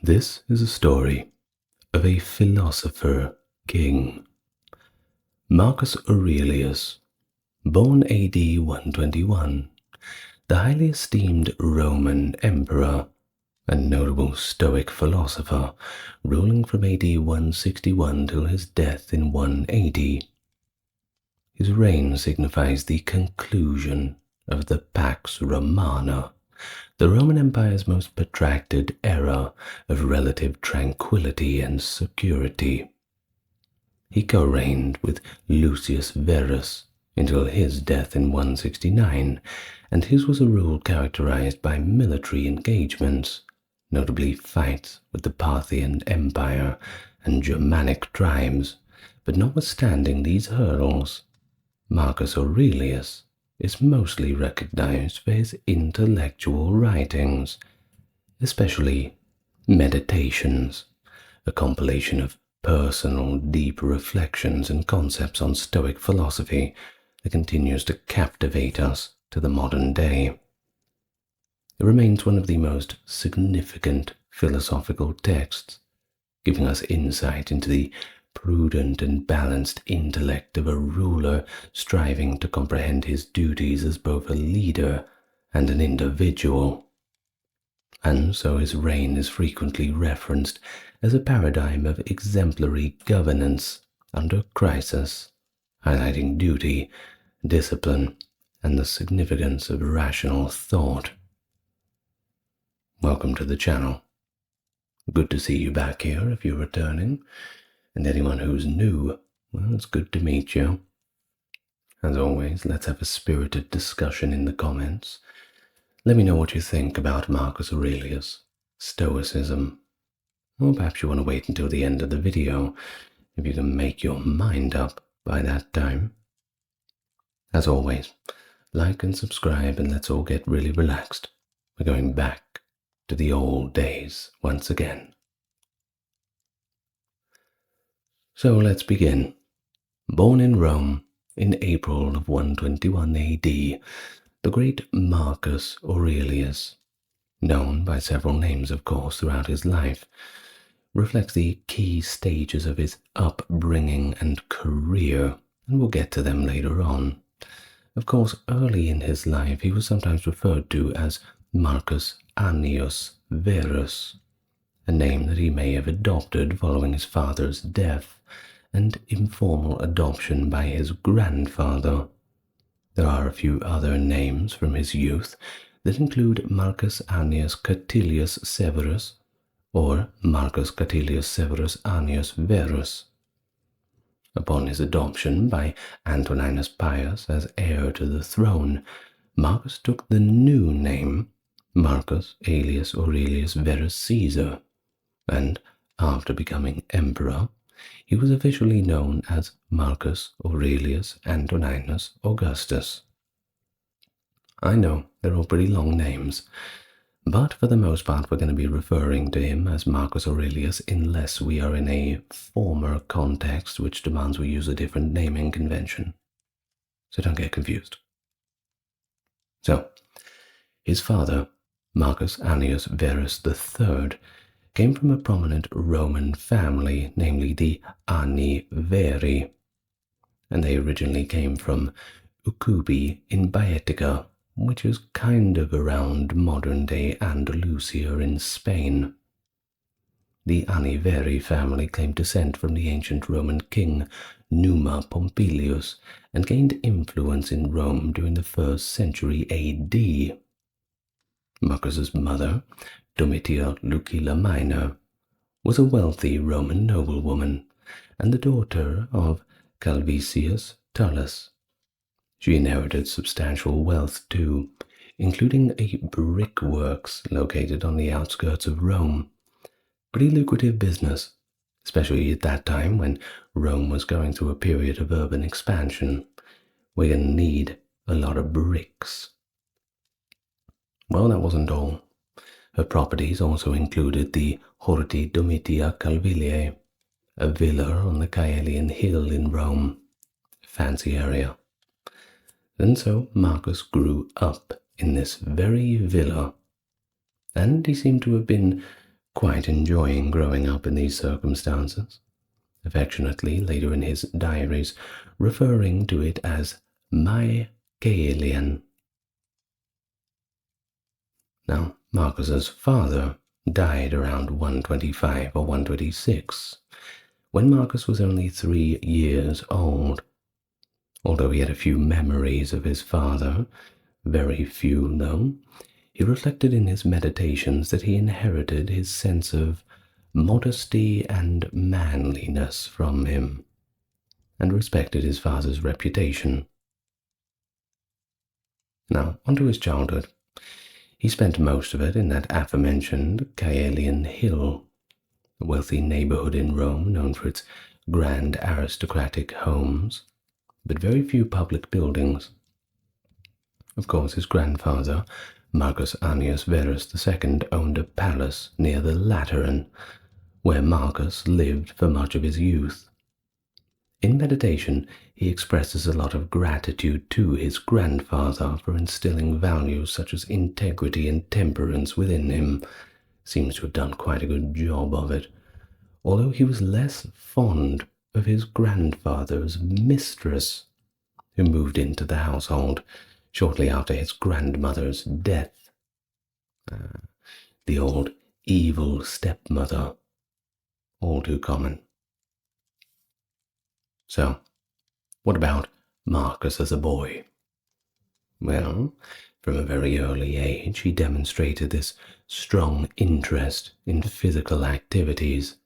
This is a story of a philosopher king. Marcus Aurelius, born AD 121, the highly esteemed Roman emperor and notable Stoic philosopher, ruling from AD 161 till his death in 180. His reign signifies the conclusion of the Pax Romana, the Roman Empire's most protracted era of relative tranquility and security. He co-reigned with Lucius Verus until his death in 169, and his was a rule characterized by military engagements, notably fights with the Parthian Empire and Germanic tribes. But notwithstanding these hurdles, Marcus Aurelius is mostly recognized for his intellectual writings, especially Meditations, a compilation of personal, deep reflections and concepts on Stoic philosophy that continues to captivate us to the modern day. It remains one of the most significant philosophical texts, giving us insight into the prudent and balanced intellect of a ruler striving to comprehend his duties as both a leader and an individual. And so his reign is frequently referenced as a paradigm of exemplary governance under crisis, highlighting duty, discipline, and the significance of rational thought. Welcome to the channel. Good to see you back here if you're returning. And anyone who's new, well, it's good to meet you. As always, let's have a spirited discussion in the comments. Let me know what you think about Marcus Aurelius, Stoicism. Or perhaps you want to wait until the end of the video, if you can make your mind up by that time. As always, like and subscribe, and let's all get really relaxed. We're going back to the old days once again. So let's begin. Born in Rome in April of 121 AD, the great Marcus Aurelius, known by several names of course throughout his life, reflects the key stages of his upbringing and career, and we'll get to them later on. Of course, early in his life he was sometimes referred to as Marcus Annius Verus, a name that he may have adopted following his father's death and informal adoption by his grandfather. There are a few other names from his youth that include Marcus Annius Catilius Severus or Marcus Catilius Severus Annius Verus. Upon his adoption by Antoninus Pius as heir to the throne, Marcus took the new name Marcus Aelius Aurelius Verus Caesar, and after becoming emperor, he was officially known as Marcus Aurelius Antoninus Augustus. I know they're all pretty long names, but for the most part we're going to be referring to him as Marcus Aurelius unless we are in a former context which demands we use a different naming convention. So don't get confused. So, his father, Marcus Annius Verus III, came from a prominent Roman family, namely the Anni Veri, and they originally came from Ucubi in Baetica, which is kind of around modern-day Andalusia in Spain. The Anni Veri family claimed descent from the ancient Roman king Numa Pompilius and gained influence in Rome during the 1st century AD. Marcus's mother, Domitia Lucilla Minor, was a wealthy Roman noblewoman and the daughter of Calvisius Tullus. She inherited substantial wealth too, including a brickworks located on the outskirts of Rome. Pretty lucrative business, especially at that time when Rome was going through a period of urban expansion. We're going to need a lot of bricks. Well, that wasn't all. Her properties also included the Horti Domitia Calviliae, a villa on the Caelian Hill in Rome, a fancy area. And so Marcus grew up in this very villa, and he seemed to have been quite enjoying growing up in these circumstances, affectionately later in his diaries referring to it as my Caelian. Now, Marcus's father died around 125 or 126, when Marcus was only 3 years old. Although he had a few memories of his father, very few though, he reflected in his meditations that he inherited his sense of modesty and manliness from him, and respected his father's reputation. Now, onto his childhood. He spent most of it in that aforementioned Caelian Hill, a wealthy neighborhood in Rome known for its grand aristocratic homes, but very few public buildings. Of course, his grandfather, Marcus Annius Verus II, owned a palace near the Lateran, where Marcus lived for much of his youth. In meditation, he expresses a lot of gratitude to his grandfather for instilling values such as integrity and temperance within him. Seems to have done quite a good job of it, although he was less fond of his grandfather's mistress, who moved into the household shortly after his grandmother's death. The old evil stepmother, all too common. So, what about Marcus as a boy? Well, from a very early age he demonstrated this strong interest in physical activities,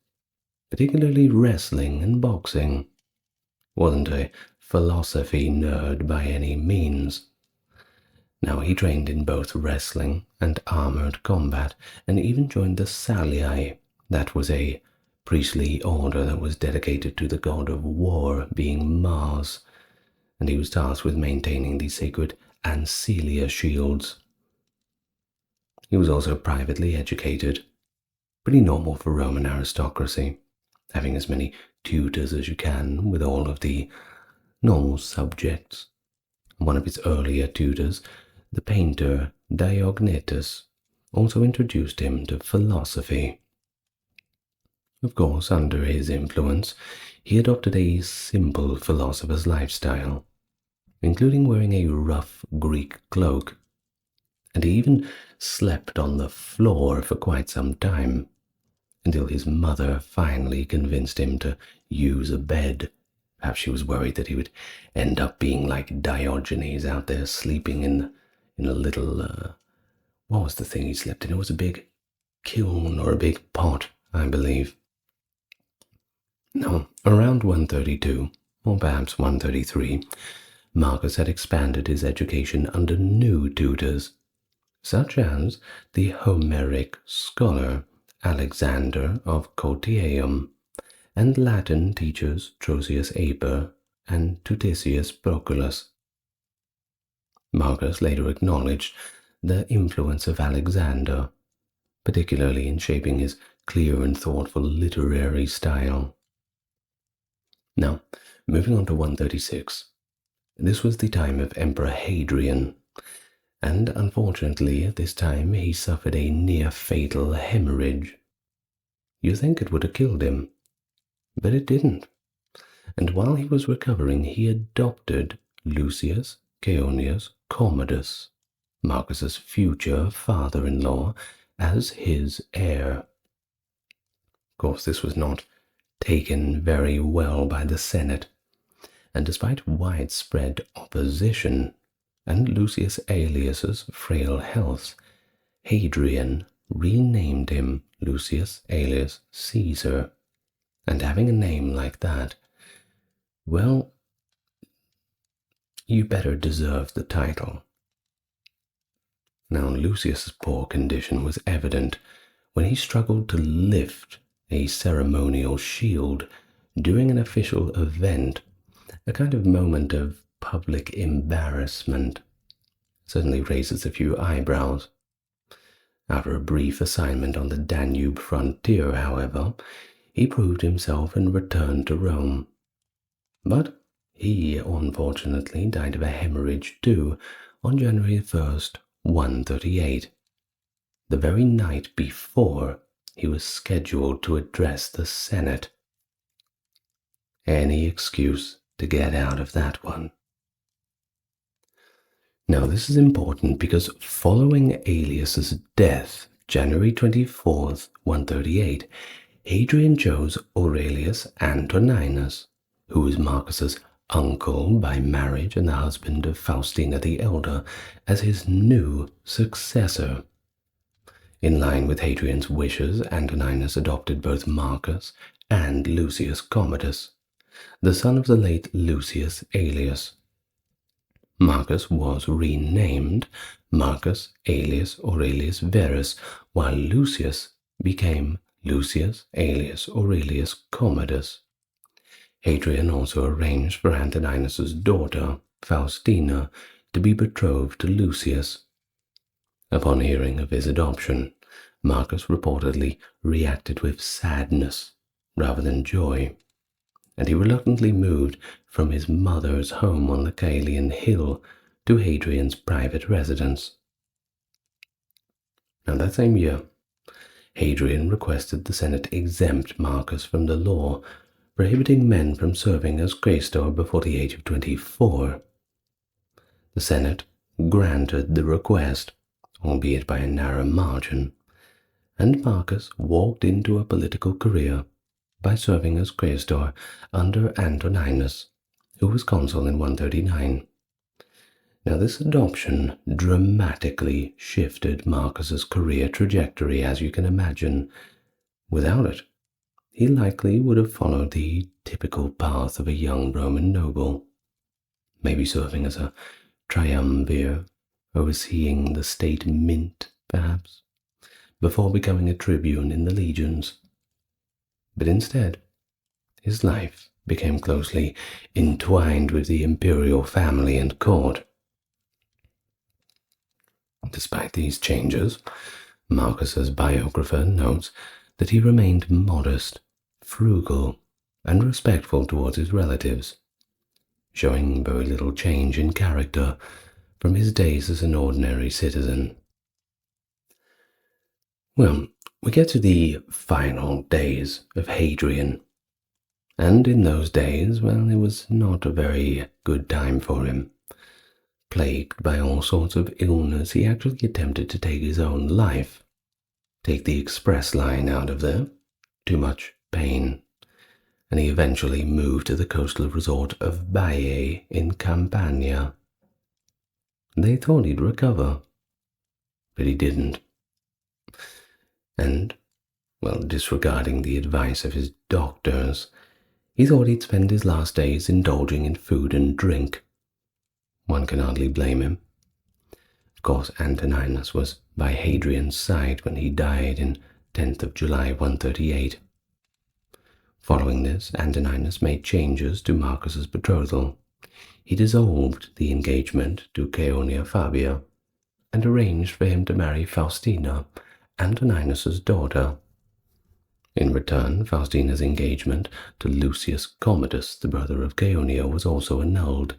particularly wrestling and boxing. Wasn't a philosophy nerd by any means. Now, he trained in both wrestling and armored combat, and even joined the Salii. That was a priestly order that was dedicated to the god of war, being Mars, and he was tasked with maintaining the sacred Ancilia shields. He was also privately educated, pretty normal for Roman aristocracy, having as many tutors as you can with all of the normal subjects. One of his earlier tutors, the painter Diognetus, also introduced him to philosophy. Of course, under his influence, he adopted a simple philosopher's lifestyle, including wearing a rough Greek cloak, and he even slept on the floor for quite some time, until his mother finally convinced him to use a bed. Perhaps she was worried that he would end up being like Diogenes out there sleeping in a little, what was the thing he slept in? It was a big kiln or a big pot, I believe. Now, around 132, or perhaps 133, Marcus had expanded his education under new tutors, such as the Homeric scholar Alexander of Cotiaeum, and Latin teachers Trosius Aper and Tuticius Proculus. Marcus later acknowledged the influence of Alexander, particularly in shaping his clear and thoughtful literary style. Now, moving on to 136. This was the time of Emperor Hadrian, and unfortunately at this time he suffered a near-fatal hemorrhage. You think it would have killed him, but it didn't. And while he was recovering, he adopted Lucius Caonius Commodus, Marcus's future father-in-law, as his heir. Of course, this was not taken very well by the Senate, and despite widespread opposition and Lucius Aelius's frail health, Hadrian renamed him Lucius Aelius Caesar, and having a name like that, well, you better deserve the title. Now, Lucius's poor condition was evident when he struggled to lift a ceremonial shield during an official event, a kind of moment of public embarrassment. Certainly raises a few eyebrows. After a brief assignment on the Danube frontier, however, he proved himself and returned to Rome. But he, unfortunately, died of a hemorrhage too on January 1st, 138, the very night before he was scheduled to address the Senate. Any excuse to get out of that one. Now, this is important because following Aelius's death, January 24th, 138, Hadrian chose Aurelius Antoninus, who was Marcus's uncle by marriage and the husband of Faustina the Elder, as his new successor. In line with Hadrian's wishes, Antoninus adopted both Marcus and Lucius Commodus, the son of the late Lucius Aelius. Marcus was renamed Marcus Aelius Aurelius Verus, while Lucius became Lucius Aelius Aurelius Commodus. Hadrian also arranged for Antoninus's daughter, Faustina, to be betrothed to Lucius. Upon hearing of his adoption, Marcus reportedly reacted with sadness rather than joy, and he reluctantly moved from his mother's home on the Caelian hill to Hadrian's private residence. Now, that same year, Hadrian requested the Senate exempt Marcus from the law prohibiting men from serving as quaestor before the age of 24. The Senate granted the request, albeit by a narrow margin, and Marcus walked into a political career by serving as quaestor under Antoninus, who was consul in 139. Now, this adoption dramatically shifted Marcus's career trajectory, as you can imagine. Without it, he likely would have followed the typical path of a young Roman noble, maybe serving as a triumvir, overseeing the state mint, perhaps, before becoming a tribune in the legions. But instead, his life became closely entwined with the imperial family and court. Despite these changes, Marcus's biographer notes that he remained modest, frugal, and respectful towards his relatives, showing very little change in character from his days as an ordinary citizen. Well, we get to the final days of Hadrian, and in those days, well, it was not a very good time for him. Plagued by all sorts of illness, he actually attempted to take his own life. Take the express line out of there, too much pain, and he eventually moved to the coastal resort of Baiae in Campania. They thought he'd recover, but he didn't. And, well, disregarding the advice of his doctors, he thought he'd spend his last days indulging in food and drink. One can hardly blame him. Of course, Antoninus was by Hadrian's side when he died in 10th of July 138. Following this, Antoninus made changes to Marcus's betrothal. He dissolved the engagement to Caeonia Fabia and arranged for him to marry Faustina, Antoninus's daughter. In return, Faustina's engagement to Lucius Commodus, the brother of Caeonia, was also annulled.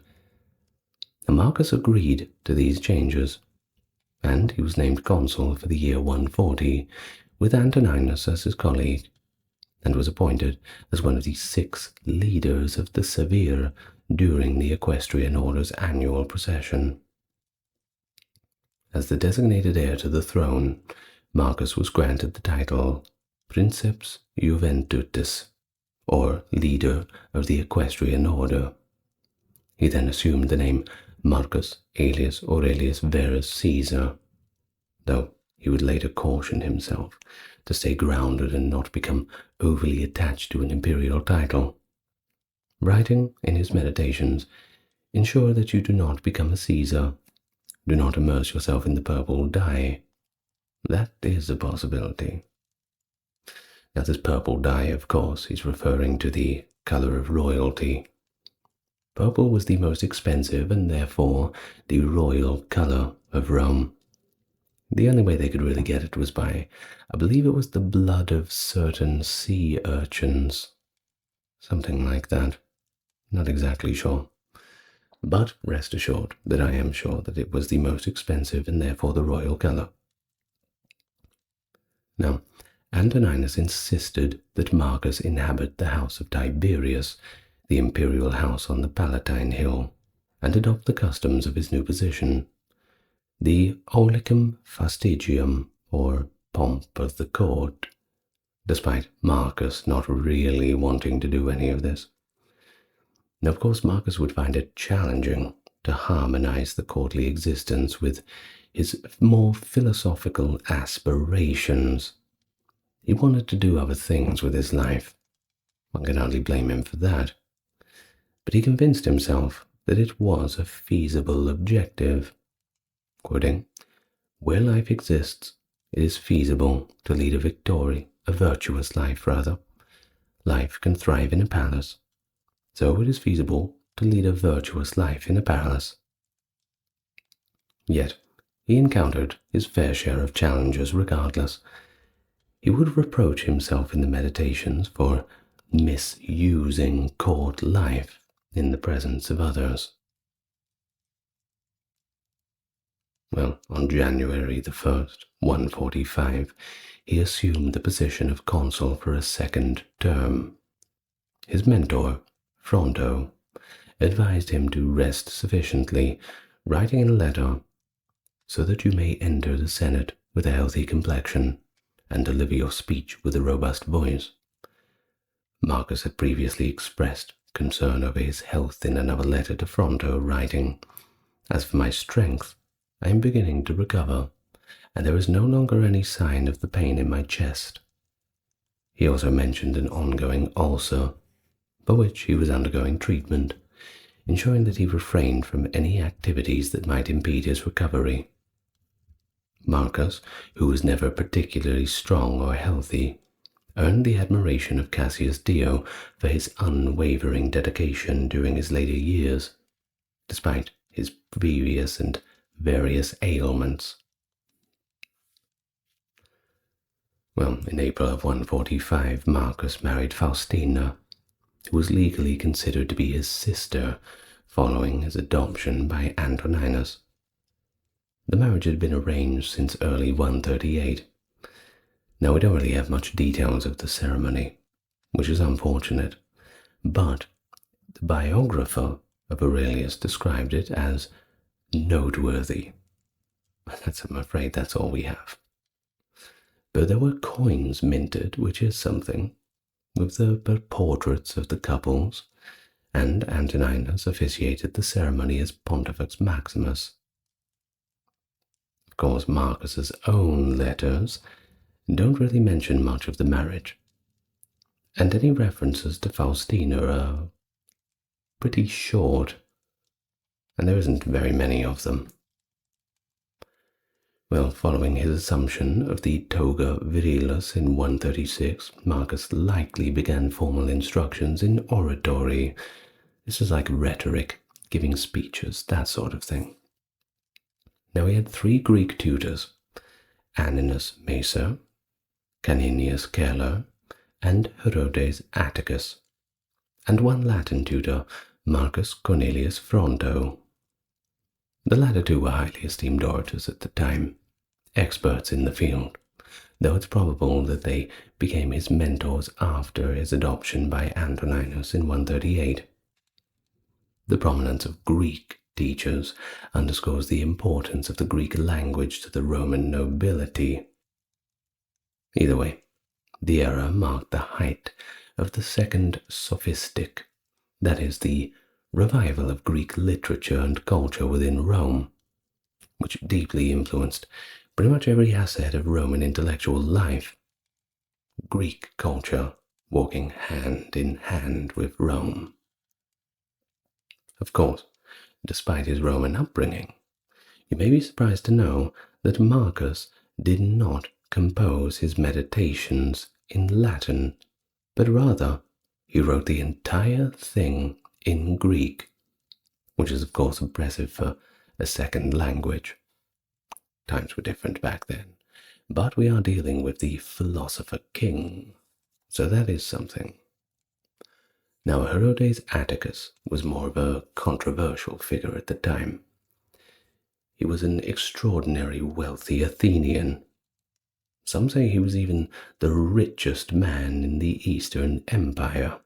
Marcus agreed to these changes, and he was named consul for the year 140, with Antoninus as his colleague, and was appointed as one of the 6 leaders of the Severe during the Equestrian Order's annual procession. As the designated heir to the throne, Marcus was granted the title Princeps Juventutis, or leader of the Equestrian Order. He then assumed the name Marcus Aelius Aurelius Verus Caesar, though he would later caution himself to stay grounded and not become overly attached to an imperial title. Writing in his meditations, ensure that you do not become a Caesar. Do not immerse yourself in the purple dye. That is a possibility. Now, this purple dye, of course, is referring to the color of royalty. Purple was the most expensive and therefore the royal color of Rome. The only way they could really get it was by, I believe it was the blood of certain sea urchins. Something like that. Not exactly sure. But rest assured that I am sure that it was the most expensive and therefore the royal color. Now, Antoninus insisted that Marcus inhabit the house of Tiberius, the imperial house on the Palatine Hill, and adopt the customs of his new position, the olicum fastigium, or pomp of the court, despite Marcus not really wanting to do any of this. Now, of course, Marcus would find it challenging to harmonize the courtly existence with his more philosophical aspirations. He wanted to do other things with his life. One can hardly blame him for that. But he convinced himself that it was a feasible objective. Quoting, "Where life exists, it is feasible to lead a virtuous life rather. Life can thrive in a palace, so it is feasible to lead a virtuous life in a palace." Yet he encountered his fair share of challenges regardless. He would reproach himself in the Meditations for misusing court life in the presence of others. Well, on January the 1st, 145, he assumed the position of consul for a second term. His mentor, Fronto, advised him to rest sufficiently, writing in a letter, "so that you may enter the Senate with a healthy complexion, and deliver your speech with a robust voice." Marcus had previously expressed concern over his health in another letter to Fronto, writing, "As for my strength, I am beginning to recover, and there is no longer any sign of the pain in my chest." He also mentioned an ongoing ulcer, for which he was undergoing treatment, ensuring that he refrained from any activities that might impede his recovery. Marcus, who was never particularly strong or healthy, earned the admiration of Cassius Dio for his unwavering dedication during his later years, despite his previous and various ailments. Well, in April of 145, Marcus married Faustina, who was legally considered to be his sister following his adoption by Antoninus. The marriage had been arranged since early 138. Now, we don't really have much details of the ceremony, which is unfortunate, but the biographer of Aurelius described it as noteworthy. I'm afraid that's all we have. But there were coins minted, which is something, with the portraits of the couples, and Antoninus officiated the ceremony as Pontifex Maximus. Of course, Marcus's own letters don't really mention much of the marriage, and any references to Faustina are pretty short, and there isn't very many of them. Well, following his assumption of the toga virilis in 136, Marcus likely began formal instructions in oratory. This is like rhetoric, giving speeches, that sort of thing. Now, he had 3 Greek tutors, Anninus Macer, Caninius Celer, and Herodes Atticus, and 1 Latin tutor, Marcus Cornelius Fronto. The latter 2 were highly esteemed orators at the time, experts in the field, though it's probable that they became his mentors after his adoption by Antoninus in 138. The prominence of Greek teachers underscores the importance of the Greek language to the Roman nobility. Either way, the era marked the height of the second sophistic, that is, the revival of Greek literature and culture within Rome, which deeply influenced pretty much every asset of Roman intellectual life. Greek culture walking hand in hand with Rome. Of course, despite his Roman upbringing, you may be surprised to know that Marcus did not compose his meditations in Latin, but rather he wrote the entire thing in Greek, which is of course impressive for a second language. Times were different back then, but we are dealing with the philosopher king, so that is something. Now, Herodes Atticus was more of a controversial figure at the time. He was an extraordinary wealthy Athenian, Some say he was even the richest man in the Eastern Empire.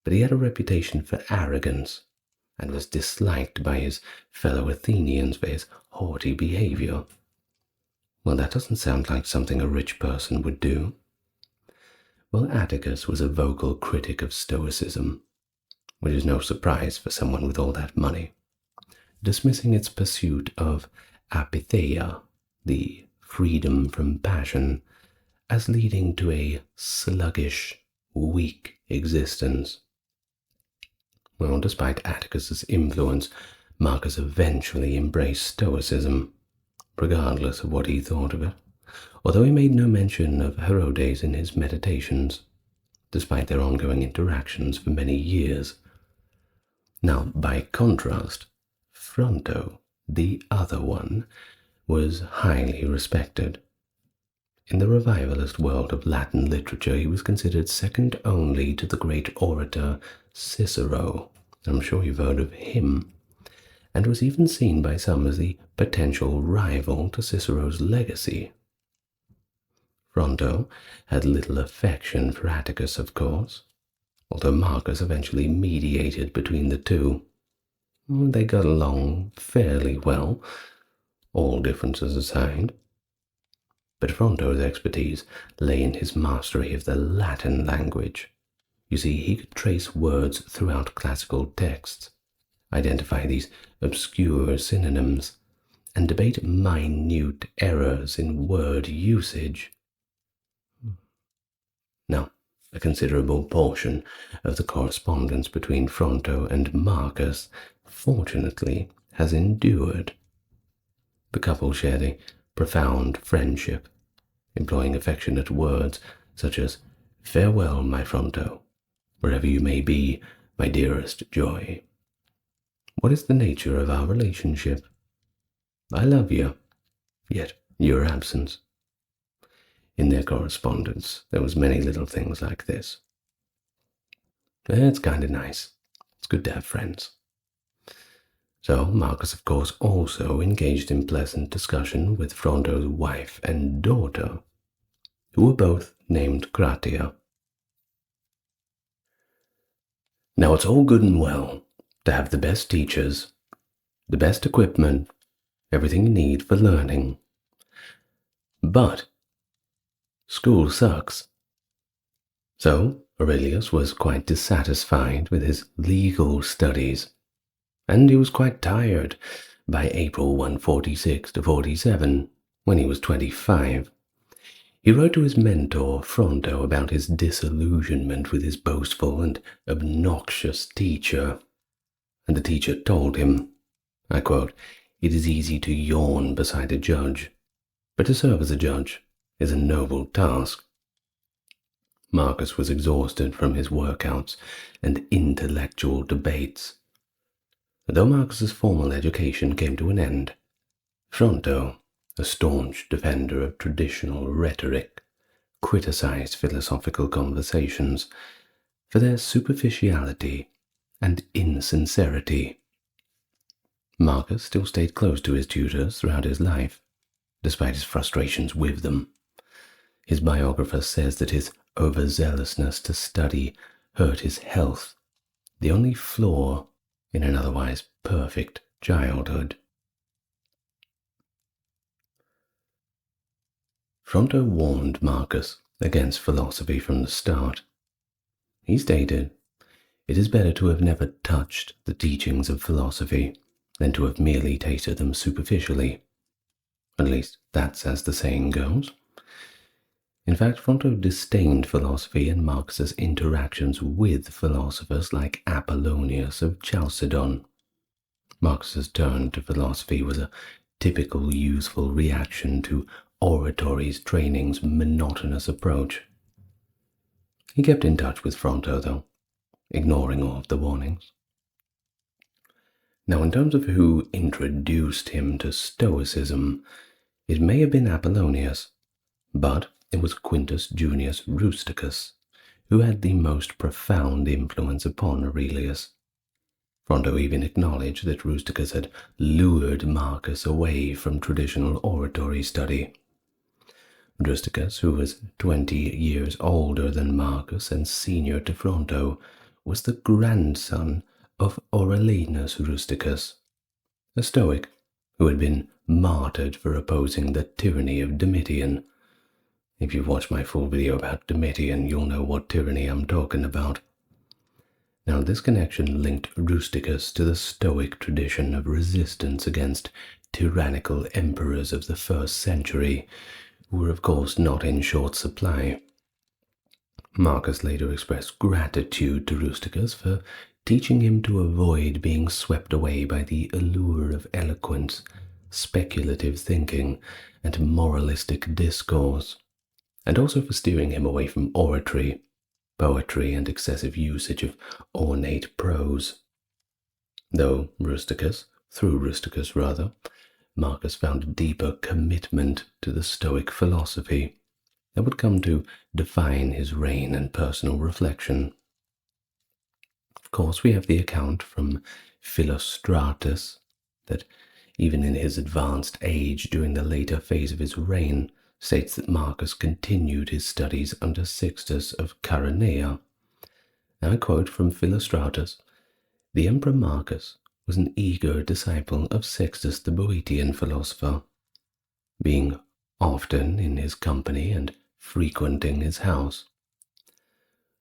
But he had a reputation for arrogance and was disliked by his fellow Athenians for his haughty behavior. Well, that doesn't sound like something a rich person would do. Well, Atticus was a vocal critic of Stoicism, which is no surprise for someone with all that money, dismissing its pursuit of apatheia, the freedom from passion, as leading to a sluggish, weak existence. Well, despite Atticus's influence, Marcus eventually embraced Stoicism, regardless of what he thought of it, although he made no mention of Herodes in his meditations, despite their ongoing interactions for many years. Now, by contrast, Fronto, the other one, was highly respected. In the revivalist world of Latin literature, he was considered second only to the great orator Cicero. I'm sure you've heard of him, and was even seen by some as the potential rival to Cicero's legacy. Fronto had little affection for Atticus, of course, although Marcus eventually mediated between the two. They got along fairly well, all differences aside. But Fronto's expertise lay in his mastery of the Latin language. You see, he could trace words throughout classical texts, identify these obscure synonyms, and debate minute errors in word usage. Now, a considerable portion of the correspondence between Fronto and Marcus, fortunately, has endured. The couple shared a profound friendship, employing affectionate words such as, "Farewell, my Fronto, wherever you may be, my dearest joy. What is the nature of our relationship? I love you, yet your absence." In their correspondence, there was many little things like this. It's kind of nice. It's good to have friends. So Marcus, of course, also engaged in pleasant discussion with Fronto's wife and daughter, who were both named Gratia. Now, it's all good and well to have the best teachers, the best equipment, everything you need for learning. But school sucks. So Aurelius was quite dissatisfied with his legal studies, and he was quite tired by April 146 to 47, when he was 25. He wrote to his mentor Fronto about his disillusionment with his boastful and obnoxious teacher, and the teacher told him, I quote, "It is easy to yawn beside a judge, but to serve as a judge is a noble task." Marcus was exhausted from his workouts and intellectual debates. Though Marcus's formal education came to an end, Fronto, a staunch defender of traditional rhetoric, criticized philosophical conversations for their superficiality and insincerity. Marcus still stayed close to his tutors throughout his life, despite his frustrations with them. His biographer says that his overzealousness to study hurt his health, the only flaw in an otherwise perfect childhood. Fronto warned Marcus against philosophy from the start. He stated, "It is better to have never touched the teachings of philosophy than to have merely tasted them superficially. At least that's as the saying goes." In fact, Fronto disdained philosophy and Marcus's interactions with philosophers like Apollonius of Chalcedon. Marcus's turn to philosophy was a typical useful reaction to oratory's training's monotonous approach. He kept in touch with Fronto, though, ignoring all of the warnings. Now, in terms of who introduced him to Stoicism, it may have been Apollonius, but it was Quintus Junius Rusticus who had the most profound influence upon Aurelius. Fronto even acknowledged that Rusticus had lured Marcus away from traditional oratory study. Rusticus, who was 20 years older than Marcus and senior to Fronto, was the grandson of Aurelius Rusticus, a Stoic who had been martyred for opposing the tyranny of Domitian. If you've watched my full video about Domitian, you'll know what tyranny I'm talking about. Now, this connection linked Rusticus to the Stoic tradition of resistance against tyrannical emperors of the 1st century, who were of course not in short supply. Marcus later expressed gratitude to Rusticus for teaching him to avoid being swept away by the allure of eloquence, speculative thinking, and moralistic discourse, and also for steering him away from oratory, poetry, and excessive usage of ornate prose. Through Rusticus, Marcus found a deeper commitment to the Stoic philosophy that would come to define his reign and personal reflection. Of course, we have the account from Philostratus that even in his advanced age during the later phase of his reign, states that Marcus continued his studies under Sixtus of Cannae. I quote from Philostratus, "The Emperor Marcus was an eager disciple of Sixtus the Boeotian philosopher, being often in his company and frequenting his house.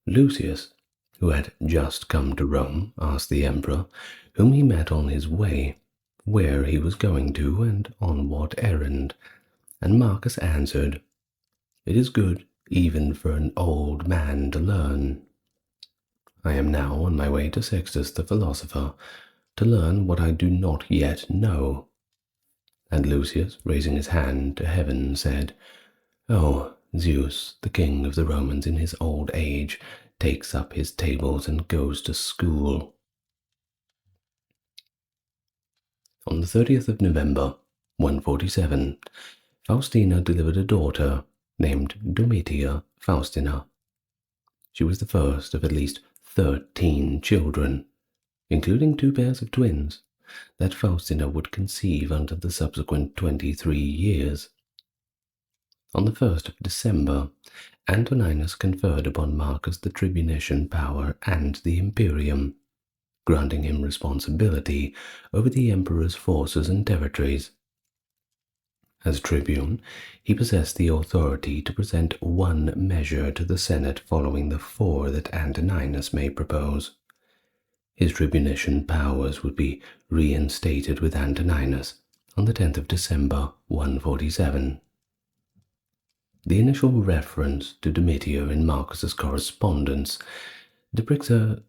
Lucius, who had just come to Rome, asked the emperor, whom he met on his way, where he was going to and on what errand, and Marcus answered, 'It is good even for an old man to learn. I am now on my way to Sixtus the philosopher to learn what I do not yet know.' And Lucius, raising his hand to heaven, said, 'Oh, Zeus, the king of the Romans in his old age, takes up his tables and goes to school.'" On the 30th of November, 147, Faustina delivered a daughter named Domitia Faustina. She was the first of at least 13 children, including 2 pairs of twins, that Faustina would conceive under the subsequent 23 years. On the 1st of December, Antoninus conferred upon Marcus the tribunician power and the imperium, granting him responsibility over the emperor's forces and territories. As tribune, he possessed the authority to present one measure to the Senate following the 4 that Antoninus may propose. His tribunician powers would be reinstated with Antoninus on the 10th of December, 147. The initial reference to Domitia in Marcus's correspondence depicts her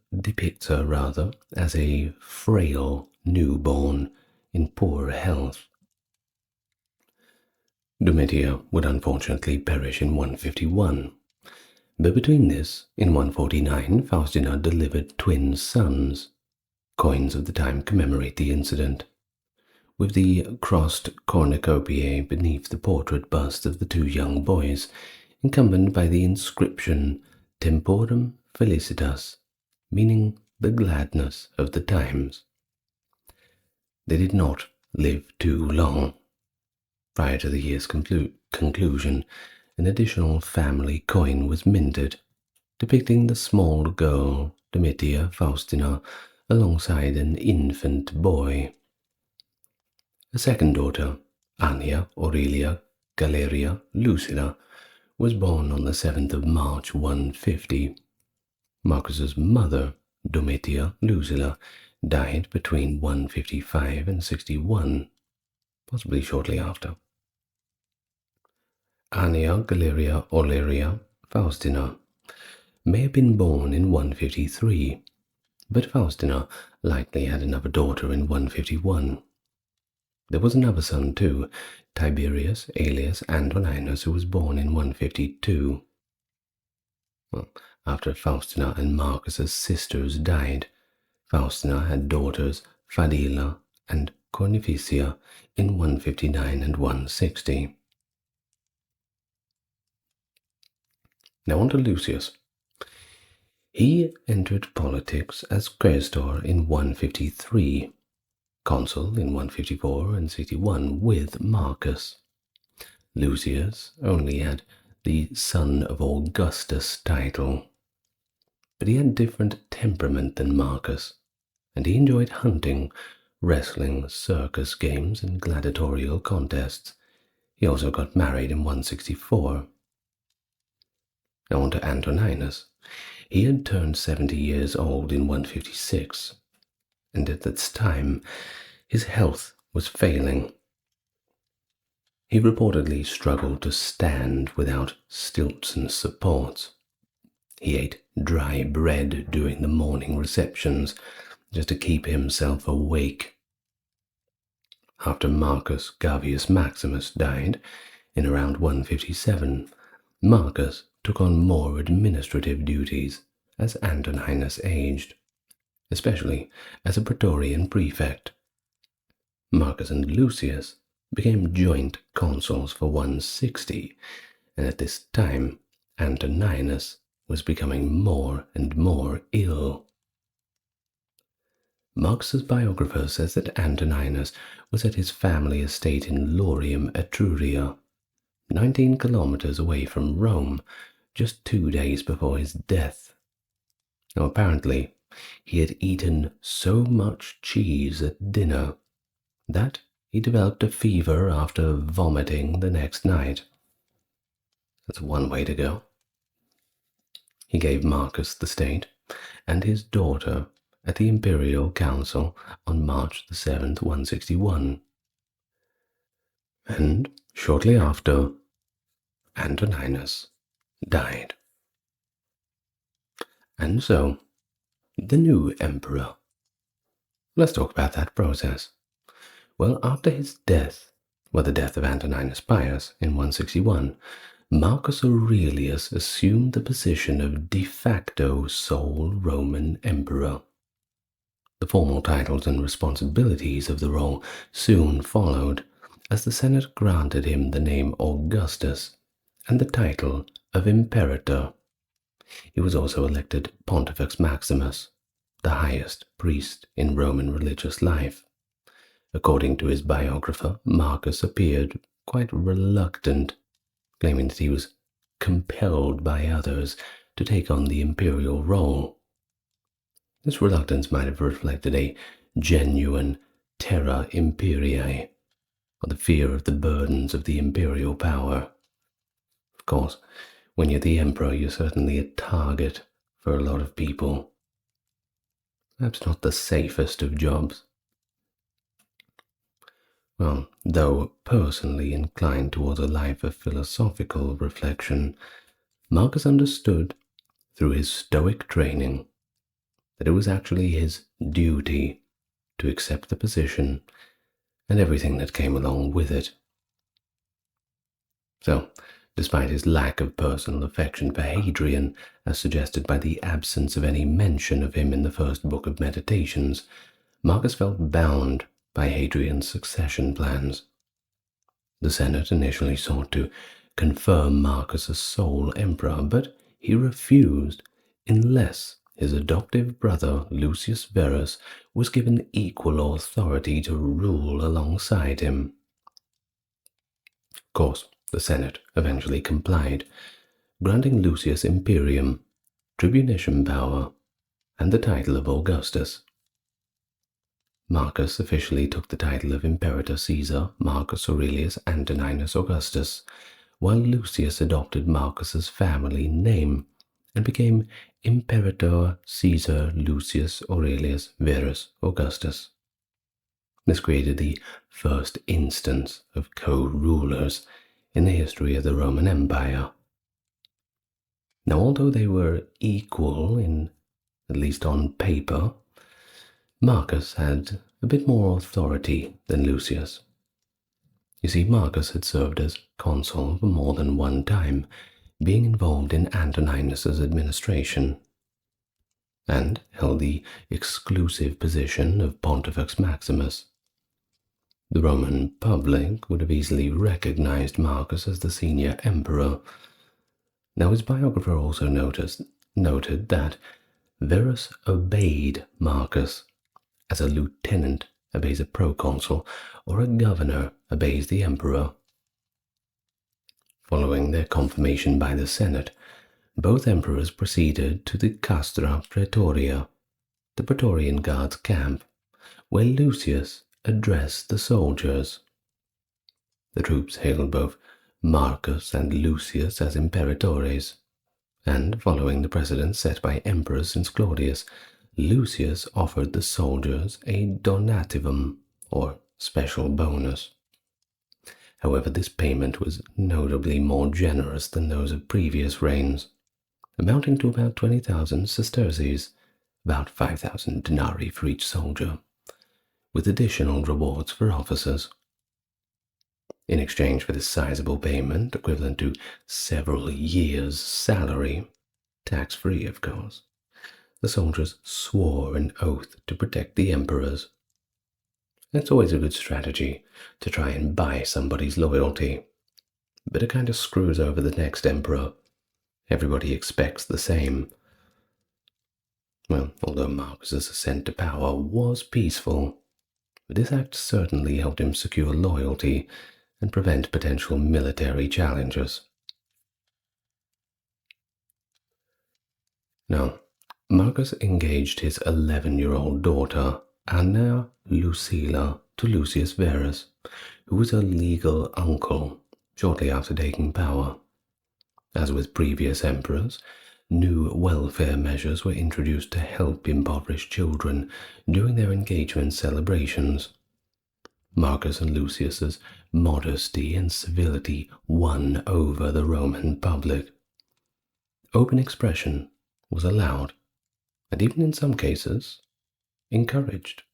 as a frail newborn in poor health. Domitia would unfortunately perish in 151, but between this, in 149, Faustina delivered twin sons. Coins of the time commemorate the incident, with the crossed cornucopiae beneath the portrait bust of the 2 young boys, encompassed by the inscription Temporum Felicitas, meaning the gladness of the times. They did not live too long. Prior to the year's conclusion, an additional family coin was minted, depicting the small girl Domitia Faustina alongside an infant boy. A second daughter, Annia Aurelia Galeria Lucilla, was born on the 7th of March 150. Marcus's mother, Domitia Lucilla, died between 155 and 61, possibly shortly after. Annia Galeria Aurelia Faustina may have been born in 153, but Faustina likely had another daughter in 151. There was another son too, Tiberius alias Antoninus, who was born in 152. After Faustina and Marcus's sisters died, Faustina had daughters Fadila and Cornificia in 159 and 160. Now on to Lucius. He entered politics as quaestor in 153, consul in 154 and 61 with Marcus. Lucius only had the son of Augustus title, but he had different temperament than Marcus, and he enjoyed hunting, wrestling, circus games, and gladiatorial contests. He also got married in 164. Now on to Antoninus. He had turned 70 years old in 156, and at this time his health was failing. He reportedly struggled to stand without stilts and supports. He ate dry bread during the morning receptions just to keep himself awake. After Marcus Gavius Maximus died in around 157, Marcus took on more administrative duties as Antoninus aged, especially as a praetorian prefect. Marcus and Lucius became joint consuls for 160, and at this time Antoninus was becoming more and more ill. Marcus's biographer says that Antoninus was at his family estate in Lorium, Etruria, 19 kilometers away from Rome, just 2 days before his death. Now, apparently, he had eaten so much cheese at dinner that he developed a fever after vomiting the next night. That's one way to go. He gave Marcus the state and his daughter at the Imperial Council on March the 7th, 161. And shortly after, Antoninus died. And so, the new emperor. Let's talk about that process. Well, after his death, the death of Antoninus Pius in 161, Marcus Aurelius assumed the position of de facto sole Roman emperor. The formal titles and responsibilities of the role soon followed, as the Senate granted him the name Augustus and the title of Imperator. He was also elected Pontifex Maximus, the highest priest in Roman religious life. According to his biographer, Marcus appeared quite reluctant, claiming that he was compelled by others to take on the imperial role. This reluctance might have reflected a genuine terra imperii, or the fear of the burdens of the imperial power. Of course, when you're the emperor, you're certainly a target for a lot of people. Perhaps not the safest of jobs. Well, though personally inclined towards a life of philosophical reflection, Marcus understood, through his Stoic training, that it was actually his duty to accept the position and everything that came along with it. So, despite his lack of personal affection for Hadrian, as suggested by the absence of any mention of him in the first book of Meditations, Marcus felt bound by Hadrian's succession plans. The Senate initially sought to confirm Marcus as sole emperor, but he refused unless his adoptive brother Lucius Verus was given equal authority to rule alongside him. Of course, the Senate eventually complied, granting Lucius imperium, tribunician power, and the title of Augustus. Marcus officially took the title of Imperator Caesar Marcus Aurelius Antoninus Augustus, while Lucius adopted Marcus's family name and became Imperator Caesar Lucius Aurelius Verus Augustus. This created the first instance of co-rulers in the history of the Roman Empire. Now, although they were equal at least on paper, Marcus had a bit more authority than Lucius. You see, Marcus had served as consul for more than one time, being involved in Antoninus's administration, and held the exclusive position of Pontifex Maximus. The Roman public would have easily recognized Marcus as the senior emperor. Now, his biographer also noted that Verus obeyed Marcus, as a lieutenant obeys a proconsul or a governor obeys the emperor. Following their confirmation by the Senate, both emperors proceeded to the Castra Praetoria, the Praetorian Guards camp, where Lucius addressed the soldiers. The troops hailed both Marcus and Lucius as imperatores, and following the precedent set by emperors since Claudius, Lucius offered the soldiers a donativum, or special bonus. However, this payment was notably more generous than those of previous reigns, amounting to about 20,000 sesterces, about 5,000 denarii for each soldier, with additional rewards for officers. In exchange for this sizable payment, equivalent to several years' salary, tax-free of course, the soldiers swore an oath to protect the emperors. It's always a good strategy to try and buy somebody's loyalty, but it kind of screws over the next emperor. Everybody expects the same. Well, although Marcus's ascent to power was peaceful, this act certainly helped him secure loyalty and prevent potential military challenges. Now, Marcus engaged his 11-year-old daughter, Anna Lucilla, to Lucius Verus, who was her legal uncle, shortly after taking power. As with previous emperors, new welfare measures were introduced to help impoverished children during their engagement celebrations. Marcus and Lucius's modesty and civility won over the Roman public. Open expression was allowed, and even in some cases, encouraged.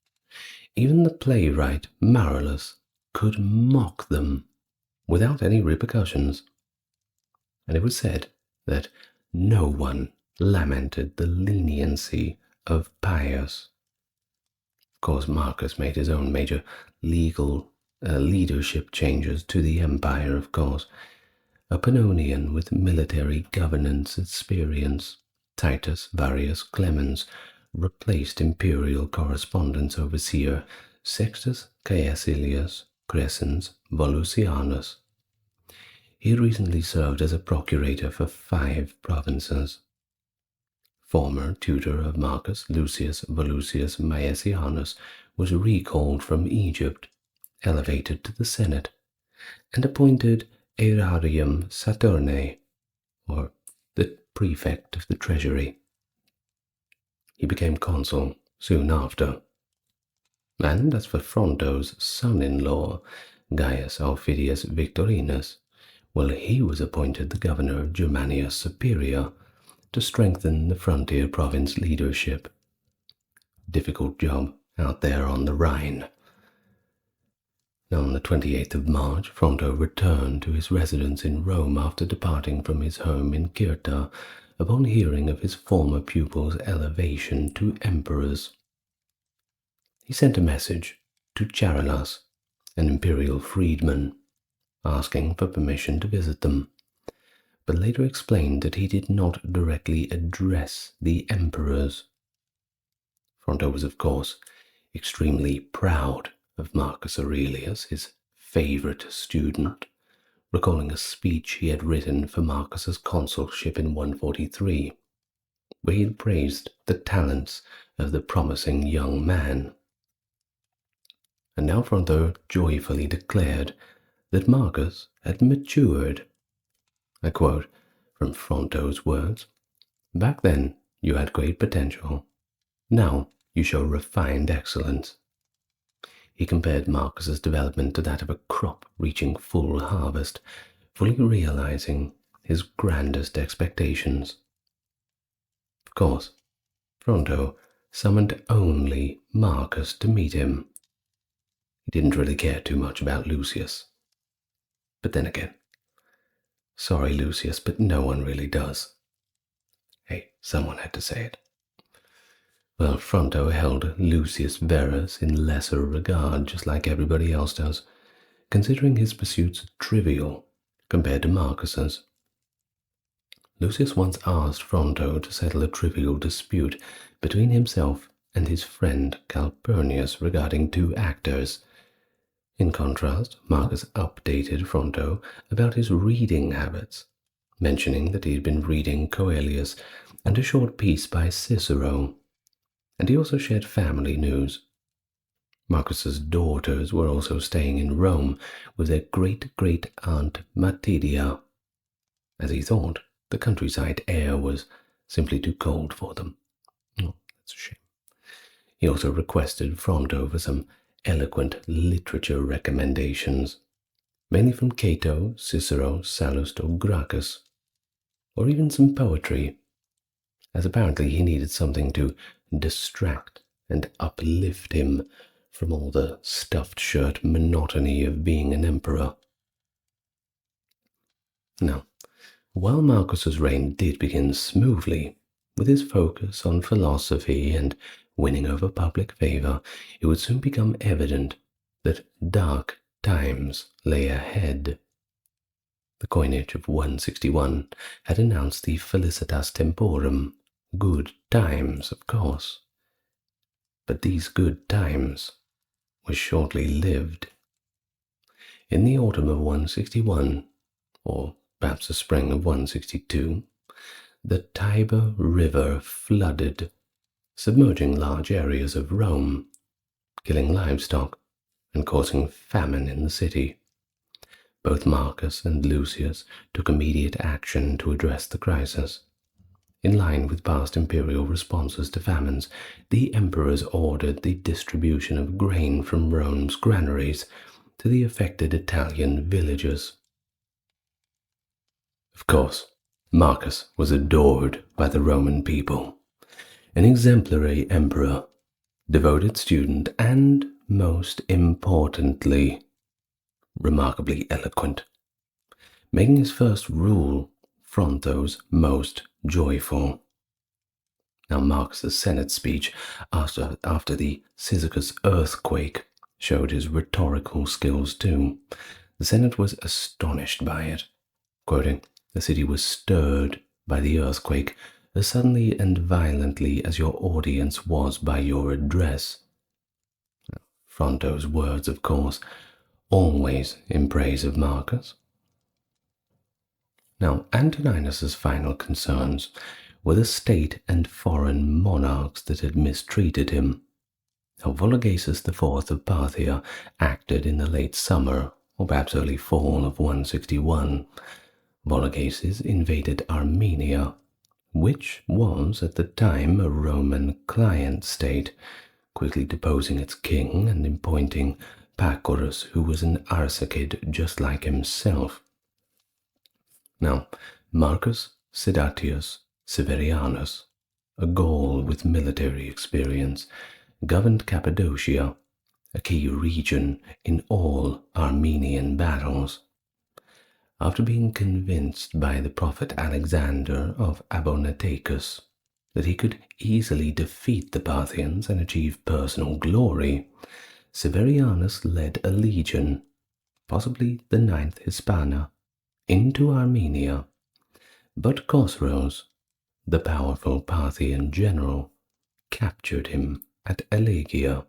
Even the playwright Marullus could mock them without any repercussions, and it was said that no one lamented the leniency of Pius. Of course, Marcus made his own major leadership changes to the empire, of course. A Pannonian with military governance experience, Titus Varius Clemens, replaced imperial correspondence overseer Sextus Caecilius Crescens Volusianus. He had recently served as a procurator for 5 provinces. Former tutor of Marcus, Lucius Volusius Maesianus, was recalled from Egypt, elevated to the Senate, and appointed aerarium Saturnae, or the prefect of the treasury. He became consul soon after. And as for Fronto's son-in-law, Gaius Aufidius Victorinus, well, he was appointed the governor of Germania Superior to strengthen the frontier province leadership. Difficult job out there on the Rhine. Now, on the 28th of March, Fronto returned to his residence in Rome after departing from his home in Cirta upon hearing of his former pupil's elevation to emperors. He sent a message to Charillus, an imperial freedman, asking for permission to visit them, but later explained that he did not directly address the emperors. Fronto was, of course, extremely proud of Marcus Aurelius, his favorite student, recalling a speech he had written for Marcus's consulship in 143, where he had praised the talents of the promising young man. And now Fronto joyfully declared that Marcus had matured. I quote from Fronto's words, "Back then you had great potential. Now you show refined excellence." He compared Marcus's development to that of a crop reaching full harvest, fully realizing his grandest expectations. Of course, Fronto summoned only Marcus to meet him. He didn't really care too much about Lucius. But then again, sorry Lucius, but no one really does. Hey, someone had to say it. Well, Fronto held Lucius Verus in lesser regard, just like everybody else does, considering his pursuits trivial compared to Marcus's. Lucius once asked Fronto to settle a trivial dispute between himself and his friend Calpurnius regarding 2 actors, In contrast, Marcus updated Fronto about his reading habits, mentioning that he had been reading Coelius and a short piece by Cicero, and he also shared family news. Marcus's daughters were also staying in Rome with their great-great-aunt Matidia. As he thought, the countryside air was simply too cold for them. Oh, that's a shame. He also requested Fronto for some eloquent literature recommendations, mainly from Cato, Cicero, Sallust, or Gracchus, or even some poetry, as apparently he needed something to distract and uplift him from all the stuffed shirt monotony of being an emperor. Now, while Marcus's reign did begin smoothly, with his focus on philosophy and winning over public favor, it would soon become evident that dark times lay ahead. The coinage of 161 had announced the felicitas temporum, good times, of course. But these good times were shortly lived. In the autumn of 161, or perhaps the spring of 162, the Tiber River flooded, submerging large areas of Rome, killing livestock and causing famine in the city. Both Marcus and Lucius took immediate action to address the crisis. In line with past imperial responses to famines, the emperors ordered the distribution of grain from Rome's granaries to the affected Italian villages. Of course, Marcus was adored by the Roman people, an exemplary emperor, devoted student, and, most importantly, remarkably eloquent, making his first rule Fronto's most joyful. Now, Marcus's Senate speech after the Cyzicus earthquake showed his rhetorical skills too. The Senate was astonished by it. Quoting, "The city was stirred by the earthquake as suddenly and violently as your audience was by your address." Fronto's words, of course, always in praise of Marcus. Now, Antoninus's final concerns were the state and foreign monarchs that had mistreated him. Now, Vologases IV of Parthia acted in the late summer, or perhaps early fall of 161. Vologases invaded Armenia, which was at the time a Roman client state, quickly deposing its king and appointing Pacorus, who was an Arsacid just like himself. Now, Marcus Sedatius Severianus, a Gaul with military experience, governed Cappadocia, a key region in all Armenian battles. After being convinced by the prophet Alexander of Abonatacus that he could easily defeat the Parthians and achieve personal glory, Severianus led a legion, possibly the 9th Hispana, into Armenia, but Chosroes, the powerful Parthian general, captured him at Elagia,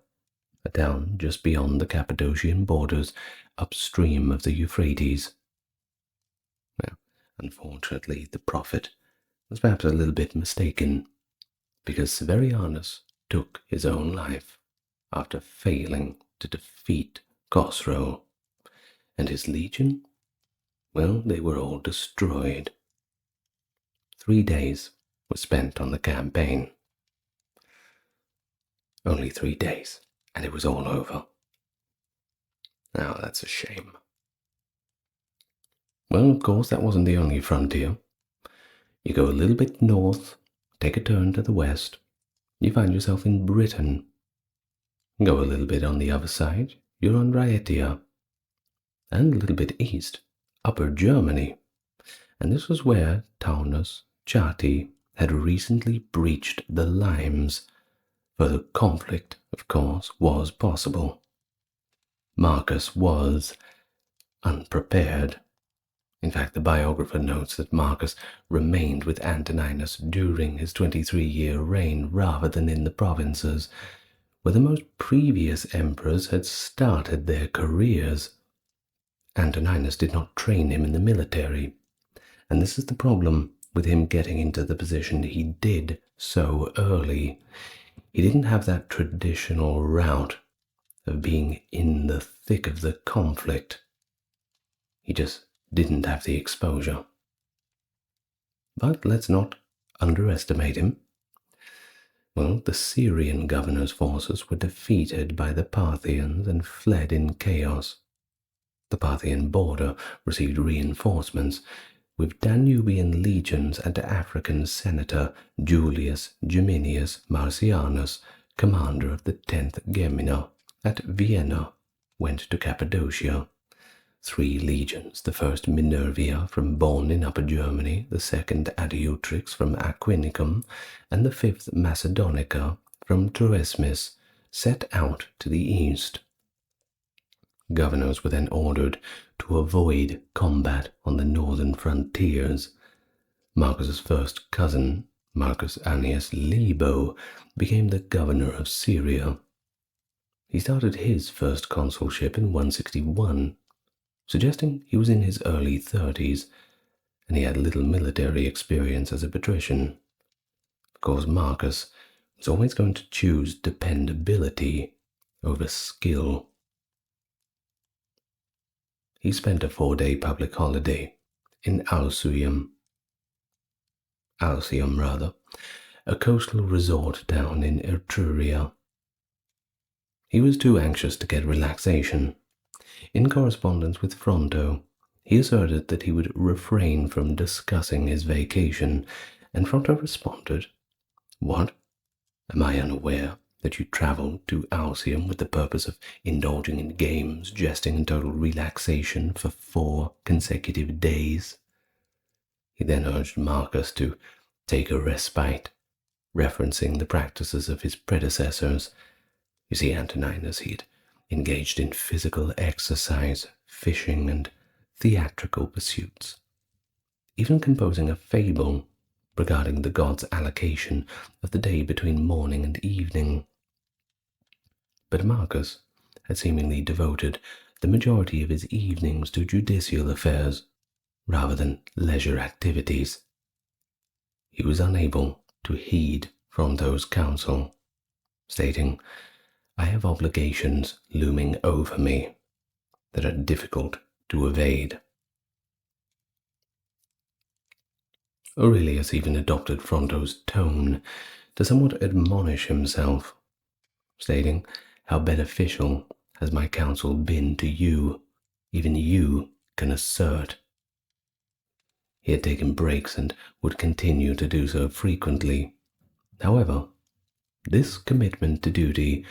a town just beyond the Cappadocian borders upstream of the Euphrates. Well, unfortunately, the prophet was perhaps a little bit mistaken, because Severianus took his own life after failing to defeat Chosroe, and his legion, well, they were all destroyed. 3 days were spent on the campaign. Only 3 days, and it was all over. Now, that's a shame. Well, of course, that wasn't the only frontier. You go a little bit north, take a turn to the west, you find yourself in Britain. Go a little bit on the other side, you're on Raetia. And a little bit east, Upper Germany. And this was where Taunus Chati had recently breached the limes. Further conflict, of course, was possible. Marcus was unprepared. In fact, the biographer notes that Marcus remained with Antoninus during his 23-year reign rather than in the provinces, where the most previous emperors had started their careers. Antoninus did not train him in the military, and this is the problem with him getting into the position he did so early. He didn't have that traditional route of being in the thick of the conflict. He just didn't have the exposure. But let's not underestimate him. Well, the Syrian governor's forces were defeated by the Parthians and fled in chaos. The Parthian border received reinforcements, with Danubian legions and African senator Julius Geminius Marcianus, commander of the 10th Gemina, at Vienna, went to Cappadocia. 3 legions, the first Minervia from Bonn in Upper Germany, the second Adiutrix from Aquincum, and the 5th Macedonica from Troesmis, set out to the east. Governors were then ordered to avoid combat on the northern frontiers. Marcus's first cousin, Marcus Annius Libo, became the governor of Syria. He started his first consulship in 161, suggesting he was in his early 30s, and he had little military experience as a patrician. Of course, Marcus was always going to choose dependability over skill. He spent a 4-day public holiday in Alsium, a coastal resort town in Etruria. He was too anxious to get relaxation. In correspondence with Fronto, he asserted that he would refrain from discussing his vacation, and Fronto responded, "What? Am I unaware that you travelled to Alsium with the purpose of indulging in games, jesting, and total relaxation for 4 consecutive days?" He then urged Marcus to take a respite, referencing the practices of his predecessors. You see, Antoninus, he'd engaged in physical exercise, fishing, and theatrical pursuits, even composing a fable regarding the god's allocation of the day between morning and evening. But Marcus had seemingly devoted the majority of his evenings to judicial affairs rather than leisure activities. He was unable to heed Fronto's counsel, stating, "I have obligations looming over me that are difficult to evade." Aurelius even adopted Fronto's tone to somewhat admonish himself, stating, "How beneficial has my counsel been to you? Even you can assert." He had taken breaks and would continue to do so frequently. However, this commitment to duty,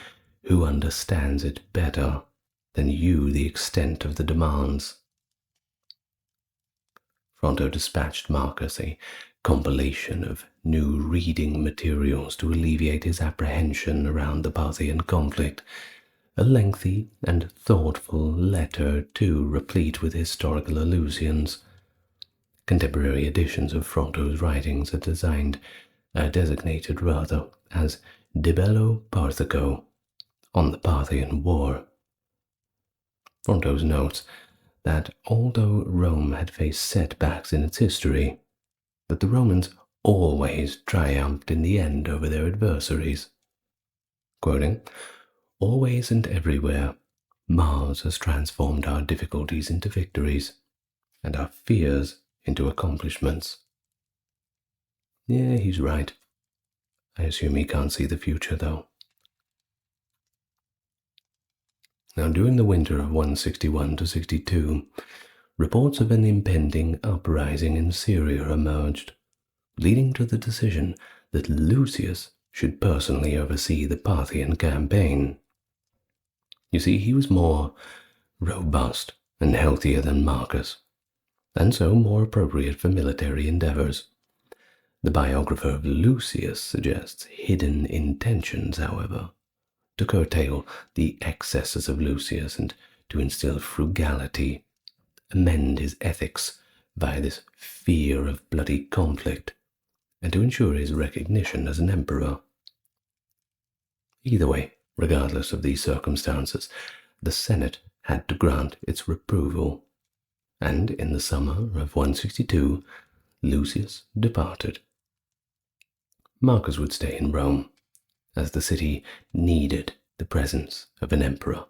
who understands it better than you the extent of the demands? Fronto dispatched Marcus a compilation of new reading materials to alleviate his apprehension around the Parthian conflict, a lengthy and thoughtful letter too, replete with historical allusions. Contemporary editions of Fronto's writings are designated as De Bello Parthico, on the Parthian War. Fronto's notes that although Rome had faced setbacks in its history, that the Romans always triumphed in the end over their adversaries. Quoting, "Always and everywhere, Mars has transformed our difficulties into victories, and our fears into accomplishments." Yeah, he's right. I assume he can't see the future, though. Now, during the winter of 161 to 62, reports of an impending uprising in Syria emerged, leading to the decision that Lucius should personally oversee the Parthian campaign. You see, he was more robust and healthier than Marcus, and so more appropriate for military endeavors. The biographer of Lucius suggests hidden intentions, however, to curtail the excesses of Lucius and to instill frugality, amend his ethics by this fear of bloody conflict, and to ensure his recognition as an emperor. Either way, Regardless of these circumstances, the Senate had to grant its approval, and in the summer of 162, Lucius departed. Marcus would stay in Rome, as the city needed the presence of an emperor.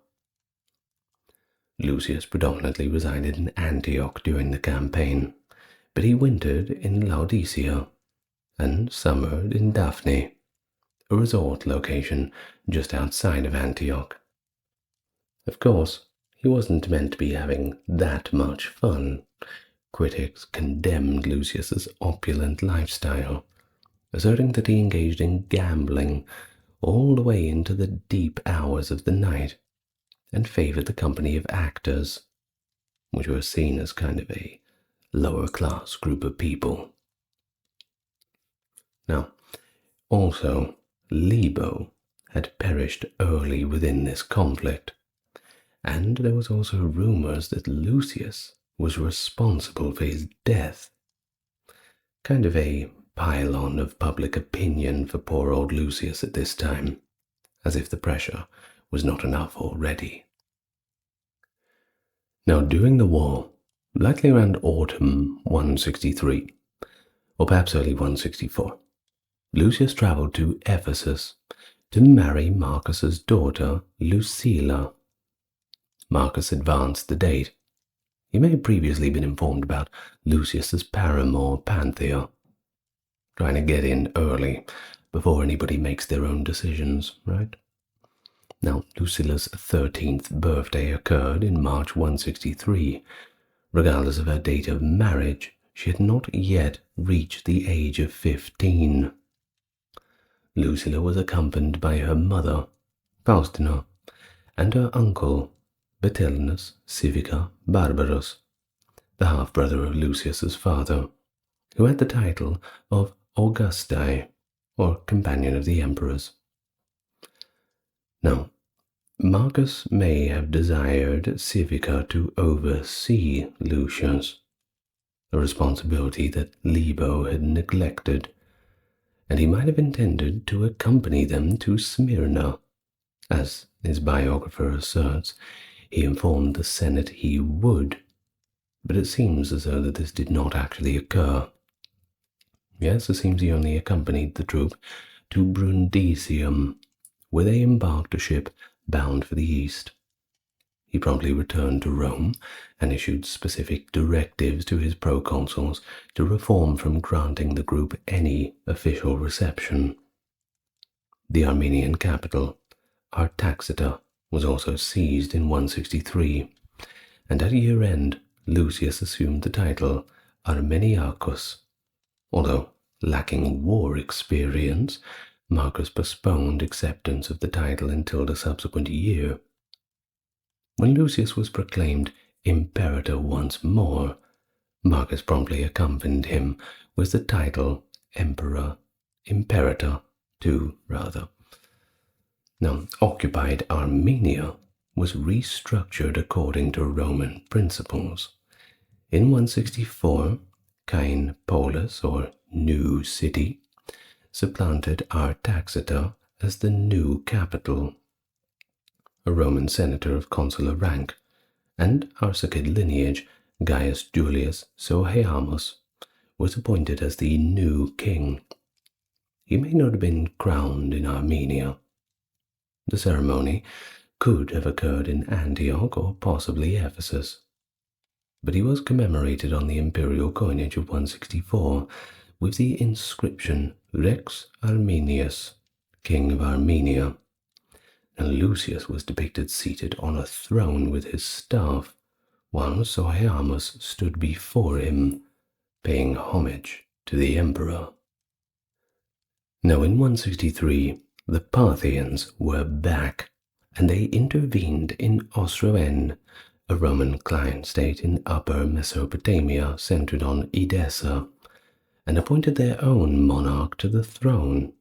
Lucius predominantly resided in Antioch during the campaign, but he wintered in Laodicea and summered in Daphne, a resort location just outside of Antioch. Of course, he wasn't meant to be having that much fun. Critics condemned Lucius's opulent lifestyle, asserting that he engaged in gambling all the way into the deep hours of the night and favored the company of actors, which were seen as kind of a lower-class group of people. Now, also, Libo had perished early within this conflict, and there was also rumors that Lucius was responsible for his death. Kind of a pile-on of public opinion for poor old Lucius at this time, as if the pressure was not enough already. Now, during the war, likely around autumn 163, or perhaps early 164, Lucius traveled to Ephesus to marry Marcus's daughter, Lucilla. Marcus advanced the date. He may have previously been informed about Lucius's paramour, Panthea, trying to get in early before anybody makes their own decisions, right? Now, Lucilla's 13th birthday occurred in March 163. Regardless of her date of marriage, she had not yet reached the age of 15. Lucilla was accompanied by her mother, Faustina, and her uncle, Betellinus Civica Barbarus, the half-brother of Lucius's father, who had the title of Augusti, or Companion of the Emperors. Now, Marcus may have desired Civica to oversee Lucius, a responsibility that Libo had neglected, and he might have intended to accompany them to Smyrna. As his biographer asserts, he informed the Senate he would, but it seems as though that this did not actually occur. Yes, it seems he only accompanied the troop to Brundisium, where they embarked a ship bound for the east. He promptly returned to Rome and issued specific directives to his proconsuls to refrain from granting the group any official reception. The Armenian capital, Artaxata, was also seized in 163, and at year-end Lucius assumed the title Armeniacus. Although lacking war experience, Marcus postponed acceptance of the title until the subsequent year. When Lucius was proclaimed imperator once more, Marcus promptly accompanied him with the title Emperor, Imperator, too, rather. Now, occupied Armenia was restructured according to Roman principles. In 164, Cain Polis, or New City, supplanted Artaxata as the new capital. A Roman senator of consular rank, and Arsacid lineage, Gaius Julius Sohaemus, was appointed as the new king. He may not have been crowned in Armenia. The ceremony could have occurred in Antioch or possibly Ephesus, but he was commemorated on the imperial coinage of 164 with the inscription Rex Armenius, King of Armenia, and Lucius was depicted seated on a throne with his staff, while Sohaemus stood before him, paying homage to the emperor. Now in 163, the Parthians were back, and they intervened in Osroene, a Roman client state in Upper Mesopotamia centered on Edessa, and appointed their own monarch to the throne.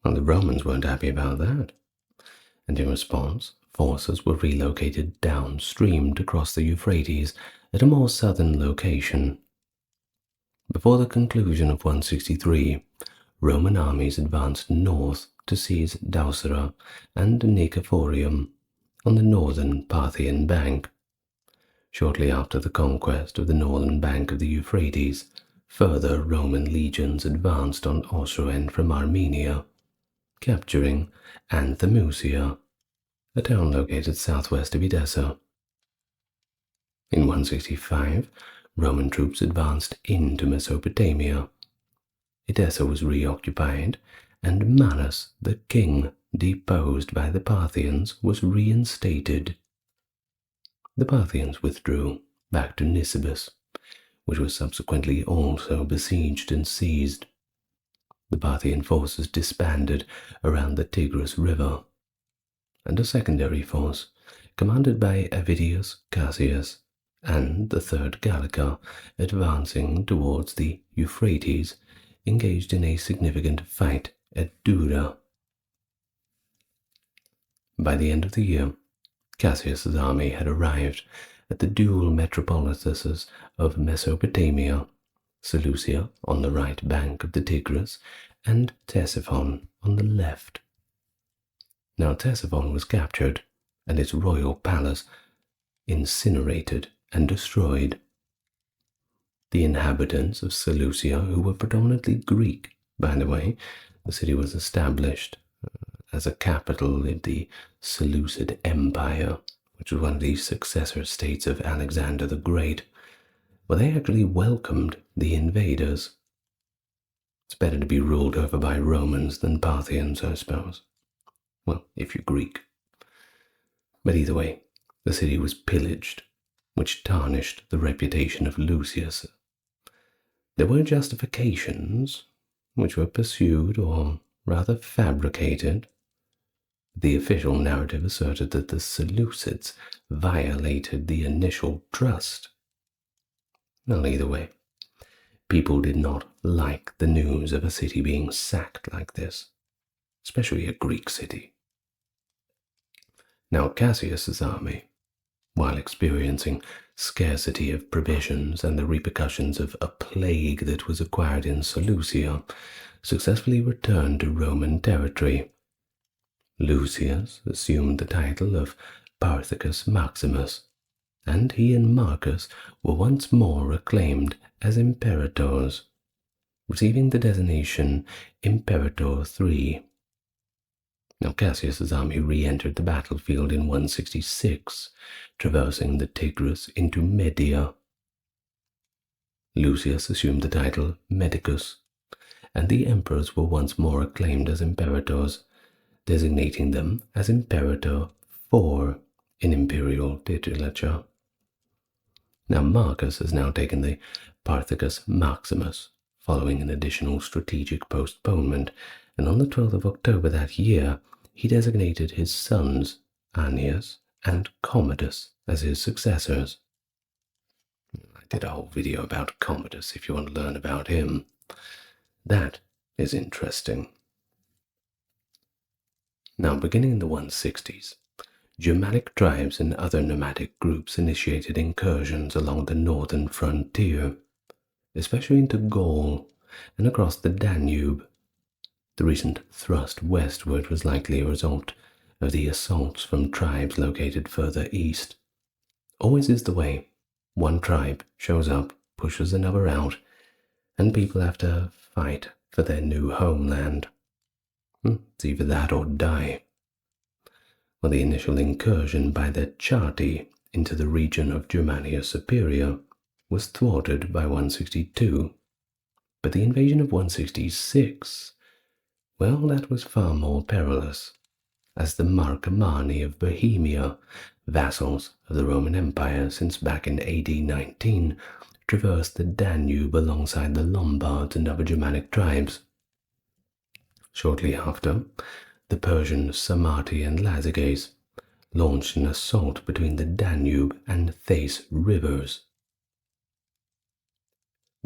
Well, the Romans weren't happy about that, and in response, forces were relocated downstream to cross the Euphrates at a more southern location. Before the conclusion of 163, Roman armies advanced north to seize Dausera and Nicephorium on the northern Parthian bank. Shortly after the conquest of the northern bank of the Euphrates, further Roman legions advanced on Osroene from Armenia, capturing Anthemusia, a town located southwest of Edessa. In 165, Roman troops advanced into Mesopotamia. Edessa was reoccupied, and Manas, the king deposed by the Parthians, was reinstated. The Parthians withdrew back to Nisibis, which was subsequently also besieged and seized. The Parthian forces disbanded around the Tigris River, and a secondary force, commanded by Avidius Cassius and the Third Gallica, advancing towards the Euphrates, engaged in a significant fight at Dura. By the end of the year, Cassius's army had arrived at the dual metropolises of Mesopotamia, Seleucia on the right bank of the Tigris, and Ctesiphon on the left. Now Ctesiphon was captured, and its royal palace incinerated and destroyed. The inhabitants of Seleucia, who were predominantly Greek, by the way, the city was established as a capital in the Seleucid Empire, which was one of the successor states of Alexander the Great. Well, they actually welcomed the invaders. It's better to be ruled over by Romans than Parthians, I suppose. Well, if you're Greek. But either way, the city was pillaged, which tarnished the reputation of Lucius. There were justifications, which were pursued or rather fabricated. The official narrative asserted that the Seleucids violated the initial trust. Well, either way, people did not like the news of a city being sacked like this, especially a Greek city. Now Cassius's army, while experiencing scarcity of provisions and the repercussions of a plague that was acquired in Seleucia, successfully returned to Roman territory. Lucius assumed the title of Parthicus Maximus, and he and Marcus were once more acclaimed as imperators, receiving the designation Imperator III. Now Cassius's army re-entered the battlefield in 166, traversing the Tigris into Media. Lucius assumed the title Medicus, and the emperors were once more acclaimed as imperators, designating them as Imperator IV in imperial titulature. Now Marcus has now taken the Parthicus Maximus, following an additional strategic postponement, and on the 12th of October that year, he designated his sons, Annius and Commodus, as his successors. I did a whole video about Commodus if you want to learn about him. That is interesting. Now, beginning in the 160s, Germanic tribes and other nomadic groups initiated incursions along the northern frontier, especially into Gaul and across the Danube. The recent thrust westward was likely a result of the assaults from tribes located further east. Always is the way. One tribe shows up, pushes another out, and people have to fight for their new homeland. It's either that or die. Well, the initial incursion by the Chatti into the region of Germania Superior was thwarted by 162, but the invasion of 166, well, that was far more perilous, as the Marcomanni of Bohemia, vassals of the Roman Empire since back in AD 19, traversed the Danube alongside the Lombards and other Germanic tribes. Shortly after, the Persian Sarmati and Lazyges launched an assault between the Danube and Theiss rivers.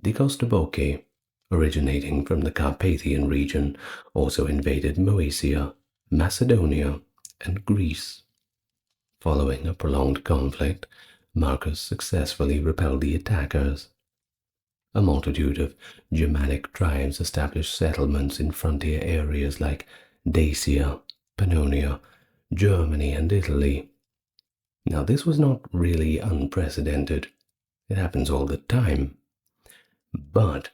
The Kostoboki, originating from the Carpathian region, also invaded Moesia, Macedonia, and Greece. Following a prolonged conflict, Marcus successfully repelled the attackers. A multitude of Germanic tribes established settlements in frontier areas like Dacia, Pannonia, Germany, and Italy. Now, this was not really unprecedented. It happens all the time. But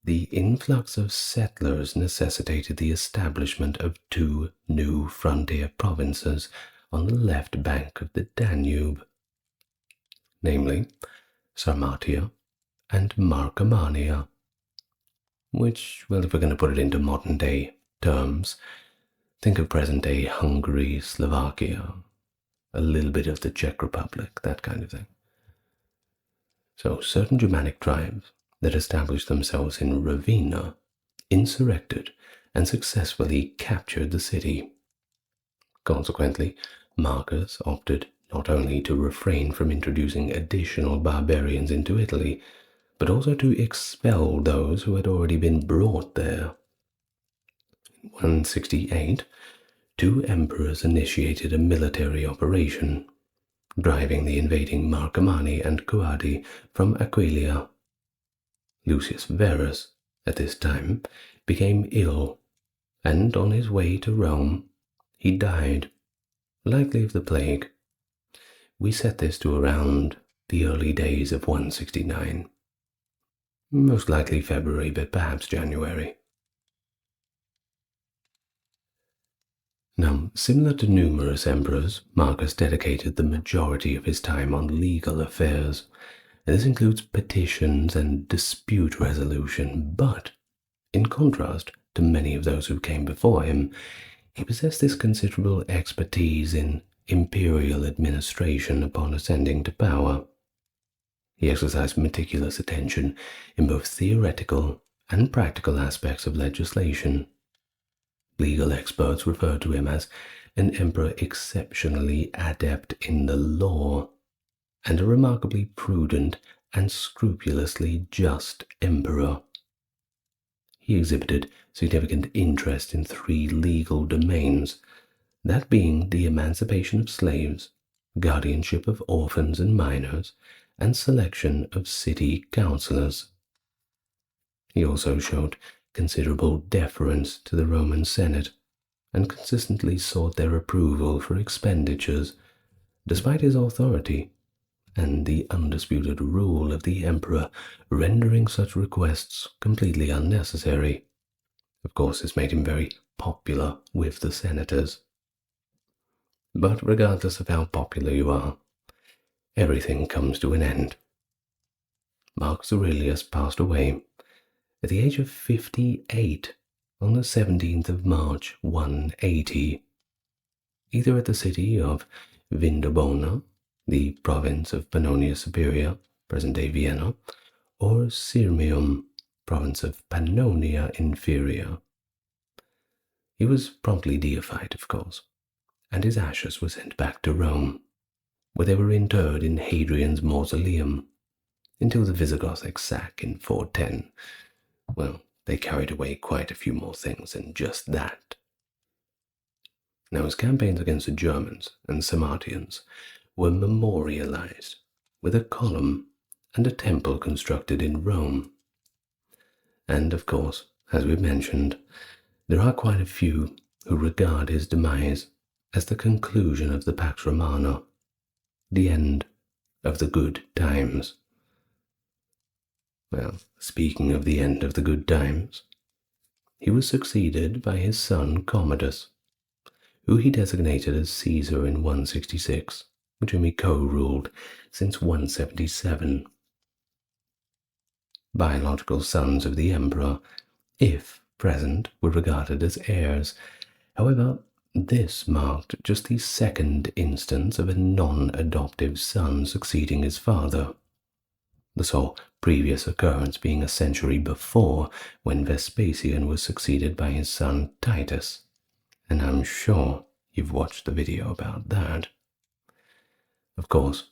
the influx of settlers necessitated the establishment of two new frontier provinces on the left bank of the Danube, namely Sarmatia and Marcomannia, which, well, if we're going to put it into modern-day terms, think of present-day Hungary, Slovakia, a little bit of the Czech Republic, that kind of thing. So certain Germanic tribes that established themselves in Ravenna insurrected and successfully captured the city. Consequently, Marcus opted not only to refrain from introducing additional barbarians into Italy, but also to expel those who had already been brought there. In 168, two emperors initiated a military operation, driving the invading Marcomanni and Coadi from Aquileia. Lucius Verus, at this time, became ill, and on his way to Rome, he died, likely of the plague. We set this to around the early days of 169. Most likely February, but perhaps January. Now, similar to numerous emperors, Marcus dedicated the majority of his time on legal affairs. This includes petitions and dispute resolution, but in contrast to many of those who came before him, he possessed this considerable expertise in imperial administration upon ascending to power. He exercised meticulous attention in both theoretical and practical aspects of legislation. Legal experts refer to him as an emperor exceptionally adept in the law, and a remarkably prudent and scrupulously just emperor. He exhibited significant interest in three legal domains, that being the emancipation of slaves, guardianship of orphans and minors, and selection of city councillors. He also showed considerable deference to the Roman Senate, and consistently sought their approval for expenditures, despite his authority and the undisputed rule of the emperor rendering such requests completely unnecessary. Of course, this made him very popular with the senators. But regardless of how popular you are, everything comes to an end. Marcus Aurelius passed away at the age of 58 on the 17th of March 180, either at the city of Vindobona, the province of Pannonia Superior, present-day Vienna, or Sirmium, province of Pannonia Inferior. He was promptly deified, of course, and his ashes were sent back to Rome, where they were interred in Hadrian's mausoleum, until the Visigothic sack in 410. Well, they carried away quite a few more things than just that. Now, his campaigns against the Germans and Sarmatians were memorialized with a column and a temple constructed in Rome. And of course, as we've mentioned, there are quite a few who regard his demise as the conclusion of the Pax Romana, the end of the good times. Well, speaking of the end of the good times, he was succeeded by his son Commodus, who he designated as Caesar in 166, with whom he co-ruled since 177. Biological sons of the emperor, if present, were regarded as heirs. However, this marked just the second instance of a non-adoptive son succeeding his father, the sole previous occurrence being a century before, when Vespasian was succeeded by his son Titus, and I'm sure you've watched the video about that. Of course,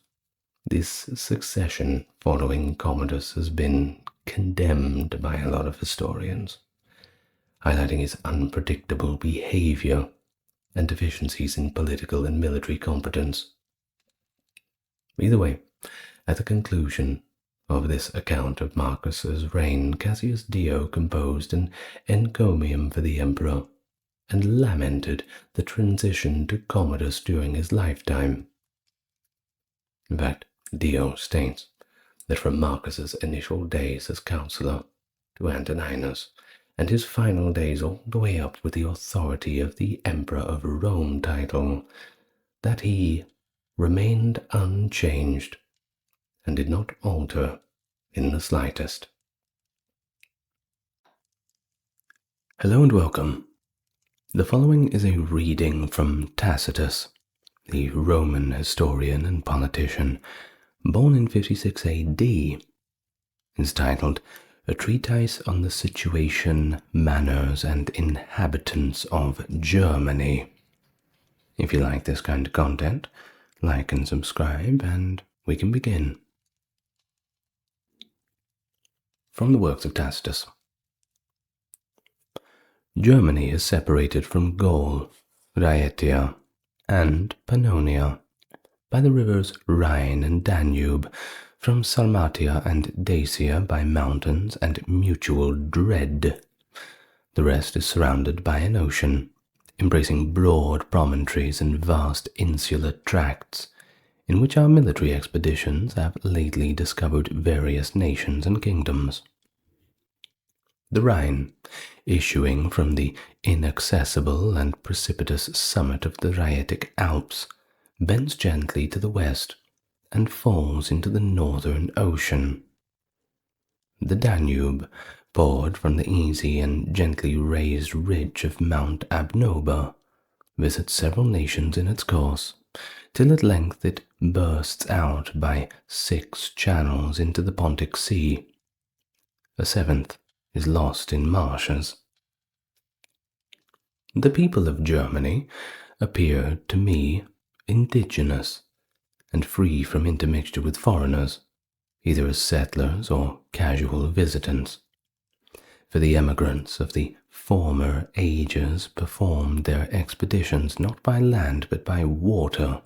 this succession following Commodus has been condemned by a lot of historians, highlighting his unpredictable behavior and deficiencies in political and military competence. Either way, at the conclusion Of this account of Marcus's reign, Cassius Dio composed an encomium for the emperor, and lamented the transition to Commodus during his lifetime. In fact, Dio states that from Marcus's initial days as counselor to Antoninus, and his final days all the way up with the authority of the Emperor of Rome title, that he remained unchanged and did not alter in the slightest. Hello and welcome. The following is a reading from Tacitus, the Roman historian and politician, born in 56 AD. It's titled A Treatise on the Situation, Manners, and Inhabitants of Germany. If you like this kind of content, like and subscribe, and we can begin. From the works of Tacitus. Germany is separated from Gaul, Raetia, and Pannonia by the rivers Rhine and Danube, from Sarmatia and Dacia by mountains and mutual dread. The rest is surrounded by an ocean, embracing broad promontories and vast insular tracts, in which our military expeditions have lately discovered various nations and kingdoms. The Rhine, issuing from the inaccessible and precipitous summit of the Rhaetic Alps, bends gently to the west and falls into the northern ocean. The Danube, poured from the easy and gently raised ridge of Mount Abnoba, visits several nations in its course, till at length it bursts out by 6 channels into the Pontic Sea. A 7th is lost in marshes. The people of Germany appear to me indigenous and free from intermixture with foreigners, either as settlers or casual visitants. For the emigrants of the former ages performed their expeditions not by land but by water,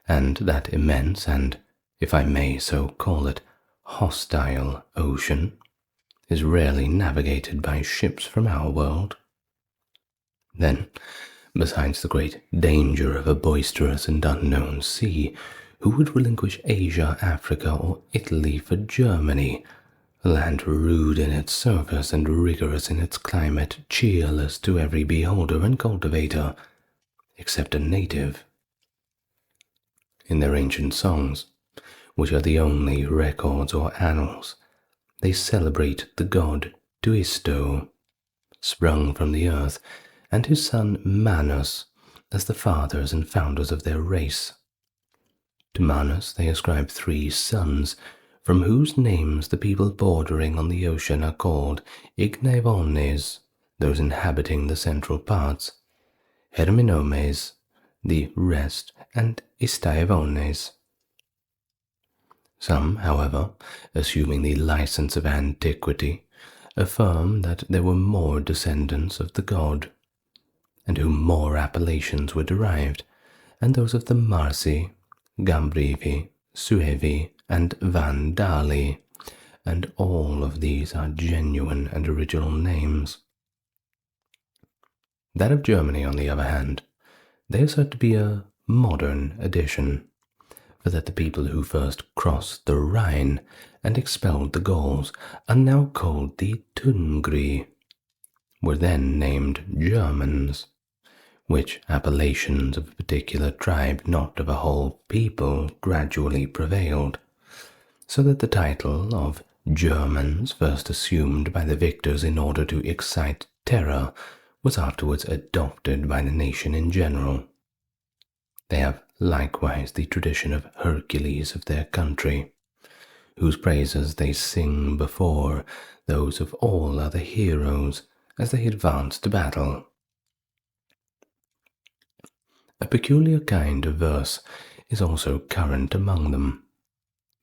and that immense and, if I may so call it, hostile ocean is rarely navigated by ships from our world. Then, besides the great danger of a boisterous and unknown sea, who would relinquish Asia, Africa, or Italy for Germany, a land rude in its surface and rigorous in its climate, cheerless to every beholder and cultivator, except a native? In their ancient songs, which are the only records or annals, they celebrate the god Tuisto, sprung from the earth, and his son Manus as the fathers and founders of their race. To Manus they ascribe 3 sons, from whose names the people bordering on the ocean are called Ignaevones, those inhabiting the central parts, Herminomes, the rest, and Istaevones. Some, however, assuming the license of antiquity, affirm that there were more descendants of the god, and whom more appellations were derived, and those of the Marsi, Gambrivi, Suevi, and Vandali, and all of these are genuine and original names. That of Germany, on the other hand, they assert to be a modern addition, for that the people who first crossed the Rhine and expelled the Gauls are now called the Tungri, were then named Germans, which appellations of a particular tribe, not of a whole people, gradually prevailed, so that the title of Germans, first assumed by the victors in order to excite terror, was afterwards adopted by the nation in general. They have likewise the tradition of Hercules of their country, whose praises they sing before those of all other heroes as they advance to battle. A peculiar kind of verse is also current among them,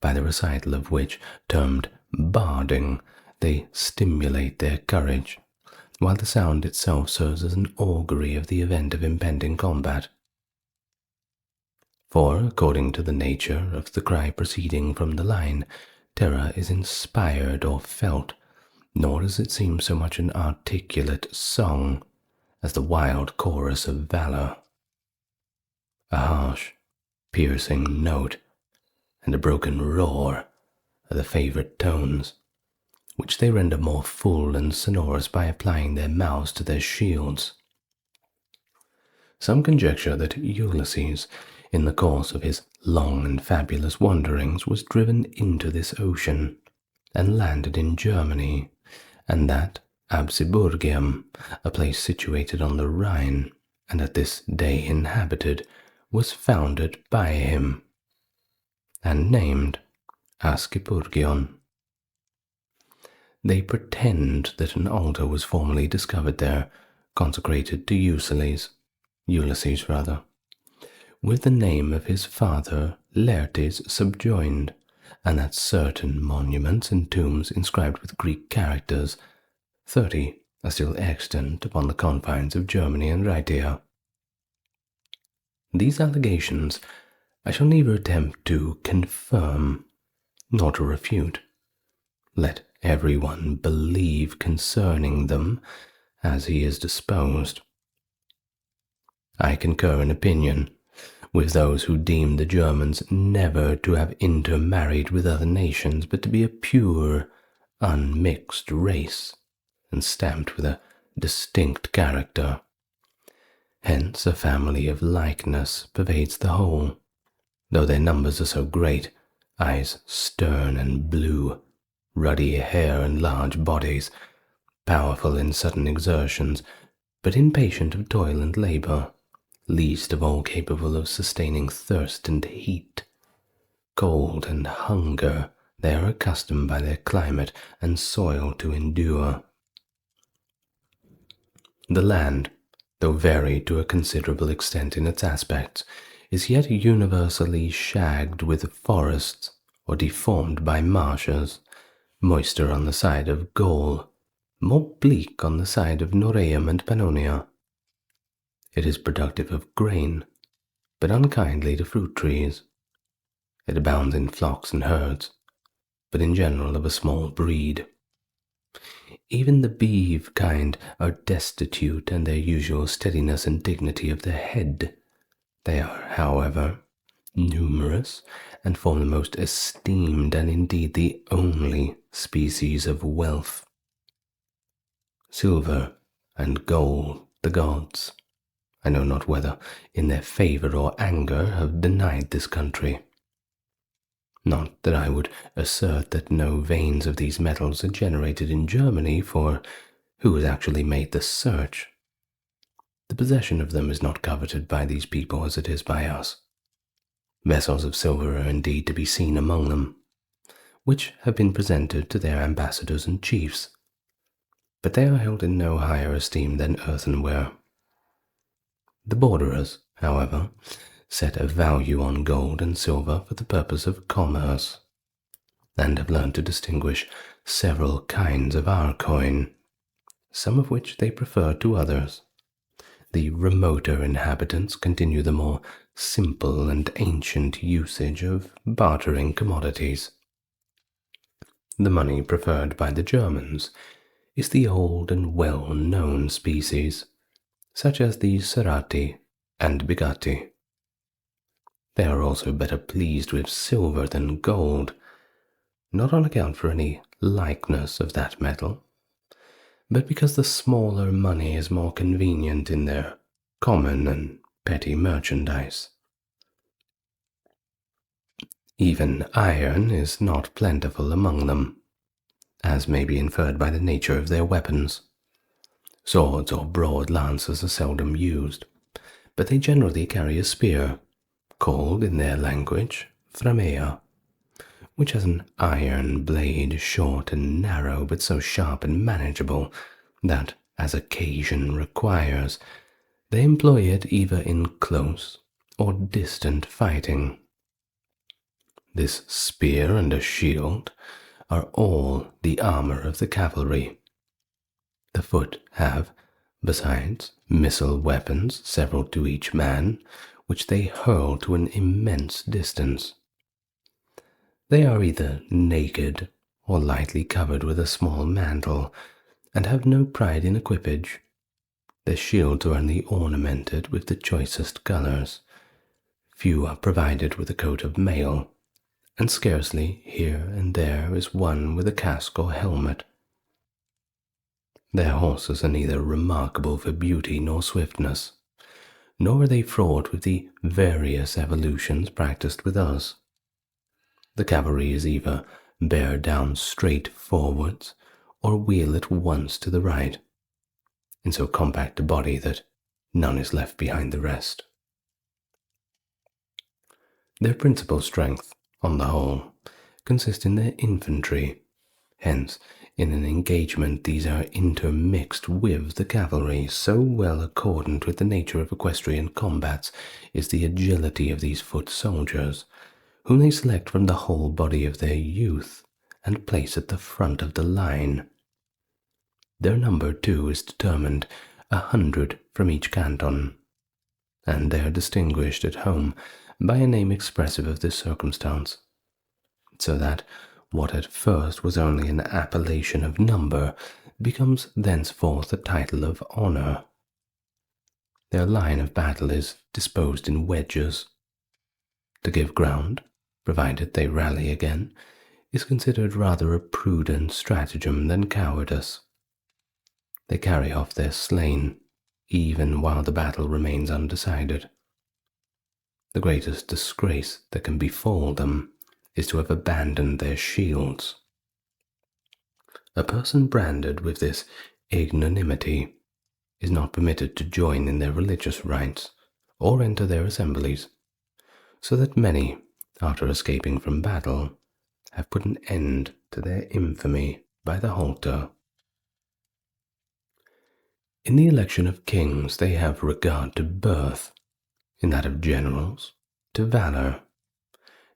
by the recital of which, termed barding, they stimulate their courage, while the sound itself serves as an augury of the event of impending combat. For, according to the nature of the cry proceeding from the line, terror is inspired or felt, nor does it seem so much an articulate song as the wild chorus of valor. A harsh, piercing note and a broken roar are the favorite tones, which they render more full and sonorous by applying their mouths to their shields. Some conjecture that Ulysses, in the course of his long and fabulous wanderings, was driven into this ocean and landed in Germany, and that Absiburgium, a place situated on the Rhine, and at this day inhabited, was founded by him, and named Ascipurgion. They pretend that an altar was formerly discovered there, consecrated to Ulysses, with the name of his father Laertes subjoined, and that certain monuments and tombs inscribed with Greek characters, 30, are still extant upon the confines of Germany and Rhaetia. These allegations I shall neither attempt to confirm nor to refute. Let everyone believe concerning them as he is disposed. I concur in opinion with those who deem the Germans never to have intermarried with other nations, but to be a pure, unmixed race, and stamped with a distinct character. Hence a family of likeness pervades the whole, though their numbers are so great, eyes stern and blue, ruddy hair and large bodies, powerful in sudden exertions, but impatient of toil and labor, least of all capable of sustaining thirst and heat. Cold and hunger they are accustomed by their climate and soil to endure. The land, though varied to a considerable extent in its aspects, is yet universally shagged with forests or deformed by marshes, moister on the side of Gaul, more bleak on the side of Noreum and Pannonia. It is productive of grain, but unkindly to fruit trees. It abounds in flocks and herds, but in general of a small breed. Even the beeve kind are destitute in their usual steadiness and dignity of the head. They are, however, numerous, and form the most esteemed and indeed the only species of wealth. Silver and gold the gods, I know not whether in their favour or anger, have denied this country. Not that I would assert that no veins of these metals are generated in Germany, for who has actually made the search? The possession of them is not coveted by these people as it is by us. Vessels of silver are indeed to be seen among them, which have been presented to their ambassadors and chiefs, but they are held in no higher esteem than earthenware. The borderers, however, set a value on gold and silver for the purpose of commerce, and have learned to distinguish several kinds of our coin, some of which they prefer to others. The remoter inhabitants continue the more simple and ancient usage of bartering commodities. The money preferred by the Germans is the old and well-known species, such as the serati and bigati. They are also better pleased with silver than gold, not on account for any likeness of that metal, but because the smaller money is more convenient in their common and petty merchandise. Even iron is not plentiful among them, as may be inferred by the nature of their weapons. Swords or broad lances are seldom used, but they generally carry a spear, called in their language phramea, which has an iron blade, short and narrow, but so sharp and manageable that, as occasion requires, they employ it either in close or distant fighting. This spear and a shield are all the armor of the cavalry. The foot have, besides, missile weapons, several to each man, which they hurl to an immense distance. They are either naked or lightly covered with a small mantle, and have no pride in equipage. Their shields are only ornamented with the choicest colours. Few are provided with a coat of mail, and scarcely here and there is one with a casque or helmet. Their horses are neither remarkable for beauty nor swiftness, nor are they fraught with the various evolutions practised with us. The cavalry is either bear down straight forwards, or wheel at once to the right, in so compact a body that none is left behind the rest. Their principal strength, on the whole, consists in their infantry. Hence, in an engagement these are intermixed with the cavalry. So well accordant with the nature of equestrian combats is the agility of these foot soldiers, whom they select from the whole body of their youth, and place at the front of the line. Their number, too, is determined 100 from each canton, and they are distinguished at home by a name expressive of this circumstance, so that what at first was only an appellation of number becomes thenceforth a title of honour. Their line of battle is disposed in wedges. To give ground, provided they rally again, is considered rather a prudent stratagem than cowardice. They carry off their slain, even while the battle remains undecided. The greatest disgrace that can befall them is to have abandoned their shields. A person branded with this ignominy is not permitted to join in their religious rites or enter their assemblies, so that many, after escaping from battle, have put an end to their infamy by the halter. In the election of kings they have regard to birth, in that of generals to valor.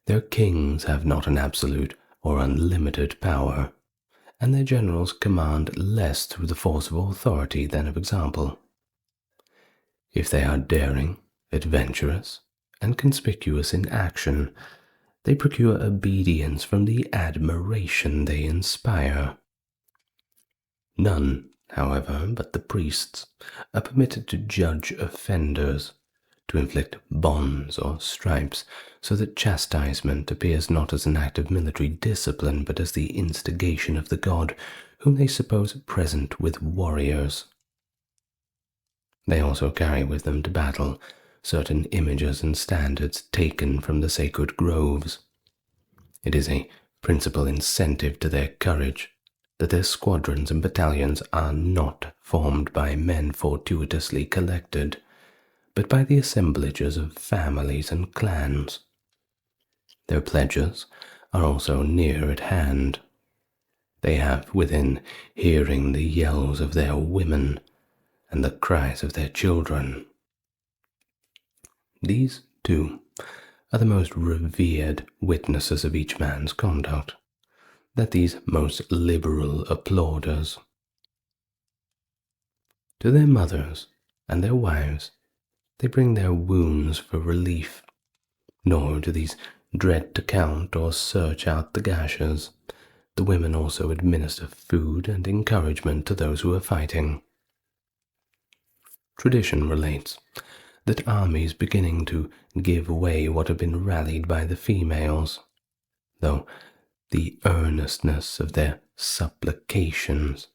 Their kings have not an absolute or unlimited power, and their generals command less through the force of authority than of example. If they are daring, adventurous, and conspicuous in action, they procure obedience from the admiration they inspire. None, however, but the priests are permitted to judge offenders, to inflict bonds or stripes, so that chastisement appears not as an act of military discipline, but as the instigation of the god whom they suppose present with warriors. They also carry with them to battle certain images and standards taken from the sacred groves. It is a principal incentive to their courage that their squadrons and battalions are not formed by men fortuitously collected, but by the assemblages of families and clans. Their pledges are also near at hand. They have within hearing the yells of their women and the cries of their children. These, too, are the most revered witnesses of each man's conduct, that these most liberal applauders. To their mothers and their wives they bring their wounds for relief, nor do these dread to count or search out the gashes. The women also administer food and encouragement to those who are fighting. Tradition relates that armies beginning to give way what have been rallied by the females, though the earnestness of their supplications,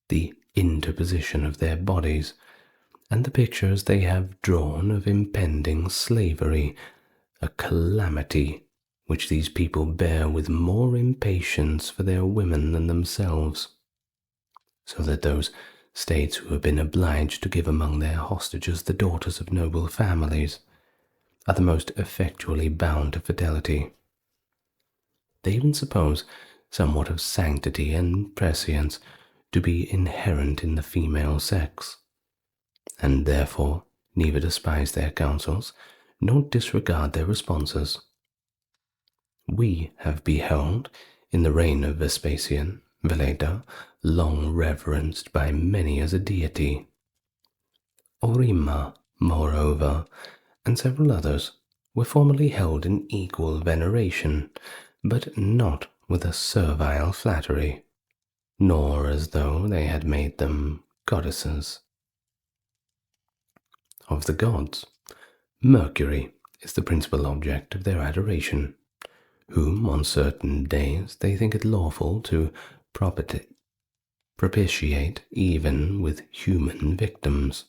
the interposition of their bodies, and the pictures they have drawn of impending slavery, a calamity which these people bear with more impatience for their women than themselves, so that those states who have been obliged to give among their hostages the daughters of noble families are the most effectually bound to fidelity. They even suppose somewhat of sanctity and prescience to be inherent in the female sex, and therefore neither despise their counsels nor disregard their responses. We have beheld, in the reign of Vespasian, Veleda, long reverenced by many as a deity. Orima, moreover, and several others were formerly held in equal veneration, but not with a servile flattery, nor as though they had made them goddesses. Of the gods, Mercury is the principal object of their adoration, whom on certain days they think it lawful to propitiate even with human victims.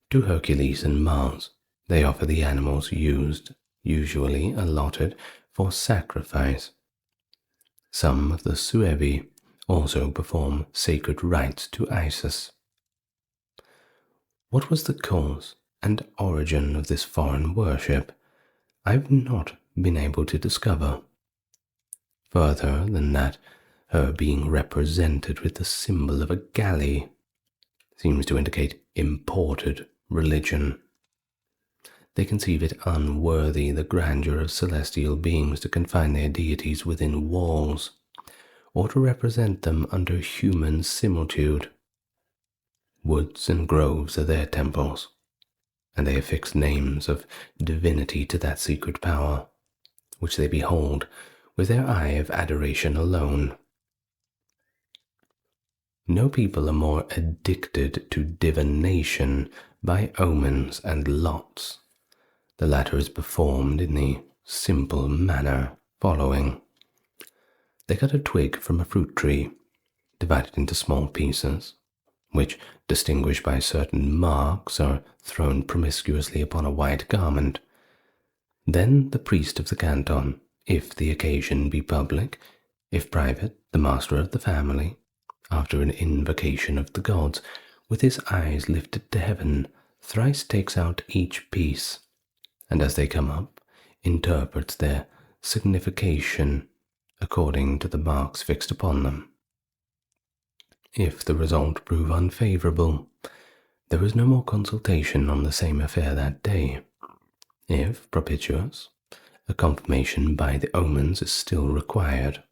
To Hercules and Mars they offer the animals usually allotted for sacrifice. Some of the Suevi also perform sacred rites to Isis. What was the cause and origin of this foreign worship, I've not been able to discover, further than that her being represented with the symbol of a galley seems to indicate imported religion. They conceive it unworthy the grandeur of celestial beings to confine their deities within walls, or to represent them under human similitude. Woods and groves are their temples, and they affix names of divinity to that secret power, which they behold with their eye of adoration alone. No people are more addicted to divination by omens and lots. The latter is performed in the simple manner following. They cut a twig from a fruit tree, divide it into small pieces, which, distinguished by certain marks, are thrown promiscuously upon a white garment. Then the priest of the canton, if the occasion be public, if private, the master of the family, after an invocation of the gods, with his eyes lifted to heaven, thrice takes out each piece, and as they come up, interprets their signification according to the marks fixed upon them. If the result prove unfavorable, there is no more consultation on the same affair that day. If propitious, a confirmation by the omens is still required.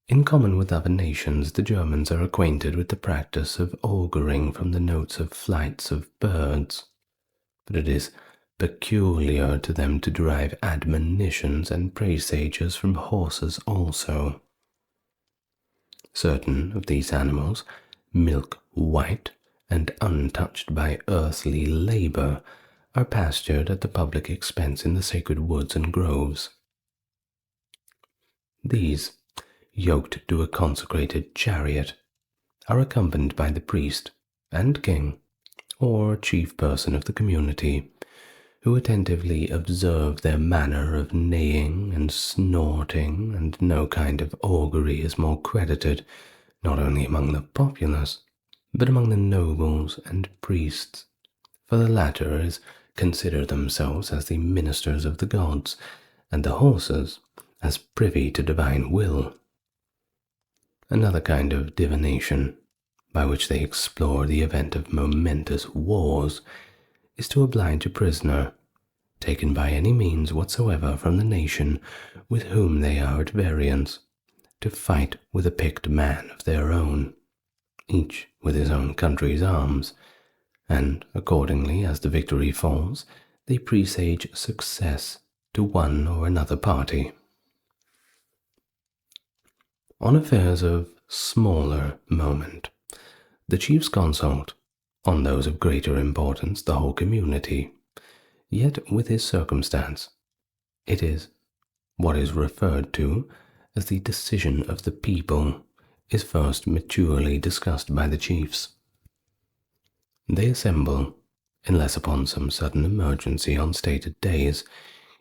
In common with other nations, the Germans are acquainted with the practice of auguring from the notes of flights of birds, but it is peculiar to them to derive admonitions and presages from horses also. Certain of these animals, milk white and untouched by earthly labor, are pastured at the public expense in the sacred woods and groves. These, yoked to a consecrated chariot, are accompanied by the priest and king, or chief person of the community, who attentively observe their manner of neighing and snorting, and no kind of augury is more credited, not only among the populace, but among the nobles and priests, for the latter is consider themselves as the ministers of the gods, and the horses as privy to divine will. Another kind of divination, by which they explore the event of momentous wars, is to oblige a prisoner, taken by any means whatsoever from the nation with whom they are at variance, to fight with a picked man of their own, each with his own country's arms, and accordingly as the victory falls, they presage success to one or another party. On affairs of smaller moment, the chiefs consult; on those of greater importance, the whole community. Yet with his circumstance, it is what is referred to as the decision of the people is first maturely discussed by the chiefs. They assemble, unless upon some sudden emergency on stated days,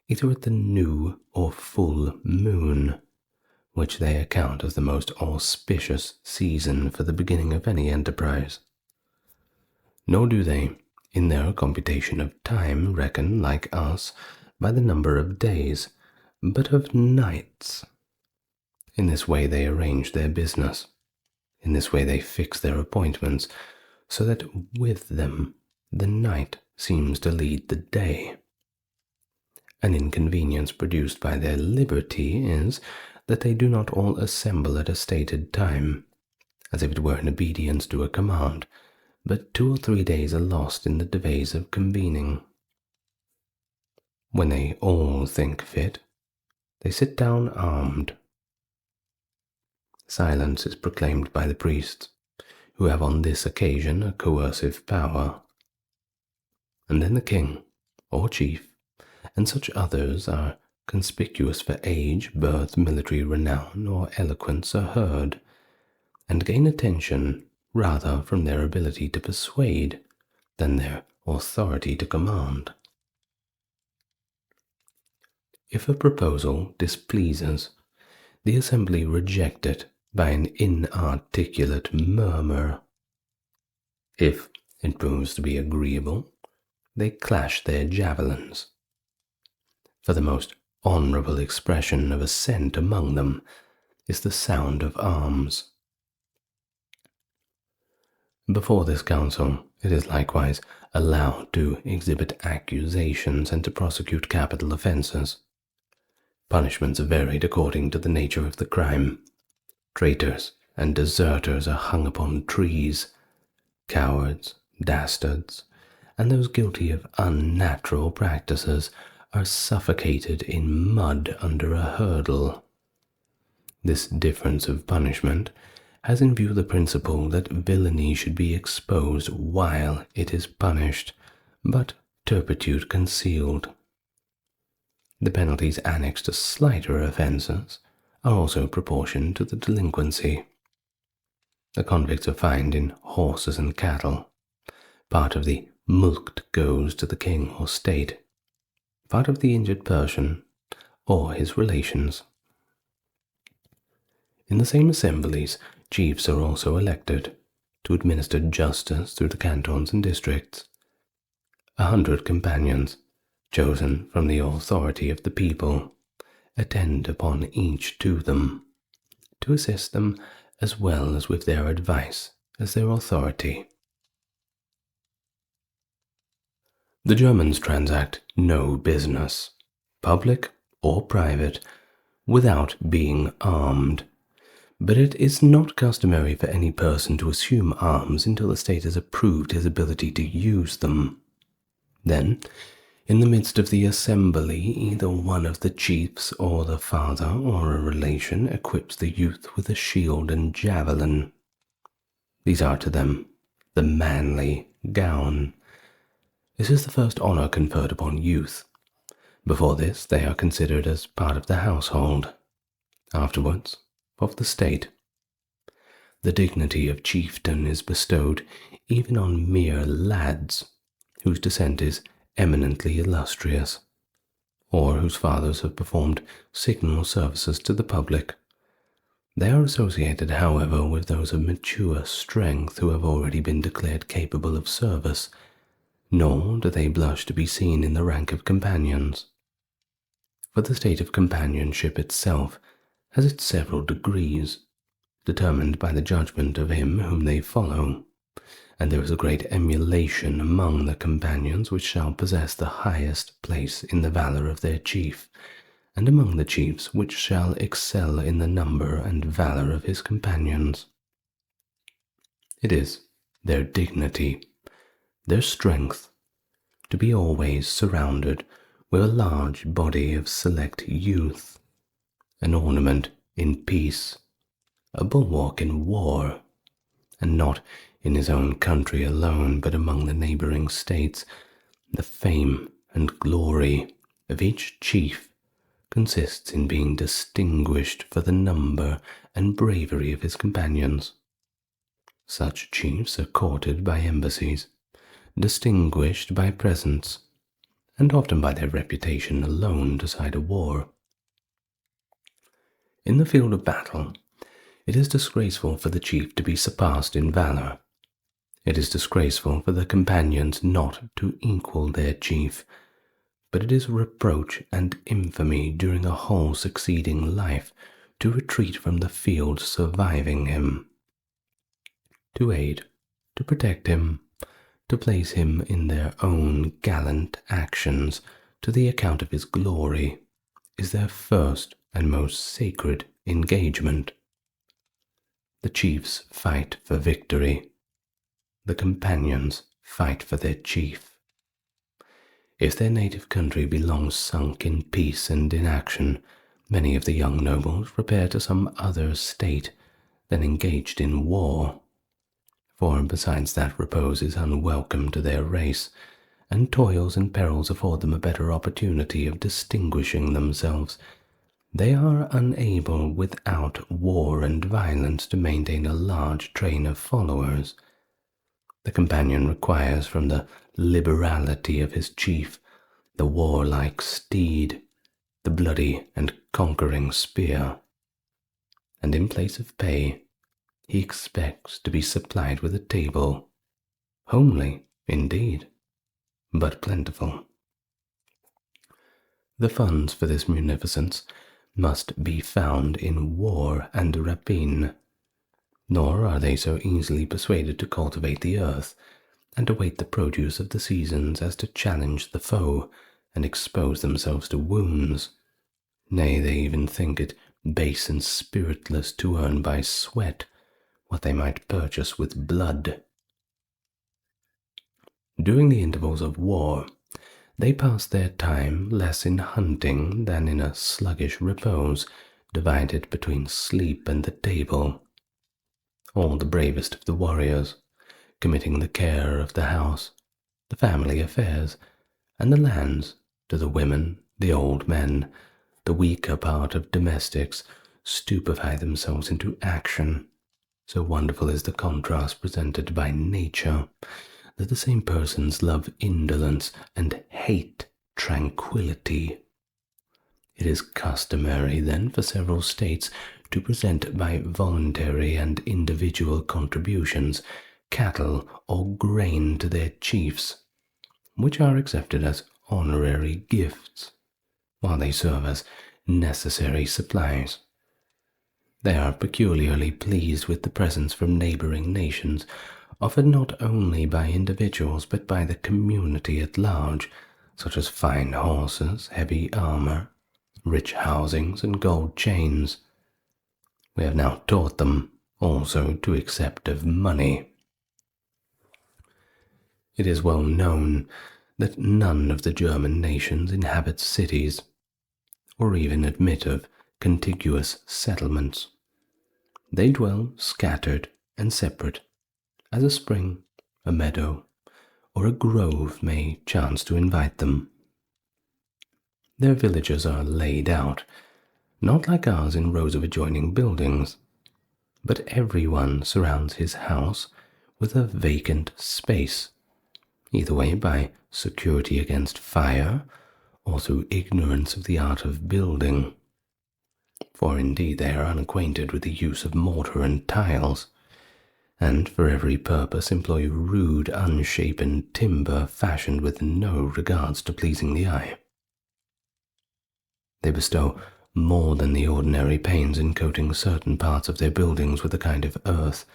either at the new or full moon, which they account as the most auspicious season for the beginning of any enterprise. Nor do they, in their computation of time, reckon, like us, by the number of days, but of nights. In this way they arrange their business. In this way they fix their appointments, so that with them the night seems to lead the day. An inconvenience produced by their liberty is that they do not all assemble at a stated time, as if it were in obedience to a command, but 2 or 3 days are lost in the delays of convening. When they all think fit, they sit down armed. Silence is proclaimed by the priests, who have on this occasion a coercive power. And then the king, or chief, and such others are conspicuous for age, birth, military renown, or eloquence are heard, and gain attention rather from their ability to persuade than their authority to command. If a proposal displeases, the assembly reject it by an inarticulate murmur. If it proves to be agreeable, they clash their javelins. For the most honourable expression of assent among them is the sound of arms. Before this council, it is likewise allowed to exhibit accusations and to prosecute capital offences. Punishments are varied according to the nature of the crime. Traitors and deserters are hung upon trees. Cowards, dastards, and those guilty of unnatural practices are suffocated in mud under a hurdle. This difference of punishment has in view the principle that villainy should be exposed while it is punished, but turpitude concealed. The penalties annexed to slighter offences are also proportioned to the delinquency. The convicts are fined in horses and cattle. Part of the mulct goes to the king or state, part of the injured person or his relations. In the same assemblies, chiefs are also elected to administer justice through the cantons and districts. 100 companions, chosen from the authority of the people, attend upon each to them, to assist them as well as with their advice as their authority. The Germans transact no business, public or private, without being armed, but it is not customary for any person to assume arms until the state has approved his ability to use them. Then, in the midst of the assembly, either one of the chiefs or the father or a relation equips the youth with a shield and javelin. These are to them the manly gown. This is the first honour conferred upon youth. Before this, they are considered as part of the household. Afterwards, of the state. The dignity of chieftain is bestowed even on mere lads, whose descent is eminently illustrious, or whose fathers have performed signal services to the public. They are associated, however, with those of mature strength who have already been declared capable of service, nor do they blush to be seen in the rank of companions. For the state of companionship itself has its several degrees, determined by the judgment of him whom they follow, and there is a great emulation among the companions which shall possess the highest place in the valour of their chief, and among the chiefs which shall excel in the number and valour of his companions. It is their dignity, their strength, to be always surrounded with a large body of select youth, an ornament in peace, a bulwark in war, and not in his own country alone, but among the neighbouring states. The fame and glory of each chief consists in being distinguished for the number and bravery of his companions. Such chiefs are courted by embassies, distinguished by presents, and often by their reputation alone decide a war. In the field of battle, it is disgraceful for the chief to be surpassed in valour. It is disgraceful for the companions not to equal their chief, but it is reproach and infamy during a whole succeeding life to retreat from the field surviving him. To aid, to protect him, to place him in their own gallant actions to the account of his glory, is their first and most sacred engagement. The chiefs fight for victory. The companions fight for their chief. If their native country be long sunk in peace and inaction, Many of the young nobles repair to some other state than engaged in war, for besides that repose is unwelcome to their race, and toils and perils afford them a better opportunity of distinguishing themselves, they are unable without war and violence to maintain a large train of followers. The companion requires from the liberality of his chief the warlike steed, the bloody and conquering spear, and in place of pay he expects to be supplied with a table, homely indeed, but plentiful. The funds for this munificence must be found in war and rapine, nor are they so easily persuaded to cultivate the earth and await the produce of the seasons as to challenge the foe and expose themselves to wounds. Nay, they even think it base and spiritless to earn by sweat what they might purchase with blood. During the intervals of war, they pass their time less in hunting than in a sluggish repose, divided between sleep and the table. All the bravest of the warriors, committing the care of the house, the family affairs, and the lands to the women, the old men, the weaker part of domestics, stupefy themselves into action. So wonderful is the contrast presented by nature, that the same persons love indolence and hate tranquillity. It is customary, then, for several states to present by voluntary and individual contributions cattle or grain to their chiefs, which are accepted as honorary gifts, while they serve as necessary supplies. They are peculiarly pleased with the presents from neighboring nations, offered not only by individuals but by the community at large, such as fine horses, heavy armor, rich housings, and gold chains. We have now taught them also to accept of money. It is well known that none of the German nations inhabit cities, or even admit of contiguous settlements. They dwell scattered and separate, as a spring, a meadow, or a grove may chance to invite them. Their villages are laid out, not like ours in rows of adjoining buildings, but every one surrounds his house with a vacant space, either way by security against fire or through ignorance of the art of building. For indeed they are unacquainted with the use of mortar and tiles, and for every purpose employ rude unshapen timber fashioned with no regards to pleasing the eye. They bestow more than the ordinary pains in coating certain parts of their buildings with a kind of earth,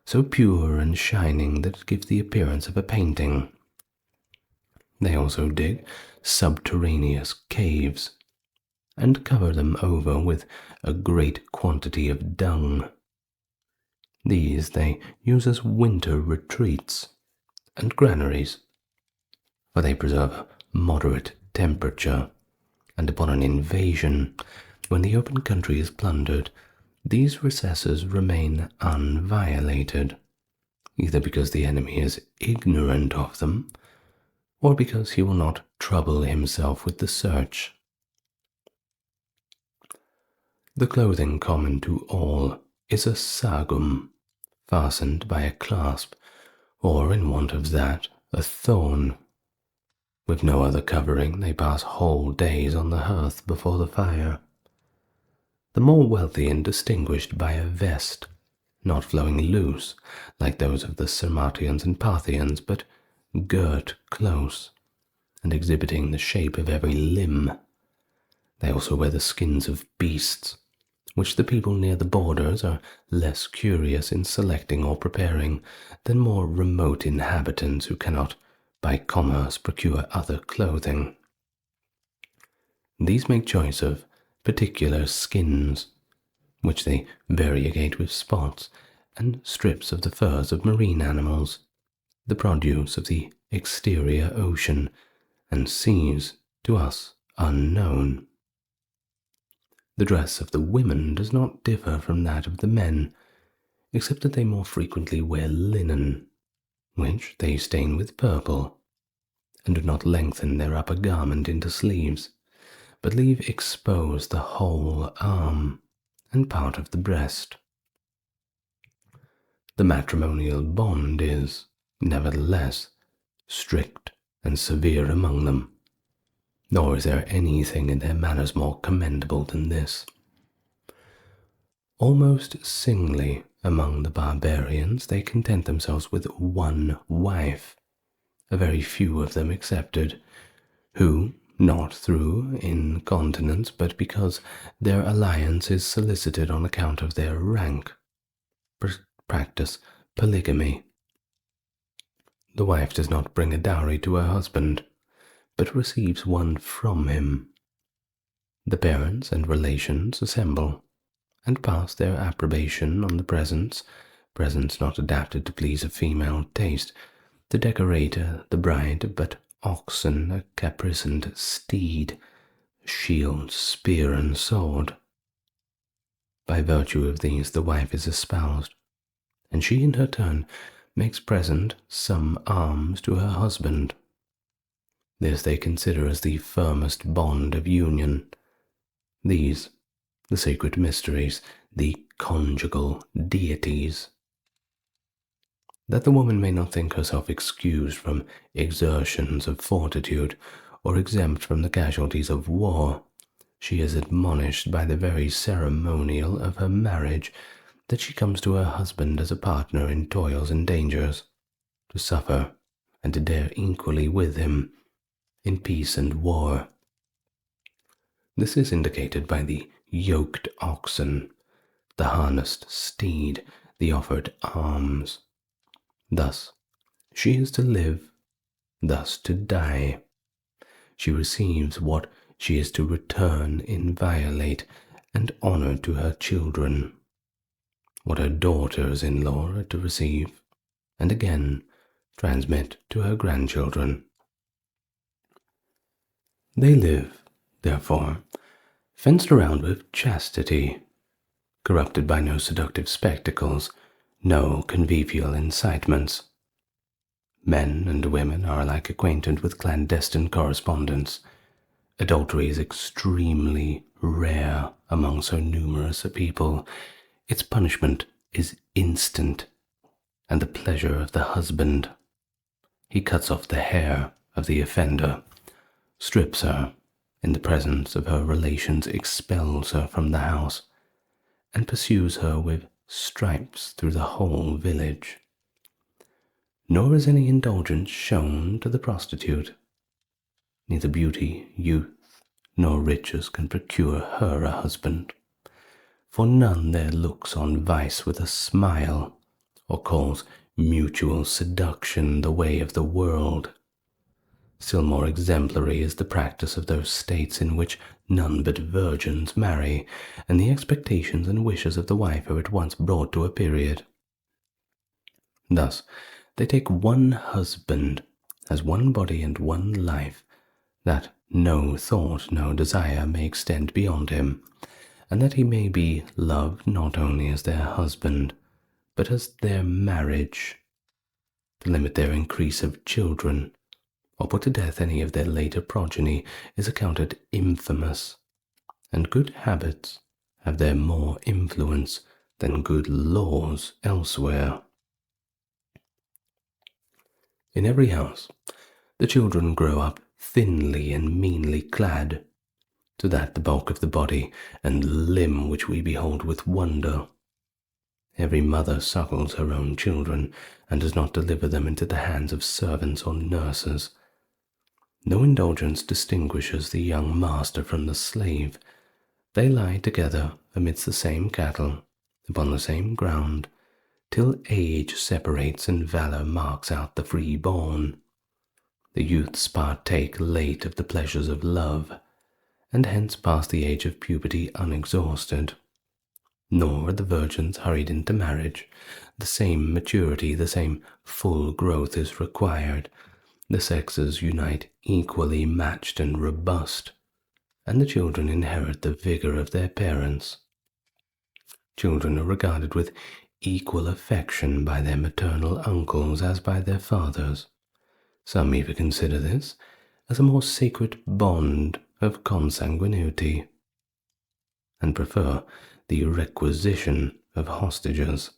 so pure and shining that it gives the appearance of a painting. They also dig subterraneous caves, and cover them over with a great quantity of dung. These they use as winter retreats and granaries, for they preserve a moderate temperature, and upon an invasion, when the open country is plundered, these recesses remain unviolated, either because the enemy is ignorant of them, or because he will not trouble himself with the search. The clothing common to all is a sagum, fastened by a clasp, or in want of that, a thorn. With no other covering, they pass whole days on the hearth before the fire. The more wealthy and distinguished by a vest, not flowing loose like those of the Sarmatians and Parthians, but girt close, and exhibiting the shape of every limb. They also wear the skins of beasts, which the people near the borders are less curious in selecting or preparing than more remote inhabitants who cannot by commerce procure other clothing. These make choice of particular skins, which they variegate with spots and strips of the furs of marine animals, the produce of the exterior ocean and seas to us unknown. The dress of the women does not differ from that of the men, except that they more frequently wear linen, which they stain with purple, and do not lengthen their upper garment into sleeves, but leave exposed the whole arm and part of the breast. The matrimonial bond is, nevertheless, strict and severe among them, nor is there anything in their manners more commendable than this. Almost singly among the barbarians they content themselves with one wife, a very few of them excepted, who, not through incontinence, but because their alliance is solicited on account of their rank, practice polygamy. The wife does not bring a dowry to her husband, but receives one from him. The parents and relations assemble, and pass their approbation on the presents not adapted to please a female taste, to decorate the bride, but oxen, a caparisoned steed, shield, spear, and sword. By virtue of these the wife is espoused, and she in her turn makes present some arms to her husband. This they consider as the firmest bond of union. These, the sacred mysteries, the conjugal deities. That the woman may not think herself excused from exertions of fortitude, or exempt from the casualties of war, she is admonished by the very ceremonial of her marriage that she comes to her husband as a partner in toils and dangers, to suffer and to dare equally with him in peace and war. This is indicated by the yoked oxen, the harnessed steed, the offered arms. Thus she is to live, thus to die. She receives what she is to return inviolate, and honor to her children, what her daughters-in-law are to receive, and again transmit to her grandchildren. They live, therefore, fenced around with chastity, corrupted by no seductive spectacles, no convivial incitements. Men and women are alike acquainted with clandestine correspondence. Adultery is extremely rare among so numerous a people. Its punishment is instant, and the pleasure of the husband. He cuts off the hair of the offender, strips her in the presence of her relations, expels her from the house, and pursues her with stripes through the whole village. Nor is any indulgence shown to the prostitute. Neither beauty, youth, nor riches can procure her a husband, for none there looks on vice with a smile, or calls mutual seduction the way of the world. Still more exemplary is the practice of those states in which none but virgins marry, and the expectations and wishes of the wife are at once brought to a period. Thus, they take one husband as one body and one life, that no thought, no desire may extend beyond him, and that he may be loved not only as their husband, but as their marriage, to limit their increase of children, or put to death any of their later progeny, is accounted infamous, and good habits have there more influence than good laws elsewhere. In every house, the children grow up thinly and meanly clad, so that the bulk of the body and limb which we behold with wonder. Every mother suckles her own children, and does not deliver them into the hands of servants or nurses. No indulgence distinguishes the young master from the slave. They lie together amidst the same cattle, upon the same ground, till age separates and valor marks out the free-born. The youths partake late of the pleasures of love, and hence pass the age of puberty unexhausted. Nor are the virgins hurried into marriage. The same maturity, the same full growth is required. The sexes unite equally matched and robust, and the children inherit the vigor of their parents. Children are regarded with equal affection by their maternal uncles as by their fathers. Some even consider this as a more sacred bond of consanguinity, and prefer the requisition of hostages,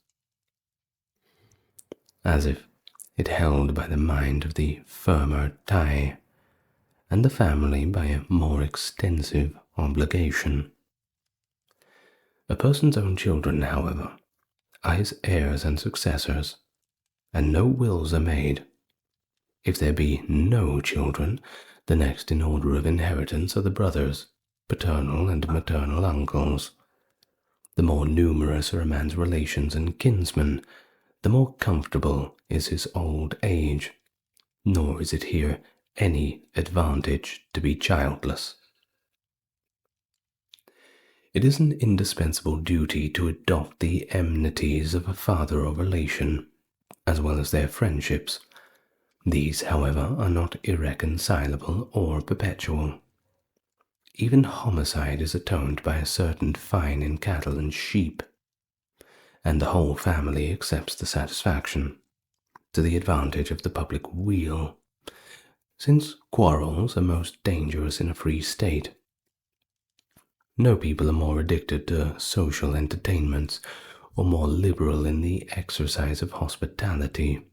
as if it held by the mind of the firmer tie, and the family by a more extensive obligation. A person's own children, however, are his heirs and successors, and no wills are made. If there be no children, the next in order of inheritance are the brothers, paternal and maternal uncles. The more numerous are a man's relations and kinsmen, the more comfortable is his old age, nor is it here any advantage to be childless. It is an indispensable duty to adopt the enmities of a father or relation, as well as their friendships. These, however, are not irreconcilable or perpetual. Even homicide is atoned by a certain fine in cattle and sheep, and the whole family accepts the satisfaction, to the advantage of the public weal, since quarrels are most dangerous in a free state. No people are more addicted to social entertainments, or more liberal in the exercise of hospitality.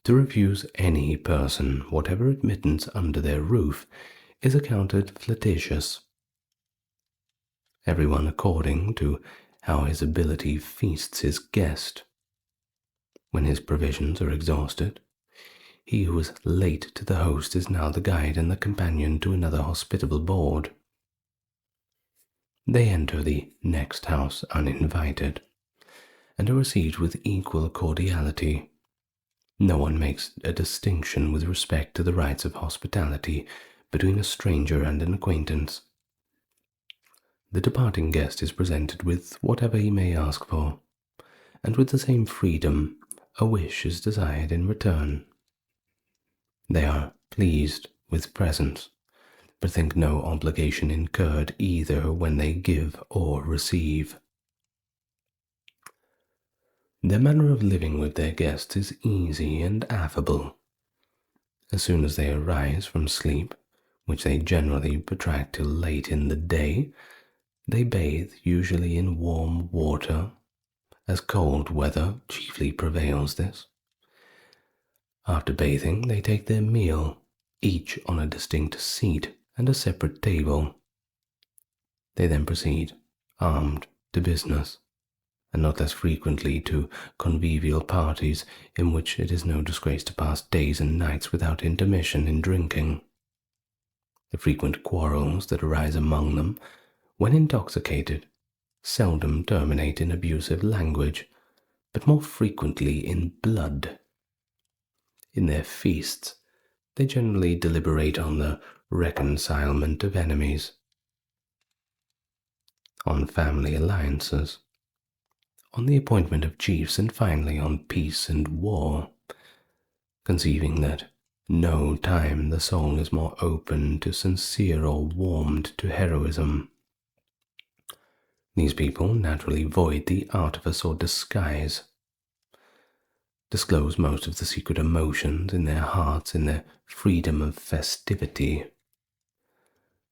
To refuse any person whatever admittance under their roof is accounted flagitious. Everyone according to how his ability feasts his guest. When his provisions are exhausted, he who was late to the host is now the guide and the companion to another hospitable board. They enter the next house uninvited, and are received with equal cordiality. No one makes a distinction with respect to the rights of hospitality between a stranger and an acquaintance. The departing guest is presented with whatever he may ask for, and with the same freedom a wish is desired in return. They are pleased with presents, but think no obligation incurred either when they give or receive. Their manner of living with their guests is easy and affable. As soon as they arise from sleep, which they generally protract till late in the day, they bathe usually in warm water, as cold weather chiefly prevails this. After bathing, they take their meal, each on a distinct seat and a separate table. They then proceed, armed, to business, and not less frequently to convivial parties in which it is no disgrace to pass days and nights without intermission in drinking. The frequent quarrels that arise among them, when intoxicated, seldom terminate in abusive language, but more frequently in blood. In their feasts, they generally deliberate on the reconcilement of enemies, on family alliances, on the appointment of chiefs, and finally on peace and war, conceiving that no time the soul is more open to sincere or warmed to heroism. These people naturally void the artifice or disguise, disclose most of the secret emotions in their hearts in their freedom of festivity.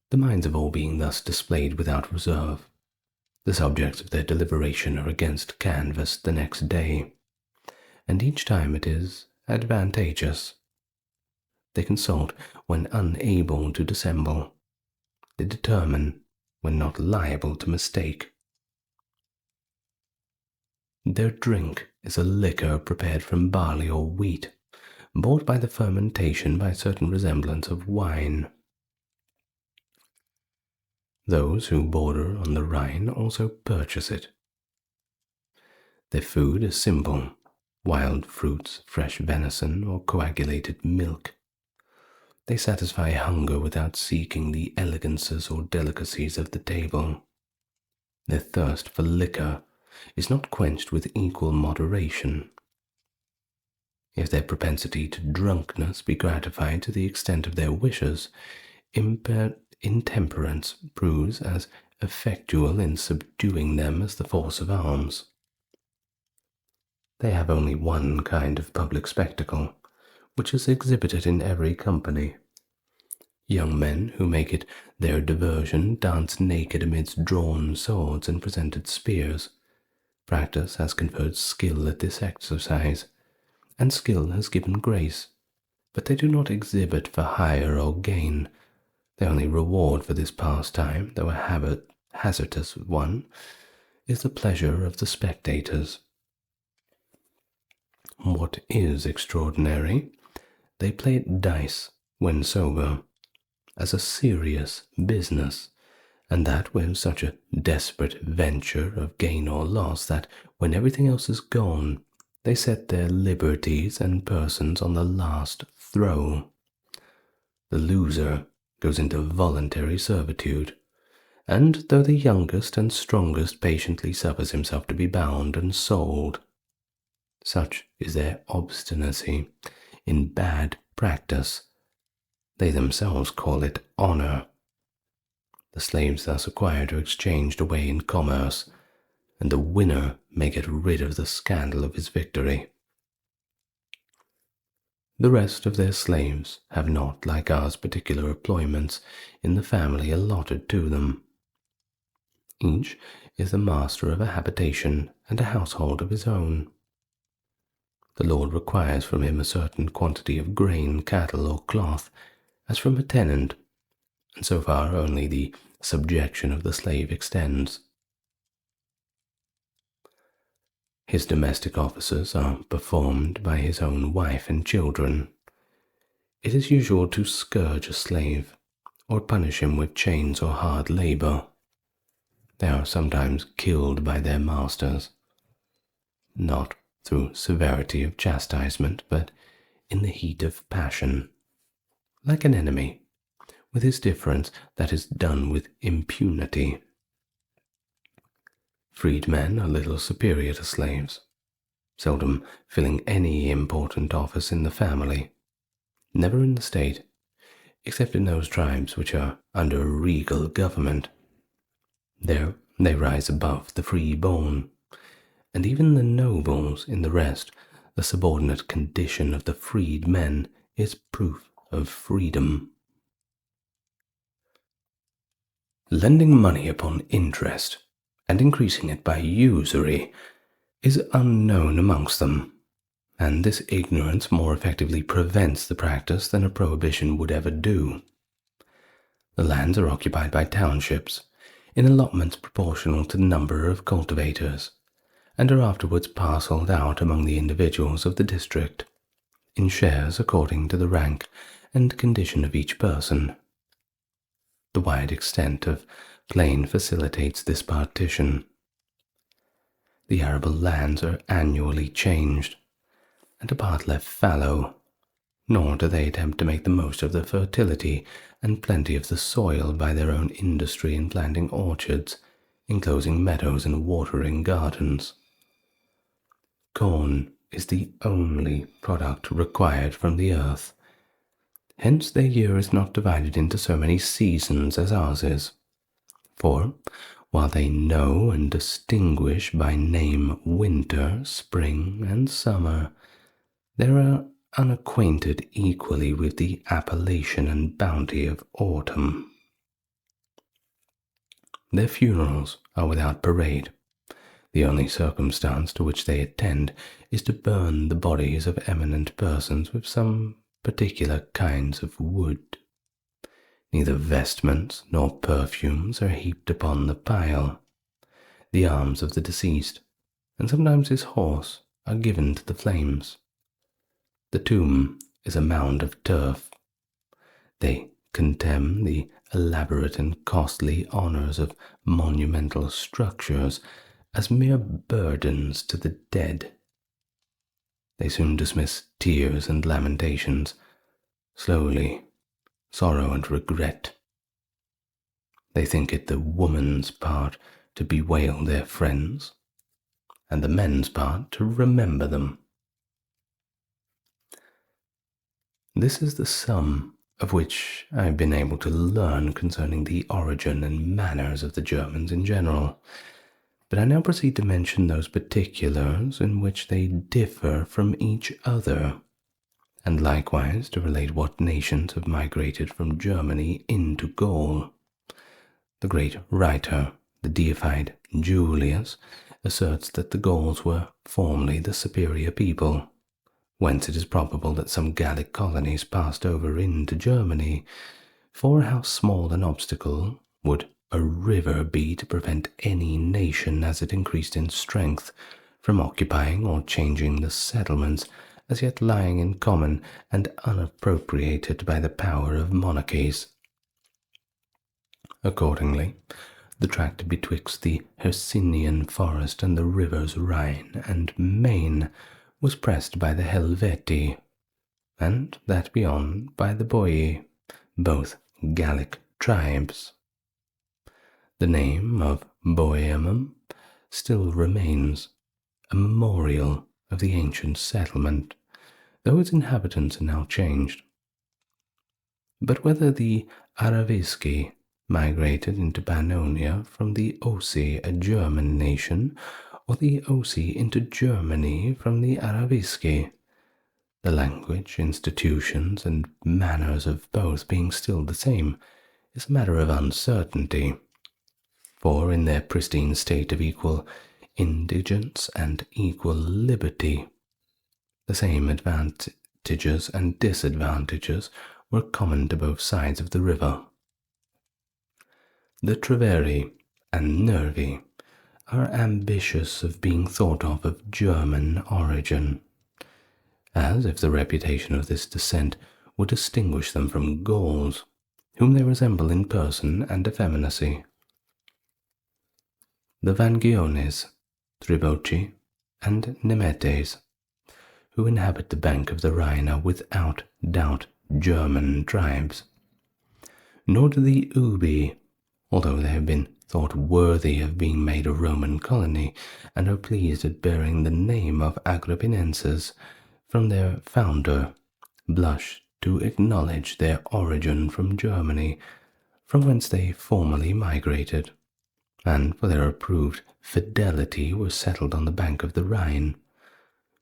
The minds of all being thus displayed without reserve, the subjects of their deliberation are against canvas the next day, and each time it is advantageous. They consult when unable to dissemble. They determine when not liable to mistake. Their drink is a liquor prepared from barley or wheat, bought by the fermentation by a certain resemblance of wine. Those who border on the Rhine also purchase it. Their food is simple: wild fruits, fresh venison, or coagulated milk. They satisfy hunger without seeking the elegances or delicacies of the table. Their thirst for liquor is not quenched with equal moderation. If their propensity to drunkenness be gratified to the extent of their wishes, intemperance proves as effectual in subduing them as the force of arms. They have only one kind of public spectacle, which is exhibited in every company. Young men who make it their diversion dance naked amidst drawn swords and presented spears. Practice has conferred skill at this exercise, and skill has given grace, but they do not exhibit for hire or gain. The only reward for this pastime, though a hazardous one, is the pleasure of the spectators. What is extraordinary, they play at dice when sober, as a serious business, and that with such a desperate venture of gain or loss that when everything else is gone, they set their liberties and persons on the last throw. The loser goes into voluntary servitude, and though the youngest and strongest patiently suffers himself to be bound and sold, such is their obstinacy in bad practice. They themselves call it honor. The slaves thus acquired are exchanged away in commerce, and the winner may get rid of the scandal of his victory. The rest of their slaves have not, like ours, particular employments in the family allotted to them. Each is the master of a habitation and a household of his own. The Lord requires from him a certain quantity of grain, cattle, or cloth, as from a tenant, and so far only the subjection of the slave extends. His domestic offices are performed by his own wife and children. It is usual to scourge a slave, or punish him with chains or hard labor. They are sometimes killed by their masters, not through severity of chastisement, but in the heat of passion, like an enemy, with this difference that is done with impunity. Freedmen are little superior to slaves, seldom filling any important office in the family, never in the state, except in those tribes which are under a regal government. There they rise above the free-born, and even the nobles in the rest. The subordinate condition of the freed men is proof of freedom. Lending money upon interest and increasing it by usury is unknown amongst them, and this ignorance more effectively prevents the practice than a prohibition would ever do. The lands are occupied by townships, in allotments proportional to the number of cultivators, and are afterwards parcelled out among the individuals of the district, in shares according to the rank and condition of each person. The wide extent of plain facilitates this partition. The arable lands are annually changed, and a part left fallow, nor do they attempt to make the most of the fertility and plenty of the soil by their own industry in planting orchards, enclosing meadows and watering gardens. Corn is the only product required from the earth. Hence their year is not divided into so many seasons as ours is. For, while they know and distinguish by name winter, spring, and summer, they are unacquainted equally with the appellation and bounty of autumn. Their funerals are without parade. The only circumstance to which they attend is to burn the bodies of eminent persons with some particular kinds of wood. Neither vestments nor perfumes are heaped upon the pile. The arms of the deceased, and sometimes his horse, are given to the flames. The tomb is a mound of turf. They contemn the elaborate and costly honors of monumental structures as mere burdens to the dead. They soon dismiss tears and lamentations, slowly, sorrow and regret. They think it the woman's part to bewail their friends, and the men's part to remember them. This is the sum of which I have been able to learn concerning the origin and manners of the Germans in general, but I now proceed to mention those particulars in which they differ from each other, and likewise to relate what nations have migrated from Germany into Gaul. The great writer, the deified Julius, asserts that the Gauls were formerly the superior people, whence it is probable that some Gallic colonies passed over into Germany, for how small an obstacle would a river be to prevent any nation as it increased in strength from occupying or changing the settlements as yet lying in common and unappropriated by the power of monarchies. Accordingly, the tract betwixt the Hercynian forest and the rivers Rhine and Main was pressed by the Helvetii, and that beyond by the Boii, both Gallic tribes. The name of Boeemum still remains, a memorial of the ancient settlement, though its inhabitants are now changed. But whether the Aravisci migrated into Pannonia from the Osi, a German nation, or the Osi into Germany from the Aravisci, the language, institutions, and manners of both being still the same, is a matter of uncertainty, for in their pristine state of equal indigence and equal liberty, the same advantages and disadvantages were common to both sides of the river. The Treveri and Nervi are ambitious of being thought of German origin, as if the reputation of this descent would distinguish them from Gauls, whom they resemble in person and effeminacy. The Vangiones, Triboci, and Nemetes, who inhabit the bank of the Rhine, are without doubt German tribes. Nor do the Ubi, although they have been thought worthy of being made a Roman colony, and are pleased at bearing the name of Agrippinenses from their founder, blush to acknowledge their origin from Germany, from whence they formerly migrated, and for their approved fidelity were settled on the bank of the Rhine,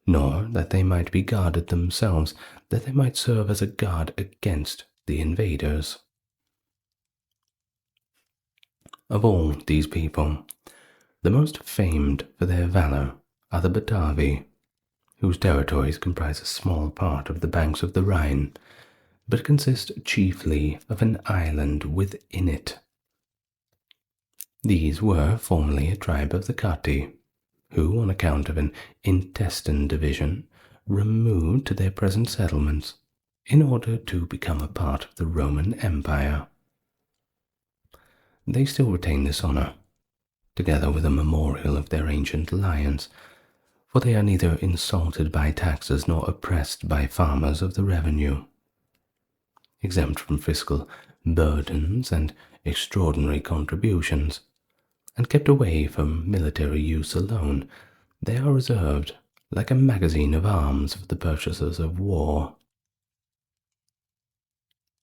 nor that they might be guarded themselves, that they might serve as a guard against the invaders. Of all these people, the most famed for their valor are the Batavi, whose territories comprise a small part of the banks of the Rhine, but consist chiefly of an island within it. These were formerly a tribe of the Catti, who, on account of an intestine division, removed to their present settlements in order to become a part of the Roman Empire. They still retain this honor, together with a memorial of their ancient alliance, for they are neither insulted by taxes nor oppressed by farmers of the revenue. Exempt from fiscal burdens and extraordinary contributions, and kept away from military use alone, they are reserved like a magazine of arms for the purchasers of war.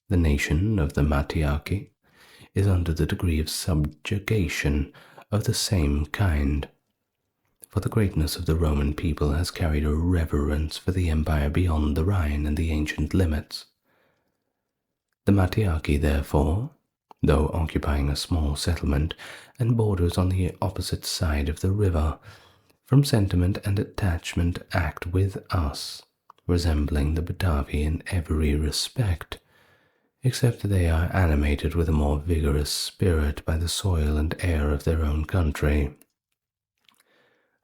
The nation of the Mattiaci is under the degree of subjugation of the same kind, for the greatness of the Roman people has carried a reverence for the empire beyond the Rhine and the ancient limits. The Mattiaci, therefore, though occupying a small settlement and borders on the opposite side of the river, from sentiment and attachment act with us, resembling the Batavi in every respect, except that they are animated with a more vigorous spirit by the soil and air of their own country.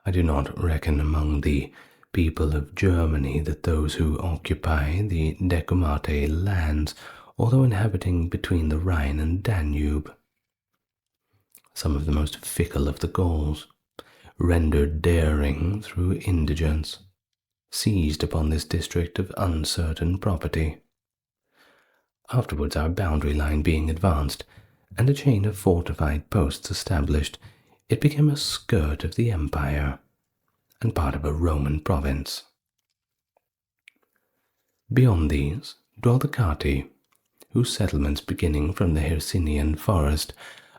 I do not reckon among the people of Germany that those who occupy the Decumate lands, although inhabiting between the Rhine and Danube, some of the most fickle of the Gauls, rendered daring through indigence, seized upon this district of uncertain property. Afterwards, our boundary line being advanced, and a chain of fortified posts established, it became a skirt of the empire, and part of a Roman province. Beyond these dwell the Catti, whose settlements beginning from the Hercynian forest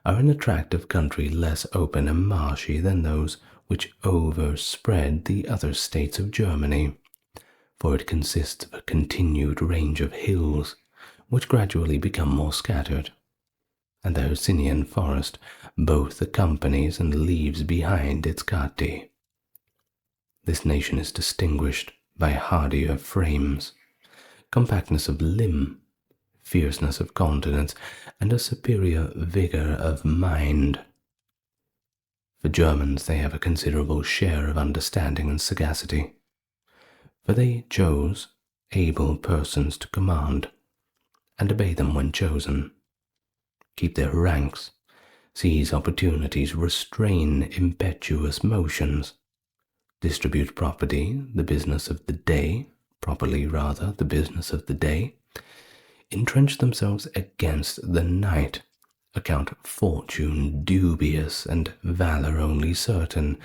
are an attractive country less open and marshy than those which overspread the other states of Germany, for it consists of a continued range of hills, which gradually become more scattered, and the Hercynian forest both accompanies and leaves behind its Cati. This nation is distinguished by hardier frames, compactness of limb, fierceness of countenance, and a superior vigor of mind. For Germans, they have a considerable share of understanding and sagacity, for they chose able persons to command, and obey them when chosen, keep their ranks, seize opportunities, restrain impetuous motions, distribute property, the business of the day, properly rather, the business of the day, entrench themselves against the night, account fortune dubious and valor only certain,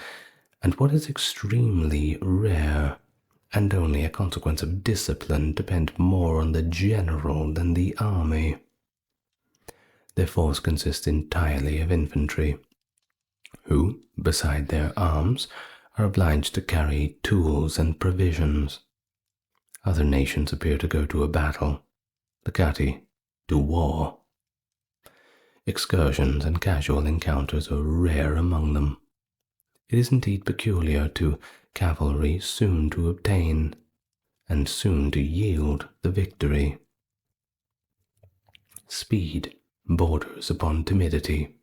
and what is extremely rare, and only a consequence of discipline, depend more on the general than the army. Their force consists entirely of infantry, who, beside their arms, are obliged to carry tools and provisions. Other nations appear to go to a battle, the Cati to war. Excursions and casual encounters are rare among them. It is indeed peculiar to cavalry soon to obtain, and soon to yield the victory. Speed borders upon timidity.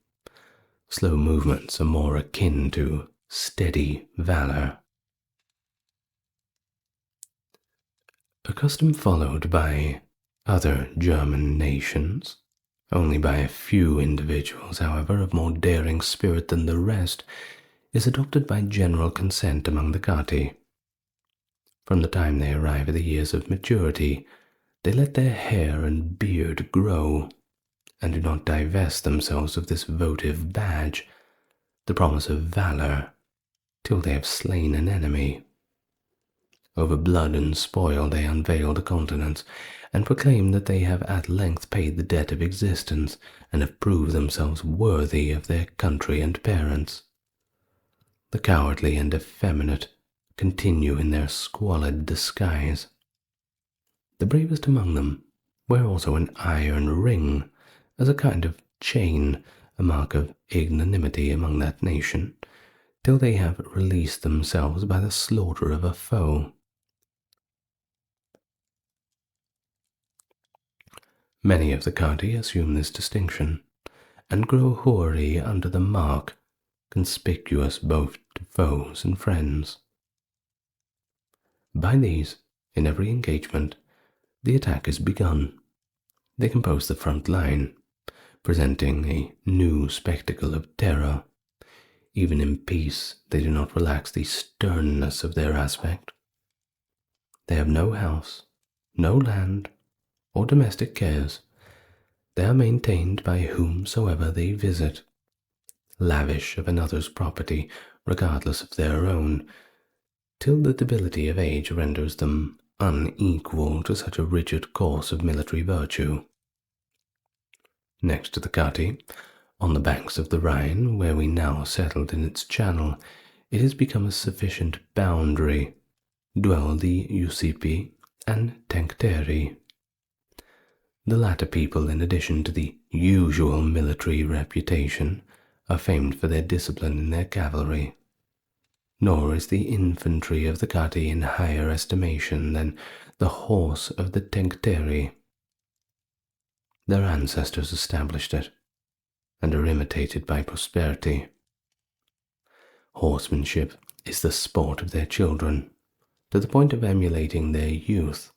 Slow movements are more akin to steady valor. A custom followed by other German nations, only by a few individuals, however, of more daring spirit than the rest, is adopted by general consent among the Cati. From the time they arrive at the years of maturity, they let their hair and beard grow, and do not divest themselves of this votive badge, the promise of valor, till they have slain an enemy. Over blood and spoil they unveil the countenance, and proclaim that they have at length paid the debt of existence, and have proved themselves worthy of their country and parents. The cowardly and effeminate continue in their squalid disguise. The bravest among them wear also an iron ring, as a kind of chain, a mark of ignominy among that nation, till they have released themselves by the slaughter of a foe. Many of the Cati assume this distinction, and grow hoary under the mark, conspicuous both to foes and friends. By these, in every engagement, the attack is begun. They compose the front line, presenting a new spectacle of terror. Even in peace, they do not relax the sternness of their aspect. They have no house, no land, or domestic cares. They are maintained by whomsoever they visit, lavish of another's property, regardless of their own, till the debility of age renders them unequal to such a rigid course of military virtue. Next to the Cati, on the banks of the Rhine, where we now settled in its channel, it has become a sufficient boundary, dwell the Usipi and Tencteri. The latter people, in addition to the usual military reputation, are famed for their discipline in their cavalry. Nor is the infantry of the Cati in higher estimation than the horse of the Tencteri. Their ancestors established it, and are imitated by posterity. Horsemanship is the sport of their children, to the point of emulating their youth,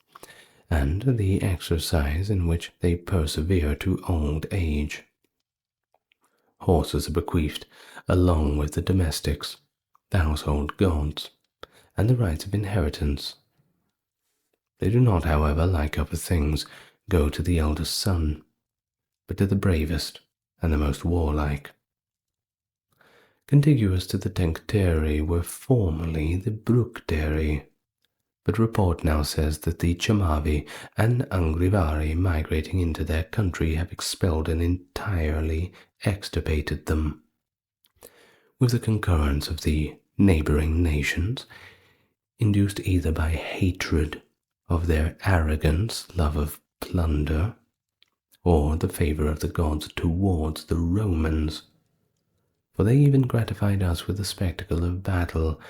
and the exercise in which they persevere to old age. Horses are bequeathed along with the domestics, the household gods, and the rights of inheritance. They do not, however, like other things, go to the eldest son, but to the bravest and the most warlike. Contiguous to the Tencteri were formerly the Bructeri, but report now says that the Chamavi and Angrivari migrating into their country have expelled and entirely extirpated them. With the concurrence of the neighboring nations, induced either by hatred of their arrogance, love of plunder, or the favor of the gods towards the Romans, for they even gratified us with the spectacle of battle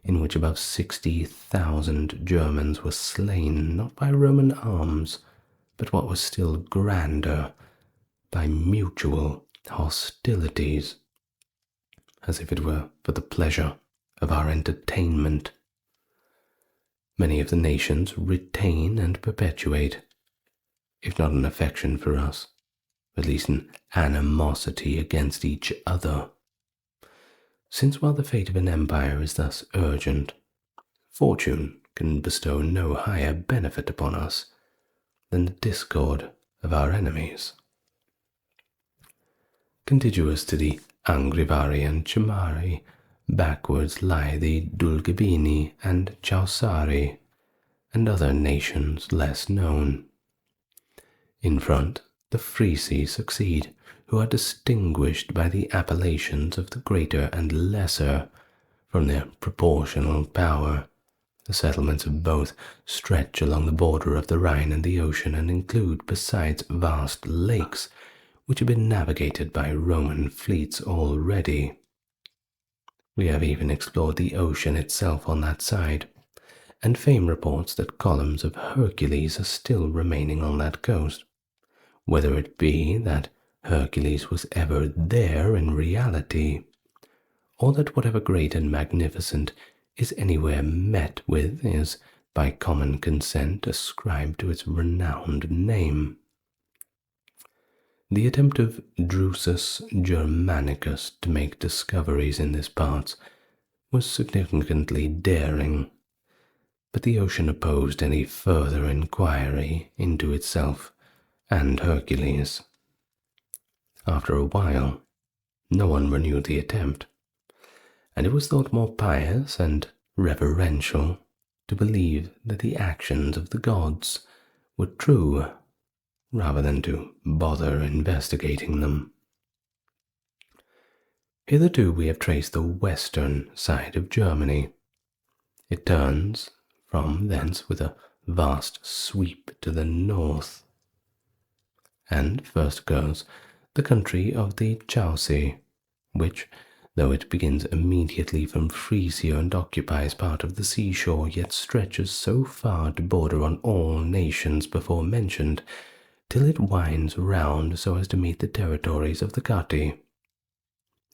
in which above 60,000 Germans were slain, not by Roman arms, but what was still grander, by mutual hostilities, as if it were for the pleasure of our entertainment. Many of the nations retain and perpetuate, if not an affection for us, at least an animosity against each other. Since while the fate of an empire is thus urgent, fortune can bestow no higher benefit upon us than the discord of our enemies. Contiguous to the Angrivari and Chimari, backwards lie the Dulgibini and Chaussari, and other nations less known. In front, the Frisi succeed, who are distinguished by the appellations of the greater and lesser from their proportional power. The settlements of both stretch along the border of the Rhine and the ocean and include, besides, vast lakes which have been navigated by Roman fleets already. We have even explored the ocean itself on that side, and fame reports that columns of Hercules are still remaining on that coast. Whether it be that Hercules was ever there in reality, or that whatever great and magnificent is anywhere met with is, by common consent, ascribed to its renowned name. The attempt of Drusus Germanicus to make discoveries in this part was significantly daring, but the ocean opposed any further inquiry into itself and Hercules. After a while, no one renewed the attempt, and it was thought more pious and reverential to believe that the actions of the gods were true, rather than to bother investigating them. Hitherto we have traced the western side of Germany. It turns from thence with a vast sweep to the north, and first occurs the country of the Chauci, which, though it begins immediately from Frisia and occupies part of the seashore, yet stretches so far to border on all nations before mentioned, till it winds round so as to meet the territories of the Catti.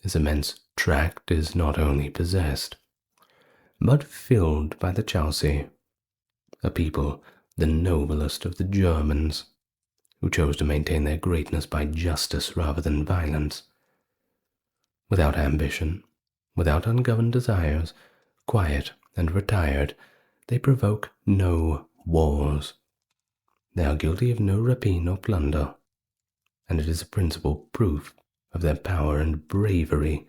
This immense tract is not only possessed, but filled by the Chauci, a people the noblest of the Germans, who chose to maintain their greatness by justice rather than violence. Without ambition, without ungoverned desires, quiet and retired, they provoke no wars. They are guilty of no rapine or plunder, and it is a principal proof of their power and bravery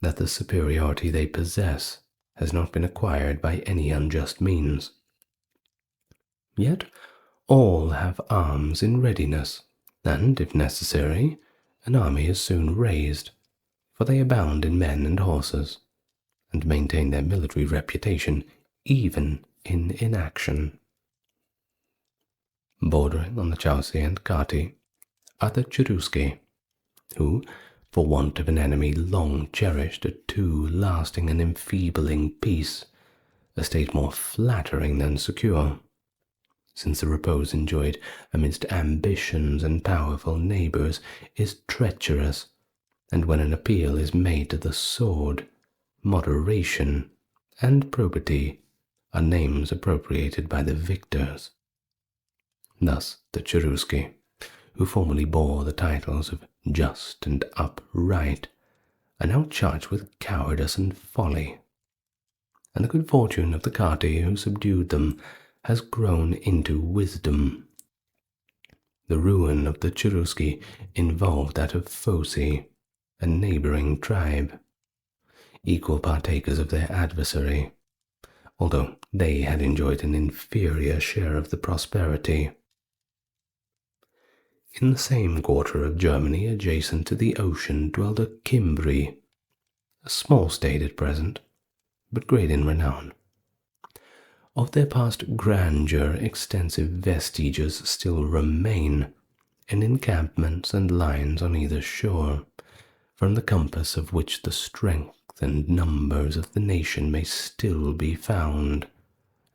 that the superiority they possess has not been acquired by any unjust means. Yet all have arms in readiness, and, if necessary, an army is soon raised, for they abound in men and horses, and maintain their military reputation even in inaction. Bordering on the Chauci and Catti are the Cherusci, who, for want of an enemy, long cherished a too lasting and enfeebling peace, a state more flattering than secure, since the repose enjoyed amidst ambitions and powerful neighbors is treacherous, and when an appeal is made to the sword, moderation and probity are names appropriated by the victors. Thus the Cherusci, who formerly bore the titles of just and upright, are now charged with cowardice and folly, and the good fortune of the Catti who subdued them has grown into wisdom. The ruin of the Cherusci involved that of Foci, a neighboring tribe, equal partakers of their adversary, although they had enjoyed an inferior share of the prosperity. In the same quarter of Germany adjacent to the ocean dwelled a Cimbri, a small state at present, but great in renown. Of their past grandeur extensive vestiges still remain, in encampments and lines on either shore, from the compass of which the strength and numbers of the nation may still be found,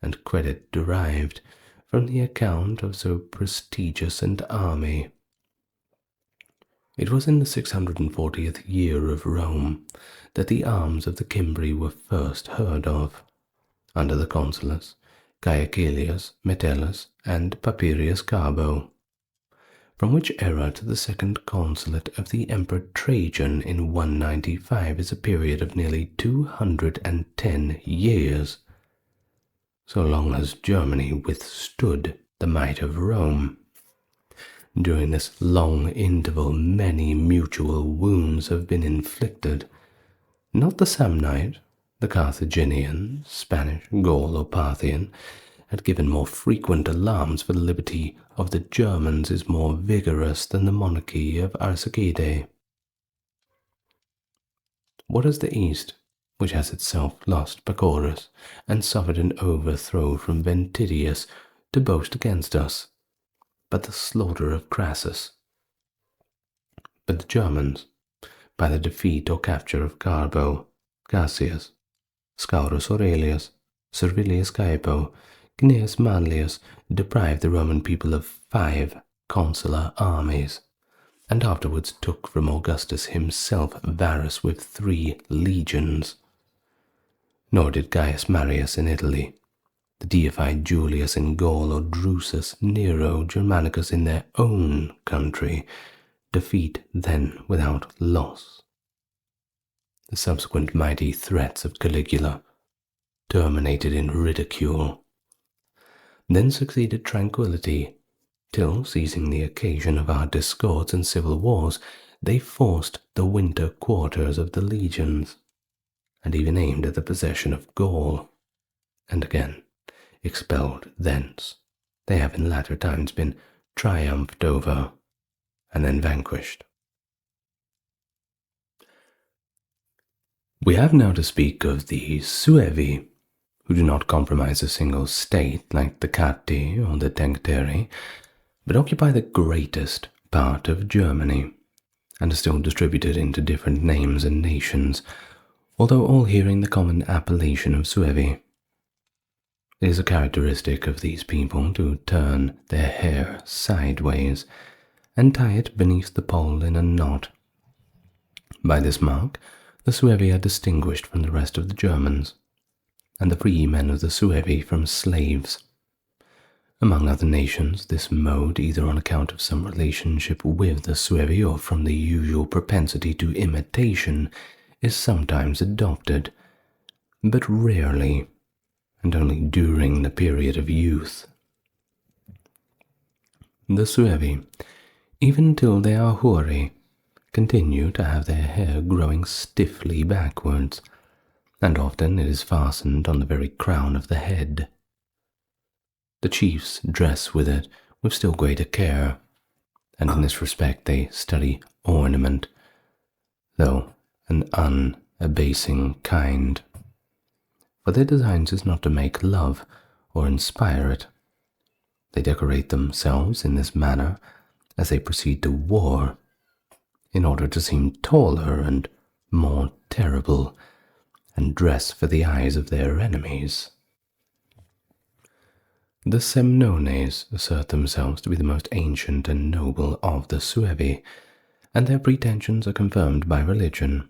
and credit derived from the account of so prestigious an army. It was in the 640th year of Rome that the arms of the Cimbri were first heard of, under the consuls Caecilius, Metellus, and Papirius Carbo, from which era to the second consulate of the Emperor Trajan in 195 is a period of nearly 210 years. So long has Germany withstood the might of Rome. During this long interval many mutual wounds have been inflicted. Not the Samnite, the Carthaginian, Spanish, Gaul, or Parthian had given more frequent alarms, for the liberty of the Germans is more vigorous than the monarchy of Arsacidae. What is the East, which has itself lost Pacorus, and suffered an overthrow from Ventidius, to boast against us, but the slaughter of Crassus? But the Germans, by the defeat or capture of Carbo, Cassius, Scaurus Aurelius, Servilius Caepo, Gnaeus Manlius, deprived the Roman people of 5 consular armies, and afterwards took from Augustus himself Varus with 3 legions. Nor did Gaius Marius in Italy, the deified Julius in Gaul, or Drusus, Nero, Germanicus in their own country, defeat then without loss. The subsequent mighty threats of Caligula terminated in ridicule. Then succeeded tranquillity, till, seizing the occasion of our discords and civil wars, they forced the winter quarters of the legions, and even aimed at the possession of Gaul, and again, expelled thence, they have in latter times been triumphed over, and then vanquished. We have now to speak of the Suevi, who do not compromise a single state like the Catti or the Tencteri, but occupy the greatest part of Germany, and are still distributed into different names and nations, although all hearing the common appellation of Suevi. It is a characteristic of these people to turn their hair sideways and tie it beneath the poll in a knot. By this mark, the Suevi are distinguished from the rest of the Germans, and the free men of the Suevi from slaves. Among other nations, this mode, either on account of some relationship with the Suevi or from the usual propensity to imitation, is sometimes adopted, but rarely, and only during the period of youth. The Suevi, even till they are hoary, continue to have their hair growing stiffly backwards, and often it is fastened on the very crown of the head. The chiefs dress with it with still greater care, and in this respect they study ornament, though an unabasing kind. For their design is not to make love or inspire it. They decorate themselves in this manner as they proceed to war, in order to seem taller and more terrible, and dress for the eyes of their enemies. The Semnones assert themselves to be the most ancient and noble of the Suevi, and their pretensions are confirmed by religion.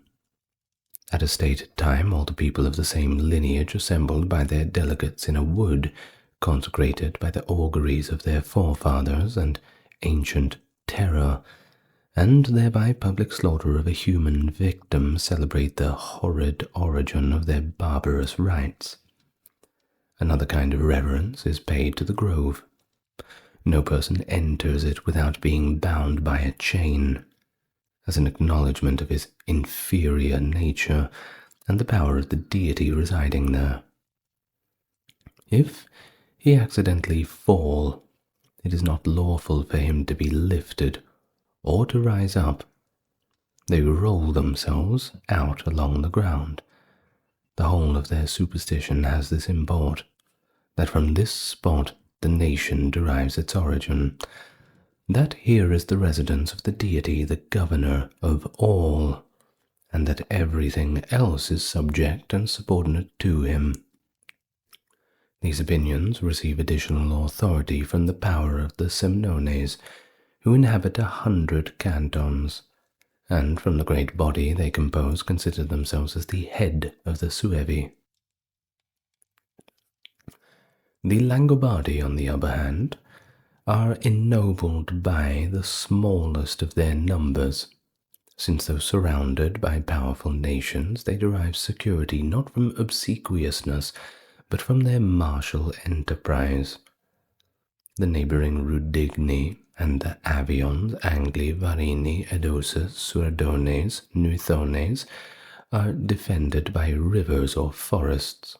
At a stated time, all the people of the same lineage assembled by their delegates in a wood, consecrated by the auguries of their forefathers and ancient terror, and thereby public slaughter of a human victim, celebrate the horrid origin of their barbarous rites. Another kind of reverence is paid to the grove. No person enters it without being bound by a chain, as an acknowledgment of his inferior nature and the power of the deity residing there. If he accidentally fall, it is not lawful for him to be lifted or to rise up. They roll themselves out along the ground. The whole of their superstition has this import, that from this spot the nation derives its origin, that here is the residence of the deity, the governor of all, and that everything else is subject and subordinate to him. These opinions receive additional authority from the power of the Semnones, who inhabit 100 cantons, and from the great body they compose consider themselves as the head of the Suevi. The Langobardi, on the other hand, are ennobled by the smallest of their numbers, since though surrounded by powerful nations, they derive security not from obsequiousness, but from their martial enterprise. The neighboring Rudigni and the Avions, Angli, Varini, Edosus, Suardones, Nuithones are defended by rivers or forests.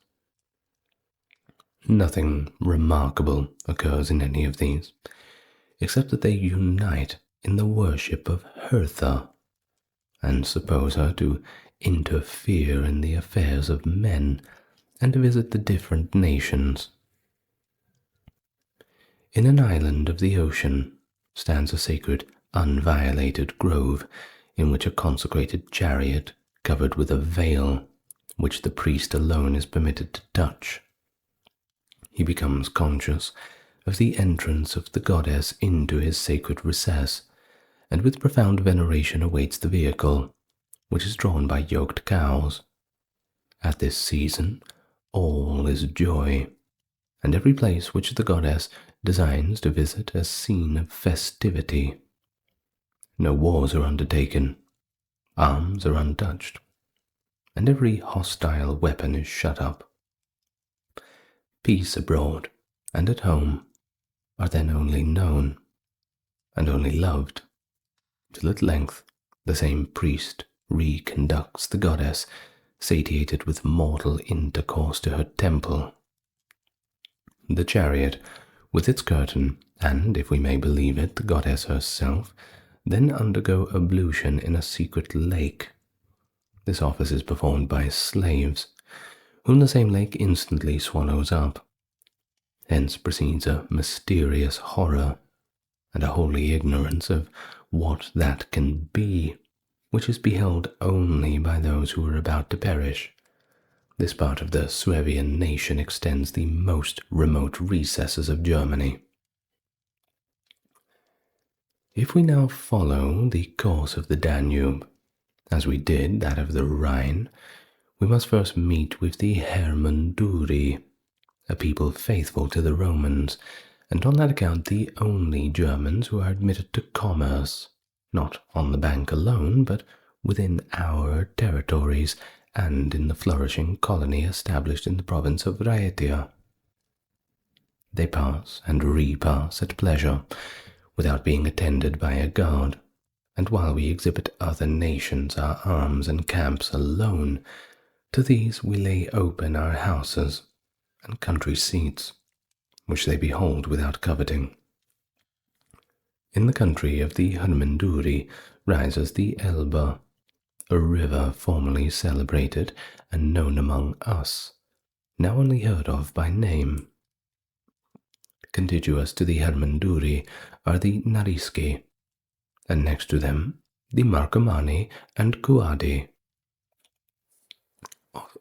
Nothing remarkable occurs in any of these, except that they unite in the worship of Hertha, and suppose her to interfere in the affairs of men and to visit the different nations. In an island of the ocean stands a sacred, unviolated grove, in which a consecrated chariot covered with a veil, which the priest alone is permitted to touch. He becomes conscious of the entrance of the goddess into his sacred recess, and with profound veneration awaits the vehicle, which is drawn by yoked cows. At this season, all is joy, and every place which the goddess designs to visit a scene of festivity. No wars are undertaken, arms are untouched, and every hostile weapon is shut up. Peace abroad and at home are then only known, and only loved, till at length the same priest reconducts the goddess, satiated with mortal intercourse, to her temple. The chariot, with its curtain, and, if we may believe it, the goddess herself, then undergo ablution in a secret lake. This office is performed by slaves, whom the same lake instantly swallows up. Hence proceeds a mysterious horror, and a holy ignorance of what that can be, which is beheld only by those who are about to perish. This part of the Suevian nation extends the most remote recesses of Germany. If we now follow the course of the Danube, as we did that of the Rhine, we must first meet with the Hermunduri, a people faithful to the Romans, and on that account the only Germans who are admitted to commerce, not on the bank alone, but within our territories, and in the flourishing colony established in the province of Raetia. They pass and repass at pleasure, without being attended by a guard, and while we exhibit other nations our arms and camps alone, to these we lay open our houses and country seats, which they behold without coveting. In the country of the Hermunduri rises the Elbe, a river formerly celebrated and known among us, now only heard of by name. Contiguous to the Hermunduri are the Narisci, and next to them the Marcomanni and Cuadi.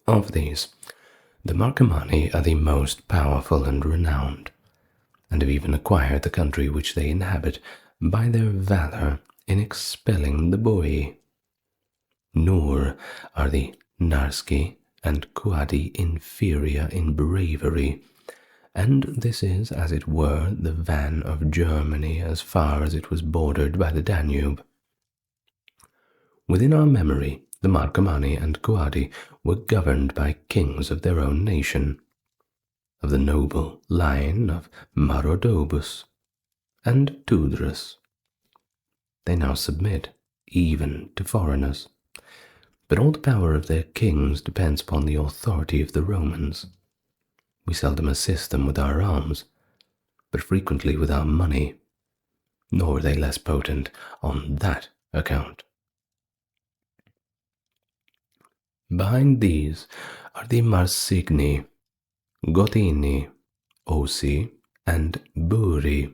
Of these, the Marcomanni are the most powerful and renowned, and have even acquired the country which they inhabit by their valor in expelling the Boii. Nor are the Narsci and Cuadi inferior in bravery, and this is, as it were, the van of Germany as far as it was bordered by the Danube. Within our memory, the Marcomanni and Cuadi were governed by kings of their own nation, of the noble line of Marodobus and Tudrus. They now submit even to foreigners, but all the power of their kings depends upon the authority of the Romans. We seldom assist them with our arms, but frequently with our money, nor are they less potent on that account. Behind these are the Marsigni, Gotini, Osi, and Buri,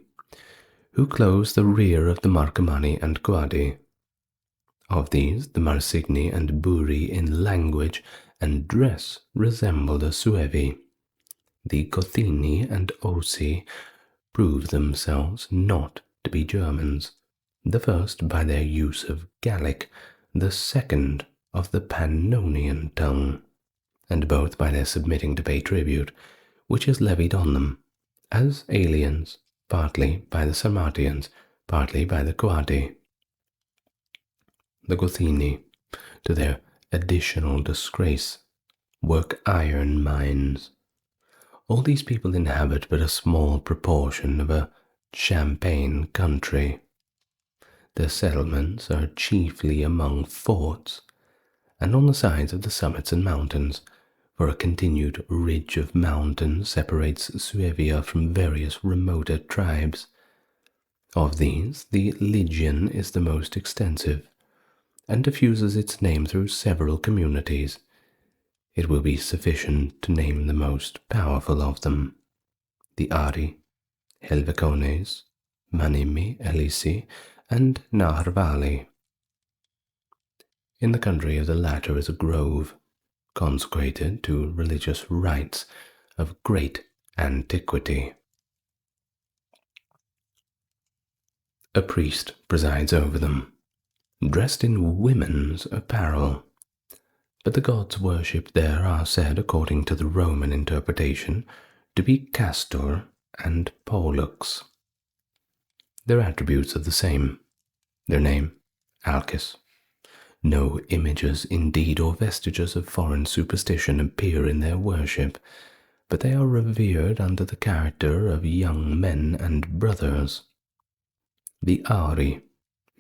who close the rear of the Marcomanni and Quadi. Of these, the Marsigni and Buri in language and dress resemble the Suevi. The Gothini and Osi prove themselves not to be Germans, the first by their use of Gallic, the second of the Pannonian tongue, and both by their submitting to pay tribute, which is levied on them, as aliens, partly by the Sarmatians, partly by the Quadi. The Gothini, to their additional disgrace, work iron mines. All these people inhabit but a small proportion of a champaign country. Their settlements are chiefly among forts, and on the sides of the summits and mountains, for a continued ridge of mountains separates Suevia from various remoter tribes. Of these, the Lygian is the most extensive, and diffuses its name through several communities. It will be sufficient to name the most powerful of them: the Ari, Helvecones, Manimi, Elisi, and Narvali. In the country of the latter is a grove, consecrated to religious rites of great antiquity. A priest presides over them, dressed in women's apparel, but the gods worshipped there are said, according to the Roman interpretation, to be Castor and Pollux. Their attributes are the same. Their name, Alcis. No images, indeed, or vestiges of foreign superstition appear in their worship, but they are revered under the character of young men and brothers. The Ari,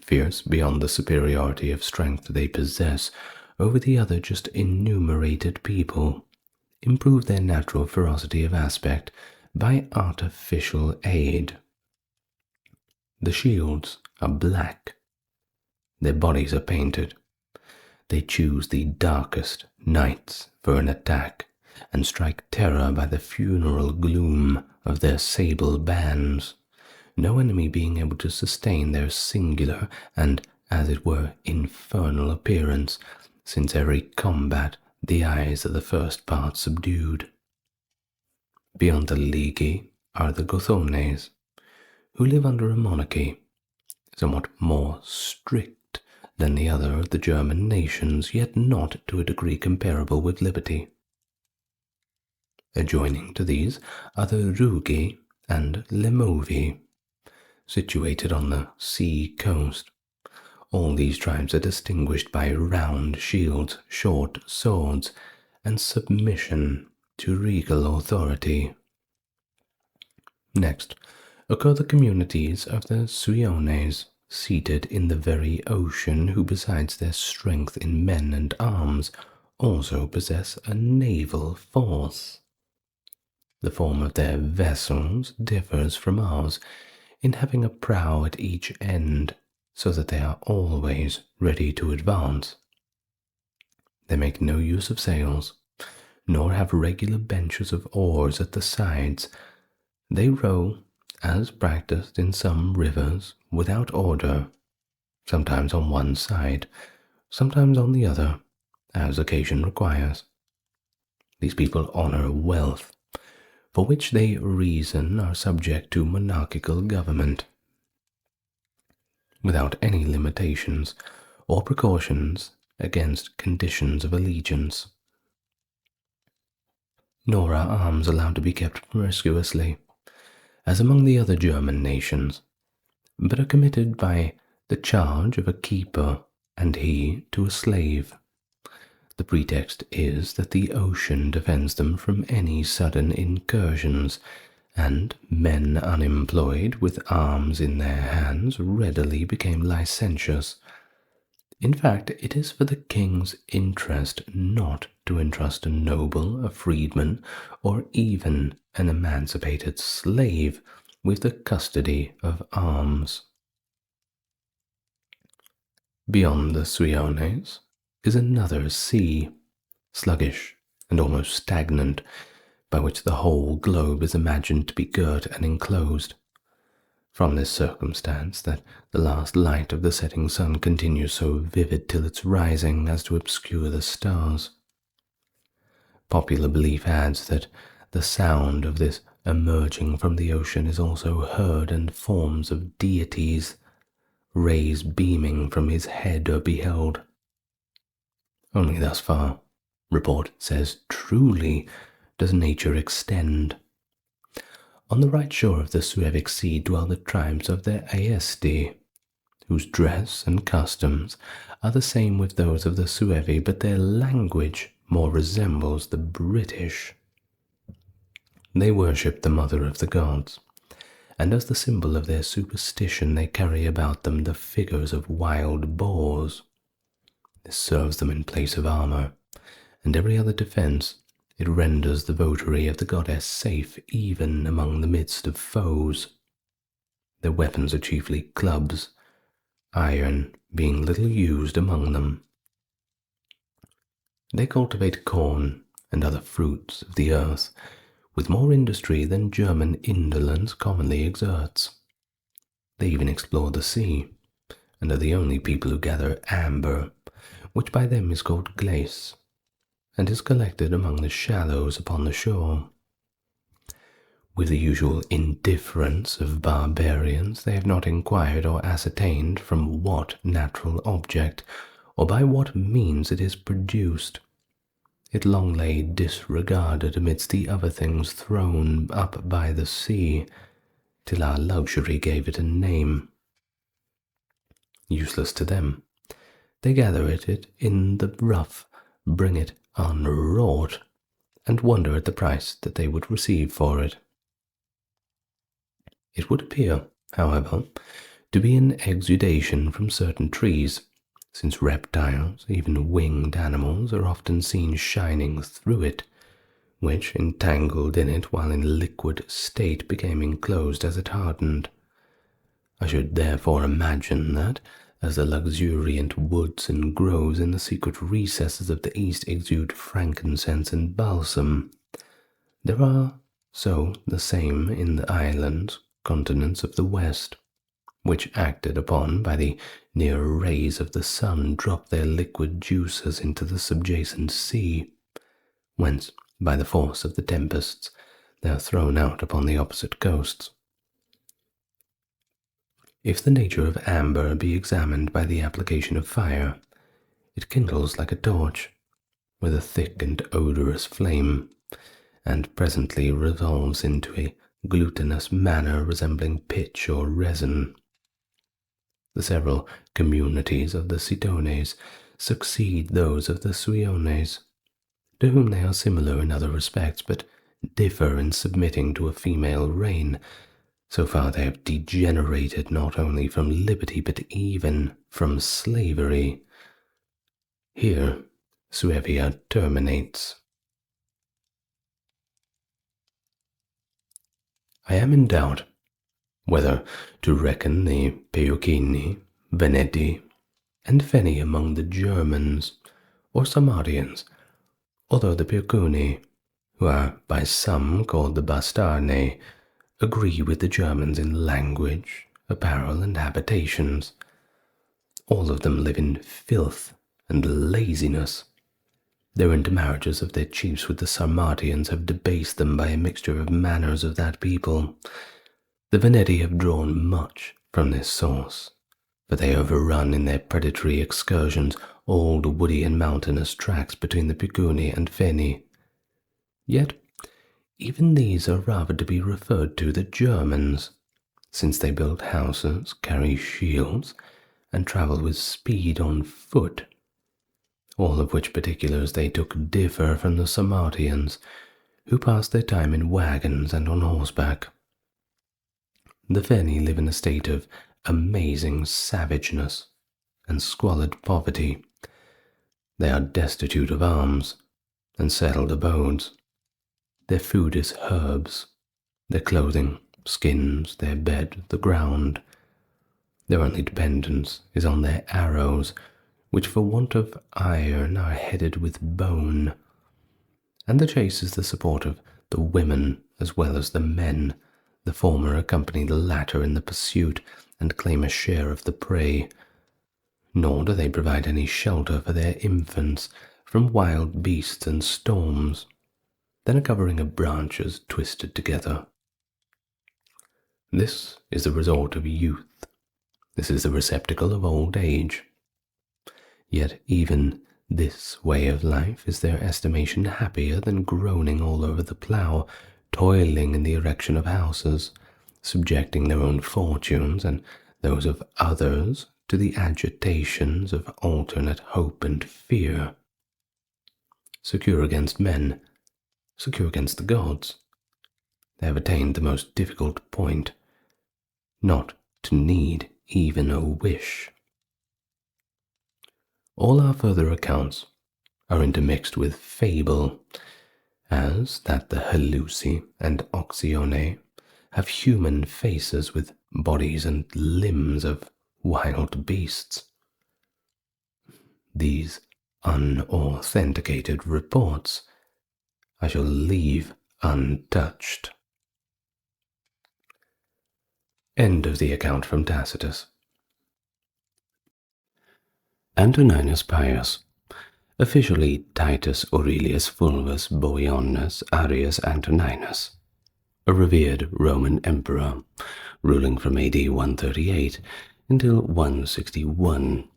fierce beyond the superiority of strength they possess over the other just enumerated people, improve their natural ferocity of aspect by artificial aid. The shields are black. Their bodies are painted. They choose the darkest nights for an attack, and strike terror by the funeral gloom of their sable bands, no enemy being able to sustain their singular and, as it were, infernal appearance, since every combat the eyes of the first part subdued. Beyond the Ligi are the Gothones, who live under a monarchy, somewhat more strict than the other of the German nations, yet not to a degree comparable with liberty. Adjoining to these are the Rugi and Lemovi, situated on the sea coast. All these tribes are distinguished by round shields, short swords, and submission to regal authority. Next occur the communities of the Suiones, seated in the very ocean, who besides their strength in men and arms, also possess a naval force. The form of their vessels differs from ours, in having a prow at each end, so that they are always ready to advance. They make no use of sails, nor have regular benches of oars at the sides. They row, as practiced in some rivers, without order, sometimes on one side, sometimes on the other, as occasion requires. These people honor wealth, for which they reason are subject to monarchical government, without any limitations or precautions against conditions of allegiance. Nor are arms allowed to be kept promiscuously, as among the other German nations, but are committed by the charge of a keeper, and he to a slave. The pretext is that the ocean defends them from any sudden incursions, and men unemployed with arms in their hands readily became licentious. In fact, it is for the king's interest not to entrust a noble, a freedman, or even an emancipated slave with the custody of arms. Beyond the Suiones is another sea, sluggish and almost stagnant, by which the whole globe is imagined to be girt and enclosed. From this circumstance that the last light of the setting sun continues so vivid till its rising as to obscure the stars. Popular belief adds that the sound of this emerging from the ocean is also heard in forms of deities. Rays beaming from his head are beheld. Only thus far, report says, truly does nature extend. On the right shore of the Suevic Sea dwell the tribes of the Aesti, whose dress and customs are the same with those of the Suevi, but their language more resembles the British. They worship the mother of the gods, and as the symbol of their superstition they carry about them the figures of wild boars. This serves them in place of armor, and every other defense. It renders the votary of the goddess safe even among the midst of foes. Their weapons are chiefly clubs, iron being little used among them. They cultivate corn and other fruits of the earth with more industry than German indolence commonly exerts. They even explore the sea, and are the only people who gather amber, which by them is called glace, and is collected among the shallows upon the shore. With the usual indifference of barbarians, they have not inquired or ascertained from what natural object or by what means it is produced. It long lay disregarded amidst the other things thrown up by the sea, till our luxury gave it a name. Useless to them, they gather it in the rough, bring it unwrought, and wonder at the price that they would receive for it. It would appear, however, to be an exudation from certain trees, since reptiles, even winged animals, are often seen shining through it, which, entangled in it while in liquid state, became enclosed as it hardened. I should therefore imagine that, as the luxuriant woods and groves in the secret recesses of the East exude frankincense and balsam, there are so the same in the islands, continents of the West, which, acted upon by the near rays of the sun, drop their liquid juices into the subjacent sea, whence, by the force of the tempests, they are thrown out upon the opposite coasts. If the nature of amber be examined by the application of fire, it kindles like a torch, with a thick and odorous flame, and presently resolves into a glutinous manner resembling pitch or resin. The several communities of the Cetones succeed those of the Suiones, to whom they are similar in other respects, but differ in submitting to a female reign. So far they have degenerated not only from liberty but even from slavery. Here Suevia terminates. I am in doubt whether to reckon the Perucini, Veneti, and Feni among the Germans or Sarmatians, although the Perucini, who are by some called the Bastarnae, agree with the Germans in language, apparel, and habitations. All of them live in filth and laziness. Their intermarriages of their chiefs with the Sarmatians have debased them by a mixture of manners of that people. The Veneti have drawn much from this source, for they overrun in their predatory excursions all the woody and mountainous tracts between the Picuni and Feni. Yet even these are rather to be referred to the Germans, since they build houses, carry shields, and travel with speed on foot, all of which particulars they took differ from the Sarmatians, who pass their time in wagons and on horseback. The Feni live in a state of amazing savageness, and squalid poverty. They are destitute of arms and settled abodes. Their food is herbs, their clothing, skins, their bed, the ground. Their only dependence is on their arrows, which for want of iron are headed with bone. And the chase is the support of the women as well as the men. The former accompany the latter in the pursuit and claim a share of the prey. Nor do they provide any shelter for their infants from wild beasts and storms, than a covering of branches twisted together. This is the resort of youth. This is the receptacle of old age. Yet even this way of life is their estimation happier than groaning all over the plough, toiling in the erection of houses, subjecting their own fortunes and those of others to the agitations of alternate hope and fear. Secure against men, secure against the gods, they have attained the most difficult point, not to need even a wish. All our further accounts are intermixed with fable, as that the Helusi and Oxione have human faces with bodies and limbs of wild beasts. These unauthenticated reports I shall leave untouched. End of the account from Tacitus. Antoninus Pius, officially Titus Aurelius Fulvus Boionis Arius Antoninus, a revered Roman emperor, ruling from AD 138 until 161.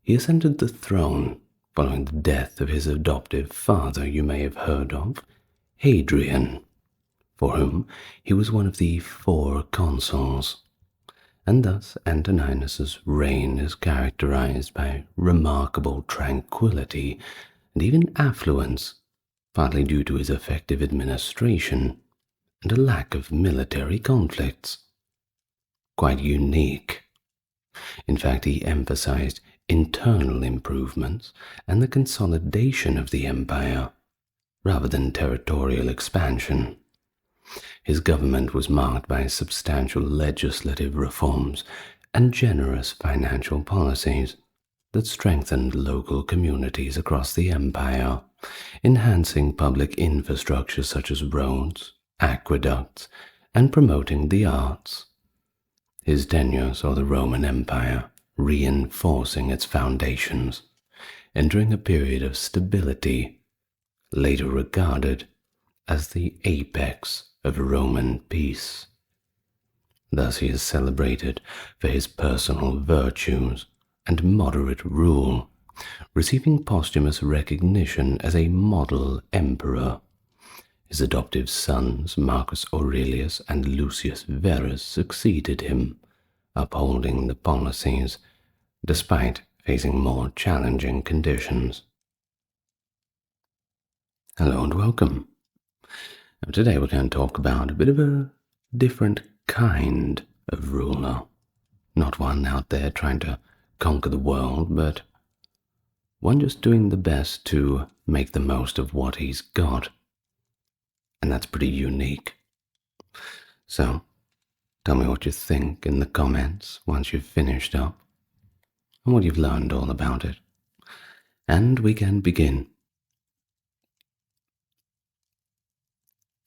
He ascended the throne following the death of his adoptive father you may have heard of, Hadrian, for whom he was one of the 4 consuls, and thus Antoninus's reign is characterized by remarkable tranquility and even affluence, partly due to his effective administration and a lack of military conflicts. Quite unique. In fact, he emphasized internal improvements and the consolidation of the empire, rather than territorial expansion. His government was marked by substantial legislative reforms and generous financial policies that strengthened local communities across the empire, enhancing public infrastructure such as roads, aqueducts, and promoting the arts. His tenure saw the Roman Empire reinforcing its foundations, entering a period of stability, later regarded as the apex of Roman peace. Thus he is celebrated for his personal virtues and moderate rule, receiving posthumous recognition as a model emperor. His adoptive sons, Marcus Aurelius and Lucius Verus, succeeded him, upholding the policies despite facing more challenging conditions. Hello and welcome. Now today we're going to talk about a bit of a different kind of ruler. Not one out there trying to conquer the world, but one just doing the best to make the most of what he's got. And that's pretty unique. So, tell me what you think in the comments once you've finished up, and what you've learned all about it. And we can begin.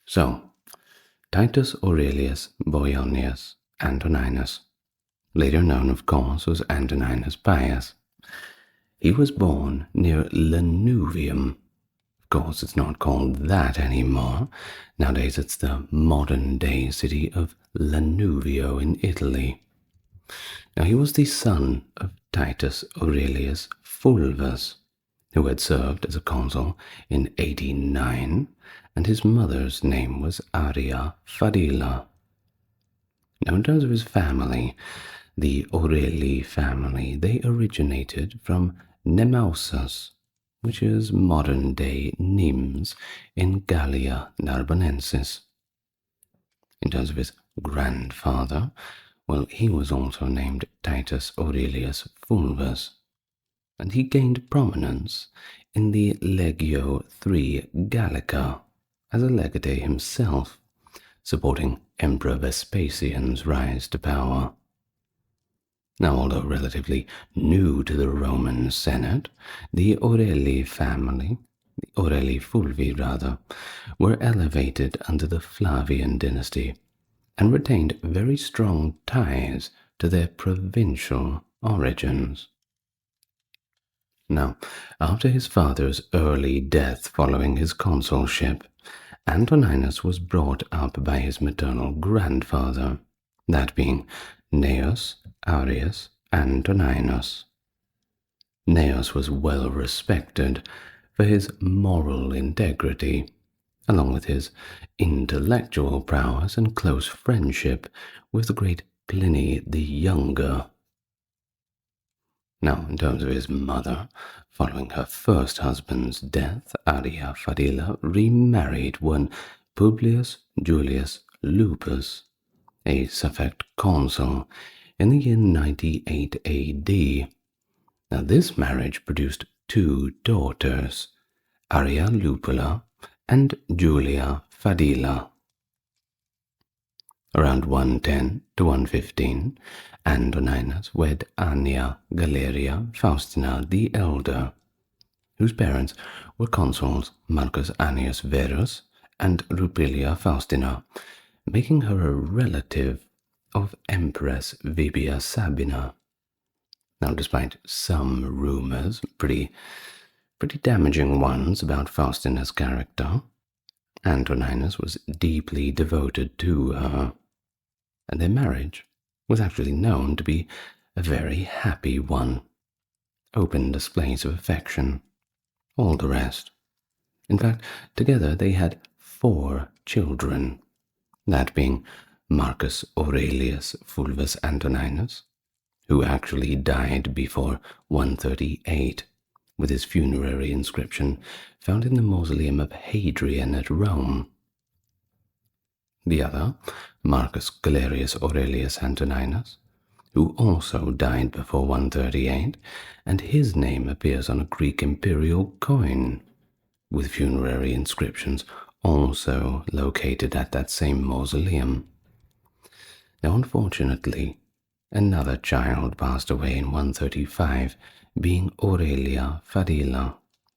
So, Titus Aurelius Boionius Antoninus, later known of course as Antoninus Pius. He was born near Lanuvium. Of course, it's not called that anymore. Nowadays it's the modern-day city of Lanuvio in Italy. Now he was the son of Titus Aurelius Fulvus, who had served as a consul in 89, and his mother's name was Aria Fadila. Now in terms of his family, the Aureli family, they originated from Nemausus, which is modern-day Nimes in Gallia Narbonensis. In terms of his grandfather, Well, he was also named Titus Aurelius Fulvus, and he gained prominence in the Legio III Gallica as a legate himself, supporting Emperor Vespasian's rise to power. Now, although relatively new to the Roman Senate, the Aurelii family, the Aurelii Fulvi rather, were elevated under the Flavian dynasty and retained very strong ties to their provincial origins. Now, after his father's early death following his consulship, Antoninus was brought up by his maternal grandfather, that being Gnaeus Arius Antoninus. Gnaeus was well respected for his moral integrity, along with his intellectual prowess and close friendship with the great Pliny the Younger. Now, in terms of his mother, following her first husband's death, Arria Fadila remarried one Publius Julius Lupus, a suffect consul, in the year 98 AD. Now, this marriage produced two daughters, Arria Lupula and Julia Fadila. Around 110 to 115, Antoninus wed Annia Galeria Faustina the Elder, whose parents were consuls Marcus Annius Verus and Rupilia Faustina, making her a relative of Empress Vibia Sabina. Now, despite some rumors, pretty damaging ones about Faustina's character, Antoninus was deeply devoted to her, and their marriage was actually known to be a very happy one. Open displays of affection, all the rest. In fact, together they had 4 children, that being Marcus Aurelius Fulvus Antoninus, who actually died before 138, with his funerary inscription found in the mausoleum of Hadrian at Rome. The other, Marcus Galerius Aurelius Antoninus, who also died before 138, and his name appears on a Greek imperial coin, with funerary inscriptions also located at that same mausoleum. Now, unfortunately, another child passed away in 135, being Aurelia Fadila.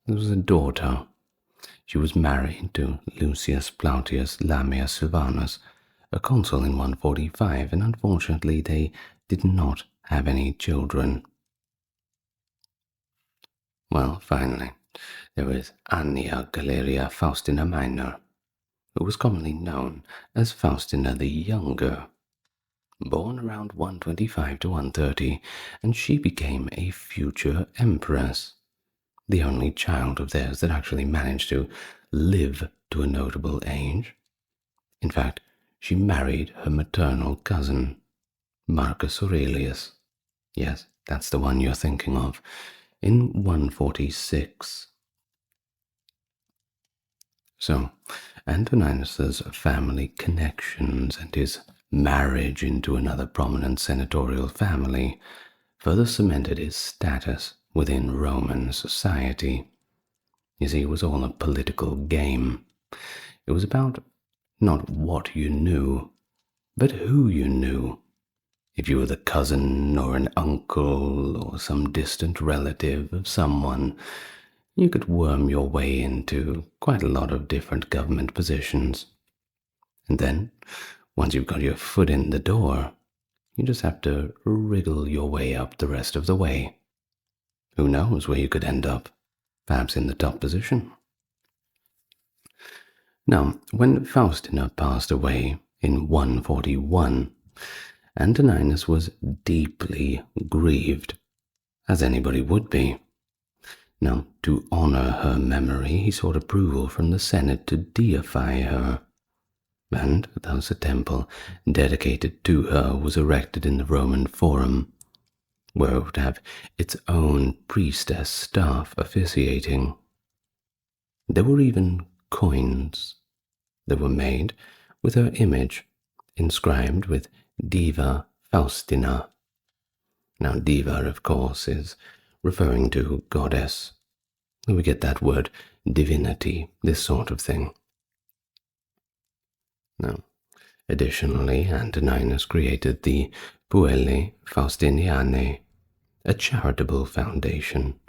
It was a daughter. She was married to Lucius Plautius Lamia Silvanus, a consul in 145, and unfortunately they did not have any children. Well, finally, there was Annia Galeria Faustina Minor, who was commonly known as Faustina the Younger. Born around 125 to 130, and she became a future empress, the only child of theirs that actually managed to live to a notable age. In fact, she married her maternal cousin, Marcus Aurelius. Yes, that's the one you're thinking of, in 146. So, Antoninus's family connections and his marriage into another prominent senatorial family further cemented his status within Roman society. You see, it was all a political game. It was about not what you knew, but who you knew. If you were the cousin or an uncle or some distant relative of someone, you could worm your way into quite a lot of different government positions. And then, once you've got your foot in the door, you just have to wriggle your way up the rest of the way. Who knows where you could end up? Perhaps in the top position. Now, when Faustina passed away in 141, Antoninus was deeply grieved, as anybody would be. Now, to honor her memory, he sought approval from the Senate to deify her, and thus a temple dedicated to her was erected in the Roman Forum, where it would have its own priestess staff officiating. There were even coins that were made with her image inscribed with Diva Faustina. Now, diva, of course, is referring to goddess. We get that word divinity, this sort of thing. Now, additionally, Antoninus created the Puellae Faustinianae, a charitable foundation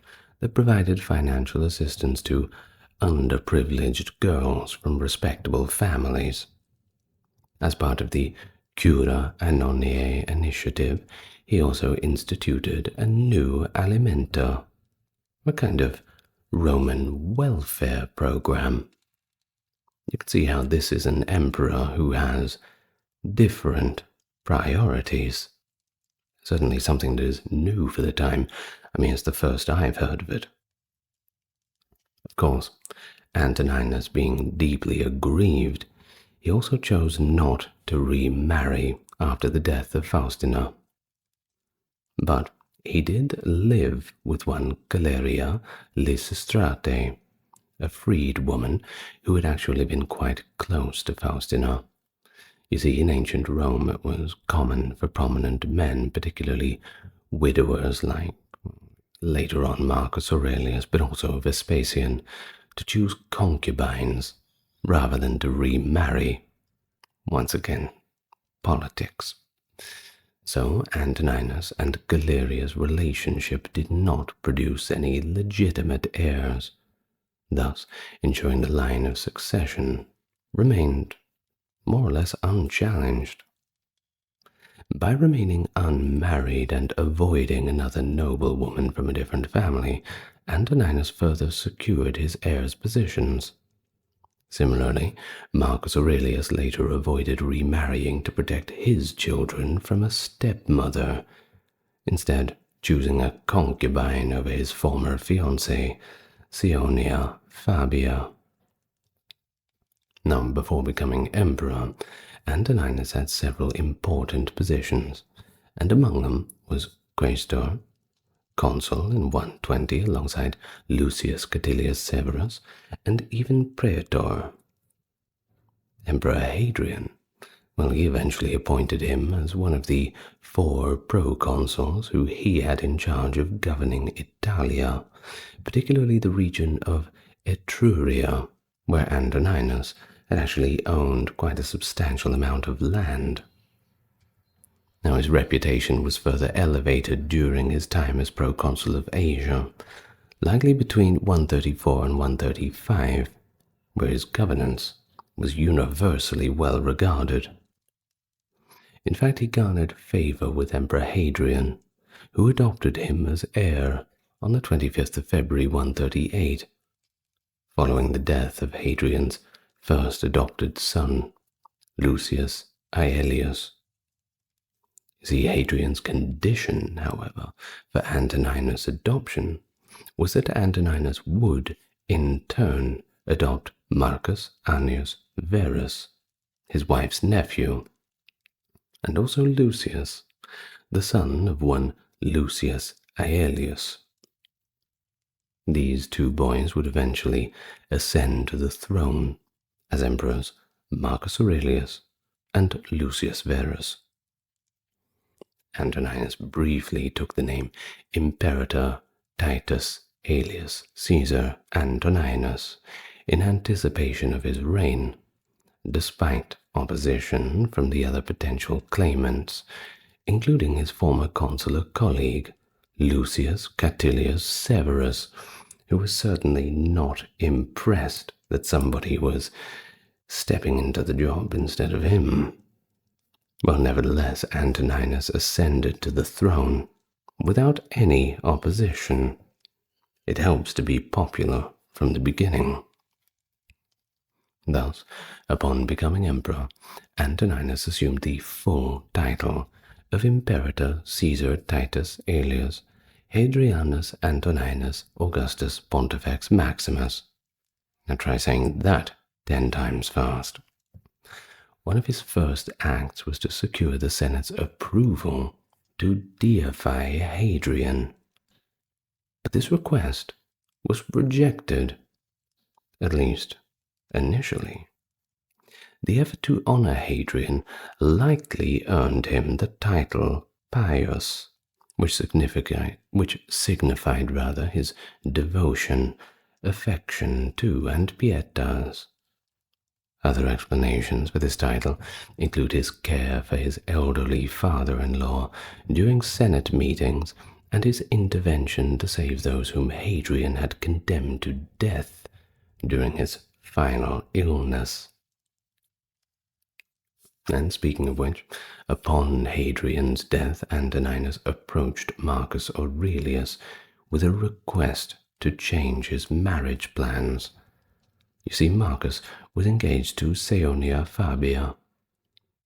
that provided financial assistance to underprivileged girls from respectable families. As part of the Cura Anoniae initiative, he also instituted a new alimenta, a kind of Roman welfare program. You can see how this is an emperor who has different priorities. Certainly something that is new for the time. I mean, it's the first I've heard of it. Of course, Antoninus being deeply aggrieved, he also chose not to remarry after the death of Faustina. But he did live with one Galeria Lysistrate, a freed woman who had actually been quite close to Faustina. You see, in ancient Rome it was common for prominent men, particularly widowers like later on Marcus Aurelius, but also Vespasian, to choose concubines rather than to remarry. Once again, politics. So Antoninus and Galeria's relationship did not produce any legitimate heirs, thus ensuring the line of succession remained more or less unchallenged. By remaining unmarried and avoiding another noblewoman from a different family, Antoninus further secured his heirs' positions. Similarly, Marcus Aurelius later avoided remarrying to protect his children from a stepmother, instead choosing a concubine over his former fiancée, Sionia Fabia. Now, before becoming emperor, Antoninus had several important positions, and among them was quaestor, consul in 120 alongside Lucius Catilius Severus, and even praetor. Emperor Hadrian, well, he eventually appointed him as one of the 4 proconsuls who he had in charge of governing Italia, particularly the region of Etruria, where Antoninus had actually owned quite a substantial amount of land. Now, his reputation was further elevated during his time as proconsul of Asia, likely between 134 and 135, where his governance was universally well regarded. In fact, he garnered favor with Emperor Hadrian, who adopted him as heir on the 25th of February 138, following the death of Hadrian's first adopted son, Lucius Aelius. See, Hadrian's condition, however, for Antoninus' adoption was that Antoninus would, in turn, adopt Marcus Annius Verus, his wife's nephew, and also Lucius, the son of one Lucius Aelius. These 2 boys would eventually ascend to the throne as emperors Marcus Aurelius and Lucius Verus. Antoninus briefly took the name Imperator Titus Aelius Caesar Antoninus in anticipation of his reign, despite opposition from the other potential claimants, including his former consular colleague, Lucius Catilius Severus, who was certainly not impressed that somebody was stepping into the job instead of him. Well, nevertheless, Antoninus ascended to the throne without any opposition. It helps to be popular from the beginning. Thus, upon becoming emperor, Antoninus assumed the full title of Imperator Caesar Titus Aelius Hadrianus Antoninus Augustus Pontifex Maximus. Now try saying that 10 times fast. One of his first acts was to secure the Senate's approval to deify Hadrian. But this request was rejected, at least initially. the effort to honor Hadrian likely earned him the title Pius, which signified his devotion, affection to, and pietas. Other explanations for this title include his care for his elderly father-in-law during Senate meetings and his intervention to save those whom Hadrian had condemned to death during his final illness. And speaking of which, upon Hadrian's death, Antoninus approached Marcus Aurelius with a request to change his marriage plans. You see, Marcus was engaged to Seonia Fabia,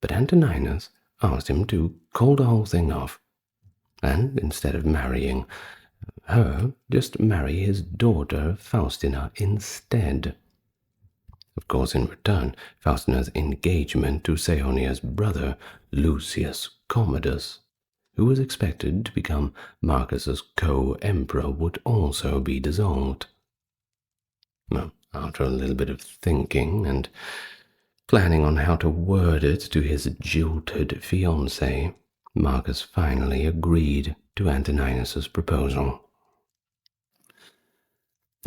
but Antoninus asked him to call the whole thing off, and instead of marrying her, just marry his daughter Faustina instead. Of course, in return, Faustina's engagement to Seonia's brother, Lucius Commodus, who was expected to become Marcus's co-emperor, would also be dissolved. Well, after a little bit of thinking and planning on how to word it to his jilted fiancée, Marcus finally agreed to Antoninus's proposal.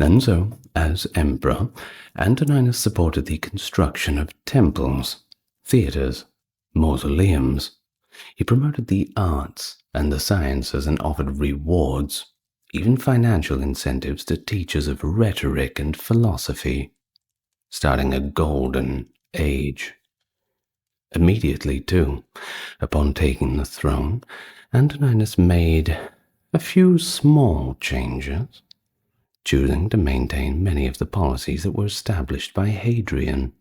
And so, as emperor, Antoninus supported the construction of temples, theatres, mausoleums. He promoted the arts and the sciences and offered rewards, even financial incentives, to teachers of rhetoric and philosophy, starting a golden age. Immediately, too, upon taking the throne, Antoninus made a few small changes, choosing to maintain many of the policies that were established by Hadrian.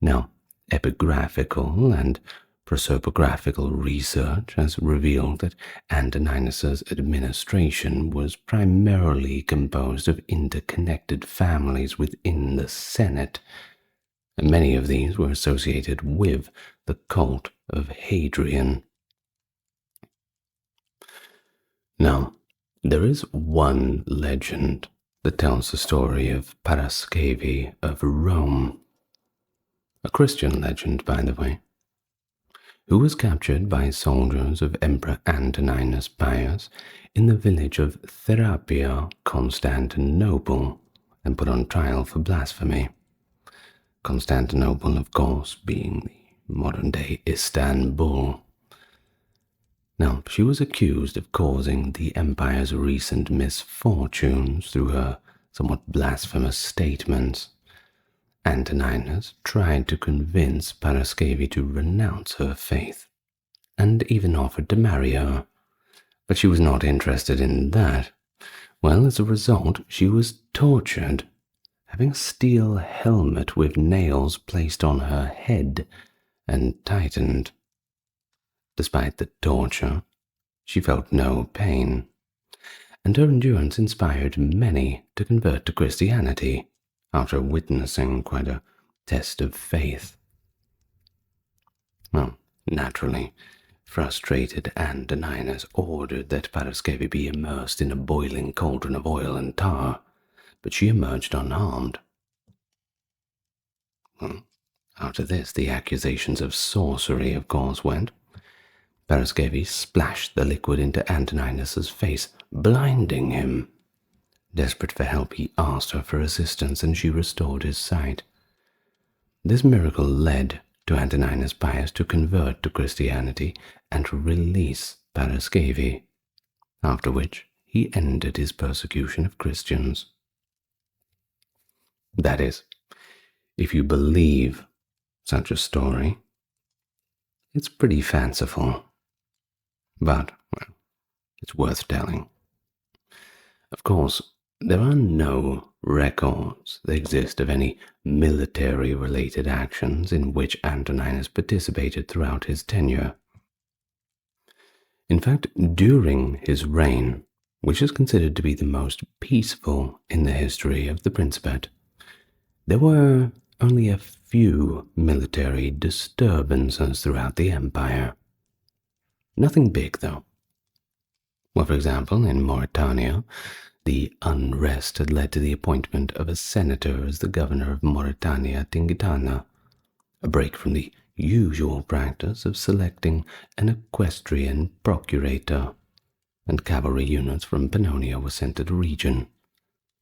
Now, epigraphical and prosopographical research has revealed that Antoninus's administration was primarily composed of interconnected families within the Senate, and many of these were associated with the cult of Hadrian. Now, there is one legend that tells the story of Paraskevi of Rome, a Christian legend, by the way, who was captured by soldiers of Emperor Antoninus Pius in the village of Therapia, Constantinople, and put on trial for blasphemy. Constantinople, of course, being the modern-day Istanbul. Now, she was accused of causing the empire's recent misfortunes through her somewhat blasphemous statements. Antoninus tried to convince Paraskevi to renounce her faith, and even offered to marry her, but she was not interested in that. Well, as a result, she was tortured, having a steel helmet with nails placed on her head and tightened. Despite the torture, she felt no pain, and her endurance inspired many to convert to Christianity after witnessing quite a test of faith. Well, naturally, frustrated Antoninus ordered that Paraskevi be immersed in a boiling cauldron of oil and tar, but she emerged unharmed. Well, after this, the accusations of sorcery, of course, went. Paraskevi splashed the liquid into Antoninus's face, blinding him. Desperate for help, he asked her for assistance, and she restored his sight. This miracle led to Antoninus Pius to convert to Christianity and release Paraskevi, after which he ended his persecution of Christians. That is, if you believe such a story. It's pretty fanciful, but, well, it's worth telling. Of course, there are no records that exist of any military-related actions in which Antoninus participated throughout his tenure. In fact, during his reign, which is considered to be the most peaceful in the history of the Principate, there were only a few military disturbances throughout the empire. Nothing big, though. Well, for example, in Mauritania, the unrest had led to the appointment of a senator as the governor of Mauritania Tingitana, a break from the usual practice of selecting an equestrian procurator, and cavalry units from Pannonia were sent to the region,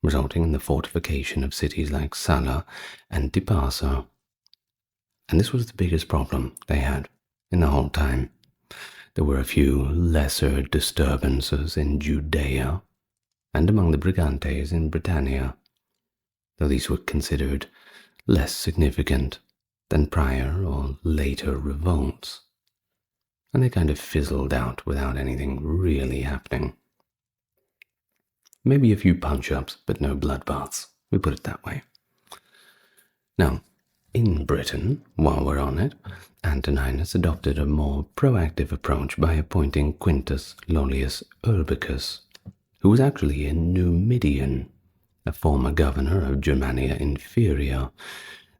resulting in the fortification of cities like Sala and Tipasa. And this was the biggest problem they had in the whole time. There were a few lesser disturbances in Judea and among the Brigantes in Britannia, though these were considered less significant than prior or later revolts, and they kind of fizzled out without anything really happening. Maybe a few punch-ups, but no bloodbaths, we put it that way. Now, in Britain, while we're on it, Antoninus adopted a more proactive approach by appointing Quintus Lollius Urbicus, who was actually a Numidian, a former governor of Germania Inferior.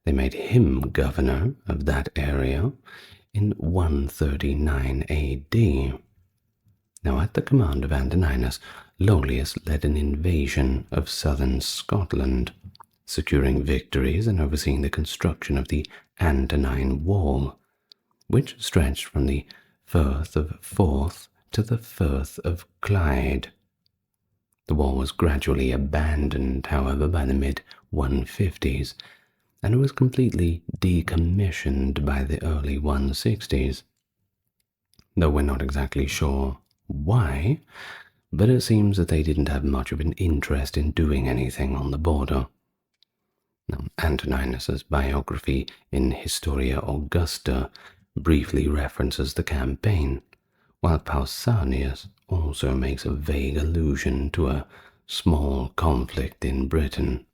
They made him governor of that area in 139 AD. Now, at the command of Antoninus, Lollius led an invasion of southern Scotland, securing victories and overseeing the construction of the Antonine Wall, which stretched from the Firth of Forth to the Firth of Clyde. The wall was gradually abandoned, however, by the mid-150s, and was completely decommissioned by the early 160s. Though we're not exactly sure why, but it seems that they didn't have much of an interest in doing anything on the border. Now, Antoninus's biography in Historia Augusta briefly references the campaign, while Pausanias also makes a vague allusion to a small conflict in Britain.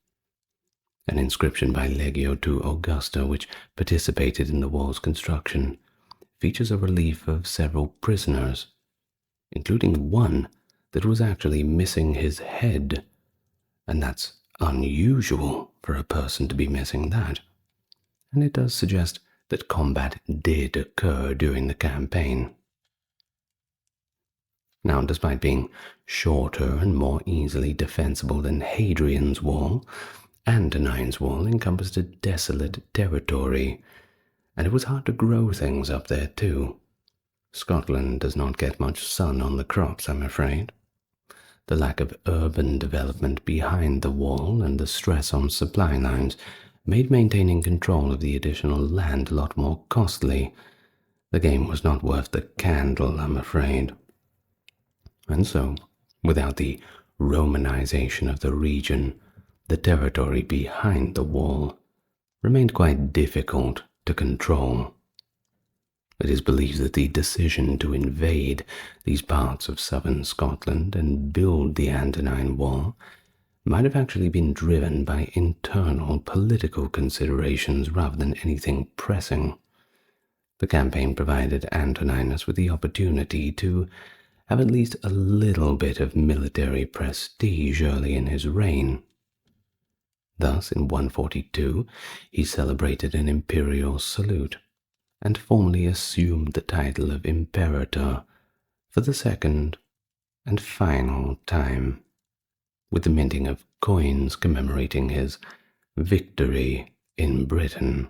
An inscription by Legio to Augusta, which participated in the wall's construction, features a relief of several prisoners, including one that was actually missing his head, and that's unusual for a person to be missing that, and it does suggest that combat did occur during the campaign. Now, despite being shorter and more easily defensible than Hadrian's wall, Antoninus' wall encompassed a desolate territory, and it was hard to grow things up there too. Scotland does not get much sun on the crops, I'm afraid. The lack of urban development behind the wall and the stress on supply lines made maintaining control of the additional land a lot more costly. The game was not worth the candle, I'm afraid. And so, without the Romanization of the region, the territory behind the wall remained quite difficult to control. It is believed that the decision to invade these parts of southern Scotland and build the Antonine Wall might have actually been driven by internal political considerations rather than anything pressing. The campaign provided Antoninus with the opportunity to have at least a little bit of military prestige early in his reign. Thus, in 142, he celebrated an imperial salute and formally assumed the title of Imperator for the second and final time, with the minting of coins commemorating his victory in Britain.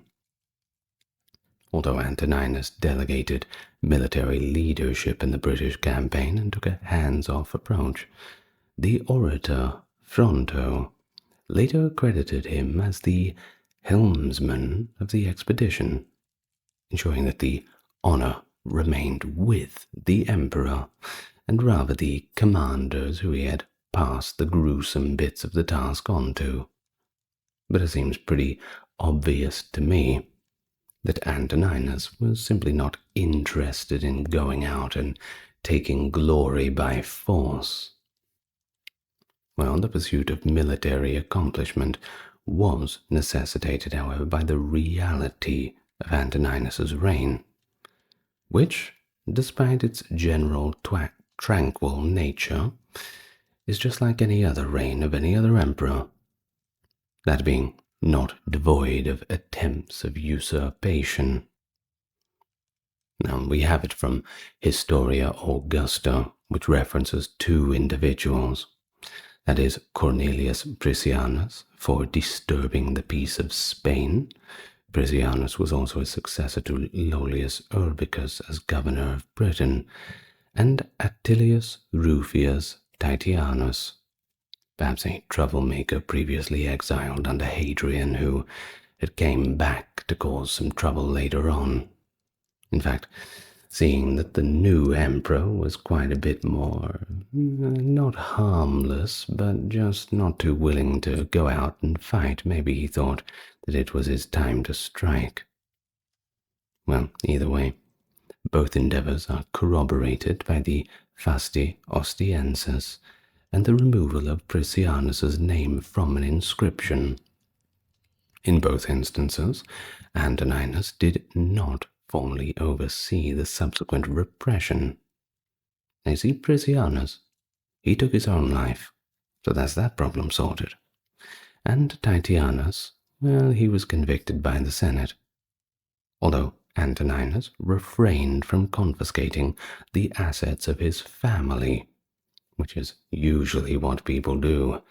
Although Antoninus delegated military leadership in the British campaign and took a hands-off approach, the orator Fronto later credited him as the helmsman of the expedition, ensuring that the honor remained with the emperor, and rather the commanders who he had passed the gruesome bits of the task on to. But it seems pretty obvious to me that Antoninus was simply not interested in going out and taking glory by force. Well, the pursuit of military accomplishment was necessitated, however, by the reality of Antoninus's reign, which, despite its general tranquil nature, is just like any other reign of any other emperor, that being not devoid of attempts of usurpation. Now, we have it from Historia Augusta, which references two individuals, that is, Cornelius Priscianus for disturbing the peace of Spain, Priscianus was also a successor to Lollius Urbicus as governor of Britain, and Attilius Rufius Titianus, perhaps a troublemaker previously exiled under Hadrian who had came back to cause some trouble later on. In fact, seeing that the new emperor was quite a bit more, not harmless, but just not too willing to go out and fight, maybe he thought that it was his time to strike. Well, either way, both endeavors are corroborated by the Fasti Ostienses and the removal of Priscianus's name from an inscription. In both instances, Antoninus did not formally oversee the subsequent repression. You see, Priscianus, he took his own life, so that's that problem sorted. And Titianus, well, he was convicted by the Senate. Although Antoninus refrained from confiscating the assets of his family, which is usually what people do.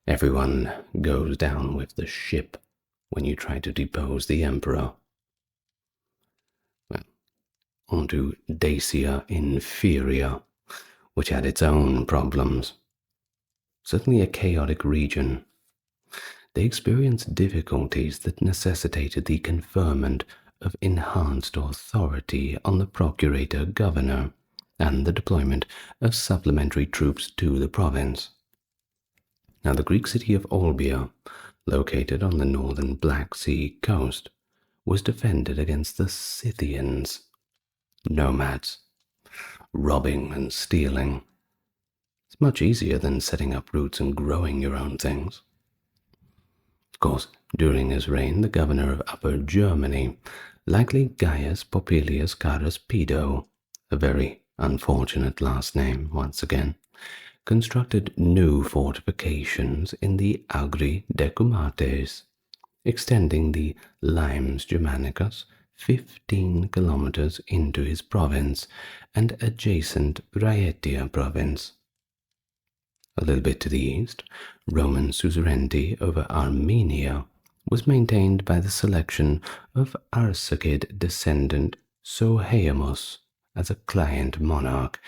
Everyone goes down with the ship when you try to depose the emperor. Well, on to Dacia Inferior, which had its own problems. Certainly a chaotic region. They experienced difficulties that necessitated the conferment of enhanced authority on the procurator-governor and the deployment of supplementary troops to the province. Now, the Greek city of Olbia, located on the northern Black Sea coast, was defended against the Scythians, nomads, robbing and stealing. It's much easier than setting up roots and growing your own things. Of course, during his reign, the governor of Upper Germany, likely Gaius Popilius Carus Pido, a very unfortunate last name once again, constructed new fortifications in the Agri Decumates, extending the Limes Germanicus 15 kilometers into his province and adjacent Raetia province. A little bit to the east, Roman suzerainty over Armenia was maintained by the selection of Arsacid descendant Sohaemus as a client monarch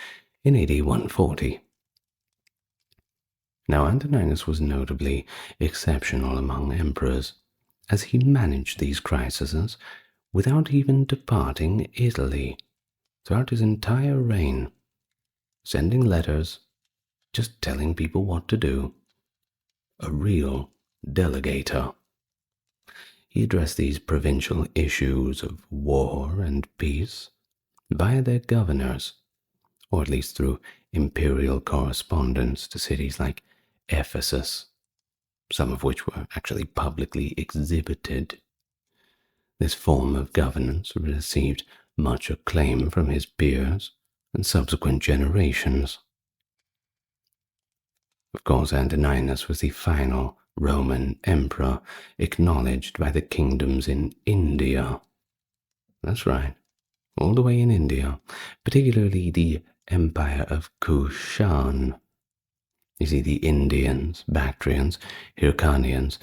in AD 140. Now, Antoninus was notably exceptional among emperors, as he managed these crises without even departing Italy throughout his entire reign, sending letters, just telling people what to do. A real delegator. He addressed these provincial issues of war and peace via their governors, or at least through imperial correspondence to cities like Ephesus, some of which were actually publicly exhibited. This form of governance received much acclaim from his peers and subsequent generations. Of course, Antoninus was the final Roman emperor acknowledged by the kingdoms in India. That's right, all the way in India, particularly the Empire of Kushan. You see, the Indians, Bactrians, Hyrcanians,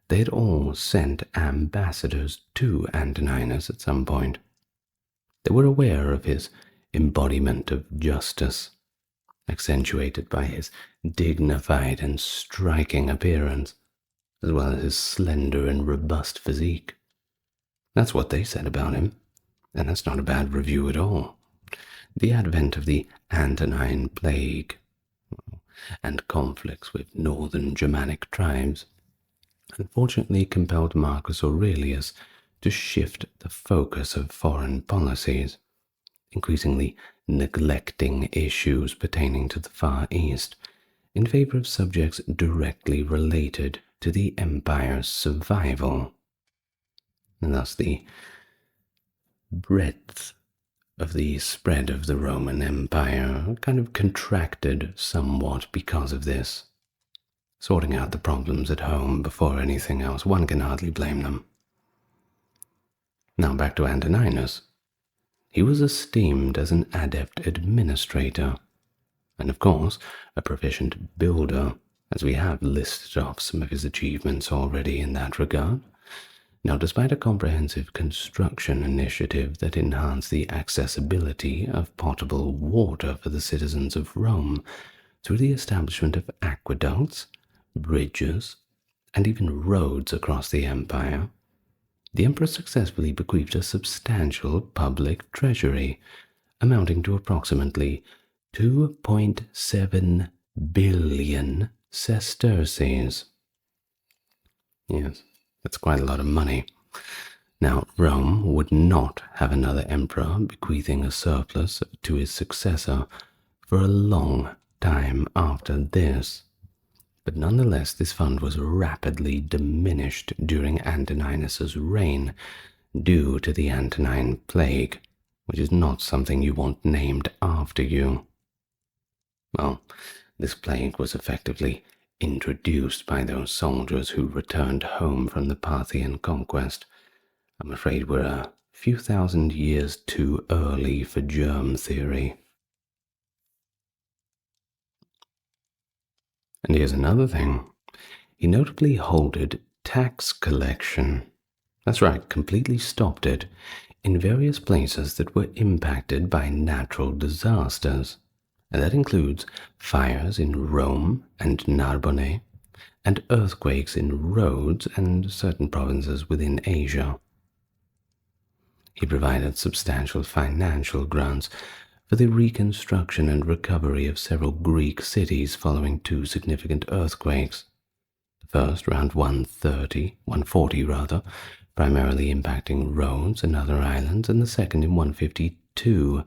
they had all sent ambassadors to Antoninus at some point. They were aware of his embodiment of justice, accentuated by his dignified and striking appearance, as well as his slender and robust physique. That's what they said about him, and that's not a bad review at all. The advent of the Antonine Plague and conflicts with northern Germanic tribes unfortunately compelled Marcus Aurelius to shift the focus of foreign policies, increasingly neglecting issues pertaining to the Far East in favor of subjects directly related to the empire's survival. And thus the breadth of the spread of the Roman Empire kind of contracted somewhat because of this. Sorting out the problems at home before anything else, one can hardly blame them. Now back to Antoninus. He was esteemed as an adept administrator, and of course a proficient builder, as we have listed off some of his achievements already in that regard. Now, despite a comprehensive construction initiative that enhanced the accessibility of potable water for the citizens of Rome through the establishment of aqueducts, bridges, and even roads across the empire, the emperor successfully bequeathed a substantial public treasury amounting to approximately 2.7 billion sesterces. Yes, that's quite a lot of money. Now, Rome would not have another emperor bequeathing a surplus to his successor for a long time after this. But nonetheless, this fund was rapidly diminished during Antoninus's reign due to the Antonine Plague, which is not something you want named after you. Well, this plague was effectively introduced by those soldiers who returned home from the Parthian conquest. I'm afraid we're a few thousand years too early for germ theory. And here's another thing. He notably halted tax collection. That's right, completely stopped it in various places that were impacted by natural disasters. And that includes fires in Rome and Narbonne, and earthquakes in Rhodes and certain provinces within Asia. He provided substantial financial grants for the reconstruction and recovery of several Greek cities following two significant earthquakes. The first, around 140 rather, primarily impacting Rhodes and other islands, and the second in 152,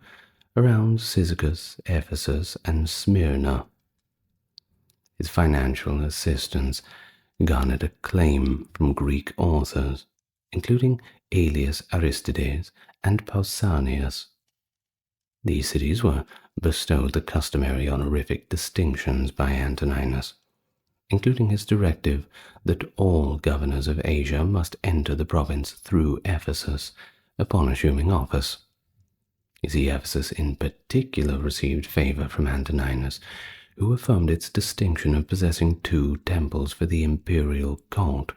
around Cyzicus, Ephesus, and Smyrna. His financial assistance garnered acclaim from Greek authors, including Aelius Aristides and Pausanias. These cities were bestowed the customary honorific distinctions by Antoninus, including his directive that all governors of Asia must enter the province through Ephesus upon assuming office. You see, Ephesus in particular received favor from Antoninus, who affirmed its distinction of possessing two temples for the imperial cult,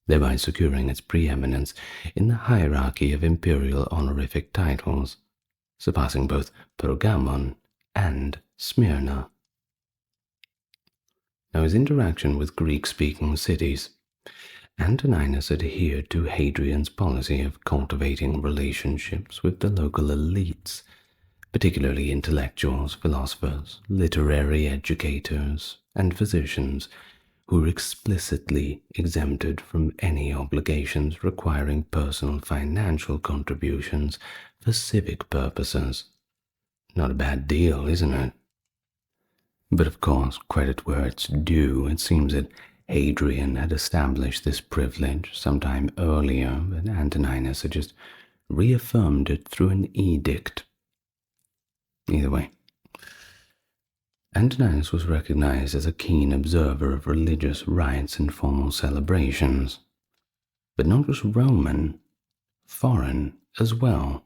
thereby securing its preeminence in the hierarchy of imperial honorific titles, surpassing both Pergamon and Smyrna. Now, his interaction with Greek-speaking cities. Antoninus adhered to Hadrian's policy of cultivating relationships with the local elites, particularly intellectuals, philosophers, literary educators, and physicians, who were explicitly exempted from any obligations requiring personal financial contributions for civic purposes. Not a bad deal, isn't it? But of course, credit where it's due. It seems that Hadrian had established this privilege sometime earlier, but Antoninus had just reaffirmed it through an edict. Either way, Antoninus was recognized as a keen observer of religious rites and formal celebrations, but not just Roman, foreign as well.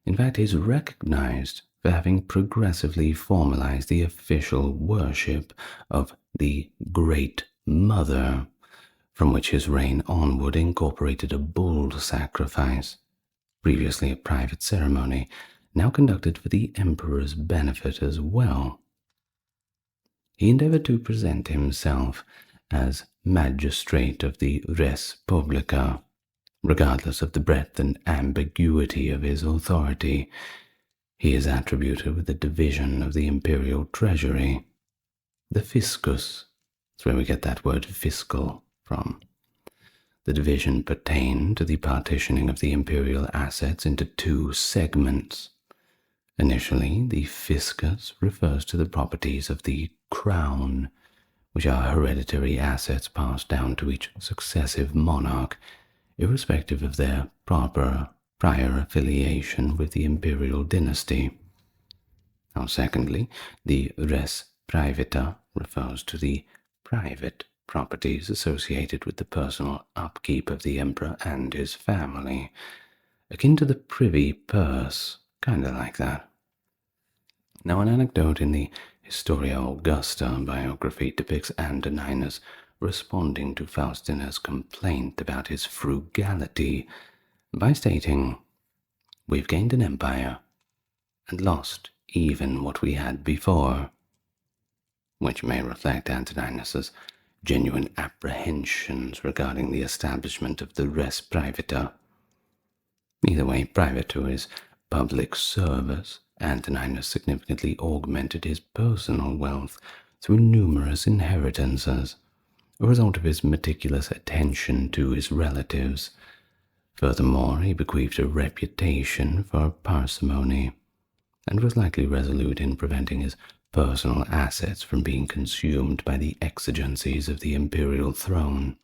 In fact, he's recognized for having progressively formalized the official worship of the Great Mother, from which his reign onward incorporated a bull sacrifice, previously a private ceremony, now conducted for the emperor's benefit as well. He endeavored to present himself as magistrate of the res publica, regardless of the breadth and ambiguity of his authority. He is attributed with the division of the imperial treasury, the fiscus. That's where we get that word fiscal from. The division pertained to the partitioning of the imperial assets into two segments. Initially, the fiscus refers to the properties of the crown, which are hereditary assets passed down to each successive monarch, irrespective of their prior affiliation with the imperial dynasty. Now, secondly, the res privata refers to the private properties associated with the personal upkeep of the emperor and his family, akin to the privy purse, kind of like that. Now, an anecdote in the Historia Augusta biography depicts Antoninus responding to Faustina's complaint about his frugality by stating, "We've gained an empire and lost even what we had before," which may reflect Antoninus's genuine apprehensions regarding the establishment of the res privata. Either way, private to his public service, Antoninus significantly augmented his personal wealth through numerous inheritances, a result of his meticulous attention to his relatives. Furthermore, he bequeathed a reputation for parsimony, and was likely resolute in preventing his personal assets from being consumed by the exigencies of the imperial throne.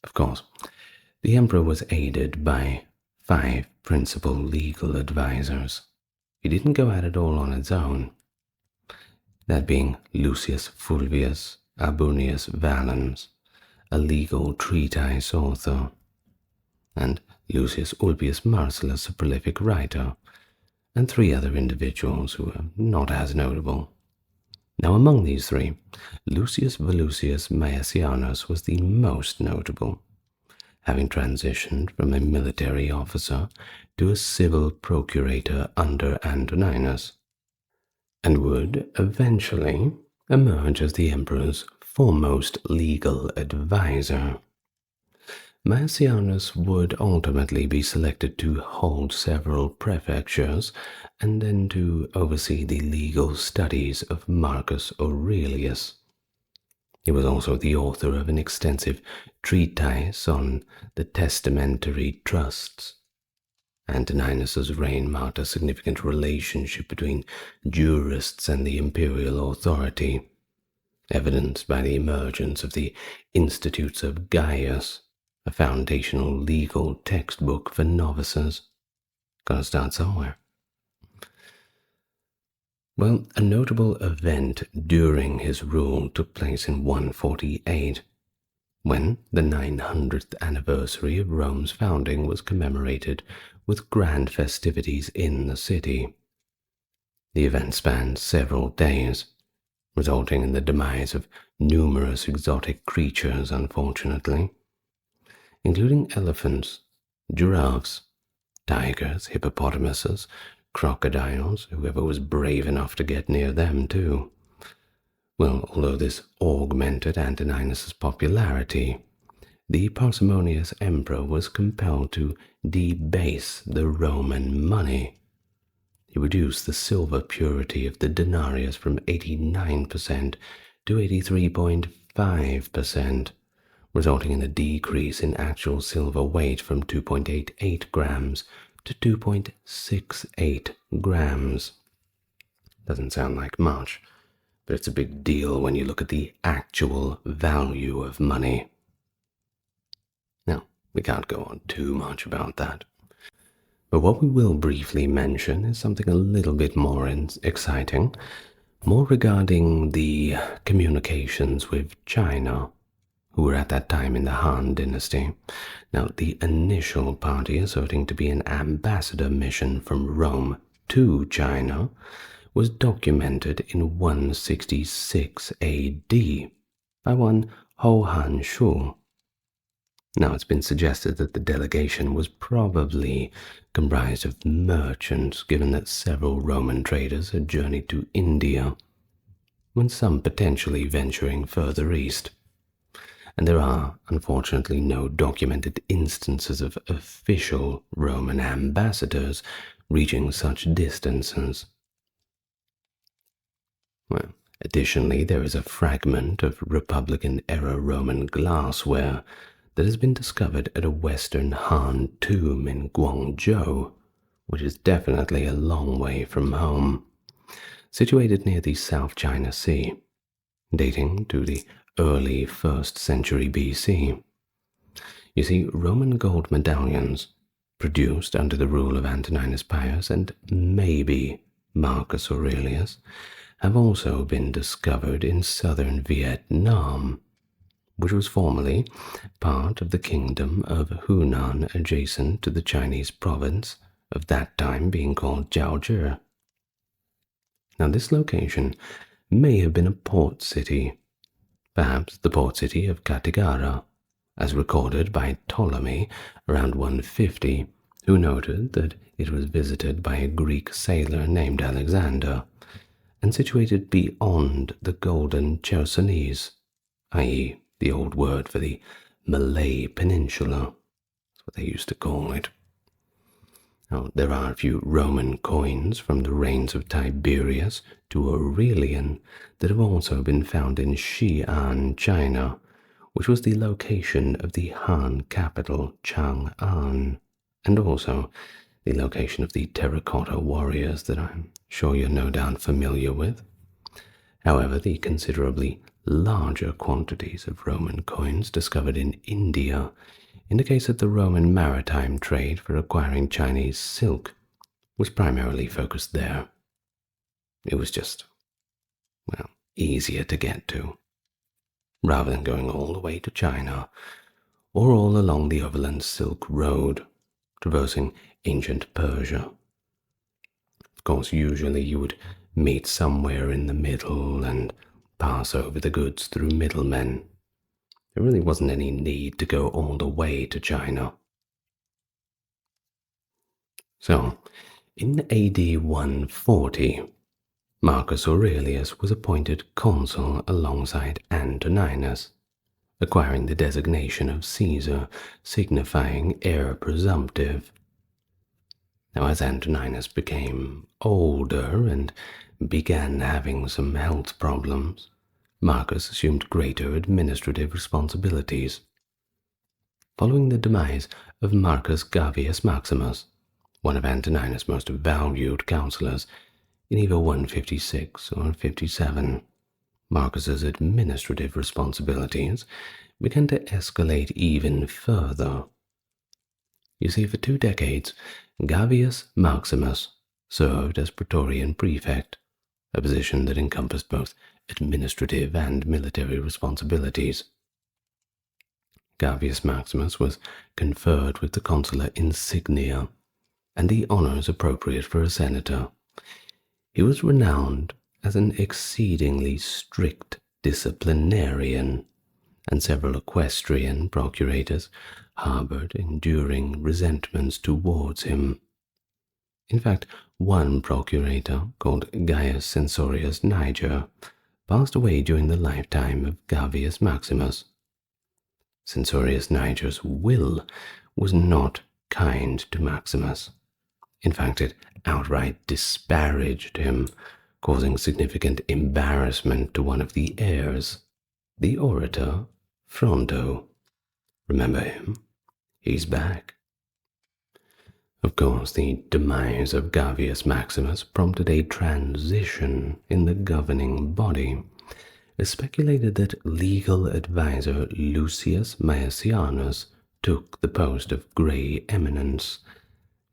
Of course, the emperor was aided by 5 principal legal advisors. He didn't go at it all on his own, that being Lucius Fulvius Albunius Valens, a legal treatise author, and Lucius Ulpius Marcellus, a prolific writer, and 3 other individuals who are not as notable. Now, among these 3, Lucius Volusius Maesianus was the most notable, having transitioned from a military officer to a civil procurator under Antoninus, and would eventually emerge as the emperor's foremost legal advisor. Maesianus would ultimately be selected to hold several prefectures and then to oversee the legal studies of Marcus Aurelius. He was also the author of an extensive treatise on the testamentary trusts. Antoninus's reign marked a significant relationship between jurists and the imperial authority, evidenced by the emergence of the Institutes of Gaius, a foundational legal textbook for novices. Gotta start somewhere. Well, a notable event during his rule took place in 148, when the 900th anniversary of Rome's founding was commemorated with grand festivities in the city. The event spanned several days, resulting in the demise of numerous exotic creatures, unfortunately, including elephants, giraffes, tigers, hippopotamuses, crocodiles, whoever was brave enough to get near them too. Well, although this augmented Antoninus's popularity, the parsimonious emperor was compelled to debase the Roman money. He reduced the silver purity of the denarius from 89% to 83.5%, resulting in a decrease in actual silver weight from 2.88 grams to 2.68 grams. Doesn't sound like much, but it's a big deal when you look at the actual value of money. Now, we can't go on too much about that. But what we will briefly mention is something a little bit more exciting, more regarding the communications with China, who were at that time in the Han dynasty. Now, the initial party asserting to be an ambassador mission from Rome to China was documented in 166 AD by one Ho Han Shu. Now, it's been suggested that the delegation was probably comprised of merchants, given that several Roman traders had journeyed to India, with some potentially venturing further east. And there are, unfortunately, no documented instances of official Roman ambassadors reaching such distances. Well, additionally, there is a fragment of Republican-era Roman glassware that has been discovered at a Western Han tomb in Guangzhou, which is definitely a long way from home, situated near the South China Sea, dating to the early 1st century BC. You see, Roman gold medallions, produced under the rule of Antoninus Pius and maybe Marcus Aurelius, have also been discovered in southern Vietnam, which was formerly part of the kingdom of Hunan adjacent to the Chinese province of that time being called Jiaozhi. Now, this location may have been a port city, perhaps the port city of Cattigara, as recorded by Ptolemy around 150, who noted that it was visited by a Greek sailor named Alexander, and situated beyond the Golden Chersonese, i.e., the old word for the Malay Peninsula. That's what they used to call it. Now, there are a few Roman coins from the reigns of Tiberius to Aurelian that have also been found in Xi'an, China, which was the location of the Han capital Chang'an, and also the location of the terracotta warriors that I'm sure you're no doubt familiar with. However, the considerably larger quantities of Roman coins discovered in India indicates that the Roman maritime trade for acquiring Chinese silk was primarily focused there. It was just, well, easier to get to, rather than going all the way to China, or all along the overland Silk Road, traversing ancient Persia. Of course, usually you would meet somewhere in the middle and pass over the goods through middlemen. There really wasn't any need to go all the way to China. So, in AD 140, Marcus Aurelius was appointed consul alongside Antoninus, acquiring the designation of Caesar, signifying heir presumptive. Now, as Antoninus became older and began having some health problems, Marcus assumed greater administrative responsibilities. Following the demise of Marcus Gavius Maximus, one of Antoninus' most valued counselors, in either 156 or 57, Marcus's administrative responsibilities began to escalate even further. You see, for 2 decades, Gavius Maximus served as Praetorian prefect, a position that encompassed both administrative and military responsibilities. Gavius Maximus was conferred with the consular insignia and the honors appropriate for a senator. He was renowned as an exceedingly strict disciplinarian, and several equestrian procurators harbored enduring resentments towards him. In fact, one procurator, called Gaius Censorius Niger, passed away during the lifetime of Gavius Maximus. Censorius Niger's will was not kind to Maximus. In fact, it outright disparaged him, causing significant embarrassment to one of the heirs, the orator Fronto. Remember him? He's back. Of course, the demise of Gavius Maximus prompted a transition in the governing body. It's speculated that legal advisor Lucius Maesianus took the post of Grey Eminence.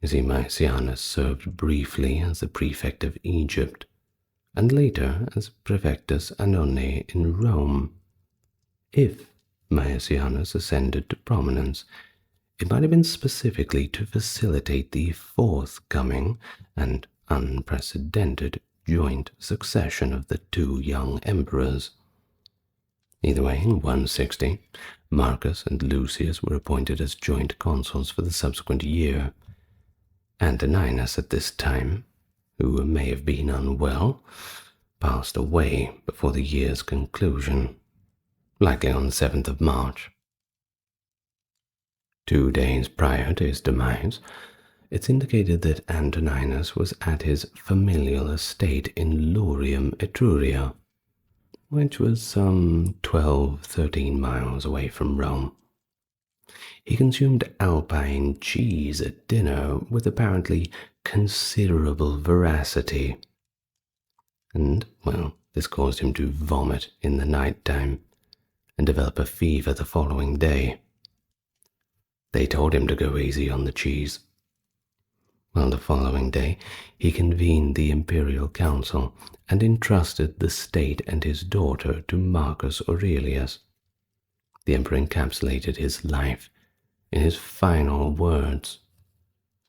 You see, Maesianus served briefly as the prefect of Egypt, and later as Praefectus Annone in Rome. If Maesianus ascended to prominence, it might have been specifically to facilitate the forthcoming and unprecedented joint succession of the 2 young emperors. Either way, in 160, Marcus and Lucius were appointed as joint consuls for the subsequent year. Antoninus at this time, who may have been unwell, passed away before the year's conclusion, likely on the 7th of March. 2 days prior to his demise, it's indicated that Antoninus was at his familial estate in Lurium, Etruria, which was some 12-13 miles away from Rome. He consumed Alpine cheese at dinner with apparently considerable voracity, and, well, this caused him to vomit in the night time and develop a fever the following day. They told him to go easy on the cheese. Well, the following day, he convened the imperial council and entrusted the state and his daughter to Marcus Aurelius. The emperor encapsulated his life in his final words.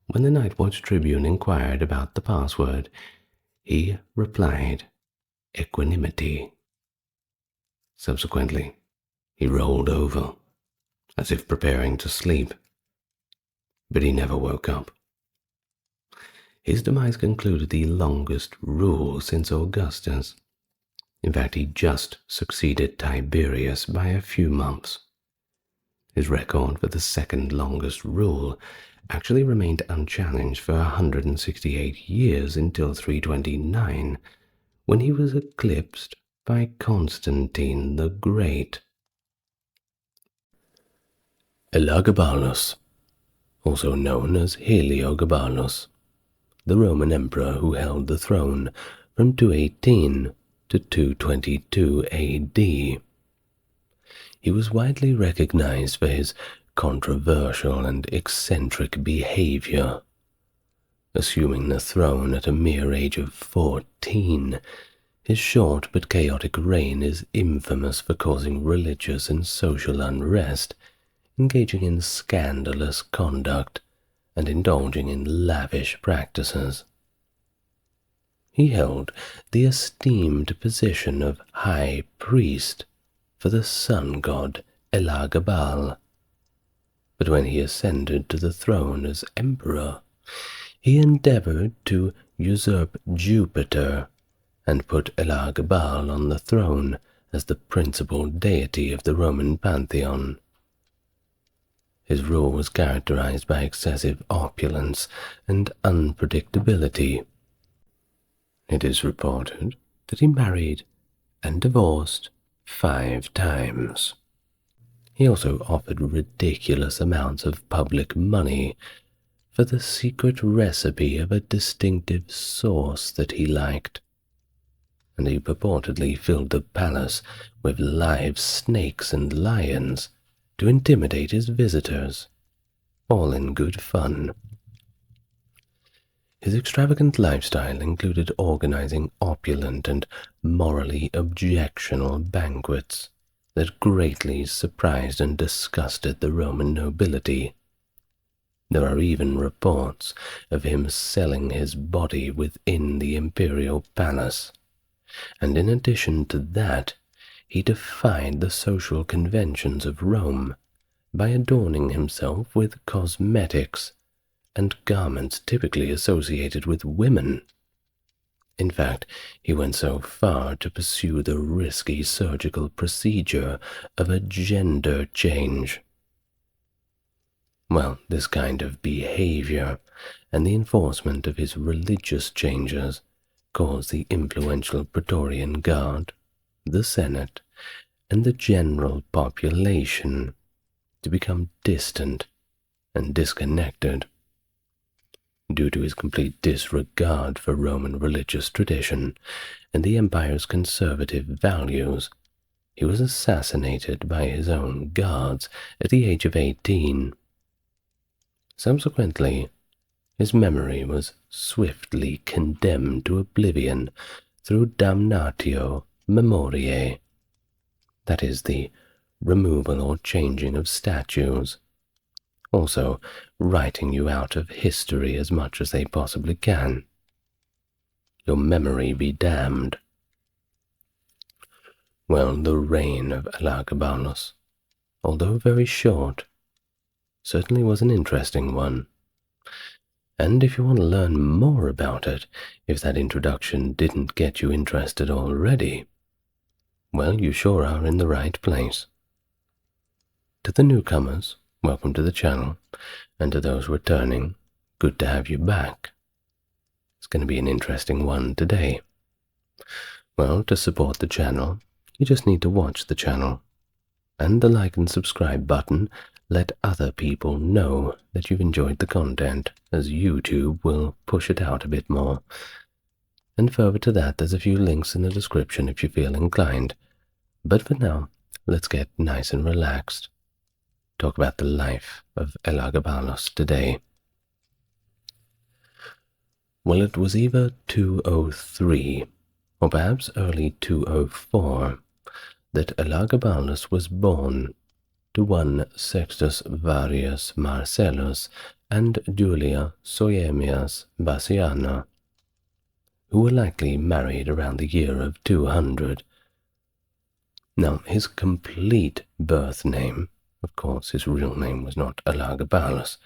When the Night Watch Tribune inquired about the password, he replied, equanimity. Subsequently, he rolled over, as if preparing to sleep, but he never woke up. His demise concluded the longest rule since Augustus. In fact, he just succeeded Tiberius by a few months. His record for the second longest rule actually remained unchallenged for 168 years until 329, when he was eclipsed by Constantine the Great. Elagabalus, also known as Heliogabalus, the Roman emperor who held the throne from 218 to 222 AD. He was widely recognized for his controversial and eccentric behavior. Assuming the throne at a mere age of 14, his short but chaotic reign is infamous for causing religious and social unrest, engaging in scandalous conduct, and indulging in lavish practices. He held the esteemed position of high priest for the sun god Elagabal, but when he ascended to the throne as emperor, he endeavored to usurp Jupiter and put Elagabal on the throne as the principal deity of the Roman pantheon. His rule was characterized by excessive opulence and unpredictability. It is reported that he married and divorced 5 times. He also offered ridiculous amounts of public money for the secret recipe of a distinctive sauce that he liked, and he purportedly filled the palace with live snakes and lions to intimidate his visitors, all in good fun. His extravagant lifestyle included organizing opulent and morally objectionable banquets that greatly surprised and disgusted the Roman nobility. There are even reports of him selling his body within the imperial palace, and in addition to that, he defied the social conventions of Rome by adorning himself with cosmetics and garments typically associated with women. In fact, he went so far to pursue the risky surgical procedure of a gender change. Well, this kind of behavior and the enforcement of his religious changes caused the influential Praetorian Guard, the Senate, and the general population to become distant and disconnected. Due to his complete disregard for Roman religious tradition and the empire's conservative values, he was assassinated by his own guards at the age of 18. Subsequently, his memory was swiftly condemned to oblivion through damnatio memoriae, that is, the removal or changing of statues, also writing you out of history as much as they possibly can. Your memory be damned. Well, the reign of Elagabalus, although very short, certainly was an interesting one. And if you want to learn more about it, if that introduction didn't get you interested already, well, you sure are in the right place. To the newcomers, welcome to the channel, and to those returning, good to have you back. It's going to be an interesting one today. Well, to support the channel, you just need to watch the channel, and the like and subscribe button let other people know that you've enjoyed the content, as YouTube will push it out a bit more. And further to that, there's a few links in the description if you feel inclined. But for now, let's get nice and relaxed. Talk about the life of Elagabalus today. Well, it was either 203 or perhaps early 204 that Elagabalus was born to one Sextus Varius Marcellus and Julia Soaemias Bassiana, who were likely married around the year of 200. Now, his complete birth name, of course his real name was not Elagabalus,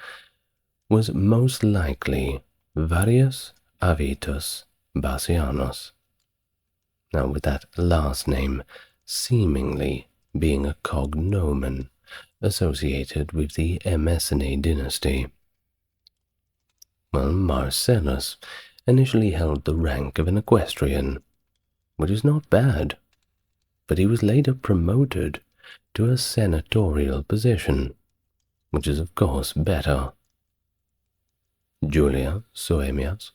was most likely Varius Avitus Bassianus. Now, with that last name seemingly being a cognomen associated with the Emesene dynasty. Well, Marcellus initially held the rank of an equestrian, which is not bad, but he was later promoted to a senatorial position, which is of course better. Julia Soemias,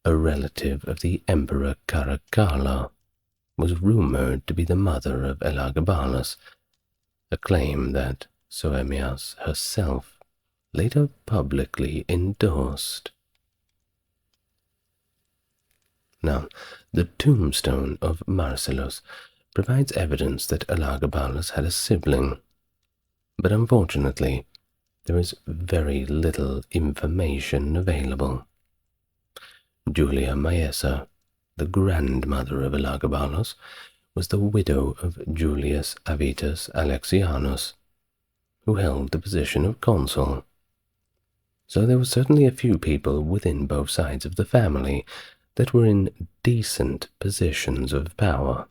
a relative of the Emperor Caracalla, was rumored to be the mother of Elagabalus, a claim that Soemias herself later publicly endorsed. Now, the tombstone of Marcellus provides evidence that Elagabalus had a sibling, but unfortunately, there is very little information available. Julia Maesa, the grandmother of Elagabalus, was the widow of Julius Avitus Alexianus, who held the position of consul. So there were certainly a few people within both sides of the family that were in decent positions of power.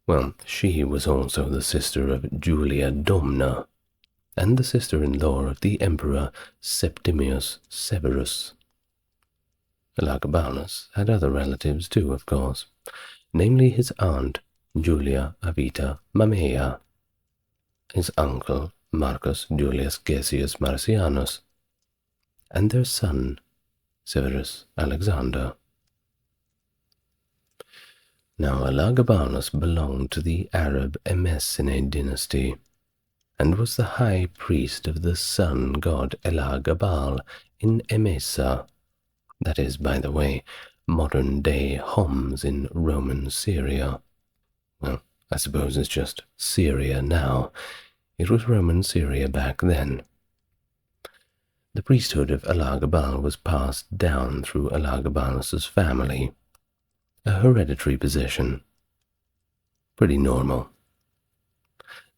Well, she was also the sister of Julia Domna, and the sister-in-law of the Emperor Septimius Severus. Elagabalus had other relatives too, of course, namely his aunt Julia Avita Mamea, his uncle Marcus Julius Gessius Marcianus, and their son Severus Alexander. Now, Elagabalus belonged to the Arab Emesene dynasty, and was the high priest of the sun god Elagabal in Emesa, that is, by the way, modern-day Homs in Roman Syria. Well, I suppose it's just Syria now. It was Roman Syria back then. The priesthood of Elagabal was passed down through Elagabalus's family, a hereditary position. Pretty normal.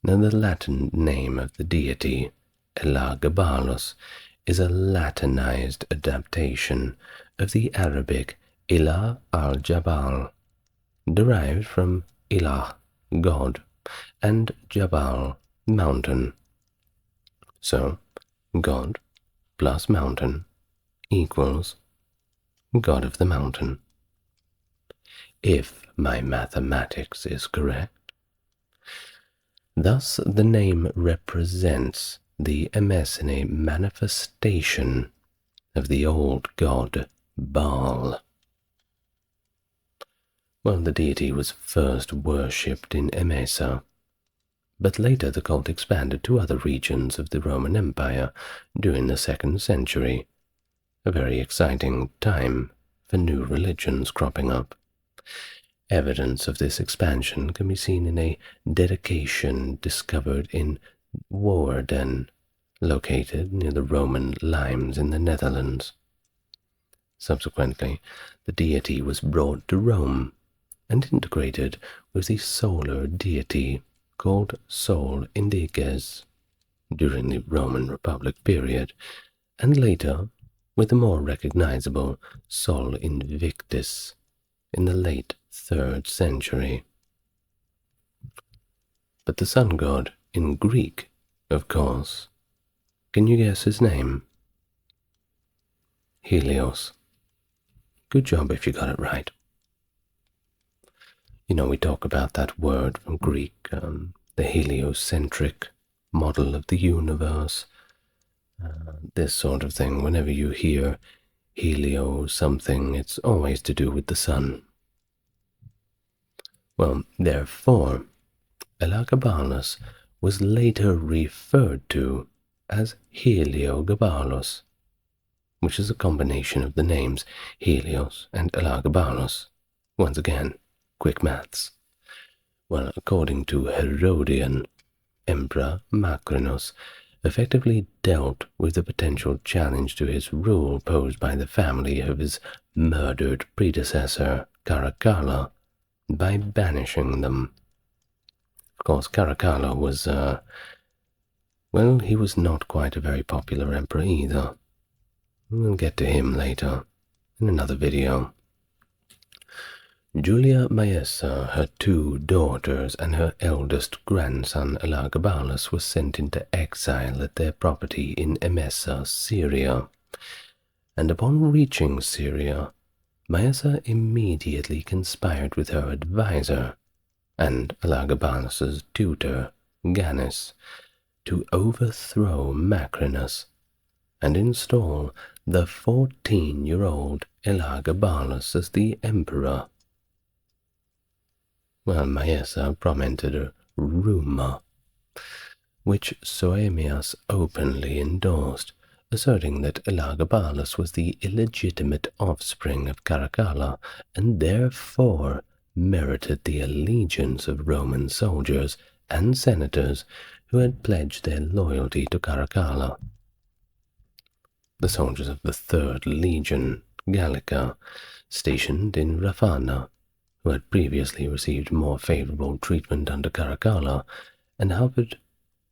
Now, the Latin name of the deity, Elagabalus, is a Latinized adaptation of the Arabic Ilah al-Jabal, derived from Ilah, God, and Jabal, mountain. So, God plus mountain equals God of the mountain, if my mathematics is correct. Thus, the name represents the Emesene manifestation of the old god Baal. Well, the deity was first worshipped in Emesa, but later the cult expanded to other regions of the Roman Empire during the 2nd century, a very exciting time for new religions cropping up. Evidence of this expansion can be seen in a dedication discovered in Woerden, located near the Roman limes in the Netherlands. Subsequently, the deity was brought to Rome and integrated with the solar deity called Sol Indiges during the Roman Republic period, and later with the more recognizable Sol Invictus in the late 3rd century. But the sun god in Greek, of course. Can you guess his name? Helios. Good job if you got it right. You know, we talk about that word from Greek, the heliocentric model of the universe, this sort of thing. Whenever you hear helio something, it's always to do with the sun. Well, therefore, Elagabalus was later referred to as Heliogabalus, which is a combination of the names Helios and Elagabalus. Once again, quick maths. Well, according to Herodian, Emperor Macrinus effectively dealt with the potential challenge to his rule posed by the family of his murdered predecessor, Caracalla, by banishing them. Of course, Caracalla was, well, he was not quite a very popular emperor either. We'll get to him later, in another video. Julia Maessa, her 2 daughters, and her eldest grandson Elagabalus were sent into exile at their property in Emesa, Syria. And upon reaching Syria, Maessa immediately conspired with her advisor and Elagabalus's tutor, Gannus, to overthrow Macrinus and install the 14-year-old Elagabalus as the emperor. Well, Maessa promoted a rumor, which Soemias openly endorsed, asserting that Elagabalus was the illegitimate offspring of Caracalla and therefore merited the allegiance of Roman soldiers and senators who had pledged their loyalty to Caracalla. The soldiers of the 3rd Legion, Gallica, stationed in Raphana, who had previously received more favorable treatment under Caracalla and harbored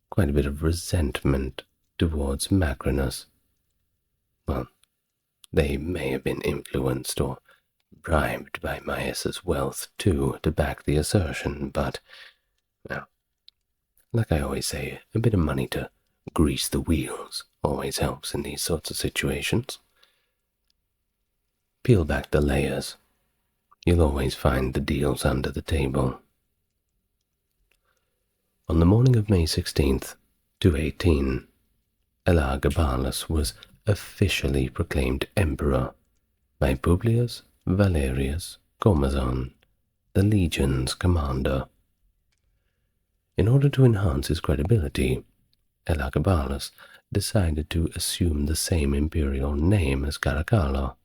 quite a bit of resentment towards Macrinus. Well, they may have been influenced or bribed by Maessa's wealth too to back the assertion, but, well, like I always say, a bit of money to grease the wheels always helps in these sorts of situations. Peel back the layers. You'll always find the deals under the table. On the morning of May 16th, 218, Elagabalus was officially proclaimed emperor by Publius Valerius Comazon, the legion's commander. In order to enhance his credibility, Elagabalus decided to assume the same imperial name as Caracalla,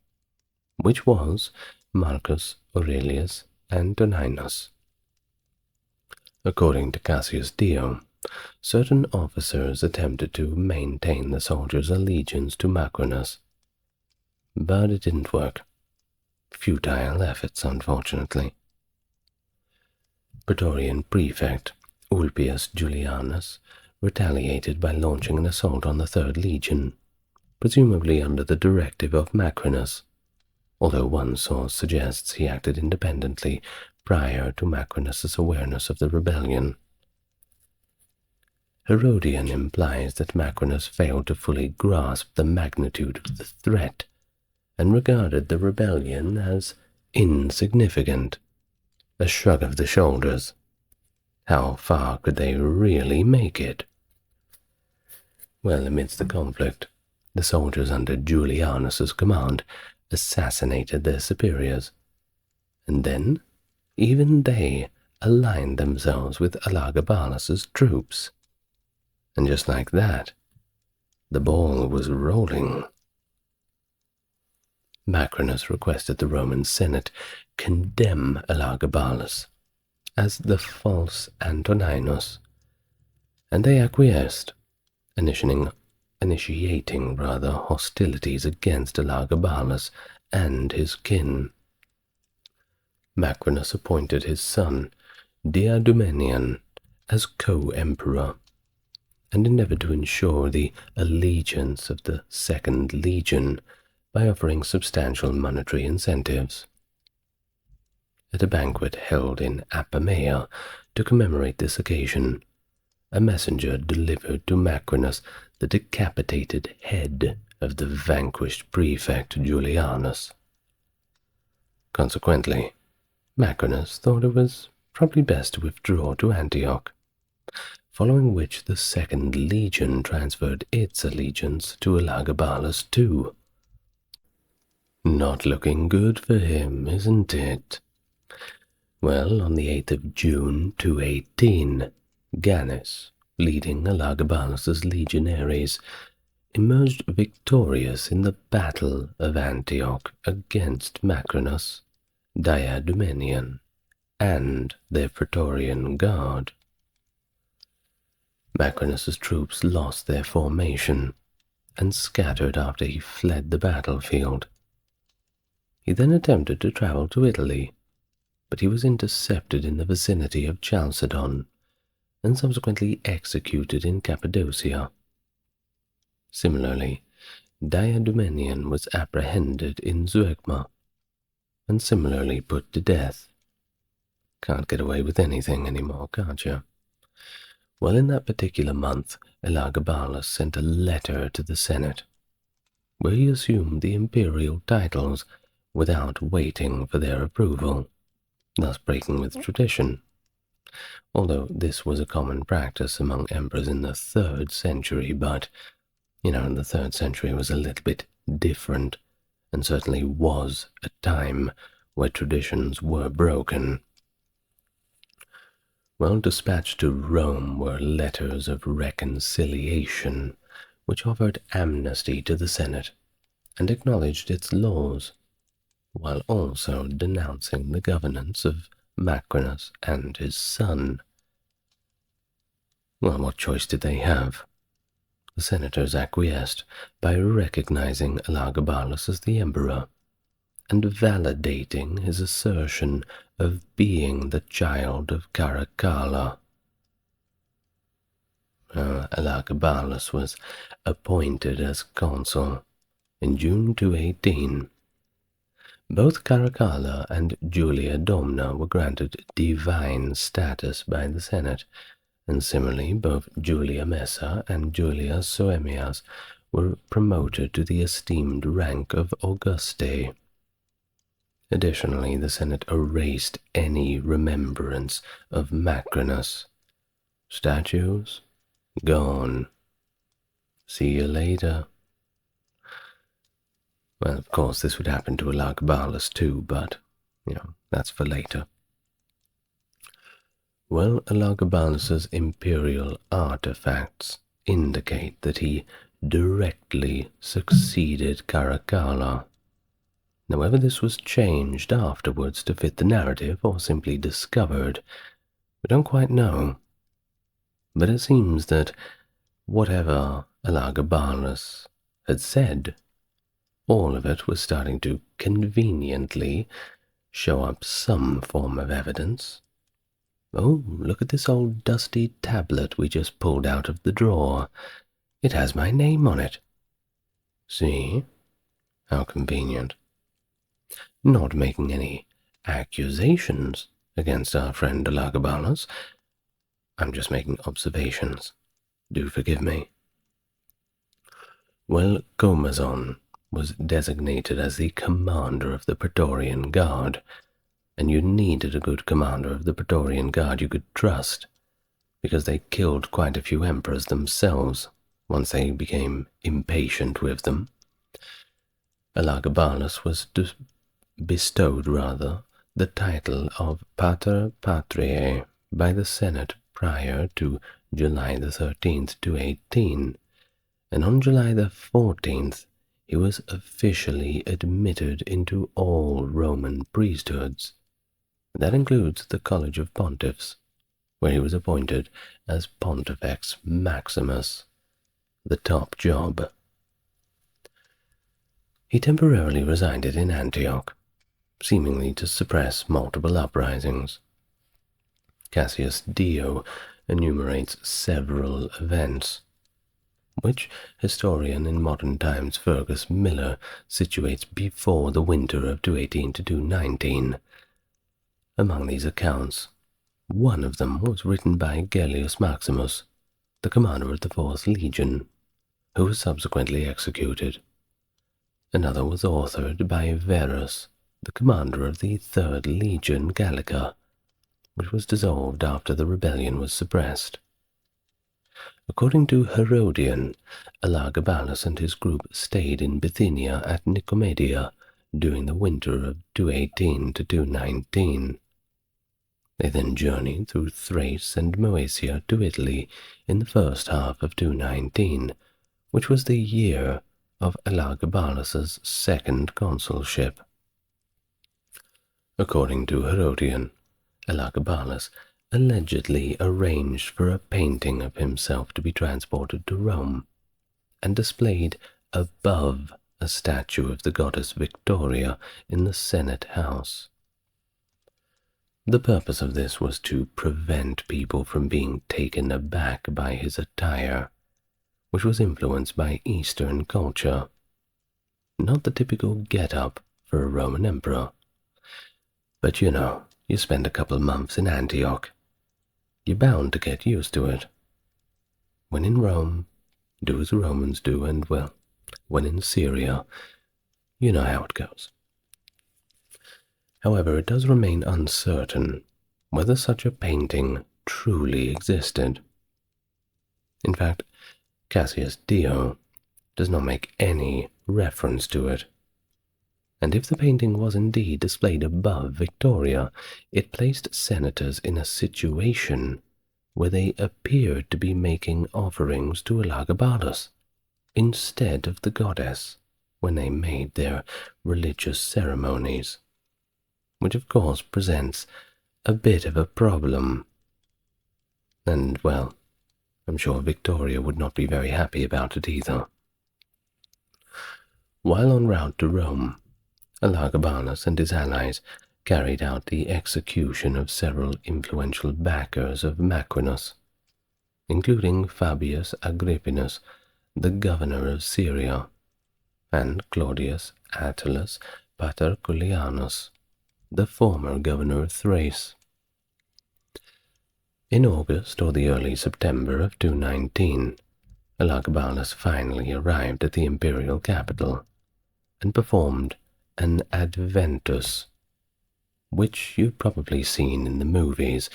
which was Marcus Aurelius Antoninus. According to Cassius Dio, certain officers attempted to maintain the soldiers' allegiance to Macrinus, but it didn't work. Futile efforts, unfortunately. Praetorian prefect Ulpius Julianus retaliated by launching an assault on the 3rd Legion, presumably under the directive of Macrinus, although one source suggests he acted independently prior to Macrinus's awareness of the rebellion. Herodian implies that Macrinus failed to fully grasp the magnitude of the threat and regarded the rebellion as insignificant, a shrug of the shoulders. How far could they really make it? Well, amidst the conflict, the soldiers under Julianus's command assassinated their superiors, and then even they aligned themselves with Elagabalus's troops. And just like that, the ball was rolling. Macrinus requested the Roman Senate condemn Elagabalus as the false Antoninus, and they acquiesced, initiating hostilities against Elagabalus and his kin. Macrinus appointed his son, Diadumenian, as co-emperor, and endeavored to ensure the allegiance of the 2nd Legion by offering substantial monetary incentives. At a banquet held in Apamea to commemorate this occasion, a messenger delivered to Macrinus the decapitated head of the vanquished prefect Julianus. Consequently, Macrinus thought it was probably best to withdraw to Antioch, following which the 2nd Legion transferred its allegiance to Elagabalus too. Not looking good for him, isn't it? Well, on the 8th of June 218, Gannus, leading Elagabalus's legionaries, emerged victorious in the Battle of Antioch against Macrinus, Diadumenian, and their Praetorian Guard. Macrinus's troops lost their formation and scattered after he fled the battlefield. He then attempted to travel to Italy, but he was intercepted in the vicinity of Chalcedon and subsequently executed in Cappadocia. Similarly, Diadumenian was apprehended in Zeugma and similarly put to death. Can't get away with anything anymore, can't you? Well, in that particular month, Elagabalus sent a letter to the Senate, where he assumed the imperial titles without waiting for their approval, thus breaking with tradition, although this was a common practice among emperors in the 3rd century, but, the 3rd century was a little bit different, and certainly was a time where traditions were broken. Well, dispatched to Rome were letters of reconciliation, which offered amnesty to the Senate and acknowledged its laws, while also denouncing the governance of Macrinus and his son. Well, what choice did they have? The senators acquiesced by recognizing Elagabalus as the emperor and validating his assertion of being the child of Caracalla. Elagabalus was appointed as consul in June 218. Both Caracalla and Julia Domna were granted divine status by the Senate, and similarly both Julia Messa and Julia Soemias were promoted to the esteemed rank of Augustae. Additionally, the Senate erased any remembrance of Macrinus. Statues? Gone. See you later. Well, of course, this would happen to Elagabalus too, but, that's for later. Well, Elagabalus's imperial artifacts indicate that he directly succeeded Caracalla. Now, whether this was changed afterwards to fit the narrative or simply discovered, we don't quite know. But it seems that whatever Elagabalus had said, all of it was starting to conveniently show up some form of evidence. Oh, look at this old dusty tablet we just pulled out of the drawer. It has my name on it. See? How convenient. Not making any accusations against our friend Elagabalus. I'm just making observations. Do forgive me. Well, Comazon was designated as the commander of the Praetorian Guard, and you needed a good commander of the Praetorian Guard you could trust, because they killed quite a few emperors themselves once they became impatient with them. Elagabalus was bestowed the title of Pater Patriae by the Senate prior to July the 13th, 218, and on July the 14th he was officially admitted into all Roman priesthoods. That includes the College of Pontiffs, where he was appointed as Pontifex Maximus, the top job. He temporarily resided in Antioch, seemingly to suppress multiple uprisings. Cassius Dio enumerates several events, which historian in modern times Fergus Miller situates before the winter of 218 to 219. Among these accounts, one of them was written by Gellius Maximus, the commander of the 4th Legion, who was subsequently executed. Another was authored by Verus, the commander of the 3rd Legion Gallica, which was dissolved after the rebellion was suppressed. According to Herodian, Elagabalus and his group stayed in Bithynia at Nicomedia during the winter of 218 to 219. They then journeyed through Thrace and Moesia to Italy in the first half of 219, which was the year of Elagabalus's second consulship. According to Herodian, Elagabalus allegedly arranged for a painting of himself to be transported to Rome and displayed above a statue of the goddess Victoria in the Senate House. The purpose of this was to prevent people from being taken aback by his attire, which was influenced by Eastern culture, not the typical get-up for a Roman emperor. But you spend a couple of months in Antioch. You're bound to get used to it. When in Rome, do as the Romans do, and, well, when in Syria, you know how it goes. However, it does remain uncertain whether such a painting truly existed. In fact, Cassius Dio does not make any reference to it. And if the painting was indeed displayed above Victoria, it placed senators in a situation where they appeared to be making offerings to Elagabalus instead of the goddess when they made their religious ceremonies, which of course presents a bit of a problem. And, well, I'm sure Victoria would not be very happy about it either. While en route to Rome, Elagabalus and his allies carried out the execution of several influential backers of Macrinus, including Fabius Agrippinus, the governor of Syria, and Claudius Attalus Patercullianus, the former governor of Thrace. In August or the early September of 219, Elagabalus finally arrived at the imperial capital and performed an adventus, which you've probably seen in the movies,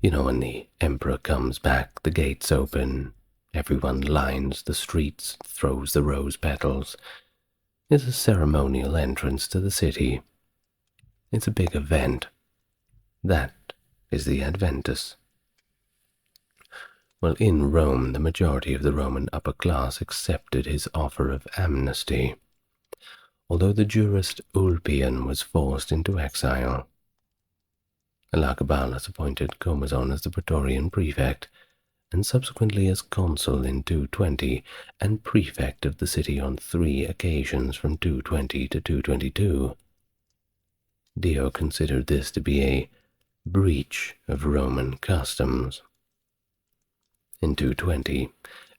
when the emperor comes back, the gates open, everyone lines the streets, throws the rose petals. It's a ceremonial entrance to the city. It's a big event. That is the adventus. Well, in Rome, the majority of the Roman upper class accepted his offer of amnesty, although the jurist Ulpian was forced into exile. Elagabalus appointed Commodus as the Praetorian prefect, and subsequently as consul in 220, and prefect of the city on 3 occasions from 220 to 222. Dio considered this to be a breach of Roman customs. In 220,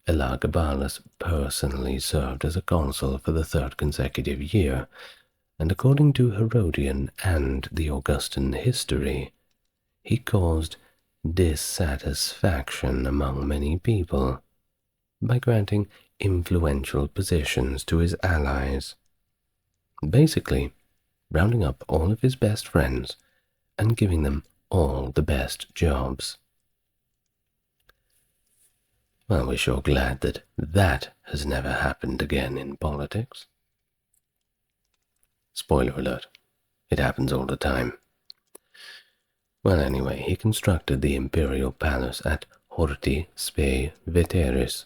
Elagabalus personally served as a consul for the 3rd consecutive year, and according to Herodian and the Augustan history, he caused dissatisfaction among many people by granting influential positions to his allies, basically rounding up all of his best friends and giving them all the best jobs. Well, we're sure glad that that has never happened again in politics. Spoiler alert, it happens all the time. Well, anyway, he constructed the imperial palace at Horti Spe Veteris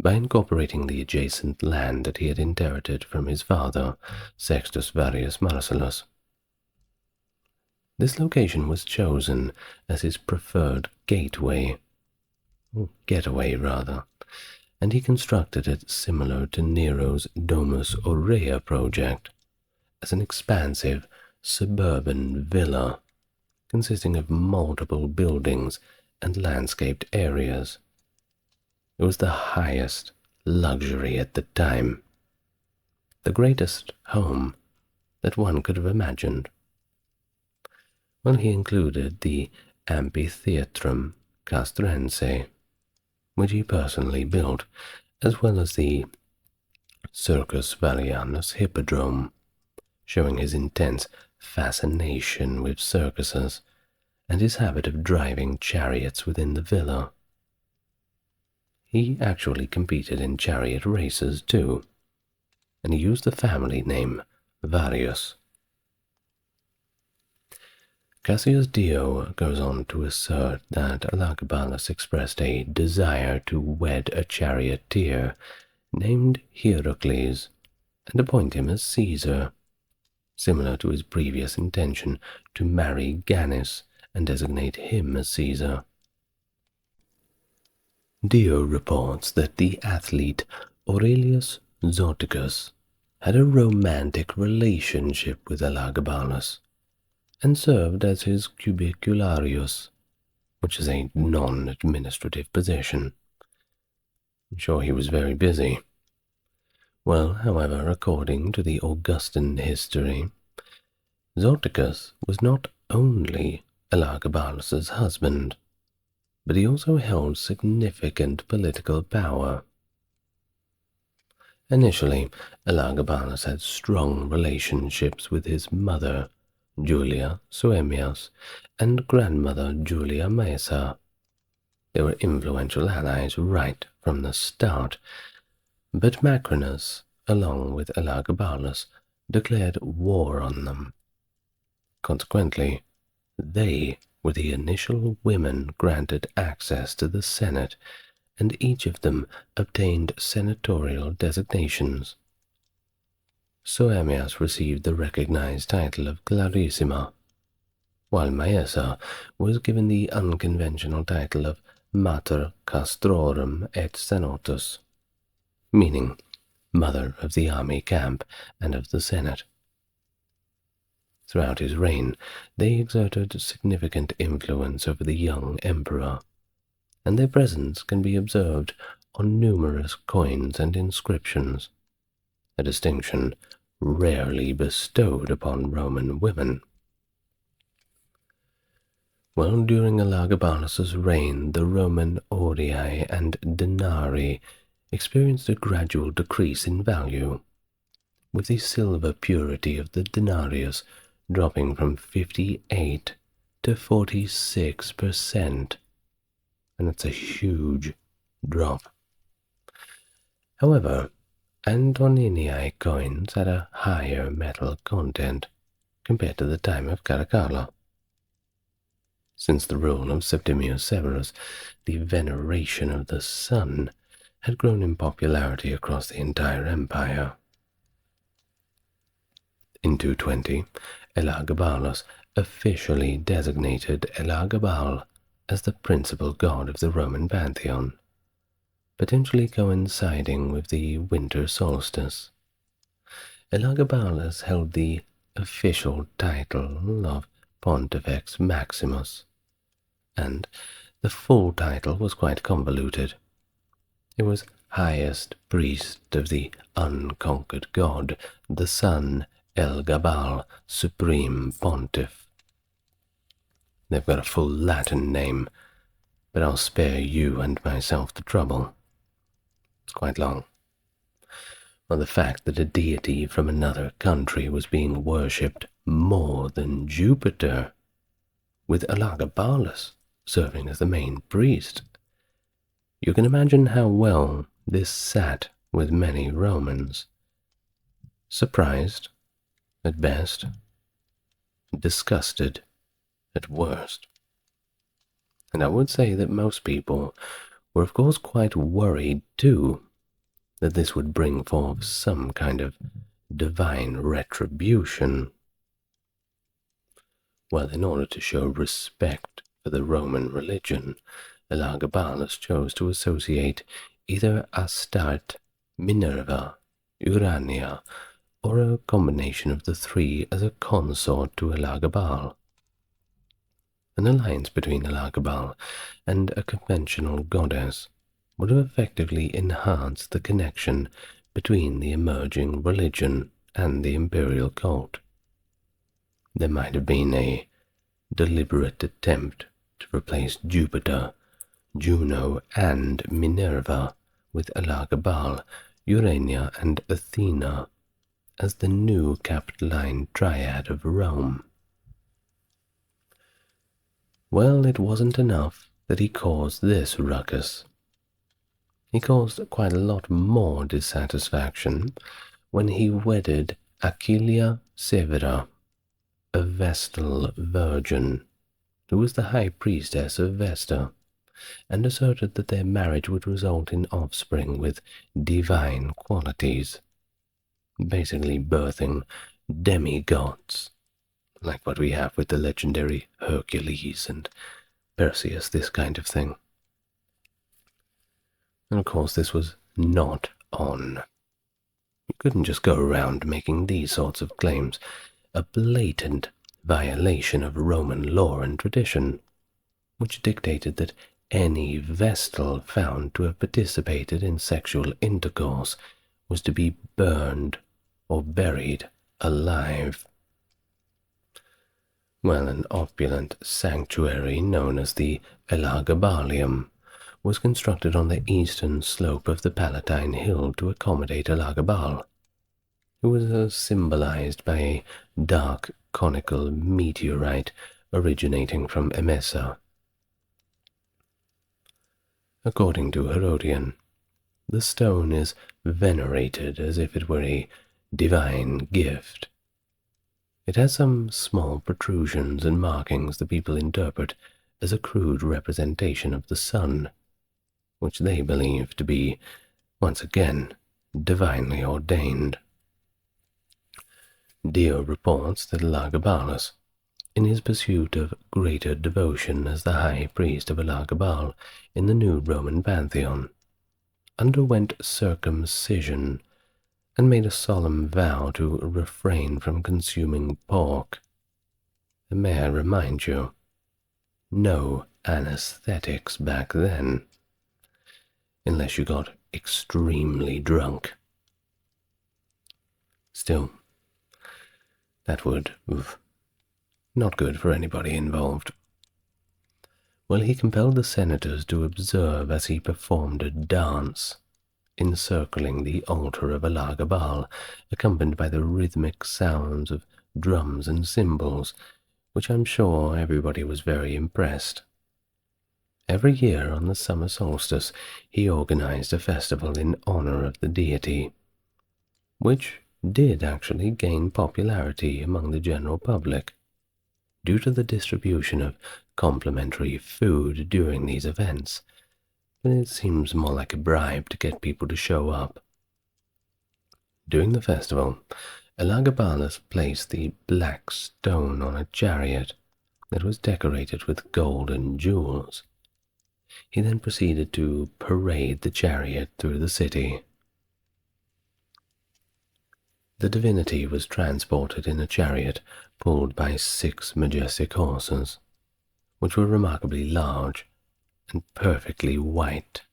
by incorporating the adjacent land that he had inherited from his father, Sextus Varius Marcellus. This location was chosen as his preferred getaway, and he constructed it similar to Nero's Domus Aurea project, as an expansive suburban villa consisting of multiple buildings and landscaped areas. It was the highest luxury at the time, the greatest home that one could have imagined. Well, he included the Amphitheatrum Castrense, which he personally built, as well as the Circus Vallianus Hippodrome, showing his intense fascination with circuses and his habit of driving chariots within the villa. He actually competed in chariot races too, and he used the family name Varius. Cassius Dio goes on to assert that Elagabalus expressed a desire to wed a charioteer named Hierocles and appoint him as Caesar, similar to his previous intention to marry Gannys and designate him as Caesar. Dio reports that the athlete Aurelius Zoticus had a romantic relationship with Elagabalus and served as his cubicularius, which is a non-administrative position. I'm sure he was very busy. Well, however, according to the Augustan history, Zoticus was not only Elagabalus's husband, but he also held significant political power. Initially, Elagabalus had strong relationships with his mother, Julia Suemias, and grandmother Julia Maesa. They were influential allies right from the start, but Macrinus, along with Elagabalus, declared war on them. Consequently, they were the initial women granted access to the Senate, and each of them obtained senatorial designations. Suemias received the recognized title of Clarissima, while Maesa was given the unconventional title of Mater Castrorum et Senatus, meaning Mother of the Army Camp and of the Senate. Throughout his reign, they exerted significant influence over the young emperor, and their presence can be observed on numerous coins and inscriptions, a distinction rarely bestowed upon Roman women. Well, during Elagabalus's reign, the Roman aurei and denarii experienced a gradual decrease in value, with the silver purity of the denarius dropping from 58 to 46%, and it's a huge drop. However, Antoninii coins had a higher metal content compared to the time of Caracalla. Since the rule of Septimius Severus, the veneration of the sun had grown in popularity across the entire empire. In 220, Elagabalus officially designated Elagabal as the principal god of the Roman pantheon, potentially coinciding with the winter solstice. Elagabalus held the official title of Pontifex Maximus, and the full title was quite convoluted. It was highest priest of the unconquered god, the sun Elagabal, supreme pontiff. They've got a full Latin name, but I'll spare you and myself the trouble. It's quite long. Well, the fact that a deity from another country was being worshipped more than Jupiter, with Elagabalus serving as the main priest. You can imagine how well this sat with many Romans. Surprised, at best, disgusted, at worst. And I would say that most people were of course quite worried too, that this would bring forth some kind of divine retribution. Well, in order to show respect for the Roman religion, Elagabalus chose to associate either Astarte, Minerva, Urania, or a combination of the three as a consort to Elagabal. An alliance between Elagabal and a conventional goddess would have effectively enhanced the connection between the emerging religion and the imperial cult. There might have been a deliberate attempt to replace Jupiter, Juno, and Minerva with Elagabal, Urania, and Athena as the new Capitoline triad of Rome. Well, it wasn't enough that he caused this ruckus. He caused quite a lot more dissatisfaction when he wedded Aquilia Severa, a Vestal virgin, who was the high priestess of Vesta, and asserted that their marriage would result in offspring with divine qualities, basically birthing demigods, like what we have with the legendary Hercules and Perseus, this kind of thing. And of course, this was not on. You couldn't just go around making these sorts of claims, a blatant violation of Roman law and tradition, which dictated that any Vestal found to have participated in sexual intercourse was to be burned or buried alive. Well, an opulent sanctuary known as the Elagabalus was constructed on the eastern slope of the Palatine Hill to accommodate Elagabal, who was symbolized by a dark conical meteorite originating from Emesa. According to Hadrian, the stone is venerated as if it were a divine gift. It has some small protrusions and markings the people interpret as a crude representation of the sun, which they believe to be, once again, divinely ordained. Dio reports that Elagabalus, in his pursuit of greater devotion as the high priest of Elagabal in the new Roman pantheon, underwent circumcision and made a solemn vow to refrain from consuming pork. May I remind you, no anesthetics back then, unless you got extremely drunk. Still, that would not good for anybody involved. Well, he compelled the senators to observe as he performed a dance, encircling the altar of Elagabal, accompanied by the rhythmic sounds of drums and cymbals, which I'm sure everybody was very impressed. Every year on the summer solstice, he organized a festival in honor of the deity, which did actually gain popularity among the general public, due to the distribution of complimentary food during these events, but it seems more like a bribe to get people to show up. During the festival, Elagabalus placed the black stone on a chariot that was decorated with gold and jewels. He then proceeded to parade the chariot through the city. The divinity was transported in a chariot pulled by 6 majestic horses, which were remarkably large and perfectly white.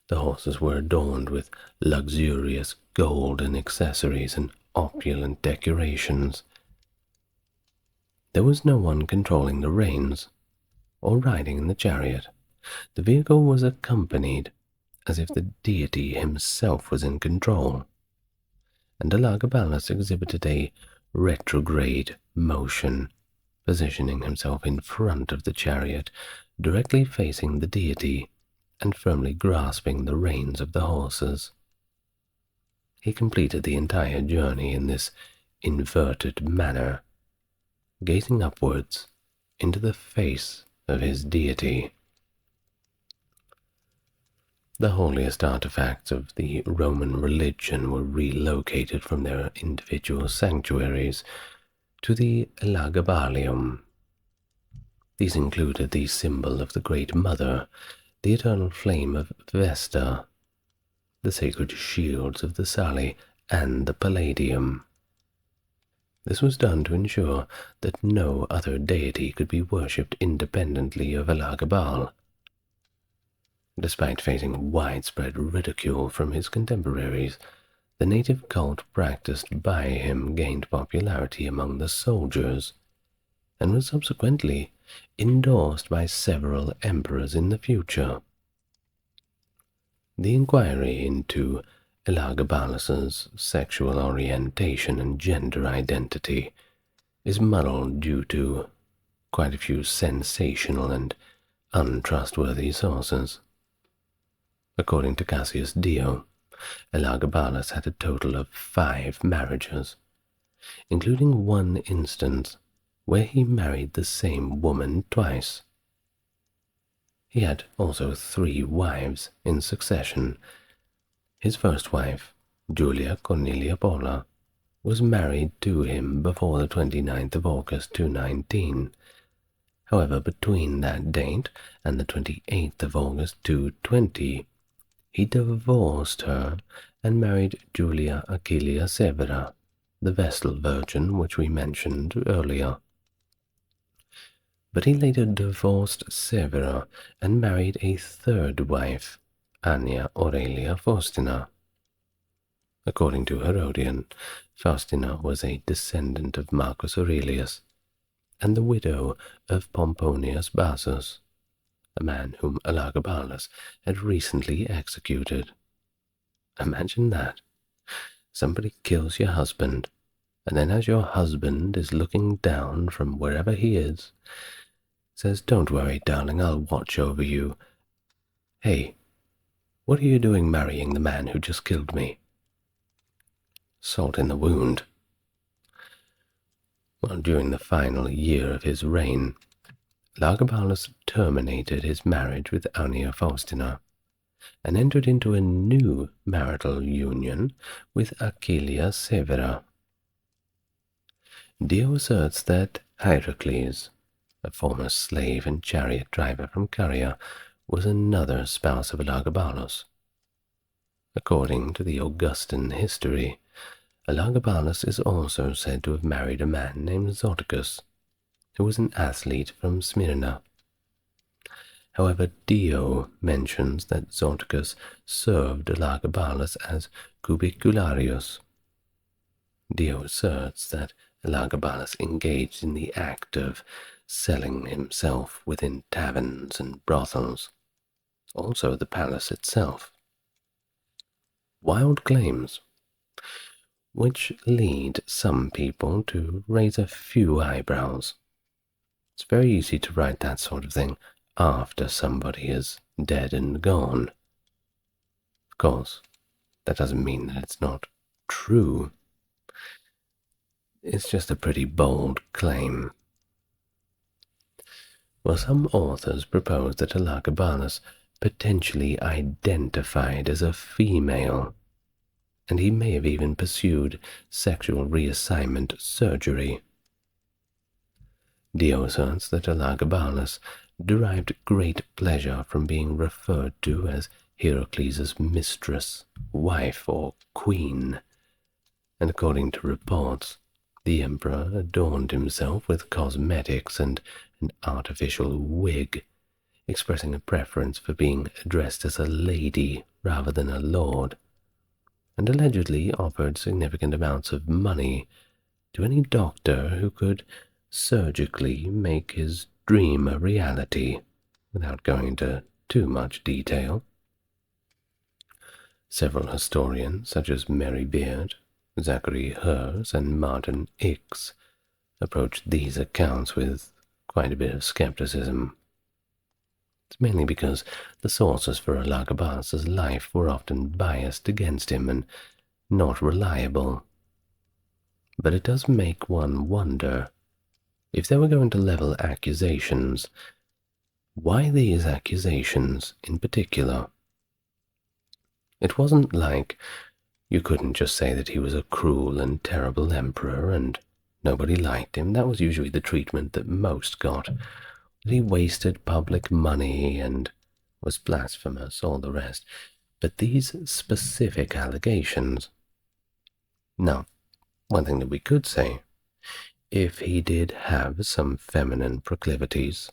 The horses were adorned with luxurious golden accessories and opulent decorations. There was no one controlling the reins or riding in the chariot. The vehicle was accompanied as if the deity himself was in control, and Elagabalus exhibited a retrograde motion, positioning himself in front of the chariot, directly facing the deity and firmly grasping the reins of the horses. He completed the entire journey in this inverted manner, gazing upwards into the face of his deity. The holiest artifacts of the Roman religion were relocated from their individual sanctuaries to the Elagabalus. These included the symbol of the Great Mother, the eternal flame of Vesta, the sacred shields of the Sali, and the Palladium. This was done to ensure that no other deity could be worshipped independently of Elagabal. Despite facing widespread ridicule from his contemporaries, the native cult practiced by him gained popularity among the soldiers, and was subsequently endorsed by several emperors in the future. The inquiry into Elagabalus's sexual orientation and gender identity is muddled due to quite a few sensational and untrustworthy sources. According to Cassius Dio, Elagabalus had a total of 5 marriages, including one instance where he married the same woman twice. He had also 3 wives in succession. His first wife, Julia Cornelia Pola, was married to him before the 29th of August 219. However, between that date and the 28th of August 220, he divorced her and married Julia Aquilia Severa, the Vestal Virgin which we mentioned earlier. But he later divorced Severa and married a third wife, Annia Aurelia Faustina. According to Hadrian, Faustina was a descendant of Marcus Aurelius and the widow of Pomponius Bassus, a man whom Elagabalus had recently executed. Imagine that. Somebody kills your husband, and then as your husband is looking down from wherever he is, says, "Don't worry, darling, I'll watch over you. Hey, what are you doing marrying the man who just killed me?" Salt in the wound. Well, during the final year of his reign, Elagabalus terminated his marriage with Annia Faustina and entered into a new marital union with Aquilia Severa. Dio asserts that Hierocles, a former slave and chariot driver from Caria, was another spouse of Elagabalus. According to the Augustan history, Elagabalus is also said to have married a man named Zoticus, who was an athlete from Smyrna. However, Dio mentions that Zoticus served Elagabalus as cubicularius. Dio asserts that Elagabalus engaged in the act of selling himself within taverns and brothels, also the palace itself. Wild claims, which lead some people to raise a few eyebrows. It's very easy to write that sort of thing after somebody is dead and gone. Of course, that doesn't mean that it's not true. It's just a pretty bold claim. Well, some authors propose that Elagabalus potentially identified as a female, and he may have even pursued sexual reassignment surgery. Dio asserts that Elagabalus derived great pleasure from being referred to as Heracles' mistress, wife, or queen, and according to reports, the emperor adorned himself with cosmetics and an artificial wig, expressing a preference for being addressed as a lady rather than a lord, and allegedly offered significant amounts of money to any doctor who could surgically make his dream a reality, without going into too much detail. Several historians, such as Mary Beard, Zachary Hers, and Martin Ix, approached these accounts with quite a bit of skepticism. It's mainly because the sources for Elagabalus' life were often biased against him and not reliable. But it does make one wonder, if they were going to level accusations, why these accusations in particular? It wasn't like you couldn't just say that he was a cruel and terrible emperor and nobody liked him. That was usually the treatment that most got. That he wasted public money and was blasphemous, all the rest. But these specific allegations. Now, one thing that we could say, if he did have some feminine proclivities,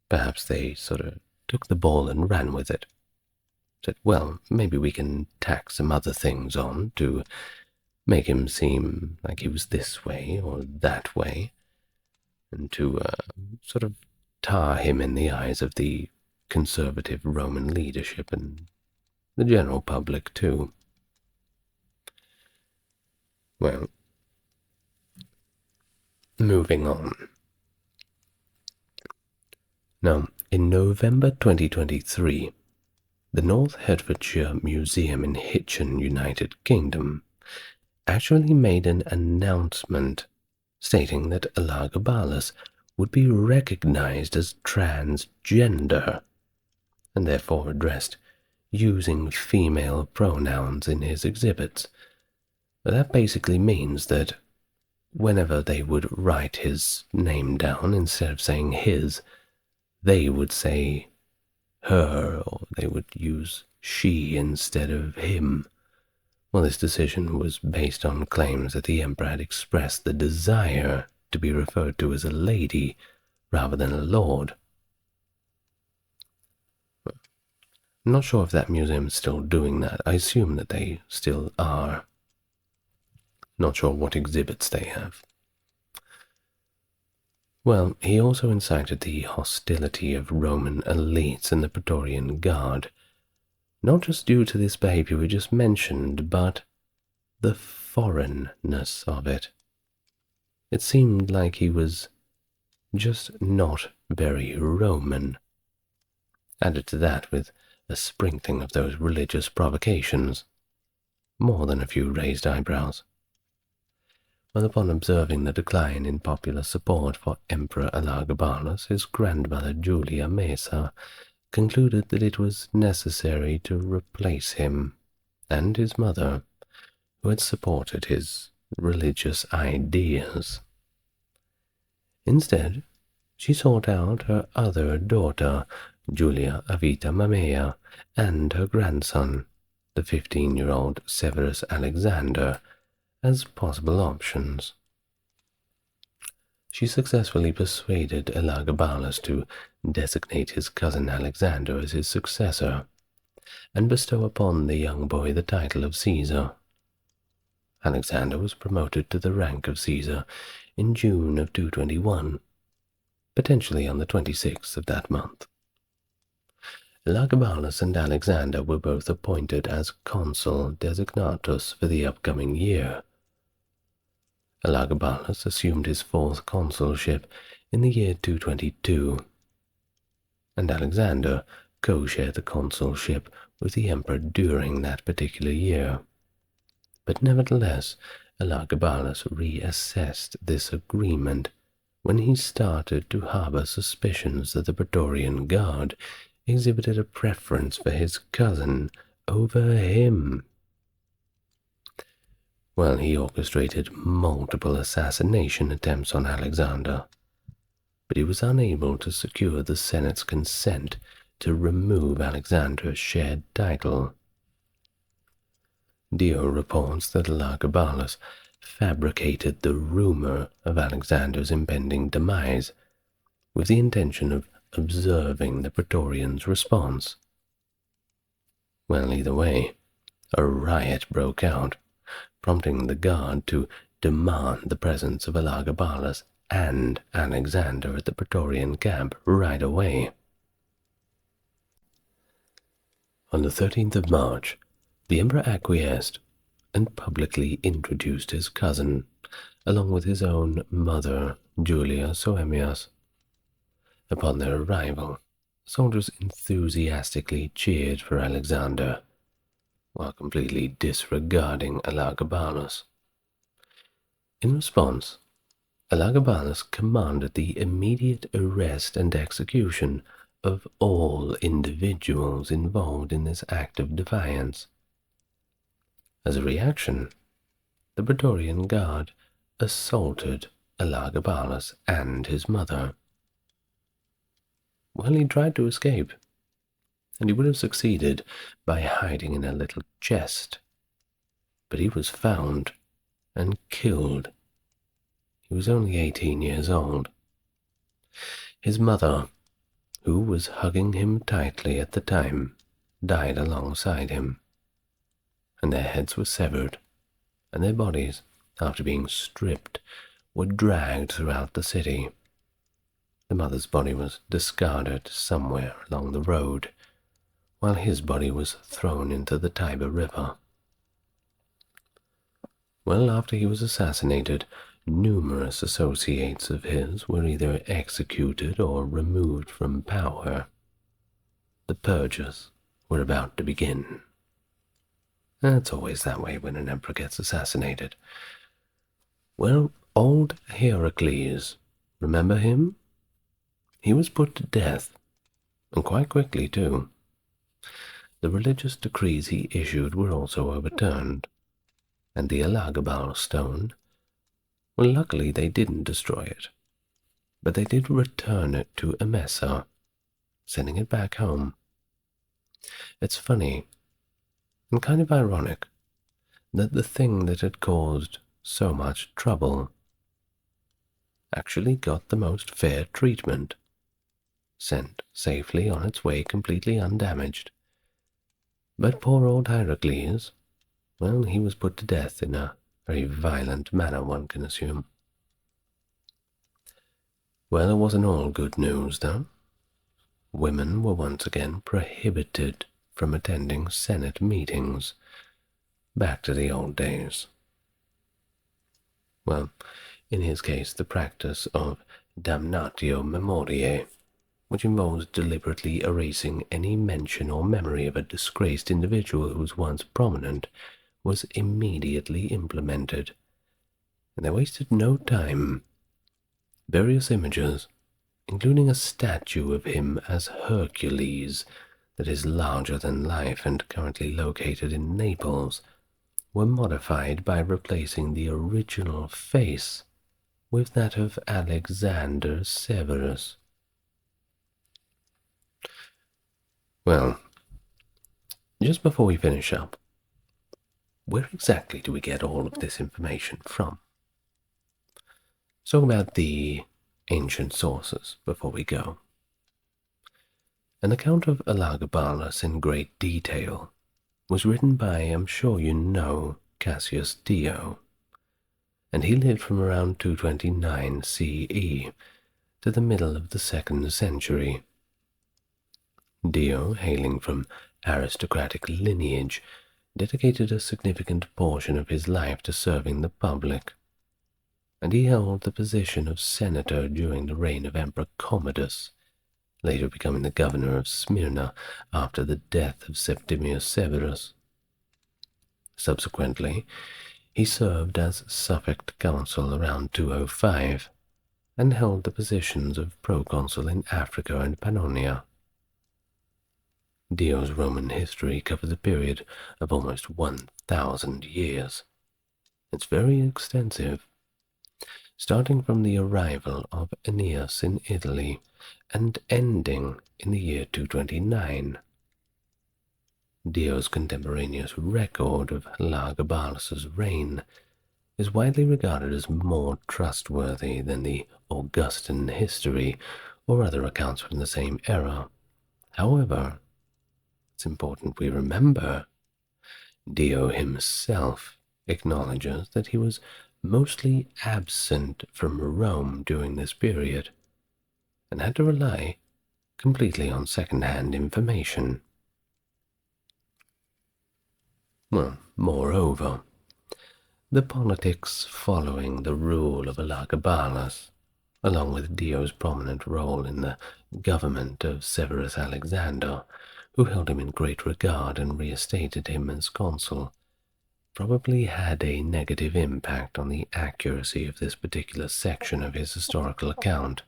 perhaps they sort of took the ball and ran with it. Said, well, maybe we can tack some other things on to make him seem like he was this way or that way, and to sort of tar him in the eyes of the conservative Roman leadership and the general public too. Well, moving on. Now, in November 2023, the North Hertfordshire Museum in Hitchin, United Kingdom, actually made an announcement stating that Elagabalus would be recognized as transgender, and therefore addressed using female pronouns in his exhibits, That basically means that whenever they would write his name down, instead of saying his, they would say her, or they would use she instead of him. Well, this decision was based on claims that the emperor had expressed the desire to be referred to as a lady rather than a lord. I'm not sure if that museum is still doing that. I assume that they still are. Not sure what exhibits they have. Well, he also incited the hostility of Roman elites and the Praetorian Guard, not just due to this behavior we just mentioned, but the foreignness of it. It seemed like he was just not very Roman. Added to that with a sprinkling of those religious provocations, more than a few raised eyebrows. Well, upon observing the decline in popular support for Emperor Elagabalus, his grandmother Julia Mesa concluded that it was necessary to replace him and his mother, who had supported his religious ideas. Instead, she sought out her other daughter, Julia Avita Mamea, and her grandson, the 15-year-old Severus Alexander, as possible options. She successfully persuaded Elagabalus to designate his cousin Alexander as his successor, and bestow upon the young boy the title of Caesar. Alexander was promoted to the rank of Caesar in June of 221, potentially on the 26th of that month. Elagabalus and Alexander were both appointed as consul designatus for the upcoming year. Elagabalus assumed his fourth consulship in the year 222, and Alexander co-shared the consulship with the emperor during that particular year. But nevertheless, Elagabalus reassessed this agreement when he started to harbor suspicions that the Praetorian Guard exhibited a preference for his cousin over him. Well, he orchestrated multiple assassination attempts on Alexander, but he was unable to secure the Senate's consent to remove Alexander's shared title. Dio reports that Elagabalus fabricated the rumor of Alexander's impending demise with the intention of observing the Praetorians' response. Well, either way, a riot broke out, prompting the guard to demand the presence of Elagabalus and Alexander at the Praetorian camp right away. On the 13th of March, the emperor acquiesced and publicly introduced his cousin, along with his own mother, Julia Soemias. Upon their arrival, soldiers enthusiastically cheered for Alexander, while completely disregarding Elagabalus. In response, Elagabalus commanded the immediate arrest and execution of all individuals involved in this act of defiance. As a reaction, the Praetorian Guard assaulted Elagabalus and his mother. Well, he tried to escape, and he would have succeeded by hiding in a little chest, but he was found and killed. He was only 18 years old. His mother, who was hugging him tightly at the time, died alongside him, and their heads were severed, and their bodies, after being stripped, were dragged throughout the city. The mother's body was discarded somewhere along the road, while his body was thrown into the Tiber River. Well, after he was assassinated, numerous associates of his were either executed or removed from power. The purges were about to begin. It's always that way when an emperor gets assassinated. Well, old Heracles, remember him? He was put to death, and quite quickly too. The religious decrees he issued were also overturned. and the Elagabalus stone, well, luckily they didn't destroy it, but they did return it to Emesa, sending it back home. It's funny, and kind of ironic, that the thing that had caused so much trouble actually got the most fair treatment, sent safely on its way completely undamaged. But poor old Heracles, well, he was put to death in a very violent manner, one can assume. Well, it wasn't all good news, though. Women were once again prohibited from attending Senate meetings. Back to the old days. Well, in his case, the practice of damnatio memoriae, which involves deliberately erasing any mention or memory of a disgraced individual who was once prominent, was immediately implemented. And they wasted no time. Various images, including a statue of him as Hercules that is larger than life and currently located in Naples, were modified by replacing the original face with that of Alexander Severus. Well, just before we finish up, where exactly do we get all of this information from? Let's talk about the ancient sources before we go. An account of Elagabalus in great detail was written by, I'm sure you know, Cassius Dio, and he lived from around 229 CE to the middle of the 2nd century. Dio, hailing from aristocratic lineage, dedicated a significant portion of his life to serving the public, and he held the position of senator during the reign of Emperor Commodus, later becoming the governor of Smyrna after the death of Septimius Severus. Subsequently, he served as suffect consul around 205 and held the positions of proconsul in Africa and Pannonia. Dio's Roman history covers a period of almost 1,000 years. It's very extensive, starting from the arrival of Aeneas in Italy and ending in the year 229. Dio's contemporaneous record of Elagabalus's reign is widely regarded as more trustworthy than the Augustan history or other accounts from the same era. However, it's important we remember Dio himself acknowledges that he was mostly absent from Rome during this period and had to rely completely on second-hand information. Well, moreover, the politics following the rule of Elagabalus, along with Dio's prominent role in the government of Severus Alexander, who held him in great regard and reinstated him as consul, probably had a negative impact on the accuracy of this particular section of his historical account.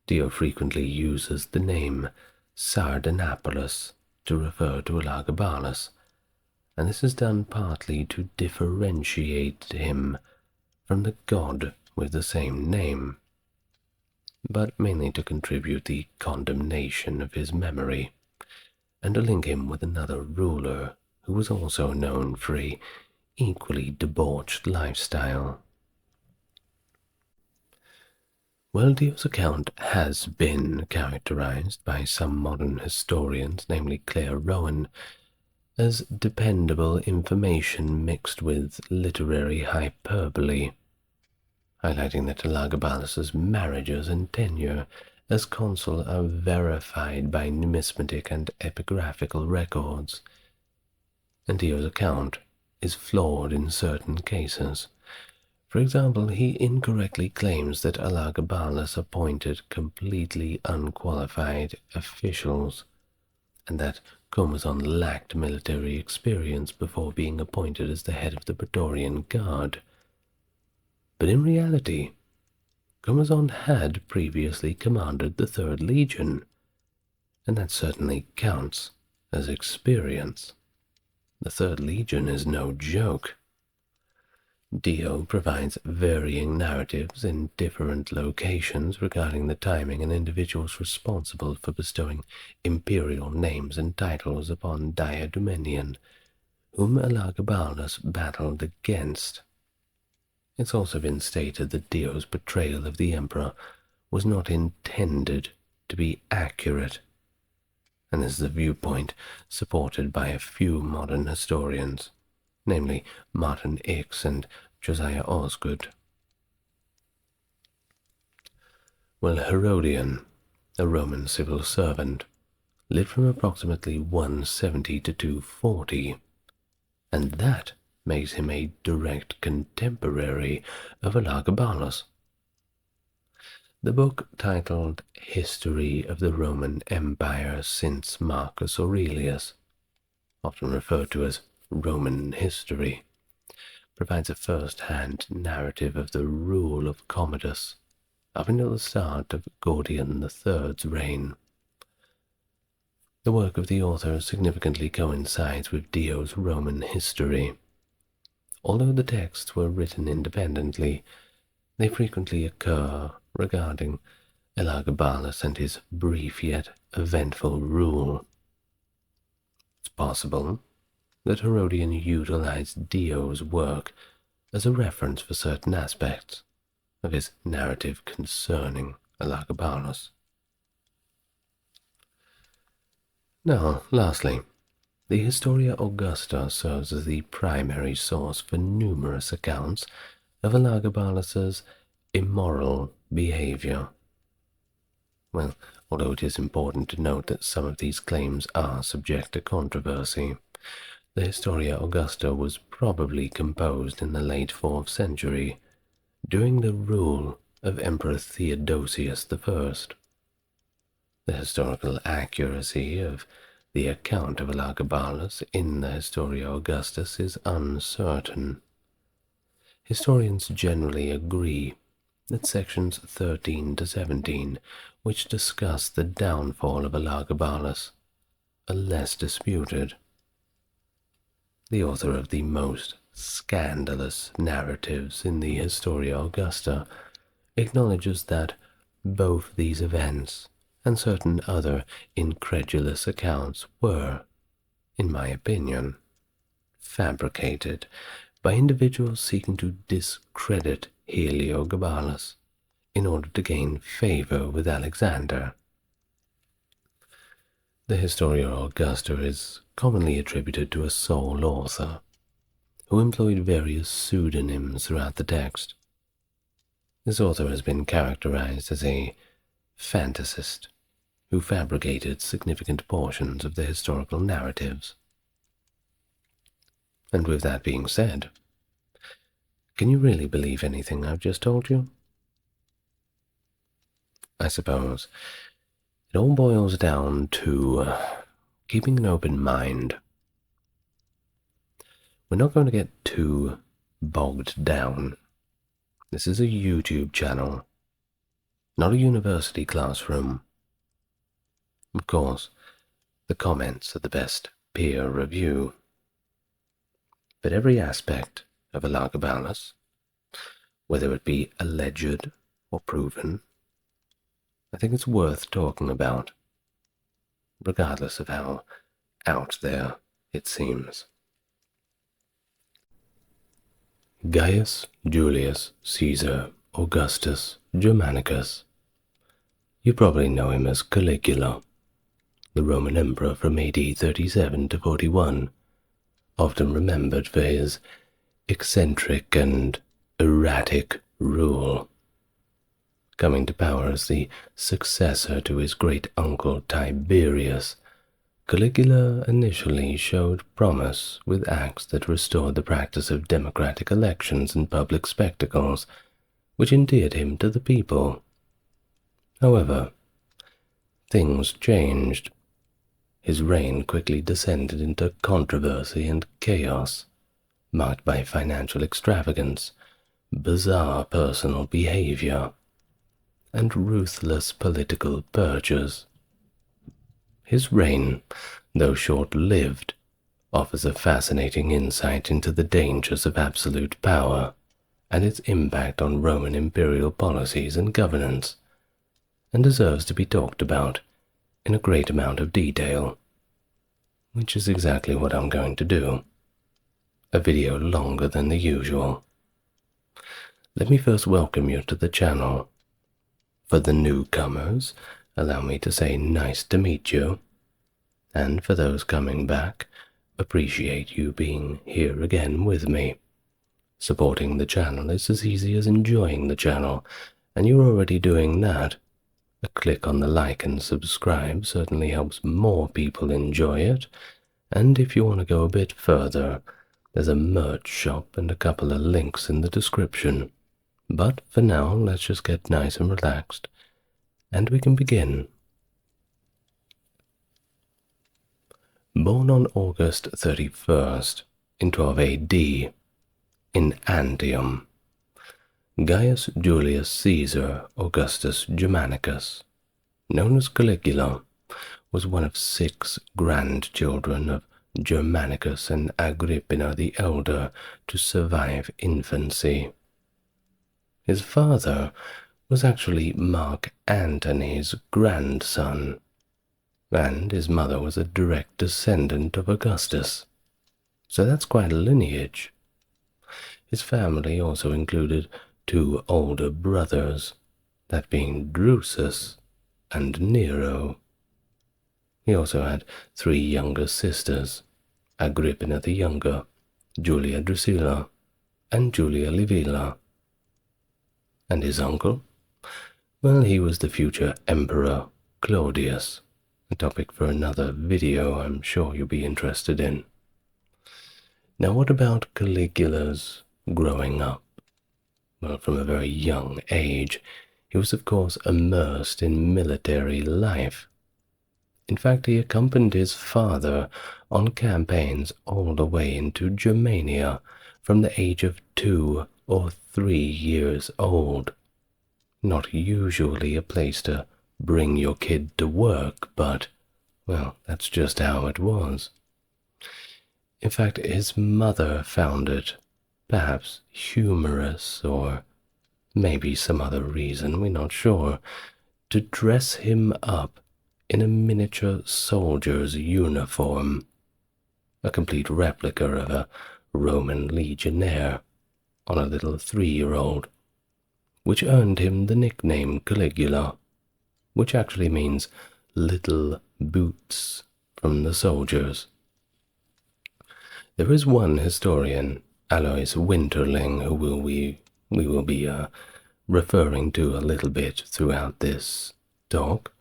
Dio frequently uses the name Sardanapalus to refer to Elagabalus, and this is done partly to differentiate him from the god with the same name, but mainly to contribute the condemnation of his memory, and to link him with another ruler who was also known for a equally debauched lifestyle. Well, Dio's account has been characterized by some modern historians, namely Claire Rowan, as dependable information mixed with literary hyperbole, highlighting that Elagabalus's marriages and tenure as consul are verified by numismatic and epigraphical records, and Dio's account is flawed in certain cases. For example, he incorrectly claims that Elagabalus appointed completely unqualified officials, and that Comazon lacked military experience before being appointed as the head of the Praetorian Guard. But in reality, Comazon had previously commanded the 3rd Legion, and that certainly counts as experience. The Third Legion is no joke. Dio provides varying narratives in different locations regarding the timing and individuals responsible for bestowing imperial names and titles upon Diadumenian, whom Elagabalus battled against. It's also been stated that Dio's portrayal of the emperor was not intended to be accurate, and this is a viewpoint supported by a few modern historians, namely Martin Ix and Josiah Osgood. Well, Herodian, a Roman civil servant, lived from approximately 170 to 240, and that makes him a direct contemporary of Elagabalus. The book, titled History of the Roman Empire since Marcus Aurelius, often referred to as Roman history, provides a first-hand narrative of the rule of Commodus up until the start of Gordian III's reign. The work of the author significantly coincides with Dio's Roman history. Although the texts were written independently, they frequently occur regarding Elagabalus and his brief yet eventful rule. It's possible that Herodian utilized Dio's work as a reference for certain aspects of his narrative concerning Elagabalus. Now, lastly, the Historia Augusta serves as the primary source for numerous accounts of Elagabalus's immoral behavior. Well, although it is important to note that some of these claims are subject to controversy, the Historia Augusta was probably composed in the late 4th century, during the rule of Emperor Theodosius I. The historical accuracy of the account of Elagabalus in the Historia Augustus is uncertain. Historians generally agree that sections 13 to 17, which discuss the downfall of Elagabalus, are less disputed. The author of the most scandalous narratives in the Historia Augusta acknowledges that both these events and certain other incredulous accounts were, in my opinion, fabricated by individuals seeking to discredit Heliogabalus in order to gain favor with Alexander. The Historia Augusta is commonly attributed to a sole author, who employed various pseudonyms throughout the text. This author has been characterized as a fantasist who fabricated significant portions of the historical narratives. And with that being said, can you really believe anything I've just told you? I suppose it all boils down to keeping an open mind. We're not going to get too bogged down. This is a YouTube channel, not a university classroom. Of course, the comments are the best peer review. But every aspect of Elagabalus, whether it be alleged or proven, I think it's worth talking about, regardless of how out there it seems. Gaius Julius Caesar Augustus Germanicus. You probably know him as Caligula, the Roman emperor from AD 37 to 41, often remembered for his eccentric and erratic rule. Coming to power as the successor to his great-uncle Tiberius, Caligula initially showed promise with acts that restored the practice of democratic elections and public spectacles, which endeared him to the people. However, things changed. His reign quickly descended into controversy and chaos, marked by financial extravagance, bizarre personal behavior, and ruthless political purges. His reign, though short-lived, offers a fascinating insight into the dangers of absolute power and its impact on Roman imperial policies and governance, and deserves to be talked about in a great amount of detail, which is exactly what I'm going to do. A video longer than the usual. Let me first welcome you to the channel. For the newcomers, allow me to say nice to meet you. And for those coming back, appreciate you being here again with me. Supporting the channel is as easy as enjoying the channel, and you're already doing that. A click on the like and subscribe certainly helps more people enjoy it, and if you want to go a bit further, there's a merch shop and a couple of links in the description. But for now, let's just get nice and relaxed, and we can begin. Born on August 31st in 12 AD in Antium, Gaius Julius Caesar Augustus Germanicus, known as Caligula, was one of 6 grandchildren of Germanicus and Agrippina the Elder to survive infancy. His father was actually Mark Antony's grandson, and his mother was a direct descendant of Augustus. So that's quite a lineage. His family also included 2 older brothers, that being Drusus and Nero. He also had 3 younger sisters, Agrippina the Younger, Julia Drusilla, and Julia Livilla. And his uncle? Well, he was the future Emperor Claudius, a topic for another video I'm sure you'll be interested in. Now, what about Caligula's growing up? Well, from a very young age, he was of course immersed in military life. In fact, he accompanied his father on campaigns all the way into Germania from the age of 2 or 3 years old. Not usually a place to bring your kid to work, but, well, that's just how it was. In fact, his mother found it perhaps humorous, or maybe some other reason, we're not sure, to dress him up in a miniature soldier's uniform, a complete replica of a Roman legionnaire, on a little 3-year-old, which earned him the nickname Caligula, which actually means little boots from the soldiers. There is one historian, Alois Winterling, who we will be referring to a little bit throughout this talk,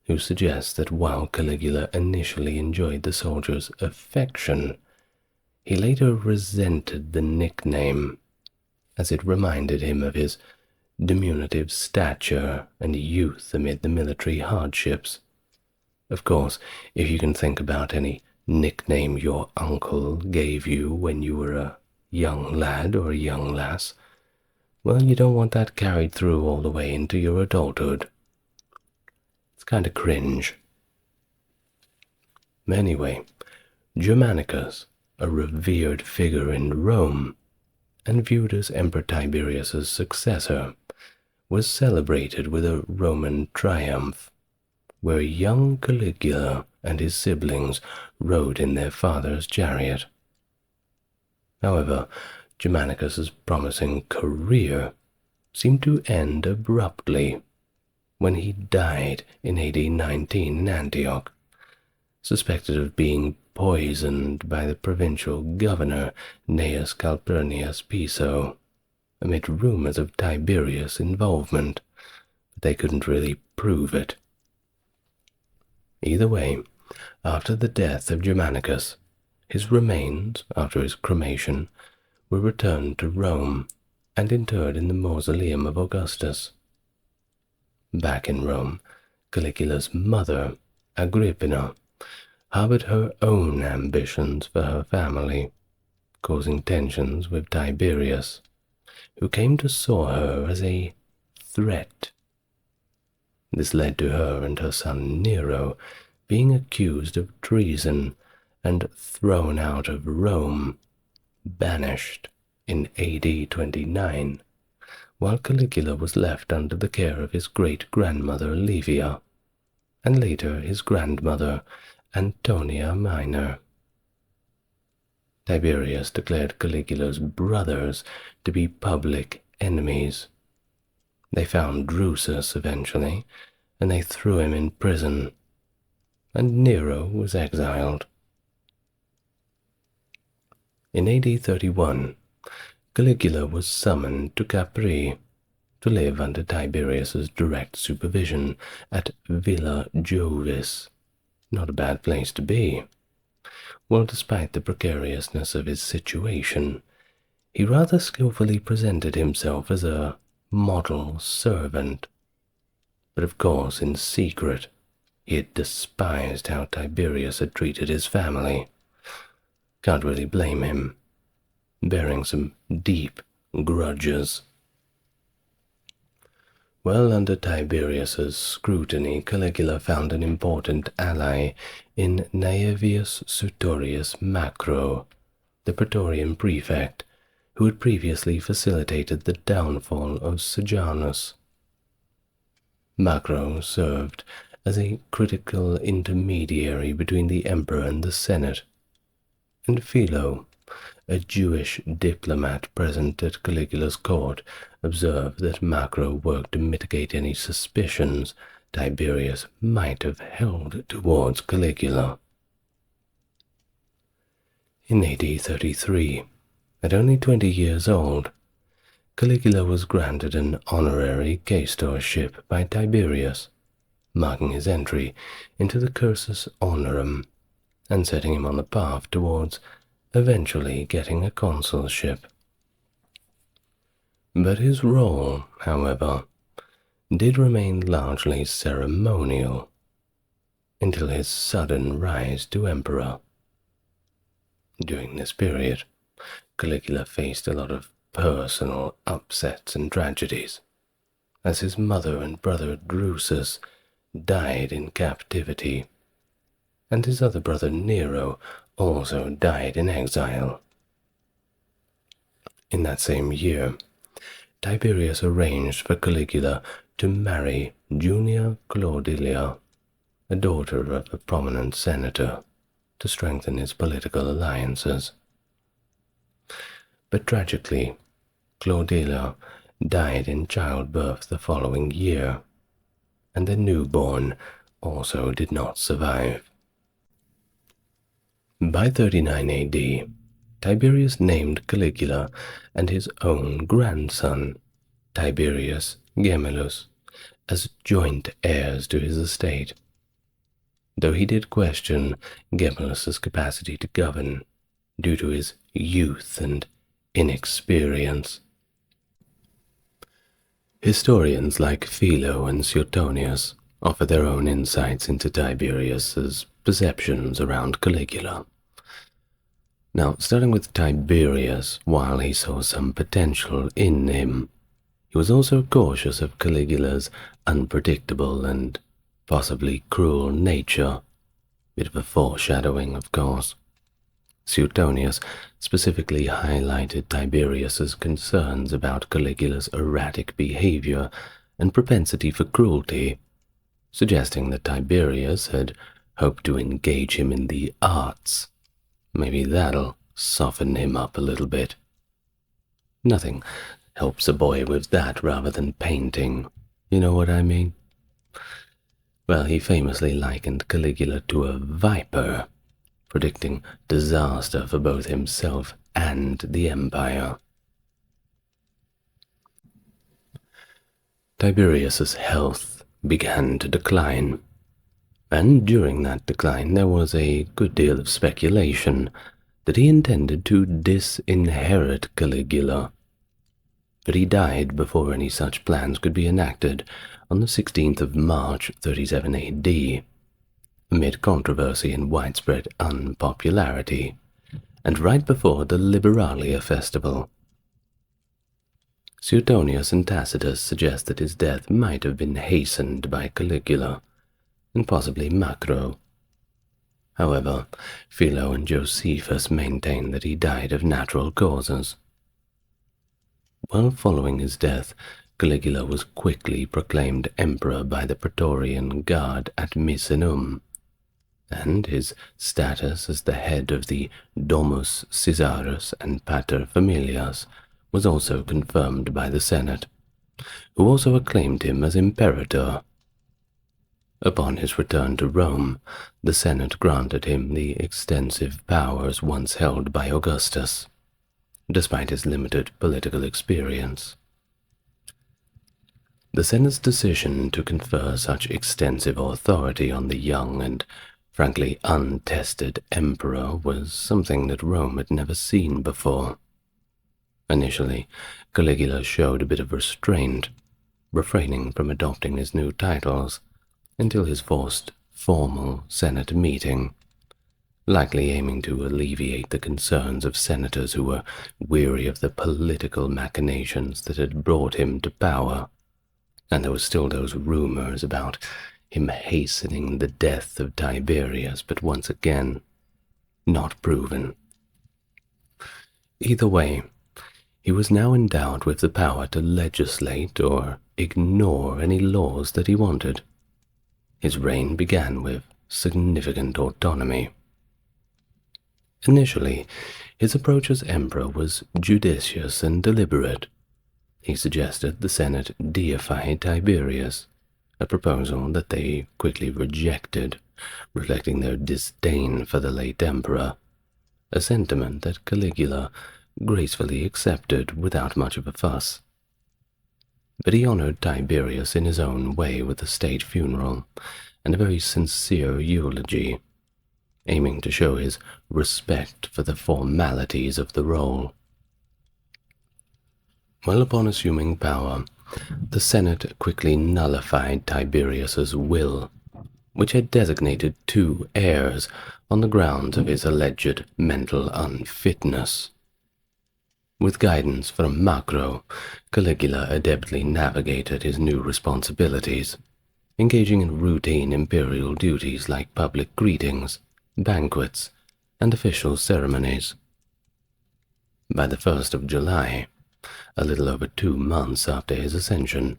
who suggests that while Caligula initially enjoyed the soldiers' affection, he later resented the nickname, as it reminded him of his diminutive stature and youth amid the military hardships. Of course, if you can think about any nickname your uncle gave you when you were a young lad or a young lass, well, you don't want that carried through all the way into your adulthood. It's kind of cringe. Anyway, Germanicus, a revered figure in Rome, and viewed as Emperor Tiberius's successor, was celebrated with a Roman triumph, where young Caligula and his siblings rode in their father's chariot. However, Germanicus's promising career seemed to end abruptly when he died in AD 19 in Antioch, suspected of being poisoned by the provincial governor Gnaeus Calpurnius Piso, amid rumors of Tiberius' involvement, but they couldn't really prove it. Either way, after the death of Germanicus, his remains, after his cremation, were returned to Rome and interred in the mausoleum of Augustus. Back in Rome, Caligula's mother, Agrippina, harbored her own ambitions for her family, causing tensions with Tiberius, who came to saw her as a threat. This led to her and her son Nero being accused of treason and thrown out of Rome, banished in AD 29, while Caligula was left under the care of his great-grandmother Livia, and later his grandmother Antonia Minor. Tiberius declared Caligula's brothers to be public enemies. They found Drusus eventually, and they threw him in prison, and Nero was exiled. In AD 31, Caligula was summoned to Capri to live under Tiberius's direct supervision at Villa Jovis. Not a bad place to be. Well, despite the precariousness of his situation, he rather skillfully presented himself as a model servant. But of course, in secret, he had despised how Tiberius had treated his family. Can't really blame him, bearing some deep grudges. Well, under Tiberius's scrutiny, Caligula found an important ally in Naevius Sutorius Macro, the Praetorian prefect, who had previously facilitated the downfall of Sejanus. Macro served as a critical intermediary between the emperor and the Senate, and Philo, a Jewish diplomat present at Caligula's court, observed that Macro worked to mitigate any suspicions Tiberius might have held towards Caligula. In AD 33, at only 20 years old, Caligula was granted an honorary quaestorship by Tiberius, marking his entry into the cursus honorum and setting him on the path towards eventually getting a consulship. But his role, however, did remain largely ceremonial until his sudden rise to emperor. During this period, Caligula faced a lot of personal upsets and tragedies, as his mother and brother Drusus died in captivity, and his other brother Nero also died in exile. In that same year, Tiberius arranged for Caligula to marry Junia Claudilia, a daughter of a prominent senator, to strengthen his political alliances. But tragically, Claudilia died in childbirth the following year, and the newborn also did not survive. By 39 AD, Tiberius named Caligula and his own grandson, Tiberius Gemellus, as joint heirs to his estate, though he did question Gemellus's capacity to govern due to his youth and inexperience. Historians like Philo and Suetonius offer their own insights into Tiberius's perceptions around Caligula. Now, starting with Tiberius, while he saw some potential in him, he was also cautious of Caligula's unpredictable and possibly cruel nature. Bit of a foreshadowing, of course. Suetonius specifically highlighted Tiberius's concerns about Caligula's erratic behavior and propensity for cruelty, suggesting that Tiberius had hoped to engage him in the arts. Maybe that'll soften him up a little bit. Nothing helps a boy with that rather than painting, you know what I mean? Well, he famously likened Caligula to a viper, predicting disaster for both himself and the empire. Tiberius's health began to decline, and during that decline there was a good deal of speculation that he intended to disinherit Caligula. But he died before any such plans could be enacted on the 16th of March 37 AD, amid controversy and widespread unpopularity, and right before the Liberalia festival. Suetonius and Tacitus suggest that his death might have been hastened by Caligula, and possibly Macro. However, Philo and Josephus maintain that he died of natural causes. While following his death, Caligula was quickly proclaimed emperor by the Praetorian Guard at Misenum, and his status as the head of the Domus Caesarus and Pater Familias was also confirmed by the Senate, who also acclaimed him as imperator. Upon his return to Rome, the Senate granted him the extensive powers once held by Augustus, despite his limited political experience. The Senate's decision to confer such extensive authority on the young and frankly untested emperor was something that Rome had never seen before. Initially, Caligula showed a bit of restraint, refraining from adopting his new titles until his first formal Senate meeting, likely aiming to alleviate the concerns of senators who were weary of the political machinations that had brought him to power, and there were still those rumors about him hastening the death of Tiberius, but once again, not proven. Either way, he was now endowed with the power to legislate or ignore any laws that he wanted. His reign began with significant autonomy. Initially, his approach as emperor was judicious and deliberate. He suggested the Senate deify Tiberius, a proposal that they quickly rejected, reflecting their disdain for the late emperor, a sentiment that Caligula gracefully accepted without much of a fuss. But he honored Tiberius in his own way with a state funeral and a very sincere eulogy, aiming to show his respect for the formalities of the role. Well, upon assuming power, the Senate quickly nullified Tiberius's will, which had designated 2 heirs on the grounds of his alleged mental unfitness. With guidance from Macro, Caligula adeptly navigated his new responsibilities, engaging in routine imperial duties like public greetings, banquets, and official ceremonies. By the 1st of July, a little over 2 months after his ascension,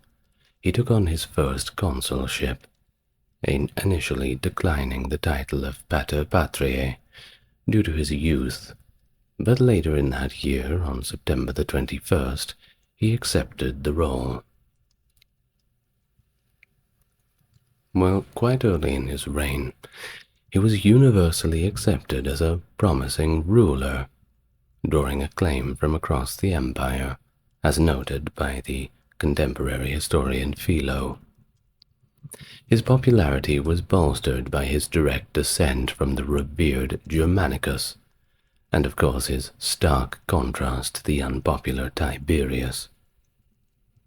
he took on his first consulship, initially declining the title of Pater Patriae due to his youth, but later in that year, on September the 21st, he accepted the role. Well, quite early in his reign, he was universally accepted as a promising ruler, drawing acclaim from across the empire, as noted by the contemporary historian Philo. His popularity was bolstered by his direct descent from the revered Germanicus, and of course his stark contrast to the unpopular Tiberius.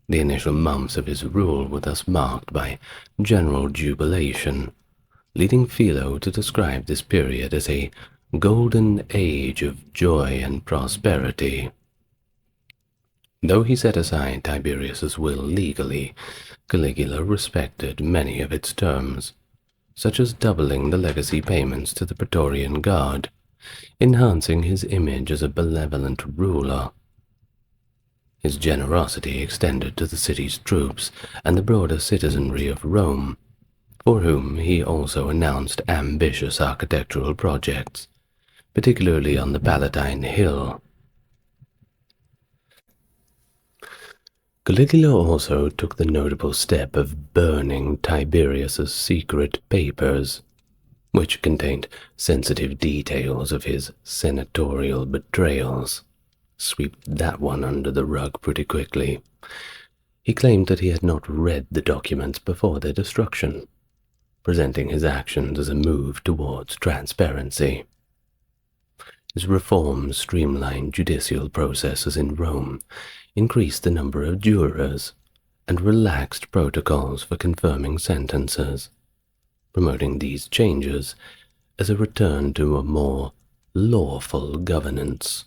The initial months of his rule were thus marked by general jubilation, leading Philo to describe this period as a golden age of joy and prosperity. Though he set aside Tiberius's will legally, Caligula respected many of its terms, such as doubling the legacy payments to the Praetorian Guard, enhancing his image as a benevolent ruler. His generosity extended to the city's troops and the broader citizenry of Rome, for whom he also announced ambitious architectural projects, particularly on the Palatine Hill. Caligula also took the notable step of burning Tiberius's secret papers, which contained sensitive details of his senatorial betrayals. Sweep that one under the rug pretty quickly. He claimed that he had not read the documents before their destruction, presenting his actions as a move towards transparency. His reforms streamlined judicial processes in Rome, increased the number of jurors, and relaxed protocols for confirming sentences, promoting these changes as a return to a more lawful governance.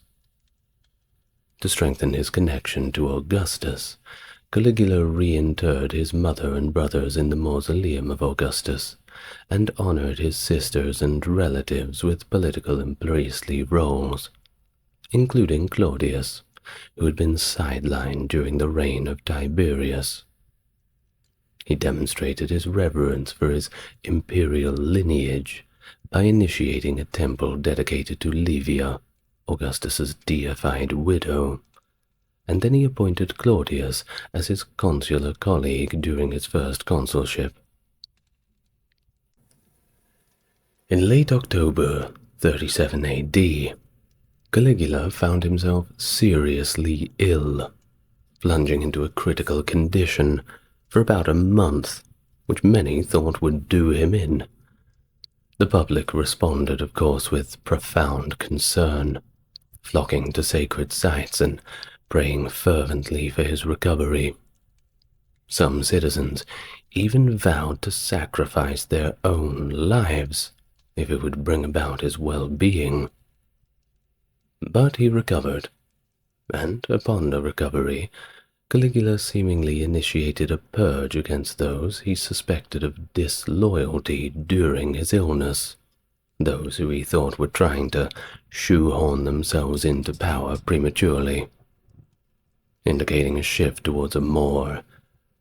To strengthen his connection to Augustus, Caligula reinterred his mother and brothers in the mausoleum of Augustus, and honored his sisters and relatives with political and priestly roles, including Claudius, who had been sidelined during the reign of Tiberius. He demonstrated his reverence for his imperial lineage by initiating a temple dedicated to Livia, Augustus's deified widow, and then he appointed Claudius as his consular colleague during his first consulship. In late October 37 AD, Caligula found himself seriously ill, plunging into a critical condition for about a month, which many thought would do him in. The public responded, of course, with profound concern, flocking to sacred sites and praying fervently for his recovery. Some citizens even vowed to sacrifice their own lives if it would bring about his well-being. But he recovered, and upon the recovery, Caligula seemingly initiated a purge against those he suspected of disloyalty during his illness, those who he thought were trying to shoehorn themselves into power prematurely, indicating a shift towards a more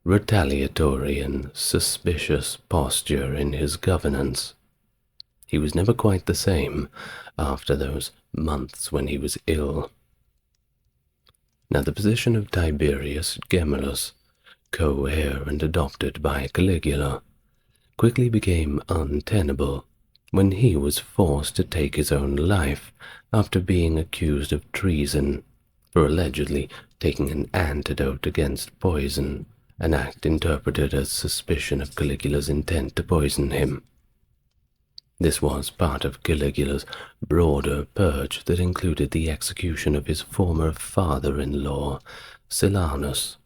retaliatory and suspicious posture in his governance. He was never quite the same after those months when he was ill. Now the position of Tiberius Gemellus, co-heir and adopted by Caligula, quickly became untenable when he was forced to take his own life after being accused of treason for allegedly taking an antidote against poison, an act interpreted as suspicion of Caligula's intent to poison him. This was part of Caligula's broader purge that included the execution of his former father-in-law, Silanus,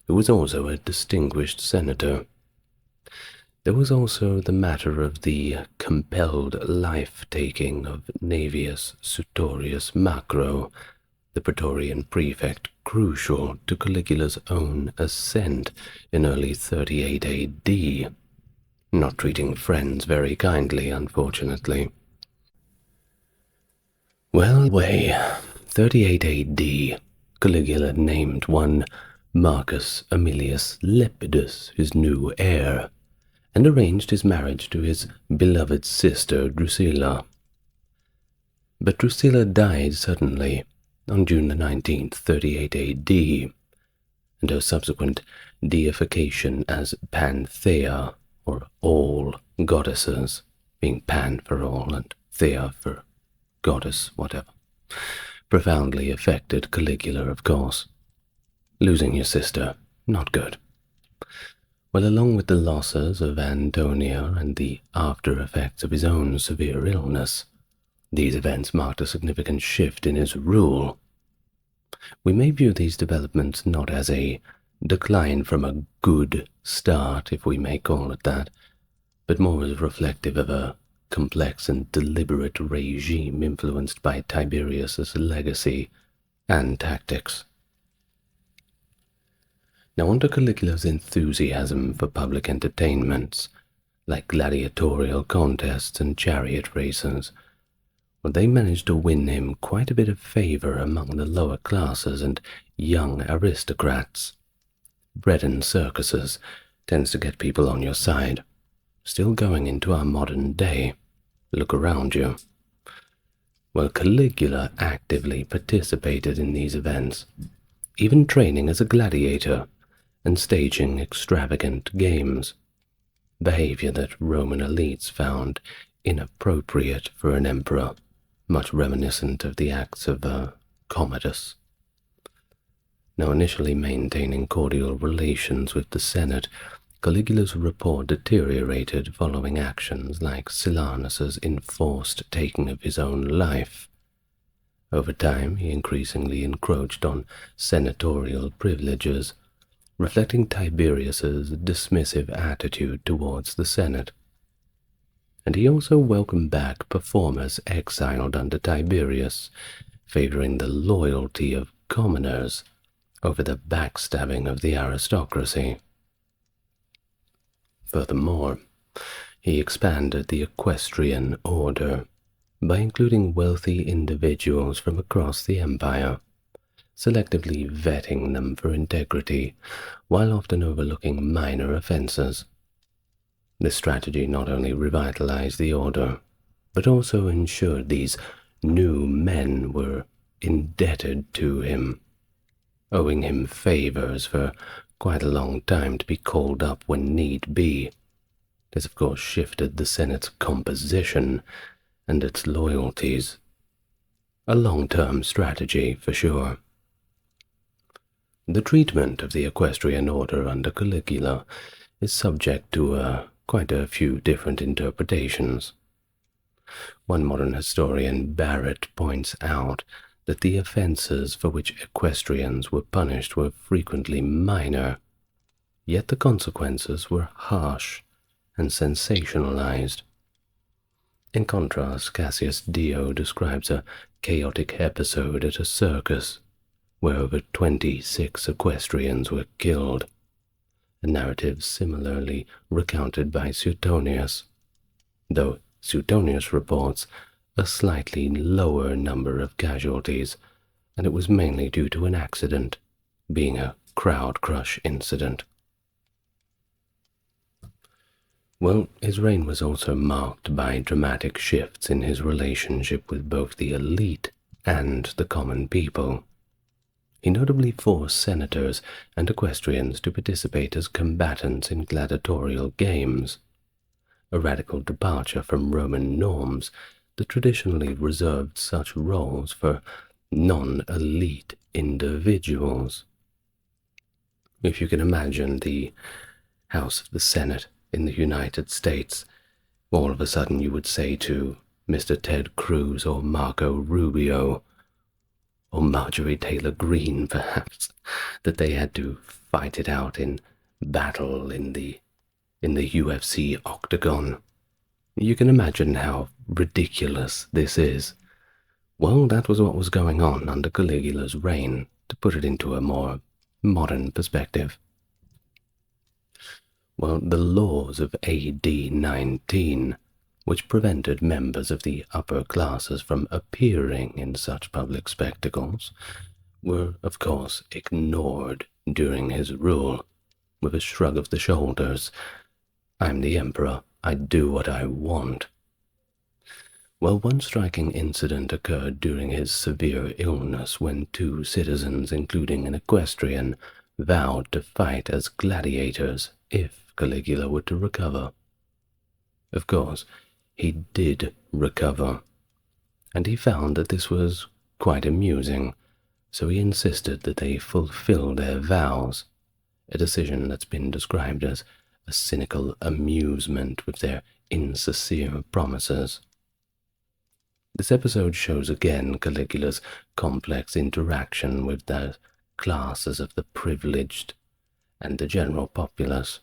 who was also a distinguished senator. There was also the matter of the compelled life-taking of Naevius Sutorius Macro, the Praetorian prefect, crucial to Caligula's own ascent in early 38 AD. Not treating friends very kindly, unfortunately. Well, 38 AD, Caligula named one Marcus Aemilius Lepidus his new heir, and arranged his marriage to his beloved sister Drusilla. But Drusilla died suddenly on June the 19th, 38 AD, and her subsequent deification as Panthea, or all goddesses, being Pan for all and Thea for goddess, whatever, profoundly affected Caligula, of course. Losing your sister, not good. Well, along with the losses of Antonia and the after-effects of his own severe illness, these events marked a significant shift in his rule. We may view these developments not as a decline from a good start, if we may call it that, but more as reflective of a complex and deliberate regime influenced by Tiberius's legacy and tactics. Now, under Caligula's enthusiasm for public entertainments, like gladiatorial contests and chariot races, they managed to win him quite a bit of favor among the lower classes and young aristocrats. Bread and circuses tends to get people on your side. Still going into our modern day. Look around you. Well, Caligula actively participated in these events, even training as a gladiator and staging extravagant games, behavior that Roman elites found inappropriate for an emperor, much reminiscent of the acts of Commodus. Now, initially maintaining cordial relations with the Senate, Caligula's rapport deteriorated following actions like Silanus's enforced taking of his own life. Over time, he increasingly encroached on senatorial privileges, reflecting Tiberius's dismissive attitude towards the Senate. And he also welcomed back performers exiled under Tiberius, favoring the loyalty of commoners over the backstabbing of the aristocracy. Furthermore, He expanded the equestrian order by including wealthy individuals from across the empire, selectively vetting them for integrity, while often overlooking minor offenses. This strategy not only revitalized the order, but also ensured these new men were indebted to him, owing him favors for quite a long time to be called up when need be. This, of course, shifted the Senate's composition and its loyalties. A long-term strategy, for sure. The treatment of the equestrian order under Caligula is subject to quite a few different interpretations. One modern historian, Barrett, points out that the offenses for which equestrians were punished were frequently minor, yet the consequences were harsh and sensationalized. In contrast, Cassius Dio describes a chaotic episode at a circus where over 26 equestrians were killed, a narrative similarly recounted by Suetonius, though Suetonius reports a slightly lower number of casualties, and it was mainly due to an accident, being a crowd crush incident. Well, his reign was also marked by dramatic shifts in his relationship with both the elite and the common people. He notably forced senators and equestrians to participate as combatants in gladiatorial games, a radical departure from Roman norms that traditionally reserved such roles for non-elite individuals. If you can imagine the House of the Senate in the United States, all of a sudden you would say to Mr. Ted Cruz or Marco Rubio, or Marjorie Taylor Greene perhaps, that they had to fight it out in battle in the UFC octagon. You can imagine how ridiculous this is. Well, that was what was going on under Caligula's reign, to put it into a more modern perspective. Well, the laws of AD 19, which prevented members of the upper classes from appearing in such public spectacles, were, of course, ignored during his rule, with a shrug of the shoulders. I'm the emperor, I do what I want. Well, one striking incident occurred during his severe illness when 2 citizens, including an equestrian, vowed to fight as gladiators if Caligula were to recover. Of course, he did recover, and he found that this was quite amusing, so he insisted that they fulfill their vows, a decision that's been described as a cynical amusement with their insincere promises. This episode shows again Caligula's complex interaction with the classes of the privileged and the general populace,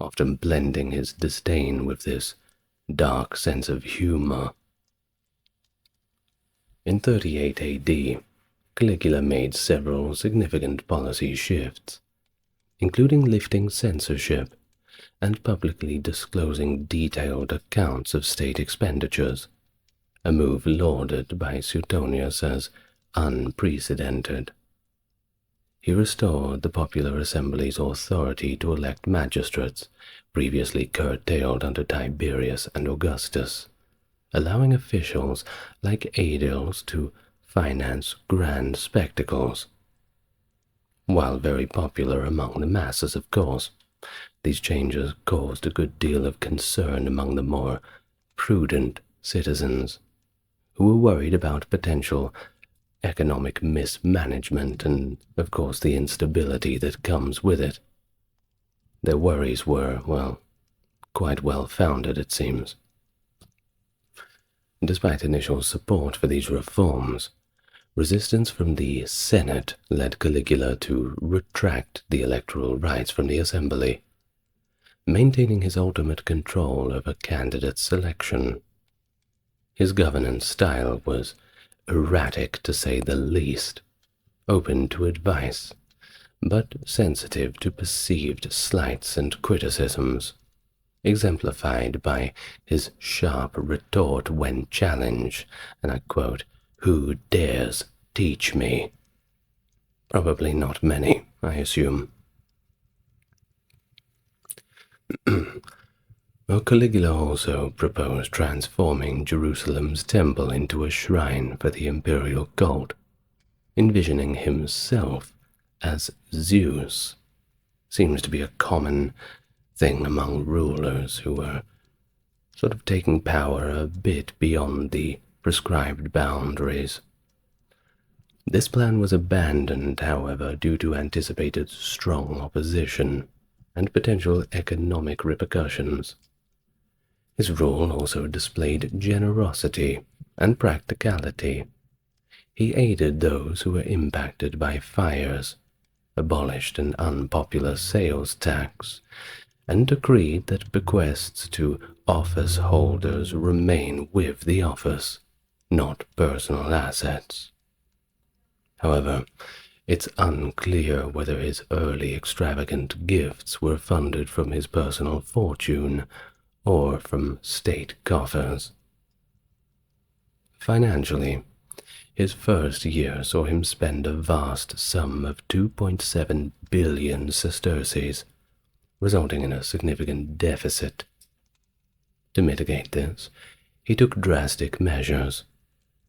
often blending his disdain with this dark sense of humor. In 38 AD, Caligula made several significant policy shifts, including lifting censorship and publicly disclosing detailed accounts of state expenditures, a move lauded by Suetonius as unprecedented. He restored the popular assembly's authority to elect magistrates, previously curtailed under Tiberius and Augustus, allowing officials like aediles to finance grand spectacles. While very popular among the masses, of course, these changes caused a good deal of concern among the more prudent citizens, who were worried about potential economic mismanagement and, of course, the instability that comes with it. Their worries were, well, quite well-founded, it seems. Despite initial support for these reforms, resistance from the Senate led Caligula to retract the electoral rights from the assembly, maintaining his ultimate control over candidate selection. His governance style was erratic, to say the least, open to advice, but sensitive to perceived slights and criticisms. exemplified by his sharp retort when challenged, and I quote, "Who dares teach me?" Probably not many, I assume. Well, Caligula also proposed transforming Jerusalem's temple into a shrine for the imperial cult, envisioning himself as Zeus. Seems to be a common thing among rulers who were sort of taking power a bit beyond the prescribed boundaries. This plan was abandoned, however, due to anticipated strong opposition and potential economic repercussions. His rule also displayed generosity and practicality. He aided those who were impacted by fires, abolished an unpopular sales tax, and decreed that bequests to office holders remain with the office, not personal assets. However, it's unclear whether his early extravagant gifts were funded from his personal fortune or from state coffers. Financially, his first year saw him spend a vast sum of 2.7 billion sesterces, resulting in a significant deficit. To mitigate this, he took drastic measures,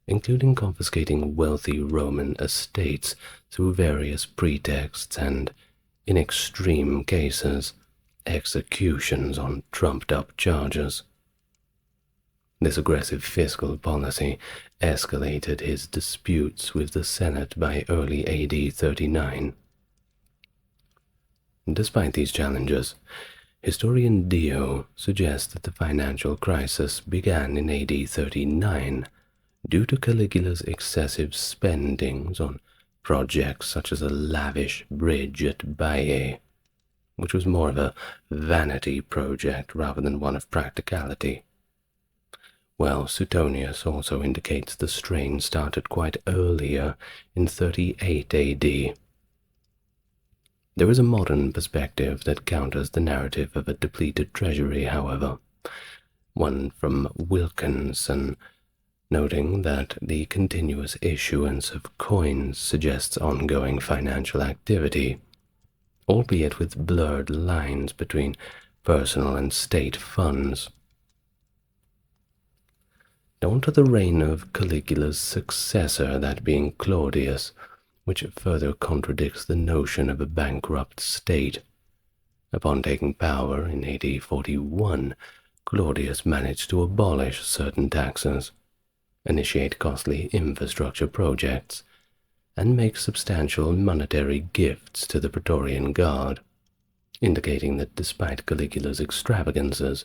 including confiscating wealthy Roman estates through various pretexts and, in extreme cases, executions on trumped-up charges. This aggressive fiscal policy escalated his disputes with the Senate by early AD 39. Despite these challenges, historian Dio suggests that the financial crisis began in AD 39 due to Caligula's excessive spendings on projects such as a lavish bridge at Baiae, which was more of a vanity project rather than one of practicality. Well, Suetonius also indicates the strain started quite earlier in 38 AD. There is a modern perspective that counters the narrative of a depleted treasury, however, one from Wilkinson, noting that the continuous issuance of coins suggests ongoing financial activity, albeit with blurred lines between personal and state funds. Down to the reign of Caligula's successor, that being Claudius, which further contradicts the notion of a bankrupt state. Upon taking power in AD 41, Claudius managed to abolish certain taxes, initiate costly infrastructure projects, and make substantial monetary gifts to the Praetorian Guard, indicating that despite Caligula's extravagances,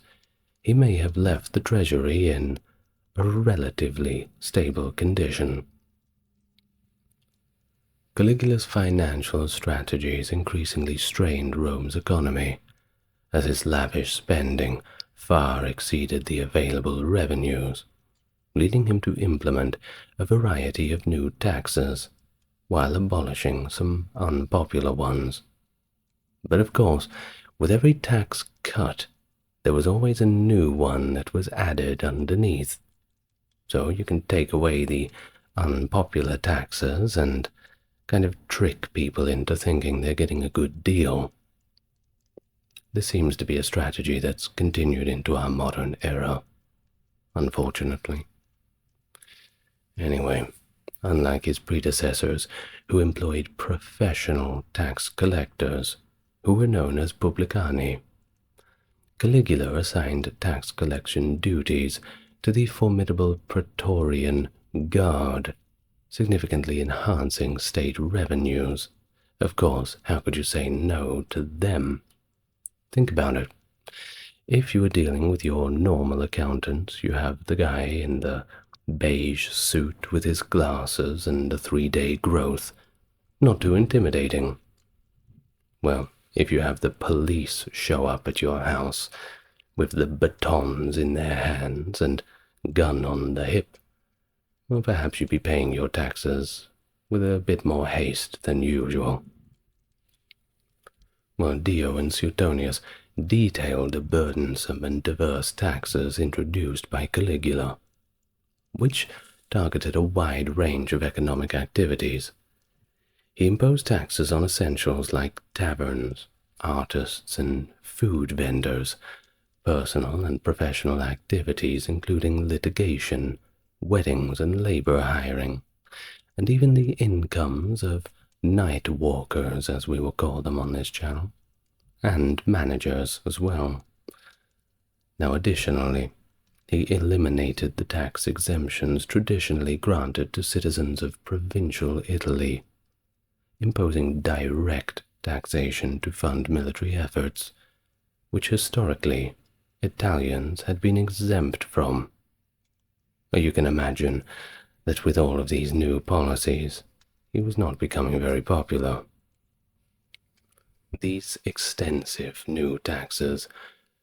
he may have left the treasury in a relatively stable condition. Caligula's financial strategies increasingly strained Rome's economy, as his lavish spending far exceeded the available revenues, leading him to implement a variety of new taxes, while abolishing some unpopular ones. But of course, with every tax cut, there was always a new one that was added underneath. So you can take away the unpopular taxes and kind of trick people into thinking they're getting a good deal. This seems to be a strategy that's continued into our modern era, unfortunately. Anyway, unlike his predecessors, who employed professional tax collectors, who were known as publicani, Caligula assigned tax collection duties to the formidable Praetorian Guard, significantly enhancing state revenues. Of course, how could you say no to them? Think about it. If you were dealing with your normal accountant, you have the guy in the beige suit with his glasses and a 3-day growth. Not too intimidating. Well, if you have the police show up at your house with the batons in their hands and gun on the hip, well, perhaps you'd be paying your taxes with a bit more haste than usual. Well, Dio and Suetonius detailed the burdensome and diverse taxes introduced by Caligula, which targeted a wide range of economic activities. He imposed taxes on essentials like taverns, artists, and food vendors, personal and professional activities including litigation, weddings, and labor hiring, and even the incomes of night walkers, as we will call them on this channel, and managers as well. Now, additionally, he eliminated the tax exemptions traditionally granted to citizens of provincial Italy, imposing direct taxation to fund military efforts, which historically Italians had been exempt from. You can imagine that with all of these new policies, he was not becoming very popular. These extensive new taxes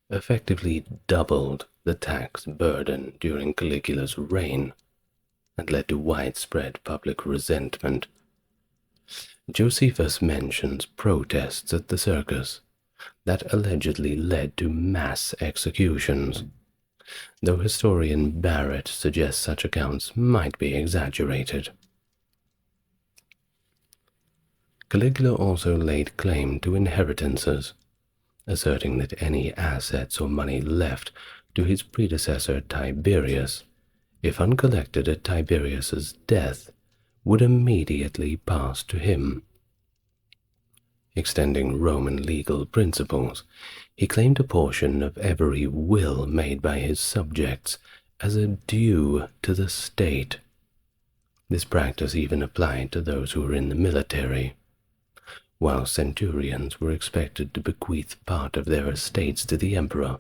effectively doubled the tax burden during Caligula's reign and led to widespread public resentment. Josephus mentions protests at the circus that allegedly led to mass executions, though historian Barrett suggests such accounts might be exaggerated. Caligula also laid claim to inheritances, asserting that any assets or money left to his predecessor Tiberius, if uncollected at Tiberius's death, would immediately pass to him. Extending Roman legal principles, he claimed a portion of every will made by his subjects as a due to the state. This practice even applied to those who were in the military, while centurions were expected to bequeath part of their estates to the emperor,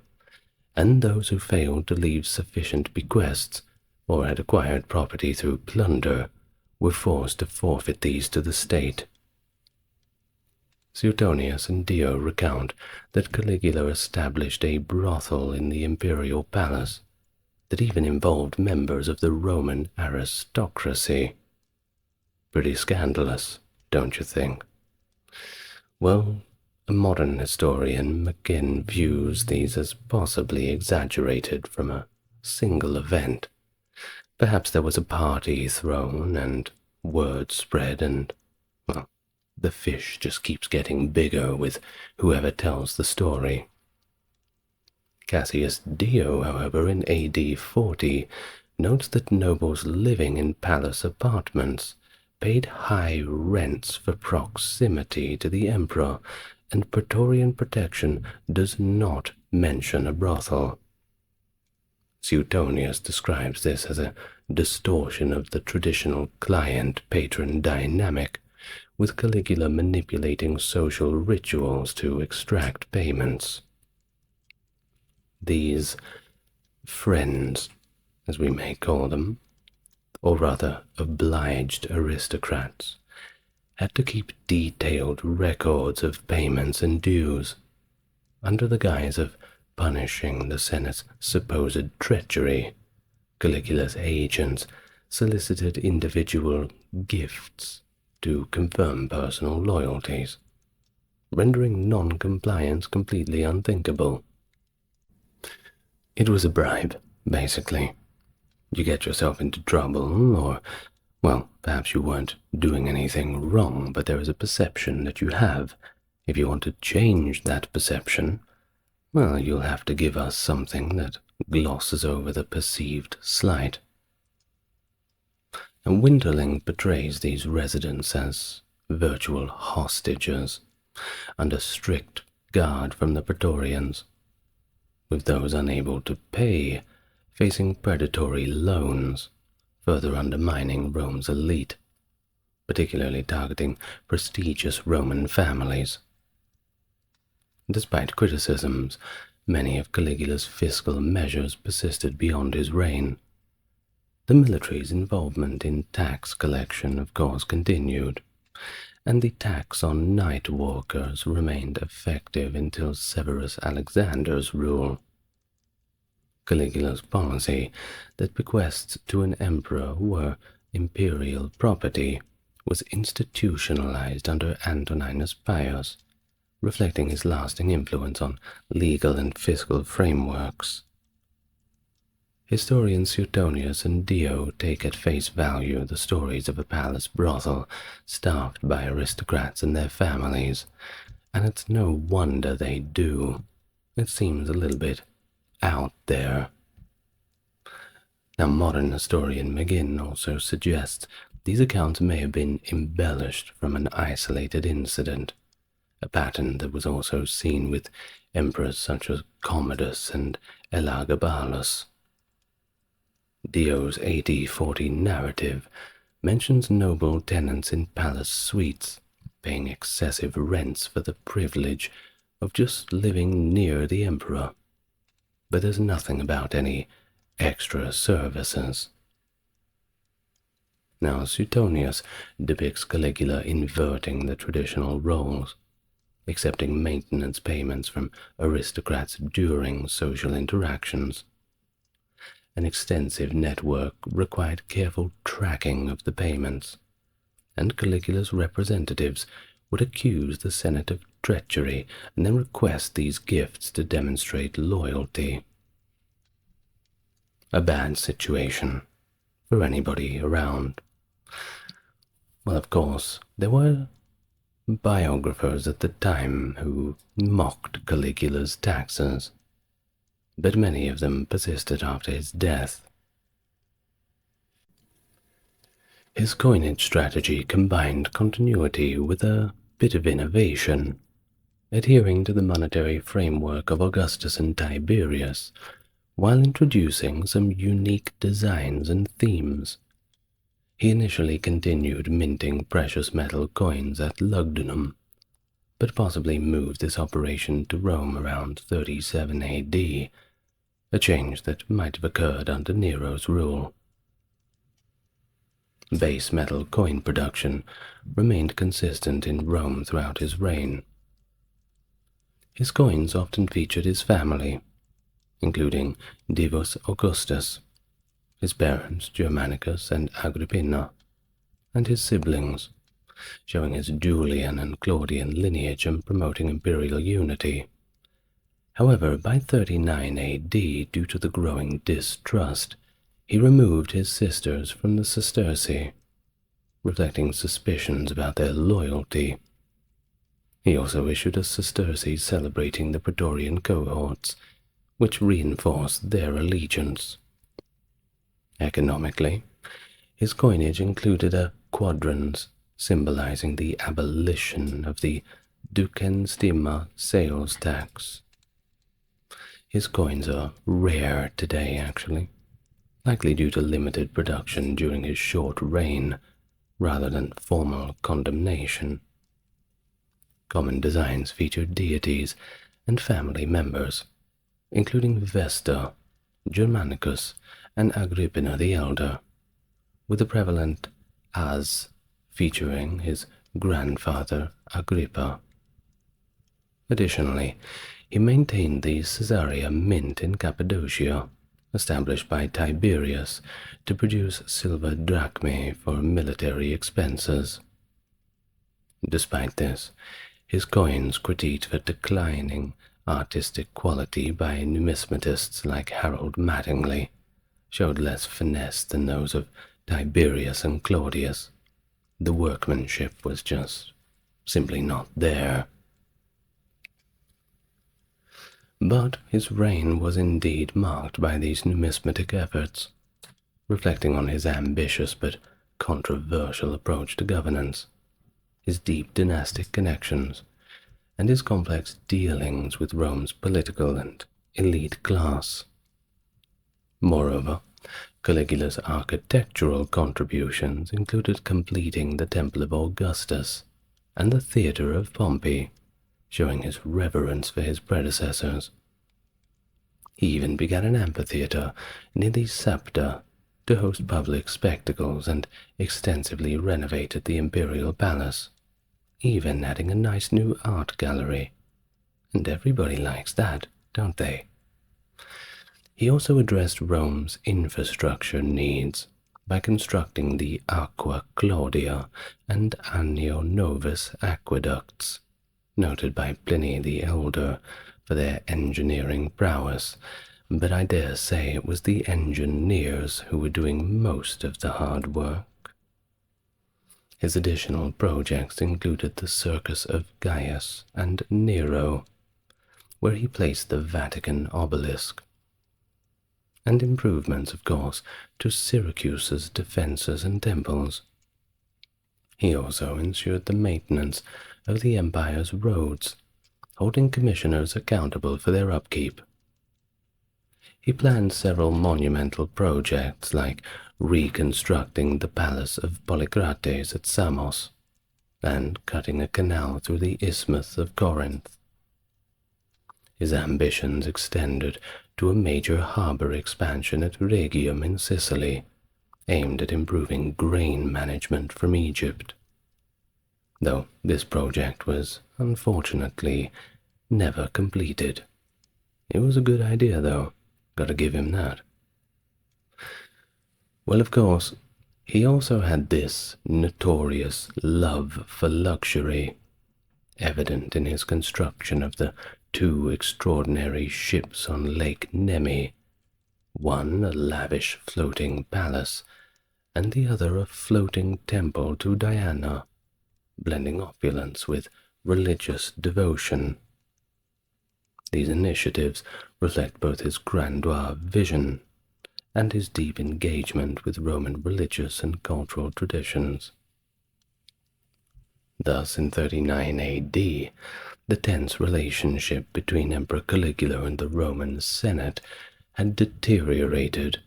and those who failed to leave sufficient bequests or had acquired property through plunder were forced to forfeit these to the state. Suetonius and Dio recount that Caligula established a brothel in the imperial palace that even involved members of the Roman aristocracy. Pretty scandalous, don't you think? Well, a modern historian McGinn views these as possibly exaggerated from a single event. Perhaps there was a party thrown and word spread and, well, the fish just keeps getting bigger with whoever tells the story. Cassius Dio, however, in AD 40, notes that nobles living in palace apartments paid high rents for proximity to the emperor, and Praetorian protection does not mention a brothel. Suetonius describes this as a distortion of the traditional client-patron dynamic, with Caligula manipulating social rituals to extract payments. These friends, as we may call them, or rather obliged aristocrats, had to keep detailed records of payments and dues, under the guise of punishing the Senate's supposed treachery. Caligula's agents solicited individual gifts to confirm personal loyalties, rendering non-compliance completely unthinkable. It was a bribe, basically. You get yourself into trouble, or, well, perhaps you weren't doing anything wrong, but there is a perception that you have. If you want to change that perception, well, you'll have to give us something that glosses over the perceived slight. And Winterling portrays these residents as virtual hostages, under strict guard from the Praetorians, with those unable to pay facing predatory loans, further undermining Rome's elite, particularly targeting prestigious Roman families. Despite criticisms, many of Caligula's fiscal measures persisted beyond his reign. The military's involvement in tax collection, of course, continued, and the tax on night walkers remained effective until Severus Alexander's rule. Caligula's policy that bequests to an emperor were imperial property was institutionalized under Antoninus Pius, reflecting his lasting influence on legal and fiscal frameworks. Historians Suetonius and Dio take at face value the stories of a palace brothel staffed by aristocrats and their families, and it's no wonder they do. It seems a little bit out there. Now, modern historian McGinn also suggests these accounts may have been embellished from an isolated incident, a pattern that was also seen with emperors such as Commodus and Elagabalus. Dio's AD 40 narrative mentions noble tenants in palace suites paying excessive rents for the privilege of just living near the emperor, but there's nothing about any extra services. Now, Suetonius depicts Caligula inverting the traditional roles, accepting maintenance payments from aristocrats during social interactions. An extensive network required careful tracking of the payments, and Caligula's representatives would accuse the Senate of treachery and then request these gifts to demonstrate loyalty. A bad situation for anybody around. Well, of course, there were biographers at the time who mocked Caligula's taxes, but many of them persisted after his death. His coinage strategy combined continuity with a bit of innovation, adhering to the monetary framework of Augustus and Tiberius, while introducing some unique designs and themes. He initially continued minting precious metal coins at Lugdunum, but possibly moved this operation to Rome around 37 AD, a change that might have occurred under Nero's rule. Base metal coin production remained consistent in Rome throughout his reign. His coins often featured his family, including Divus Augustus, his parents Germanicus and Agrippina, and his siblings, showing his Julian and Claudian lineage and promoting imperial unity. However, by 39 AD, due to the growing distrust, he removed his sisters from the Sesterci, reflecting suspicions about their loyalty. He also issued a sesterce celebrating the Praetorian cohorts, which reinforced their allegiance. Economically, his coinage included a quadrans, symbolizing the abolition of the ducenstima sales tax. His coins are rare today, actually, likely due to limited production during his short reign, rather than formal condemnation. Common designs feature deities and family members, including Vesta, Germanicus, and Agrippina the Elder, with the prevalent as featuring his grandfather Agrippa. Additionally, he maintained the Caesarea Mint in Cappadocia, established by Tiberius to produce silver drachmae for military expenses. Despite this, his coins critiqued for declining artistic quality by numismatists like Harold Mattingly showed less finesse than those of Tiberius and Claudius. The workmanship was just simply not there. But his reign was indeed marked by these numismatic efforts, reflecting on his ambitious but controversial approach to governance, his deep dynastic connections, and his complex dealings with Rome's political and elite class. Moreover, Caligula's architectural contributions included completing the Temple of Augustus and the Theatre of Pompey, showing his reverence for his predecessors. He even began an amphitheatre near the Septa to host public spectacles and extensively renovated the imperial palace, even adding a nice new art gallery. And everybody likes that, don't they? He also addressed Rome's infrastructure needs by constructing the Aqua Claudia and Annio Novus aqueducts, noted by Pliny the Elder for their engineering prowess, but I dare say it was the engineers who were doing most of the hard work. His additional projects included the Circus of Gaius and Nero, where he placed the Vatican obelisk, and improvements, of course, to Syracuse's defences and temples. He also ensured the maintenance of the empire's roads, holding commissioners accountable for their upkeep. He planned several monumental projects like reconstructing the palace of Polycrates at Samos and cutting a canal through the Isthmus of Corinth. His ambitions extended to a major harbour expansion at Rhegium in Sicily, aimed at improving grain management from Egypt. Though this project was, unfortunately, never completed. It was a good idea, though. Gotta give him that. Well, of course, he also had this notorious love for luxury, evident in his construction of the two extraordinary ships on Lake Nemi, one a lavish floating palace, and the other a floating temple to Diana, blending opulence with religious devotion. These initiatives reflect both his grandeur vision and his deep engagement with Roman religious and cultural traditions. Thus, in 39 AD, the tense relationship between Emperor Caligula and the Roman Senate had deteriorated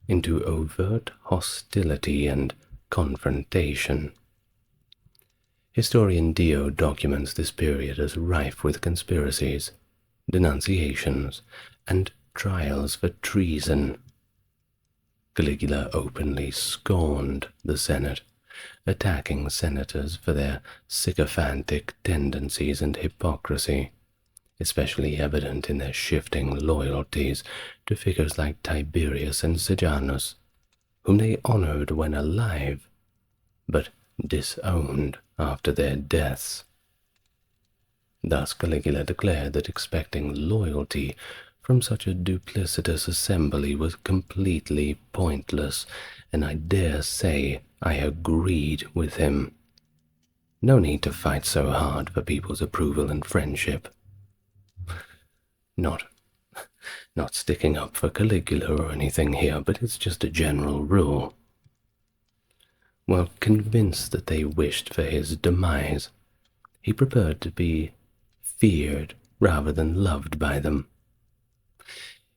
into overt hostility and confrontation. Historian Dio documents this period as rife with conspiracies, denunciations, and trials for treason. Caligula openly scorned the Senate, attacking senators for their sycophantic tendencies and hypocrisy, especially evident in their shifting loyalties to figures like Tiberius and Sejanus, whom they honored when alive, but disowned after their deaths. Thus Caligula declared that expecting loyalty from such a duplicitous assembly was completely pointless, and I dare say I agreed with him. No need to fight so hard for people's approval and friendship. Not sticking up for Caligula or anything here, but it's just a general rule. Well, convinced that they wished for his demise, he preferred to be feared rather than loved by them.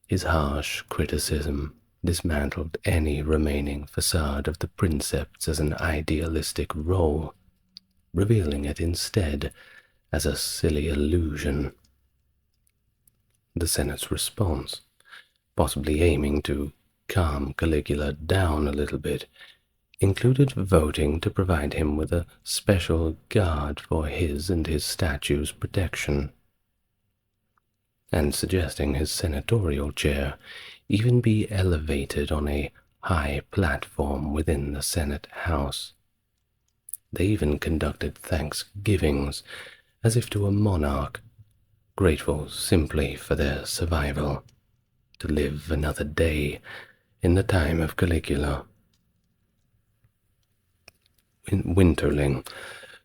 His harsh criticism dismantled any remaining facade of the princeps as an idealistic role, revealing it instead as a silly illusion. The Senate's response, possibly aiming to calm Caligula down a little bit, included voting to provide him with a special guard for his and his statue's protection, and suggesting his senatorial chair even be elevated on a high platform within the Senate House. They even conducted thanksgivings as if to a monarch, grateful simply for their survival, to live another day in the time of Caligula. Winterling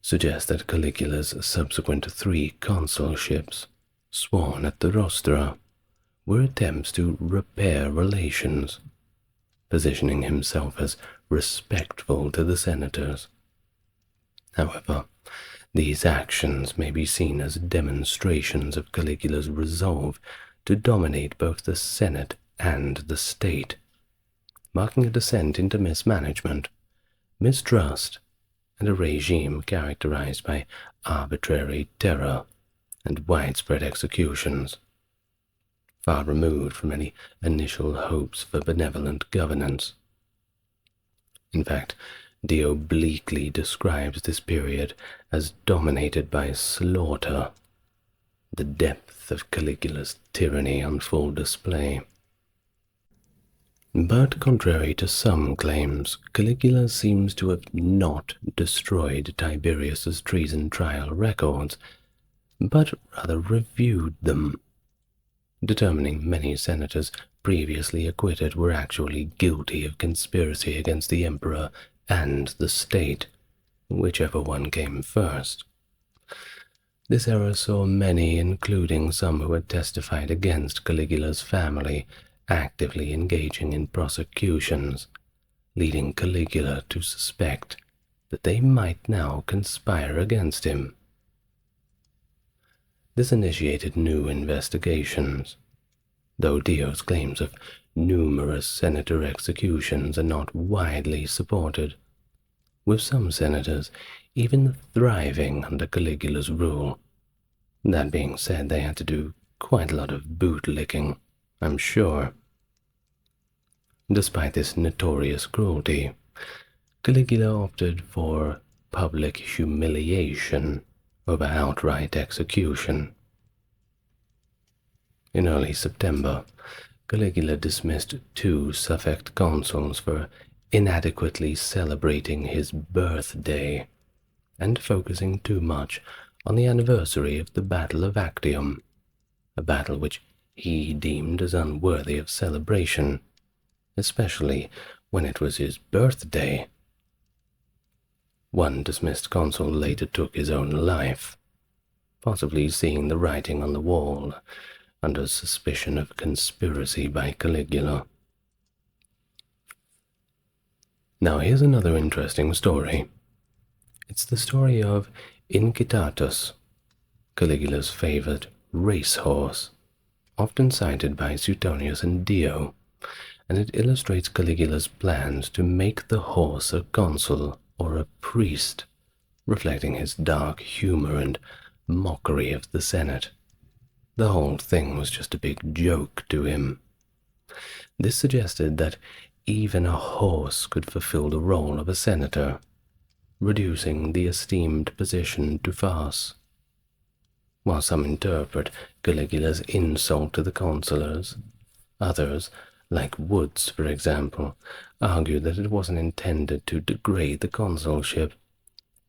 suggests that Caligula's subsequent 3 consulships, sworn at the rostra, were attempts to repair relations, positioning himself as respectful to the senators. However, these actions may be seen as demonstrations of Caligula's resolve to dominate both the Senate and the state, marking a descent into mismanagement, mistrust, and a regime characterized by arbitrary terror and widespread executions, far removed from any initial hopes for benevolent governance. In fact, Dio bleakly describes this period as dominated by slaughter, the depth of Caligula's tyranny on full display. But contrary to some claims, Caligula seems to have not destroyed Tiberius's treason trial records, but rather reviewed them, determining many senators previously acquitted were actually guilty of conspiracy against the emperor and the state, whichever one came first. This error saw many, including some who had testified against Caligula's family, actively engaging in prosecutions, leading Caligula to suspect that they might now conspire against him. This initiated new investigations, though Dio's claims of numerous senator executions are not widely supported, with some senators even thriving under Caligula's rule. That being said, they had to do quite a lot of bootlicking, I'm sure. Despite this notorious cruelty, Caligula opted for public humiliation over outright execution. In early September, Caligula dismissed 2 suffect consuls for inadequately celebrating his birthday and focusing too much on the anniversary of the Battle of Actium, a battle which he deemed as unworthy of celebration, especially when it was his birthday. One dismissed consul later took his own life, possibly seeing the writing on the wall, under suspicion of conspiracy by Caligula. Now here's another interesting story. It's the story of Incitatus, Caligula's favorite racehorse, often cited by Suetonius and Dio, and it illustrates Caligula's plans to make the horse a consul or a priest, reflecting his dark humor and mockery of the Senate. The whole thing was just a big joke to him. This suggested that even a horse could fulfill the role of a senator, reducing the esteemed position to farce. While some interpret Caligula's insult to the consulars, others, like Woods for example, argue that it wasn't intended to degrade the consulship,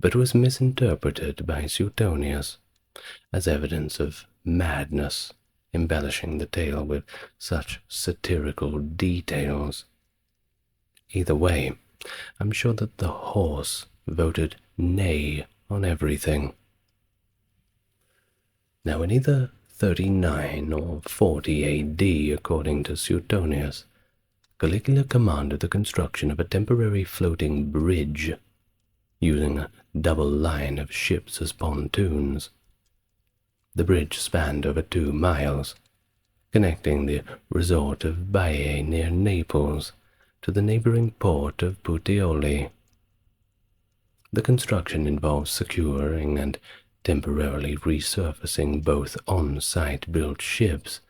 but was misinterpreted by Suetonius as evidence of madness, embellishing the tale with such satirical details. Either way, I'm sure that the horse voted nay on everything. Now in either 39 or 40 AD, according to Suetonius, Caligula commanded the construction of a temporary floating bridge, using a double line of ships as pontoons. The bridge spanned over 2 miles, connecting the resort of Baiae near Naples to the neighboring port of Puteoli. The construction involves securing and temporarily resurfacing both on-site built ships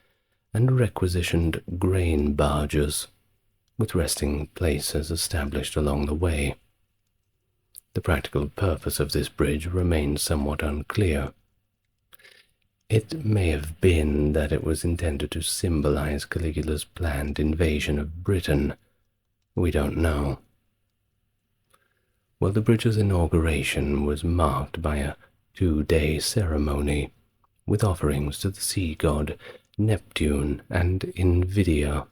and requisitioned grain barges, with resting places established along the way. The practical purpose of this bridge remains somewhat unclear. It may have been that it was intended to symbolize Caligula's planned invasion of Britain. We don't know. Well, the bridge's inauguration was marked by a 2-day ceremony with offerings to the sea god Neptune and Invidia,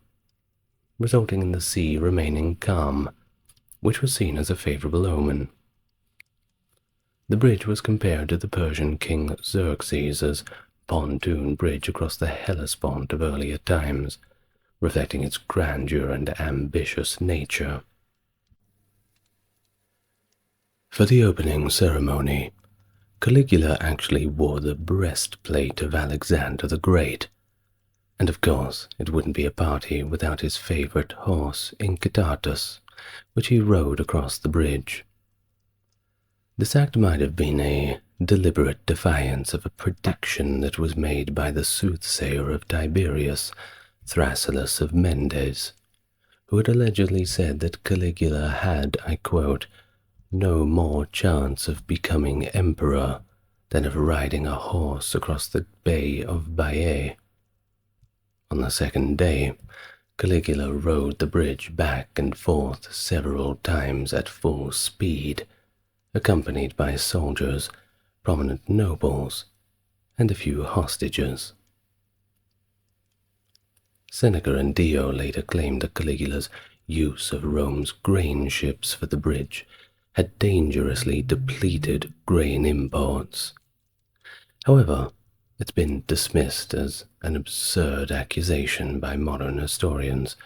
resulting in the sea remaining calm, which was seen as a favorable omen. The bridge was compared to the Persian king Xerxes' pontoon bridge across the Hellespont of earlier times, reflecting its grandeur and ambitious nature. For the opening ceremony, Caligula actually wore the breastplate of Alexander the Great, and of course it wouldn't be a party without his favorite horse, Incitatus, which he rode across the bridge. This act might have been a deliberate defiance of a prediction that was made by the soothsayer of Tiberius, Thrasyllus of Mendes, who had allegedly said that Caligula had, I quote, no more chance of becoming emperor than of riding a horse across the Bay of Baiae. On the second day, Caligula rode the bridge back and forth several times at full speed, accompanied by soldiers, prominent nobles, and a few hostages. Seneca and Dio later claimed that Caligula's use of Rome's grain ships for the bridge had dangerously depleted grain imports. However, it's been dismissed as an absurd accusation by modern historians,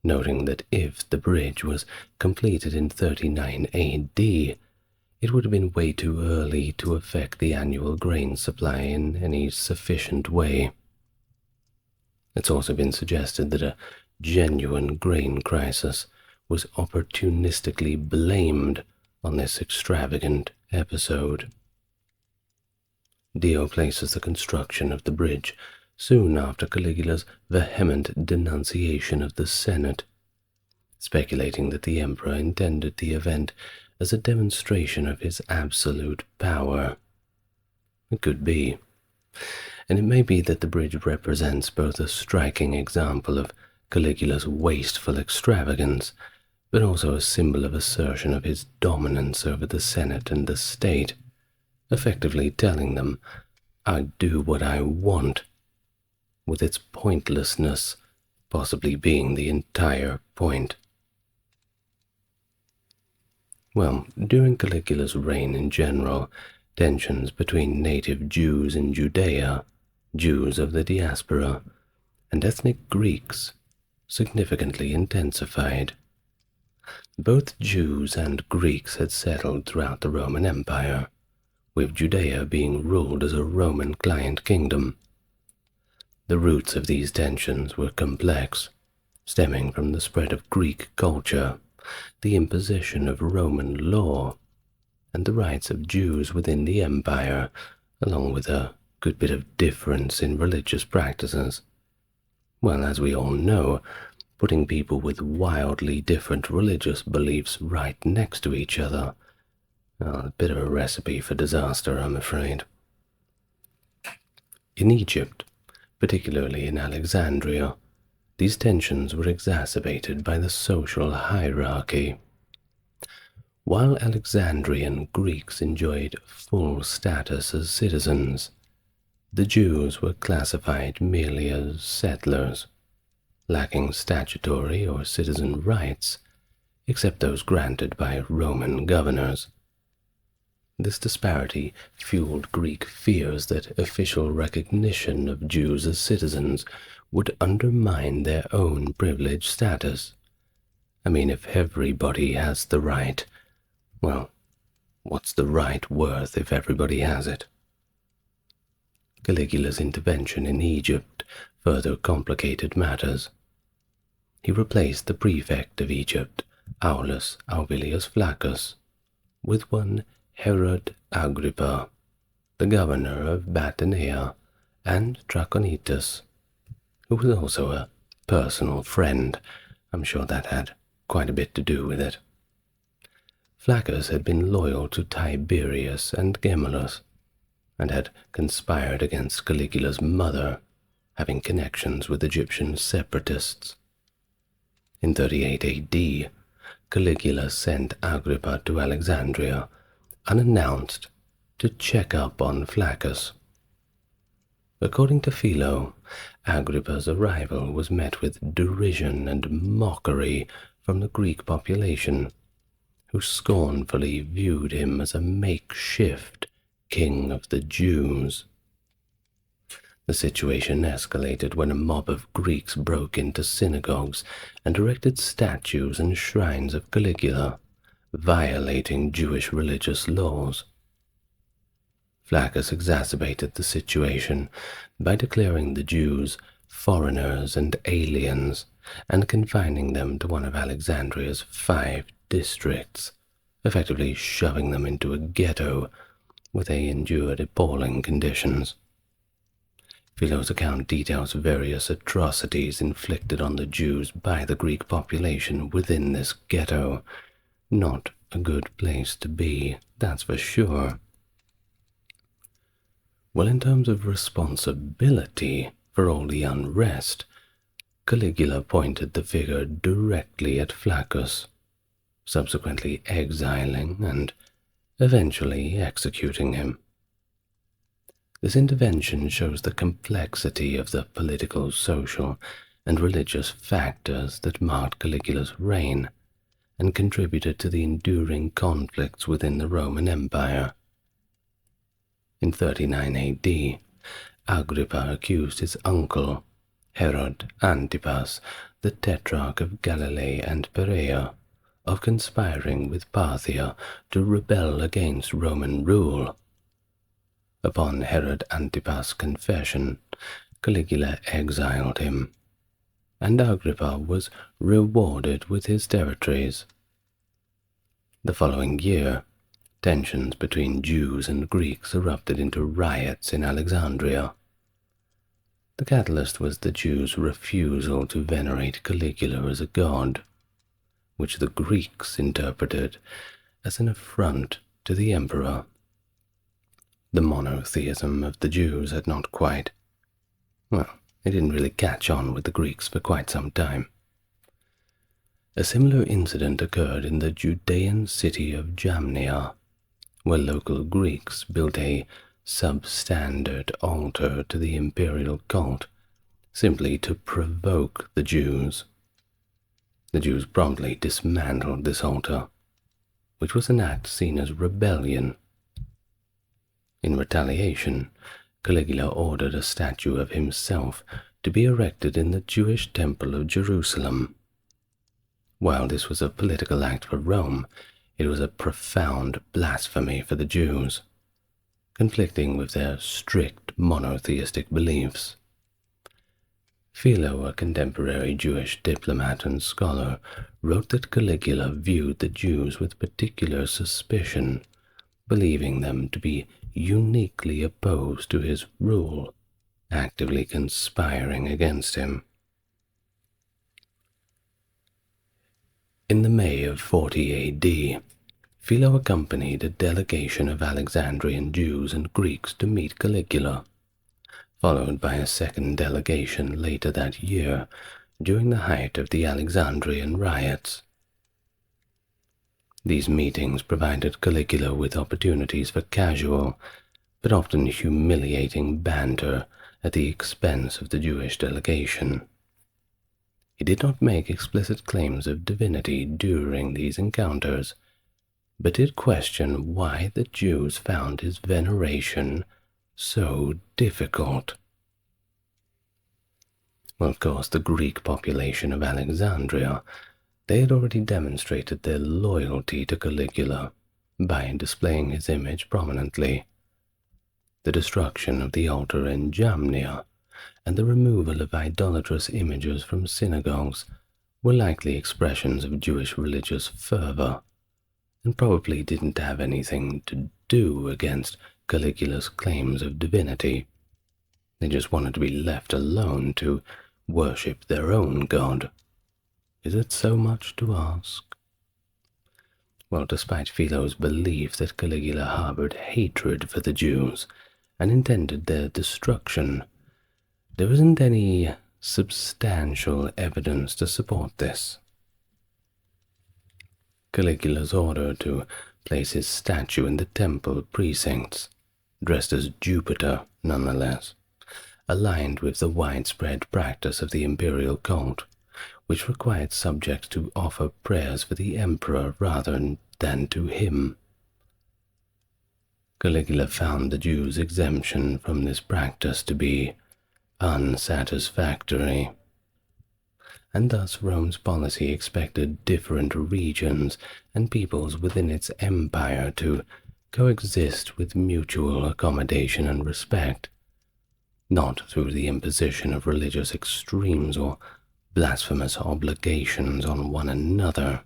noting that if the bridge was completed in 39 AD, it would have been way too early to affect the annual grain supply in any sufficient way. It's also been suggested that a genuine grain crisis was opportunistically blamed on this extravagant episode. Dio places the construction of the bridge soon after Caligula's vehement denunciation of the Senate, speculating that the emperor intended the event as a demonstration of his absolute power. It could be, and it may be that the bridge represents both a striking example of Caligula's wasteful extravagance, but also a symbol of assertion of his dominance over the Senate and the state, effectively telling them, "I do what I want," with its pointlessness possibly being the entire point. Well, during Caligula's reign in general, tensions between native Jews in Judea, Jews of the diaspora, and ethnic Greeks significantly intensified. Both Jews and Greeks had settled throughout the Roman Empire, with Judea being ruled as a Roman client kingdom. The roots of these tensions were complex, stemming from the spread of Greek culture, the imposition of Roman law, and the rights of Jews within the empire, along with a good bit of difference in religious practices. Well, as we all know, putting people with wildly different religious beliefs right next to each other, a bit of a recipe for disaster, I'm afraid. In Egypt, particularly in Alexandria, these tensions were exacerbated by the social hierarchy. While Alexandrian Greeks enjoyed full status as citizens, the Jews were classified merely as settlers, lacking statutory or citizen rights, except those granted by Roman governors. This disparity fueled Greek fears that official recognition of Jews as citizens would undermine their own privileged status. I mean, if everybody has the right, well, what's the right worth if everybody has it? Caligula's intervention in Egypt further complicated matters. He replaced the prefect of Egypt, Aulus Aubilius Flaccus, with one Herod Agrippa, the governor of Batanea, and Trachonitis, who was also a personal friend. I'm sure that had quite a bit to do with it. Flaccus had been loyal to Tiberius and Gemellus, and had conspired against Caligula's mother, having connections with Egyptian separatists. In 38 AD, Caligula sent Agrippa to Alexandria, unannounced, to check up on Flaccus. According to Philo, Agrippa's arrival was met with derision and mockery from the Greek population, who scornfully viewed him as a makeshift king of the Jews. The situation escalated when a mob of Greeks broke into synagogues and erected statues and shrines of Caligula, violating Jewish religious laws. Flaccus exacerbated the situation by declaring the Jews foreigners and aliens and confining them to one of Alexandria's 5 districts, effectively shoving them into a ghetto where they endured appalling conditions. Philo's account details various atrocities inflicted on the Jews by the Greek population within this ghetto. Not a good place to be, that's for sure. Well, in terms of responsibility for all the unrest, Caligula pointed the figure directly at Flaccus, subsequently exiling and eventually executing him. This intervention shows the complexity of the political, social, and religious factors that marked Caligula's reign and contributed to the enduring conflicts within the Roman Empire. In 39 AD, Agrippa accused his uncle, Herod Antipas, the Tetrarch of Galilee and Perea, of conspiring with Parthia to rebel against Roman rule. Upon Herod Antipas' confession, Caligula exiled him, and Agrippa was rewarded with his territories. The following year, tensions between Jews and Greeks erupted into riots in Alexandria. The catalyst was the Jews' refusal to venerate Caligula as a god, which the Greeks interpreted as an affront to the emperor. The monotheism of the Jews had not quite, it didn't really catch on with the Greeks for quite some time. A similar incident occurred in the Judean city of Germania, where local Greeks built a substandard altar to the imperial cult, simply to provoke the Jews. The Jews promptly dismantled this altar, which was an act seen as rebellion. In retaliation, Caligula ordered a statue of himself to be erected in the Jewish Temple of Jerusalem. While this was a political act for Rome, it was a profound blasphemy for the Jews, conflicting with their strict monotheistic beliefs. Philo, a contemporary Jewish diplomat and scholar, wrote that Caligula viewed the Jews with particular suspicion, believing them to be uniquely opposed to his rule, actively conspiring against him. In the May of 40 AD, Philo accompanied a delegation of Alexandrian Jews and Greeks to meet Caligula, followed by a second delegation later that year during the height of the Alexandrian riots. These meetings provided Caligula with opportunities for casual, but often humiliating banter at the expense of the Jewish delegation. He did not make explicit claims of divinity during these encounters, but did question why the Jews found his veneration so difficult. Well, of course, the Greek population of Alexandria, they had already demonstrated their loyalty to Caligula by displaying his image prominently. The destruction of the altar in Germania and the removal of idolatrous images from synagogues were likely expressions of Jewish religious fervor, and probably didn't have anything to do against Caligula's claims of divinity. They just wanted to be left alone to worship their own god. Is it so much to ask? Well, despite Philo's belief that Caligula harbored hatred for the Jews and intended their destruction, there isn't any substantial evidence to support this. Caligula's order to place his statue in the temple precincts, dressed as Jupiter nonetheless, aligned with the widespread practice of the imperial cult, which required subjects to offer prayers for the emperor rather than to him. Caligula found the Jews' exemption from this practice to be unsatisfactory, and thus Rome's policy expected different regions and peoples within its empire to coexist with mutual accommodation and respect, not through the imposition of religious extremes or blasphemous obligations on one another.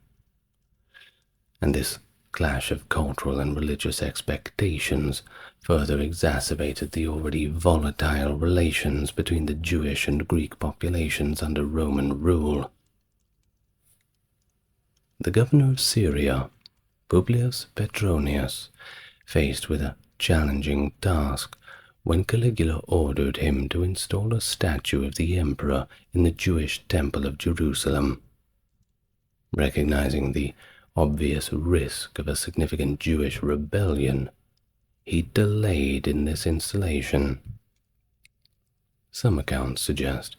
And this clash of cultural and religious expectations further exacerbated the already volatile relations between the Jewish and Greek populations under Roman rule. The governor of Syria, Publius Petronius, faced with a challenging task when Caligula ordered him to install a statue of the emperor in the Jewish Temple of Jerusalem. Recognizing the obvious risk of a significant Jewish rebellion, he delayed in this installation. Some accounts suggest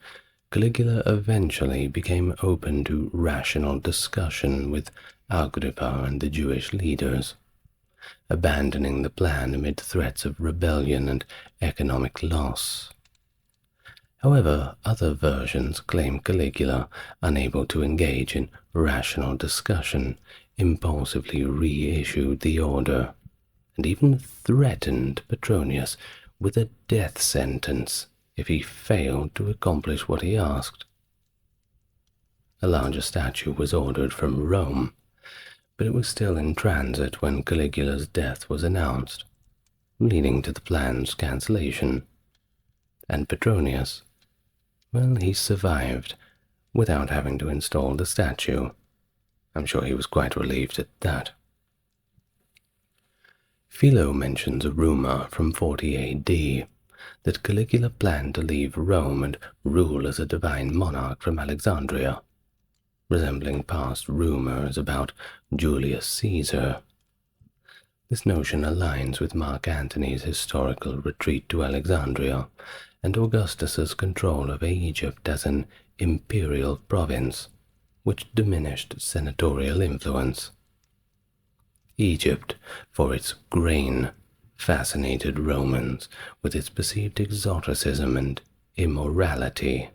Caligula eventually became open to rational discussion with Agrippa and the Jewish leaders, abandoning the plan amid threats of rebellion and economic loss. However, other versions claim Caligula, unable to engage in rational discussion, impulsively reissued the order, and even threatened Petronius with a death sentence if he failed to accomplish what he asked. A larger statue was ordered from Rome, but it was still in transit when Caligula's death was announced, leading to the plan's cancellation. And Petronius, well, he survived without having to install the statue. I'm sure he was quite relieved at that. Philo mentions a rumor from 40 AD that Caligula planned to leave Rome and rule as a divine monarch from Alexandria, resembling past rumors about Julius Caesar. This notion aligns with Mark Antony's historical retreat to Alexandria and Augustus's control of Egypt as an imperial province, which diminished senatorial influence. Egypt, for its grain, fascinated Romans with its perceived exoticism and immorality.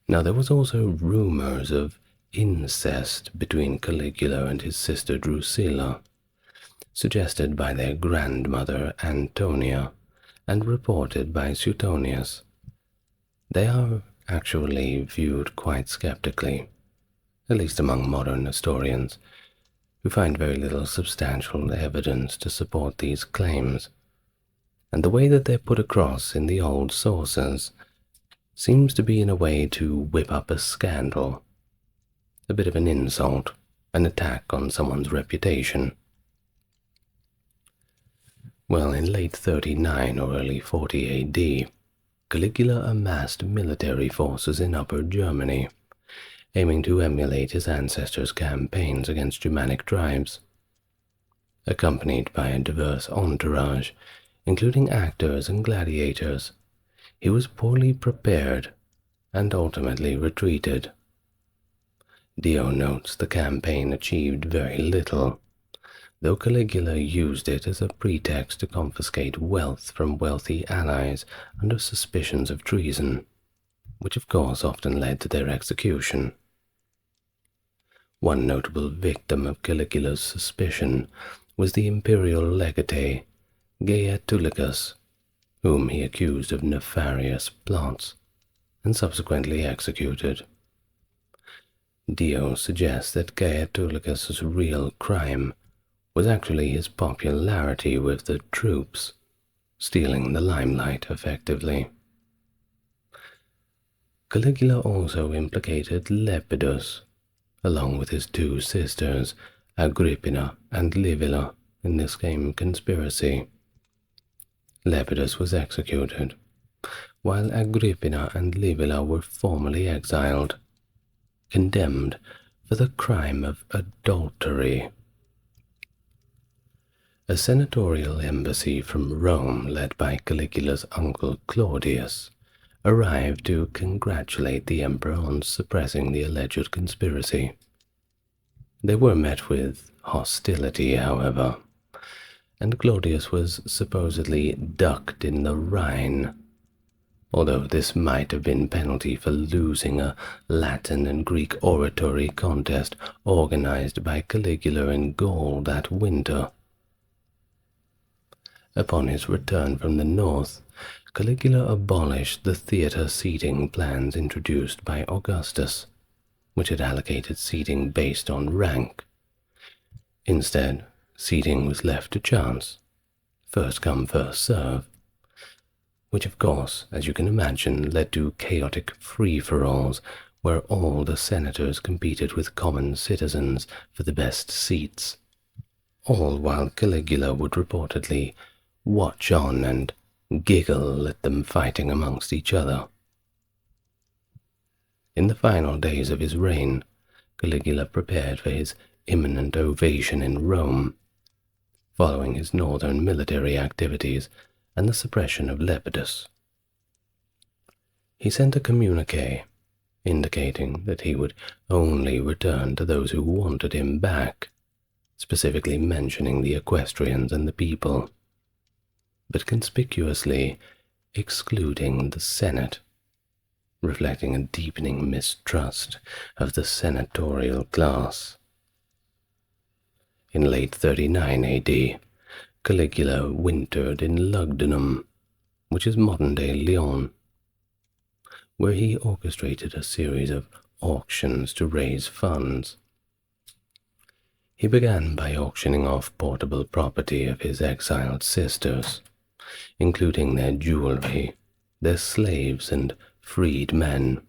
Now there was also rumors of incest between Caligula and his sister Drusilla, suggested by their grandmother Antonia and reported by Suetonius. They are actually viewed quite skeptically, at least among modern historians, who find very little substantial evidence to support these claims, and the way that they're put across in the old sources seems to be in a way to whip up a scandal, a bit of an insult, an attack on someone's reputation. Well, in late 39 or early 40 AD, Caligula amassed military forces in Upper Germany, aiming to emulate his ancestors' campaigns against Germanic tribes. Accompanied by a diverse entourage, including actors and gladiators, he was poorly prepared and ultimately retreated. Dio notes the campaign achieved very little, though Caligula used it as a pretext to confiscate wealth from wealthy allies under suspicions of treason, which of course often led to their execution. One notable victim of Caligula's suspicion was the imperial legate Gaiatulicus, whom he accused of nefarious plots and subsequently executed. Dio suggests that Gaiatulicus's real crime was actually his popularity with the troops, stealing the limelight effectively. Caligula also implicated Lepidus, along with his two sisters, Agrippina and Livilla, in this same conspiracy. Lepidus was executed, while Agrippina and Livilla were formally exiled, condemned for the crime of adultery. A senatorial embassy from Rome, led by Caligula's uncle Claudius, arrived to congratulate the emperor on suppressing the alleged conspiracy. They were met with hostility, however, and Claudius was supposedly ducked in the Rhine, although this might have been penalty for losing a Latin and Greek oratory contest organized by Caligula in Gaul that winter. Upon his return from the north, Caligula abolished the theatre seating plans introduced by Augustus, which had allocated seating based on rank. Instead, seating was left to chance, first come, first serve, which of course, as you can imagine, led to chaotic free-for-alls where all the senators competed with common citizens for the best seats, all while Caligula would reportedly watch on and giggle at them fighting amongst each other. In the final days of his reign, Caligula prepared for his imminent ovation in Rome. following his northern military activities and the suppression of Lepidus. He sent a communique indicating that he would only return to those who wanted him back, specifically mentioning the equestrians and the people, but conspicuously excluding the Senate, reflecting a deepening mistrust of the senatorial class. In late 39 AD, Caligula wintered in Lugdunum, which is modern-day Lyon, where he orchestrated a series of auctions to raise funds. He began by auctioning off portable property of his exiled sisters, including their jewelry, their slaves, and freed men.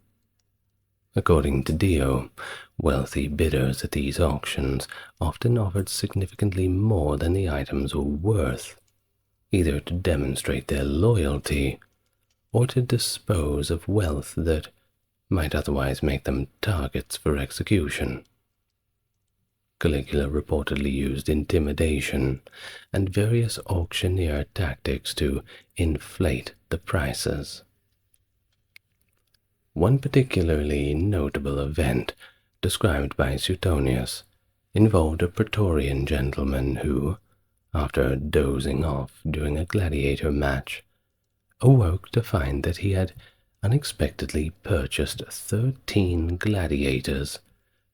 According to Dio, wealthy bidders at these auctions often offered significantly more than the items were worth, either to demonstrate their loyalty or to dispose of wealth that might otherwise make them targets for execution. Caligula reportedly used intimidation and various auctioneer tactics to inflate the prices. One particularly notable event described by Suetonius involved a Praetorian gentleman who, after dozing off during a gladiator match, awoke to find that he had unexpectedly purchased 13 gladiators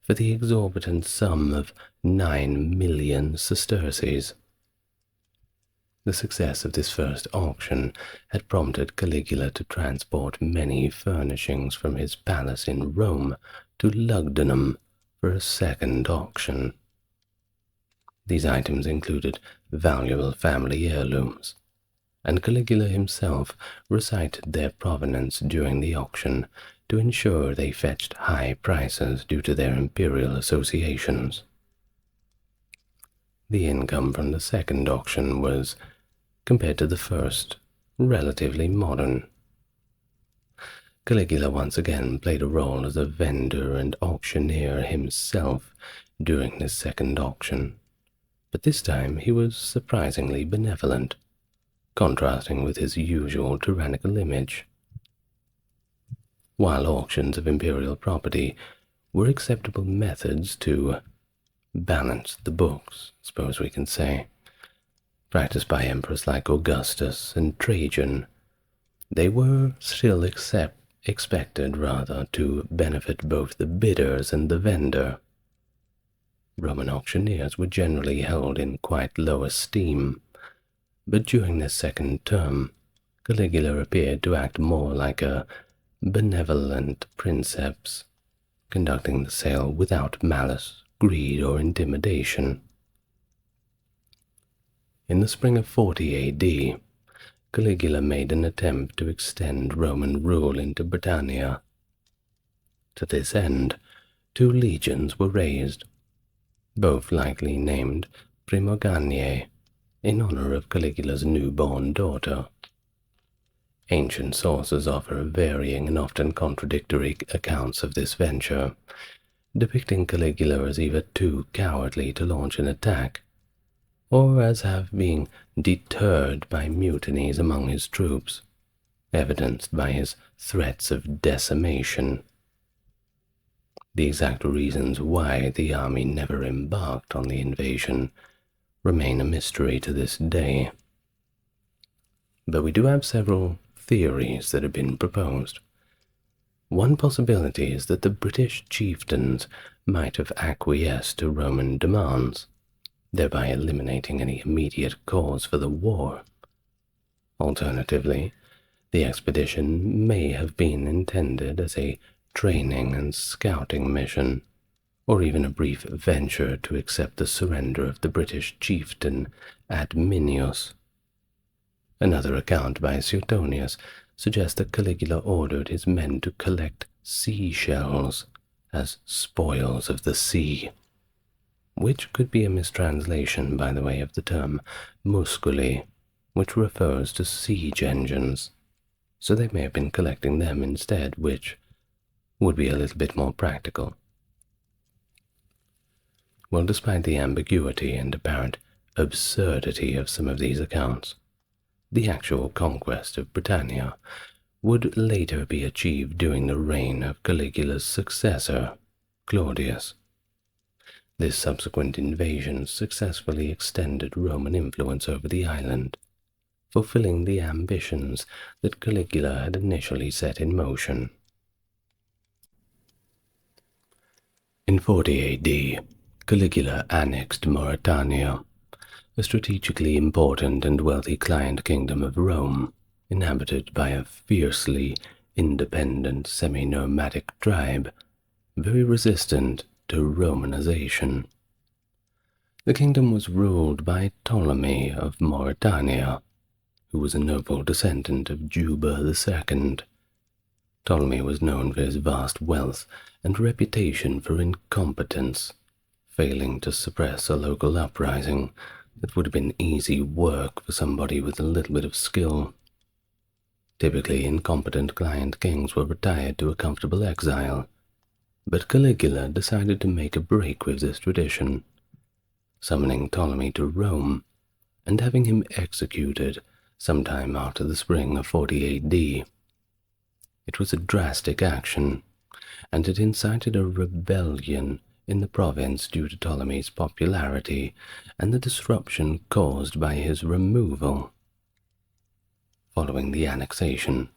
for the exorbitant sum of 9 million sesterces. The success of this first auction had prompted Caligula to transport many furnishings from his palace in Rome to Lugdunum for a second auction. These items included valuable family heirlooms, and Caligula himself recited their provenance during the auction to ensure they fetched high prices due to their imperial associations. The income from the second auction was, compared to the first, relatively modern. Caligula once again played a role as a vendor and auctioneer himself during this second auction, but this time he was surprisingly benevolent, contrasting with his usual tyrannical image. While auctions of imperial property were acceptable methods to balance the books, suppose we can say, practiced by emperors like Augustus and Trajan, they were still expected to benefit both the bidders and the vendor. Roman auctioneers were generally held in quite low esteem, but during this second term, Caligula appeared to act more like a benevolent princeps, conducting the sale without malice, greed, or intimidation. In the spring of 40 AD, Caligula made an attempt to extend Roman rule into Britannia. To this end, 2 legions were raised, both likely named Primoganae, in honor of Caligula's newborn daughter. Ancient sources offer varying and often contradictory accounts of this venture, depicting Caligula as either too cowardly to launch an attack, or as being deterred by mutinies among his troops, evidenced by his threats of decimation. The exact reasons why the army never embarked on the invasion remain a mystery to this day. But we do have several theories that have been proposed. One possibility is that the British chieftains might have acquiesced to Roman demands, thereby eliminating any immediate cause for the war. Alternatively, the expedition may have been intended as a training and scouting mission, or even a brief venture to accept the surrender of the British chieftain Adminius. Another account by Suetonius suggests that Caligula ordered his men to collect seashells as spoils of the sea, which could be a mistranslation, by the way, of the term musculi, which refers to siege engines, so they may have been collecting them instead, which would be a little bit more practical. Well, despite the ambiguity and apparent absurdity of some of these accounts, the actual conquest of Britannia would later be achieved during the reign of Caligula's successor, Claudius. This subsequent invasion successfully extended Roman influence over the island, fulfilling the ambitions that Caligula had initially set in motion. In 40 A.D., Caligula annexed Mauretania, a strategically important and wealthy client kingdom of Rome, inhabited by a fiercely independent semi-nomadic tribe, very resistant to Romanization. The kingdom was ruled by Ptolemy of Mauretania, who was a noble descendant of Juba II. Ptolemy was known for his vast wealth and reputation for incompetence, failing to suppress a local uprising that would have been easy work for somebody with a little bit of skill. Typically, incompetent client kings were retired to a comfortable exile, but Caligula decided to make a break with this tradition, summoning Ptolemy to Rome and having him executed sometime after the spring of 40 AD. It was a drastic action, and it incited a rebellion in the province due to Ptolemy's popularity and the disruption caused by his removal. Following the annexation,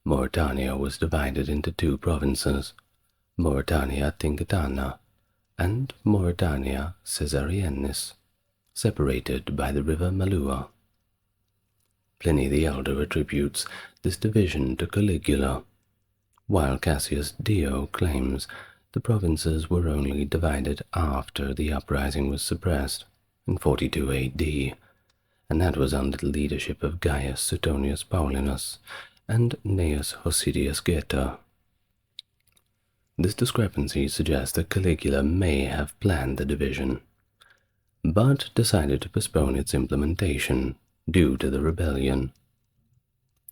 Mauretania was divided into two provinces, Mauretania Tingitana and Mauretania Caesariensis, separated by the river Malua. Pliny the Elder attributes this division to Caligula, while Cassius Dio claims the provinces were only divided after the uprising was suppressed in 42 AD, and that was under the leadership of Gaius Suetonius Paulinus and Gnaeus Hosidius Geta. This discrepancy suggests that Caligula may have planned the division, but decided to postpone its implementation due to the rebellion.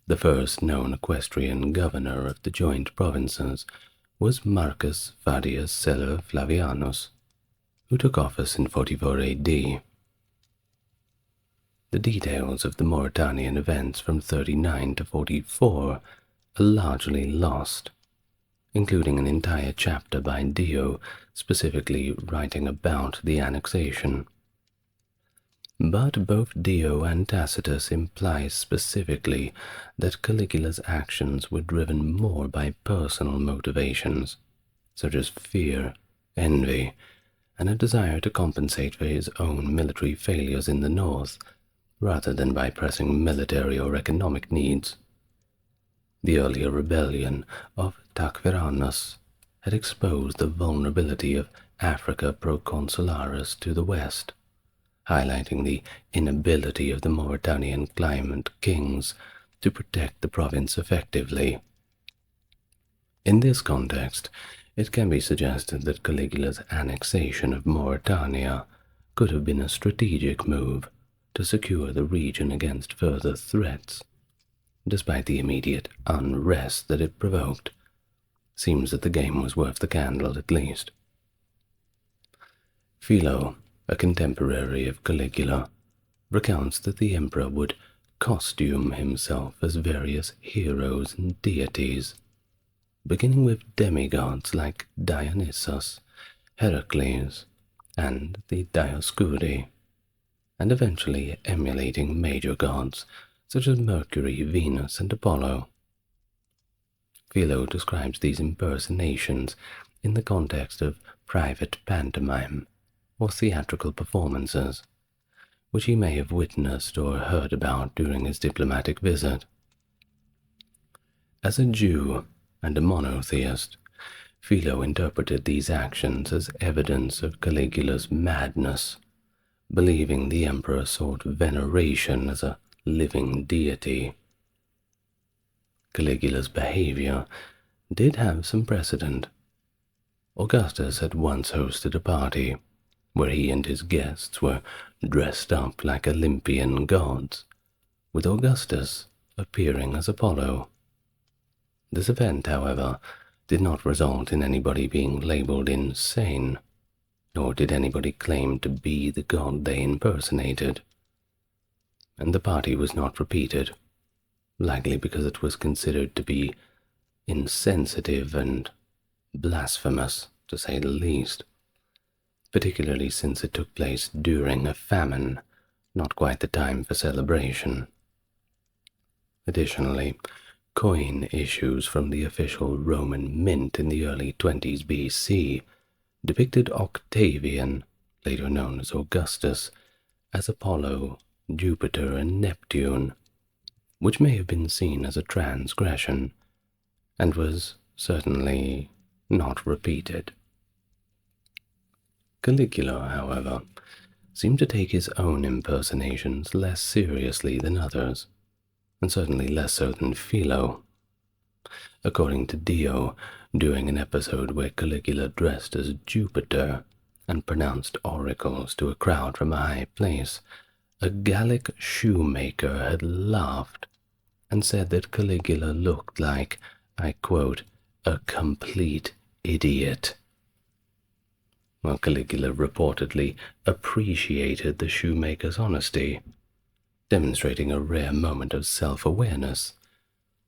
The first known equestrian governor of the joint provinces was Marcus Fadius Celer Flavianus, who took office in 44 AD. The details of the Mauretanian events from 39 to 44 are largely lost, including an entire chapter by Dio specifically writing about the annexation. But both Dio and Tacitus imply specifically that Caligula's actions were driven more by personal motivations, such as fear, envy, and a desire to compensate for his own military failures in the north, rather than by pressing military or economic needs. The earlier rebellion of Tacferianus had exposed the vulnerability of Africa Proconsularis to the west, highlighting the inability of the Mauretanian claimant kings to protect the province effectively. In this context, it can be suggested that Caligula's annexation of Mauretania could have been a strategic move to secure the region against further threats. Despite the immediate unrest that it provoked, seems that the game was worth the candle at least. Philo, a contemporary of Caligula, recounts that the emperor would costume himself as various heroes and deities, beginning with demigods like Dionysus, Heracles, and the Dioscuri, and eventually emulating major gods such as Mercury, Venus, and Apollo. Philo describes these impersonations in the context of private pantomime or theatrical performances, which he may have witnessed or heard about during his diplomatic visit. As a Jew and a monotheist, Philo interpreted these actions as evidence of Caligula's madness, believing the emperor sought veneration as a living deity. Caligula's behavior did have some precedent. Augustus had once hosted a party where he and his guests were dressed up like Olympian gods, with Augustus appearing as Apollo. This event, however, did not result in anybody being labeled insane, nor did anybody claim to be the god they impersonated, and the party was not repeated, likely because it was considered to be insensitive and blasphemous, to say the least, particularly since it took place during a famine, not quite the time for celebration. Additionally, coin issues from the official Roman mint in the early 20s BC depicted Octavian, later known as Augustus, as Apollo, Jupiter, and Neptune, which may have been seen as a transgression, and was certainly not repeated. Caligula, however, seemed to take his own impersonations less seriously than others, and certainly less so than Philo. According to Dio, during an episode where Caligula dressed as Jupiter and pronounced oracles to a crowd from a high place, a Gallic shoemaker had laughed and said that Caligula looked like, I quote, a complete idiot. While Caligula reportedly appreciated the shoemaker's honesty, demonstrating a rare moment of self-awareness,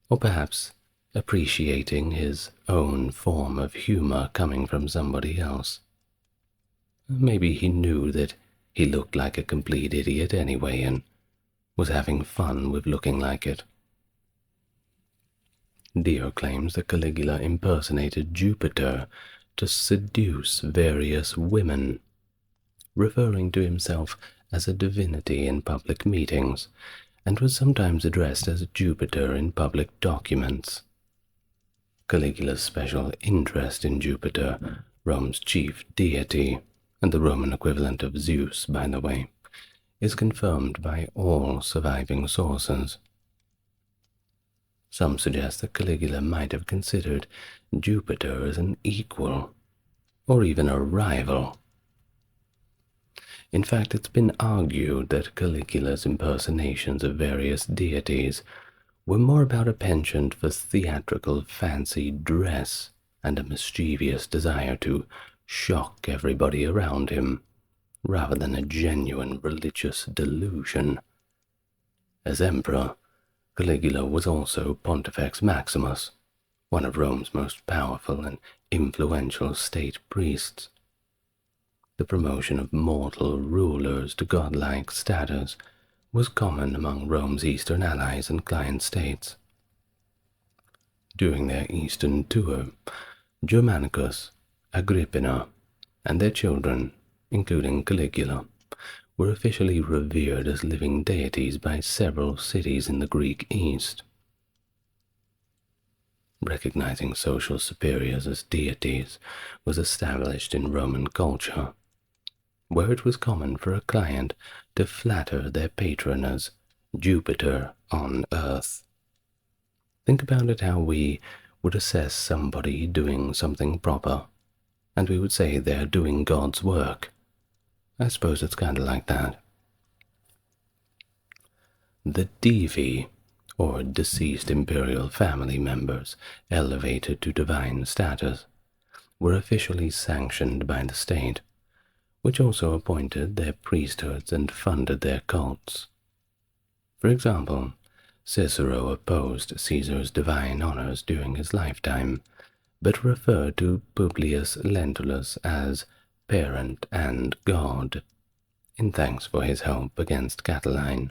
or perhaps appreciating his own form of humor coming from somebody else. Maybe he knew that he looked like a complete idiot anyway and was having fun with looking like it. Dio claims that Caligula impersonated Jupiter to seduce various women, referring to himself as a divinity in public meetings, and was sometimes addressed as Jupiter in public documents. Caligula's special interest in Jupiter, Rome's chief deity, and the Roman equivalent of Zeus, by the way, is confirmed by all surviving sources. Some suggest that Caligula might have considered Jupiter as an equal, or even a rival. In fact, it's been argued that Caligula's impersonations of various deities were more about a penchant for theatrical fancy dress and a mischievous desire to shock everybody around him, rather than a genuine religious delusion. As emperor, Caligula was also Pontifex Maximus, one of Rome's most powerful and influential state priests. The promotion of mortal rulers to godlike status was common among Rome's eastern allies and client states. During their eastern tour, Germanicus, Agrippina, and their children, including Caligula, were officially revered as living deities by several cities in the Greek East. Recognizing social superiors as deities was established in Roman culture, where it was common for a client to flatter their patron as Jupiter on earth. Think about it how we would assess somebody doing something proper, and we would say they're doing God's work. I suppose it's kind of like that. The Divi, or deceased imperial family members elevated to divine status, were officially sanctioned by the state, which also appointed their priesthoods and funded their cults. For example, Cicero opposed Caesar's divine honors during his lifetime, but referred to Publius Lentulus as parent and god, in thanks for his help against Catiline.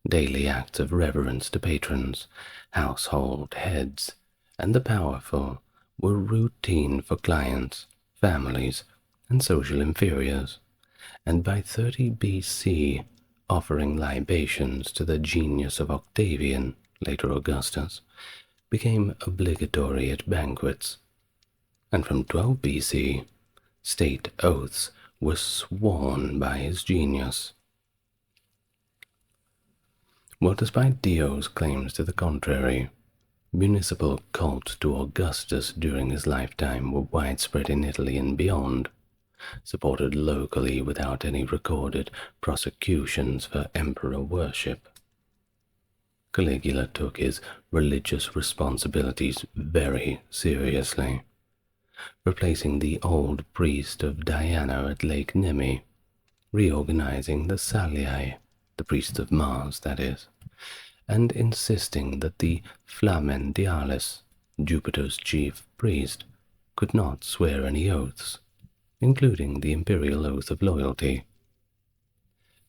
Daily acts of reverence to patrons, household heads, and the powerful were routine for clients, families, and social inferiors, and by 30 BC, offering libations to the genius of Octavian, later Augustus, became obligatory at banquets, and from 12 BC, state oaths were sworn by his genius. Well, despite Dio's claims to the contrary, municipal cults to Augustus during his lifetime were widespread in Italy and beyond, supported locally without any recorded prosecutions for emperor worship. Caligula took his religious responsibilities very seriously, replacing the old priest of Diana at Lake Nemi, reorganizing the Salii, the priests of Mars, that is, and insisting that the Flamen Dialis, Jupiter's chief priest, could not swear any oaths, including the imperial oath of loyalty.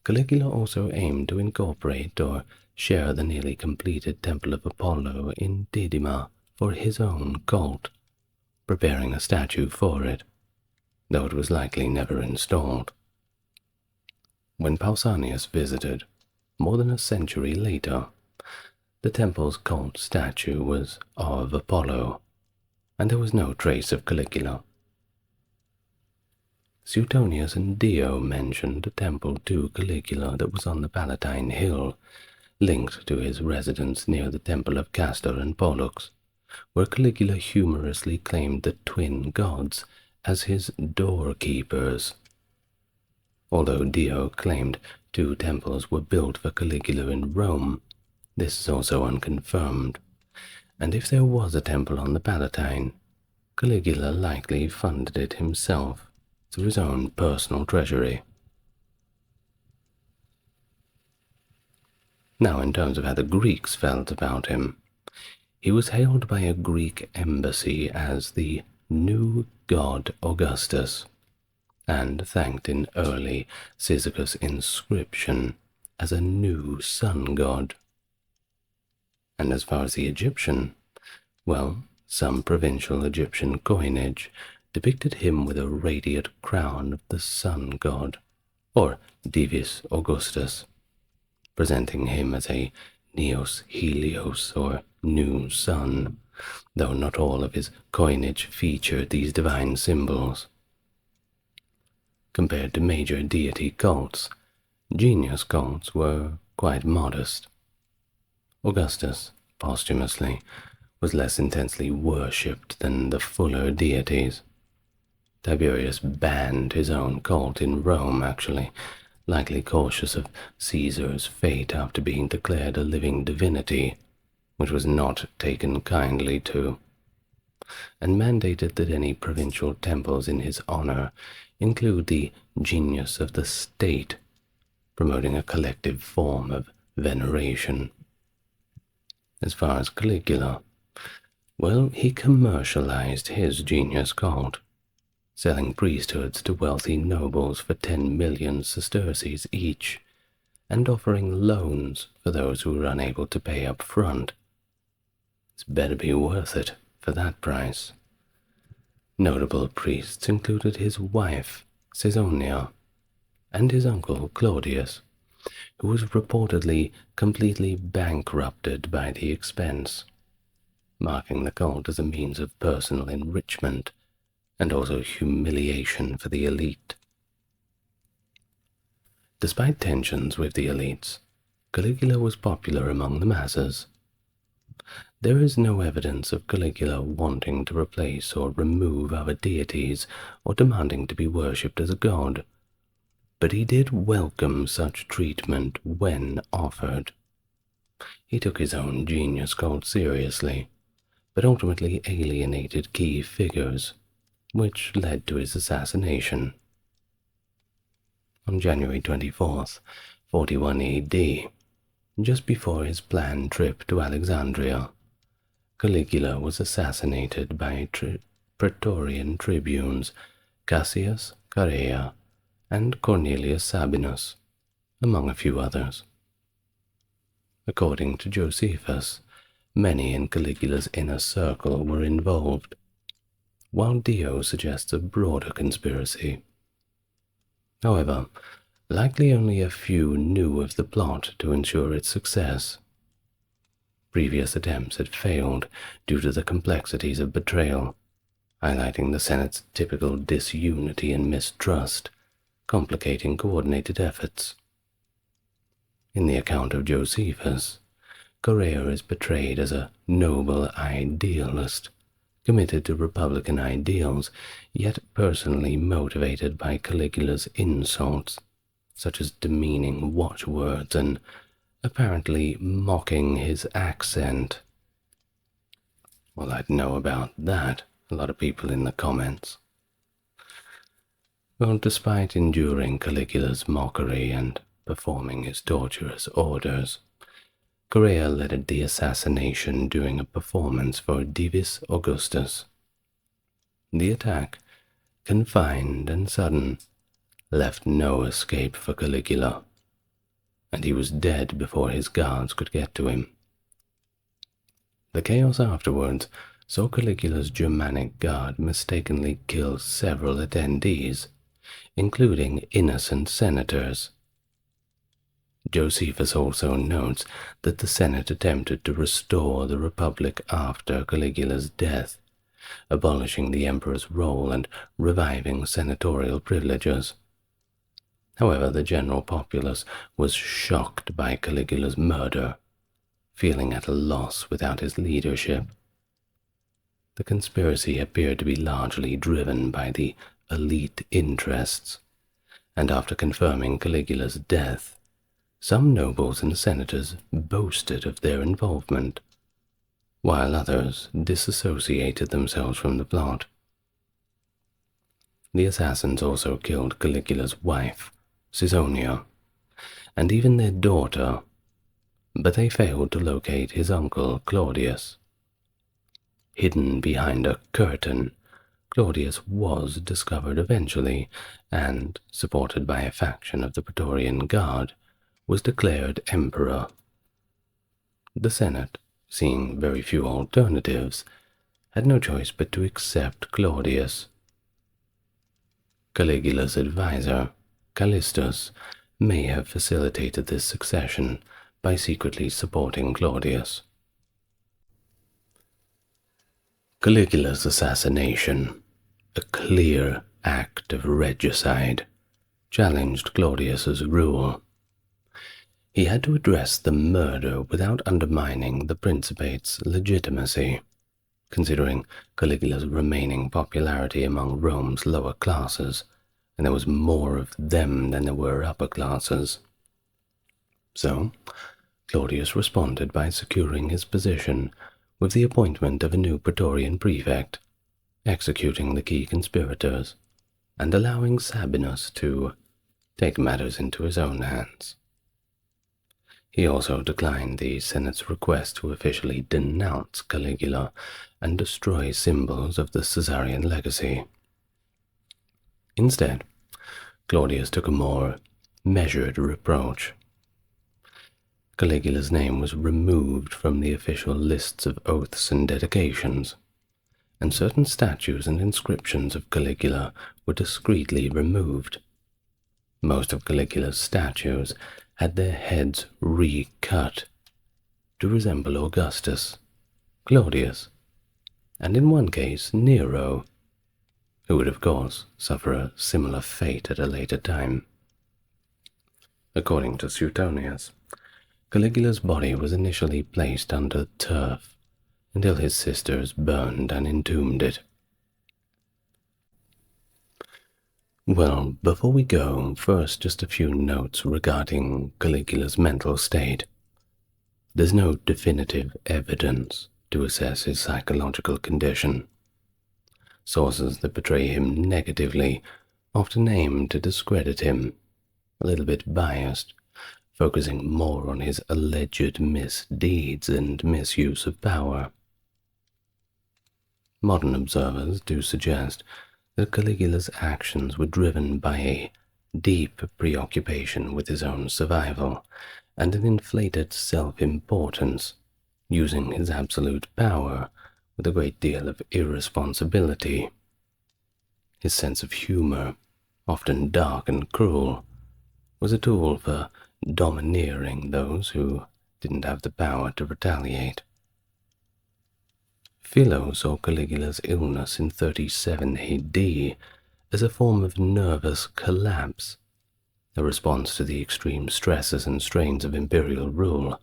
Caligula also aimed to incorporate or share the nearly completed Temple of Apollo in Didyma for his own cult, preparing a statue for it, though it was likely never installed. When Pausanias visited, more than a century later, the temple's cult statue was of Apollo, and there was no trace of Caligula. Suetonius and Dio mentioned a temple to Caligula that was on the Palatine Hill, linked to his residence near the temple of Castor and Pollux, where Caligula humorously claimed the twin gods as his doorkeepers. Although Dio claimed 2 temples were built for Caligula in Rome, this is also unconfirmed, and if there was a temple on the Palatine, Caligula likely funded it himself through his own personal treasury. Now, in terms of how the Greeks felt about him, he was hailed by a Greek embassy as the new god Augustus, and thanked in early Cyzicus inscription as a new sun god. And as far as the Egyptian, well, some provincial Egyptian coinage depicted him with a radiant crown of the sun god, or Divis Augustus, presenting him as a Neos Helios, or new sun, though not all of his coinage featured these divine symbols. Compared to major deity cults, genius cults were quite modest. Augustus, posthumously, was less intensely worshipped than the fuller deities. Tiberius banned his own cult in Rome, actually, likely cautious of Caesar's fate after being declared a living divinity, which was not taken kindly to, and mandated that any provincial temples in his honor include the genius of the state, promoting a collective form of veneration. As far as Caligula, well, he commercialized his genius cult, selling priesthoods to wealthy nobles for 10 million sesterces each, and offering loans for those who were unable to pay up front. It's better be worth it for that price. Notable priests included his wife, Caesonia, and his uncle Claudius, who was reportedly completely bankrupted by the expense, marking the cult as a means of personal enrichment and also humiliation for the elite. Despite tensions with the elites, Caligula was popular among the masses. There is no evidence of Caligula wanting to replace or remove other deities or demanding to be worshipped as a god, but he did welcome such treatment when offered. He took his own genius cult seriously, but ultimately alienated key figures, which led to his assassination. On January 24th, 41 AD, just before his planned trip to Alexandria, Caligula was assassinated by Praetorian tribunes Cassius Chaerea and Cornelius Sabinus, among a few others. According to Josephus, many in Caligula's inner circle were involved, while Dio suggests a broader conspiracy. However, likely only a few knew of the plot to ensure its success. Previous attempts had failed due to the complexities of betrayal, highlighting the Senate's typical disunity and mistrust, complicating coordinated efforts. In the account of Josephus, Chaerea is portrayed as a noble idealist, committed to republican ideals, yet personally motivated by Caligula's insults, such as demeaning watchwords and apparently mocking his accent. Well, I'd know about that. a lot of people in the comments. Well, despite enduring Caligula's mockery and performing his torturous orders, Correa led the assassination during a performance for Divis Augustus. The attack, confined and sudden, left no escape for Caligula, and he was dead before his guards could get to him. The chaos afterwards saw Caligula's Germanic guard mistakenly kill several attendees, including innocent senators. Josephus also notes that the Senate attempted to restore the Republic after Caligula's death, abolishing the emperor's role and reviving senatorial privileges. However, the general populace was shocked by Caligula's murder, feeling at a loss without his leadership. The conspiracy appeared to be largely driven by the elite interests, and after confirming Caligula's death, some nobles and senators boasted of their involvement, while others disassociated themselves from the plot. The assassins also killed Caligula's wife, Caesonia, and even their daughter, but they failed to locate his uncle Claudius. Hidden behind a curtain, Claudius was discovered eventually, and, supported by a faction of the Praetorian Guard, was declared emperor. The Senate, seeing very few alternatives, had no choice but to accept Claudius. Caligula's advisor, Callistus, may have facilitated this succession by secretly supporting Claudius. Caligula's assassination, a clear act of regicide, challenged Claudius's rule. He had to address the murder without undermining the Principate's legitimacy, considering Caligula's remaining popularity among Rome's lower classes, and there was more of them than there were upper classes. So, Claudius responded by securing his position with the appointment of a new Praetorian prefect, executing the key conspirators, and allowing Sabinus to take matters into his own hands. He also declined the Senate's request to officially denounce Caligula and destroy symbols of the Caesarian legacy. Instead, Claudius took a more measured approach. Caligula's name was removed from the official lists of oaths and dedications, and certain statues and inscriptions of Caligula were discreetly removed. Most of Caligula's statues had their heads recut to resemble Augustus, Claudius, and in one case Nero, who would of course suffer a similar fate at a later time. According to Suetonius, Caligula's body was initially placed under turf until his sisters burned and entombed it. Well, before we go, first just a few notes regarding Caligula's mental state. There's no definitive evidence to assess his psychological condition. Sources that portray him negatively often aim to discredit him, a little bit biased, focusing more on his alleged misdeeds and misuse of power. Modern observers do suggest that Caligula's actions were driven by a deep preoccupation with his own survival and an inflated self-importance, using his absolute power with a great deal of irresponsibility. His sense of humor, often dark and cruel, was a tool for domineering those who didn't have the power to retaliate. Philo saw Caligula's illness in 37 AD as a form of nervous collapse, a response to the extreme stresses and strains of imperial rule.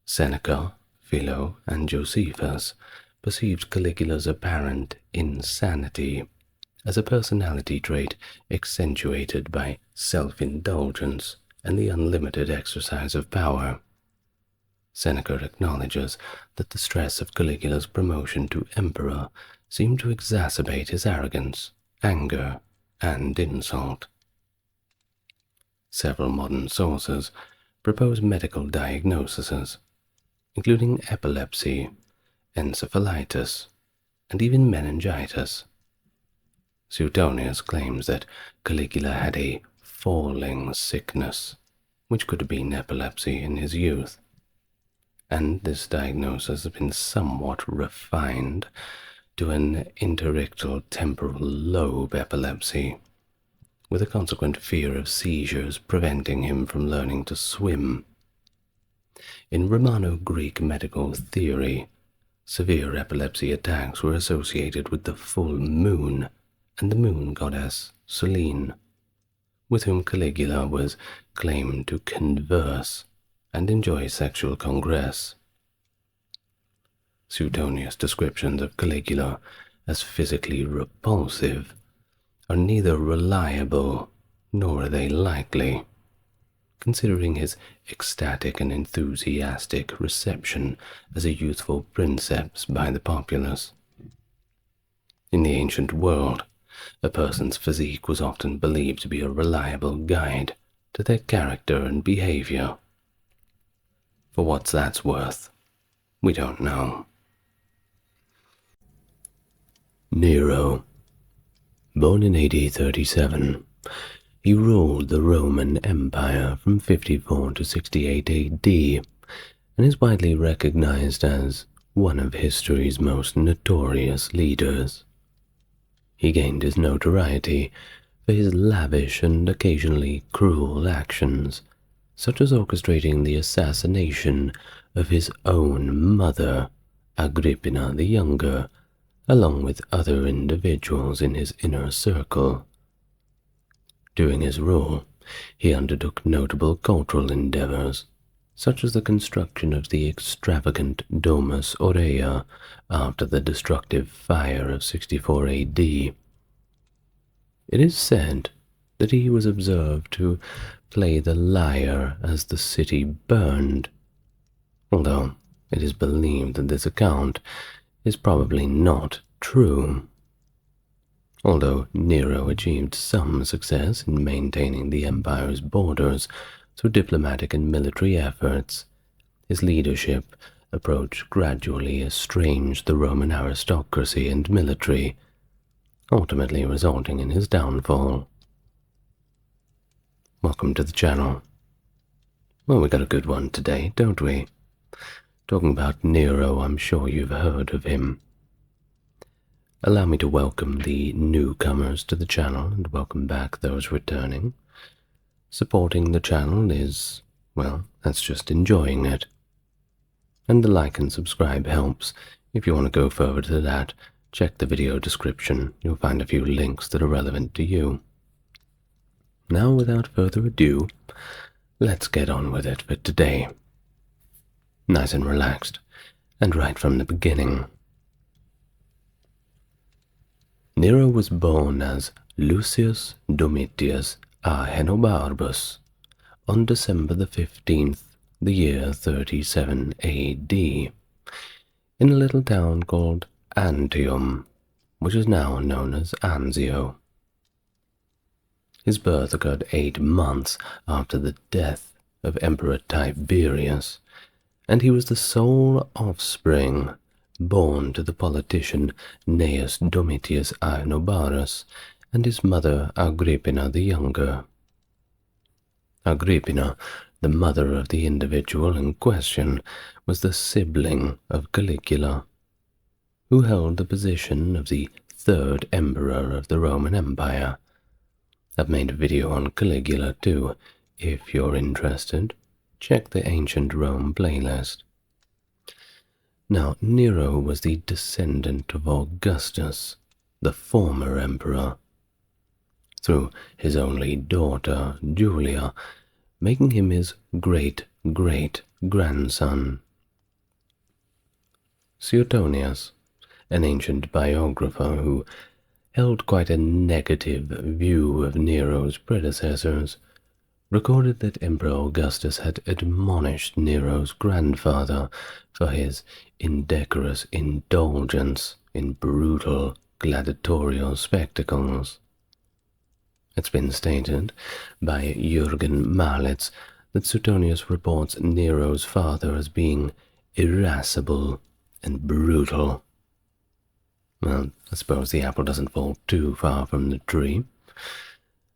Seneca, Philo, and Josephus perceived Caligula's apparent insanity as a personality trait accentuated by self-indulgence and the unlimited exercise of power. Seneca acknowledges that the stress of Caligula's promotion to emperor seemed to exacerbate his arrogance, anger, and insult. Several modern sources propose medical diagnoses, including epilepsy, encephalitis, and even meningitis. Suetonius claims that Caligula had a falling sickness, which could have been epilepsy in his youth, and this diagnosis has been somewhat refined to an interictal temporal lobe epilepsy, with a consequent fear of seizures preventing him from learning to swim. In Romano-Greek medical theory, severe epilepsy attacks were associated with the full moon and the moon goddess Selene, with whom Caligula was claimed to converse and enjoy sexual congress. Suetonius' descriptions of Caligula as physically repulsive are neither reliable nor are they likely, considering his ecstatic and enthusiastic reception as a youthful princeps by the populace. In the ancient world, a person's physique was often believed to be a reliable guide to their character and behavior. For what's that's worth, we don't know. Nero. Born in AD 37, he ruled the Roman Empire from 54 to 68 AD, and is widely recognized as one of history's most notorious leaders. He gained his notoriety for his lavish and occasionally cruel actions, such as orchestrating the assassination of his own mother, Agrippina the Younger, along with other individuals in his inner circle. During his rule, he undertook notable cultural endeavors, such as the construction of the extravagant Domus Aurea after the destructive fire of 64 AD. It is said that he was observed to play the lyre as the city burned, although it is believed that this account is probably not true. Although Nero achieved some success in maintaining the empire's borders through diplomatic and military efforts, his leadership approach gradually estranged the Roman aristocracy and military, ultimately resulting in his downfall. Welcome to the channel. Well, we got a good one today, don't we? Talking about Nero, I'm sure you've heard of him. Allow me to welcome the newcomers to the channel and welcome back those returning. Supporting the channel is, well, that's just enjoying it. And the like and subscribe helps. If you want to go further to that, check the video description. You'll find a few links that are relevant to you. Now, without further ado, let's get on with it for today. Nice and relaxed, and right from the beginning. Nero was born as Lucius Domitius Ahenobarbus on December the 15th, the year 37 AD, in a little town called Antium, which is now known as Anzio. His birth occurred 8 months after the death of Emperor Tiberius, and he was the sole offspring born to the politician Gnaeus Domitius Aenobarus and his mother Agrippina the Younger. Agrippina, the mother of the individual in question, was the sibling of Caligula, who held the position of the third emperor of the Roman Empire. I've made a video on Caligula too. If you're interested, check the Ancient Rome playlist. Now, Nero was the descendant of Augustus, the former emperor, through his only daughter, Julia, making him his great-great-grandson. Suetonius, an ancient biographer who held quite a negative view of Nero's predecessors, recorded that Emperor Augustus had admonished Nero's grandfather for his indecorous indulgence in brutal gladiatorial spectacles. It's been stated by Jürgen Malitz that Suetonius reports Nero's father as being irascible and brutal. Well, I suppose the apple doesn't fall too far from the tree,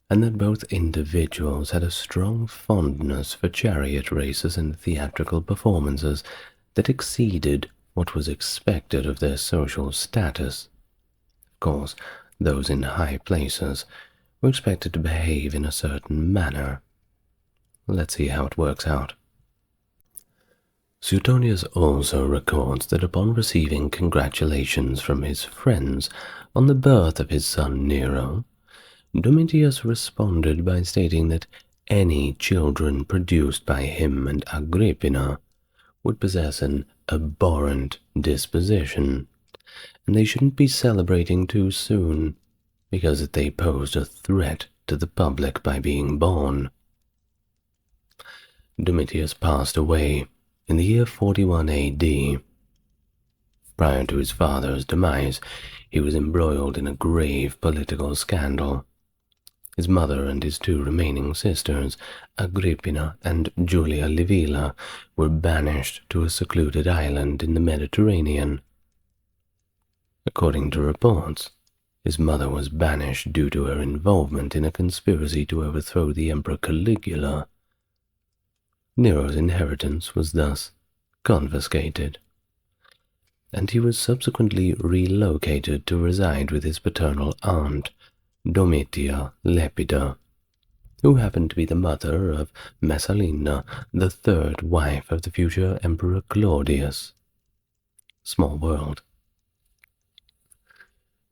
and that both individuals had a strong fondness for chariot races and theatrical performances that exceeded what was expected of their social status. Of course, those in high places were expected to behave in a certain manner. Let's see how it works out. Suetonius also records that upon receiving congratulations from his friends on the birth of his son Nero, Domitius responded by stating that any children produced by him and Agrippina would possess an abhorrent disposition, and they shouldn't be celebrating too soon, because they posed a threat to the public by being born. Domitius passed away in the year 41 AD. Prior to his father's demise, he was embroiled in a grave political scandal. His mother and his two remaining sisters, Agrippina and Julia Livilla, were banished to a secluded island in the Mediterranean. According to reports, his mother was banished due to her involvement in a conspiracy to overthrow the Emperor Caligula. Nero's inheritance was thus confiscated, and he was subsequently relocated to reside with his paternal aunt, Domitia Lepida, who happened to be the mother of Messalina, the third wife of the future Emperor Claudius. Small world.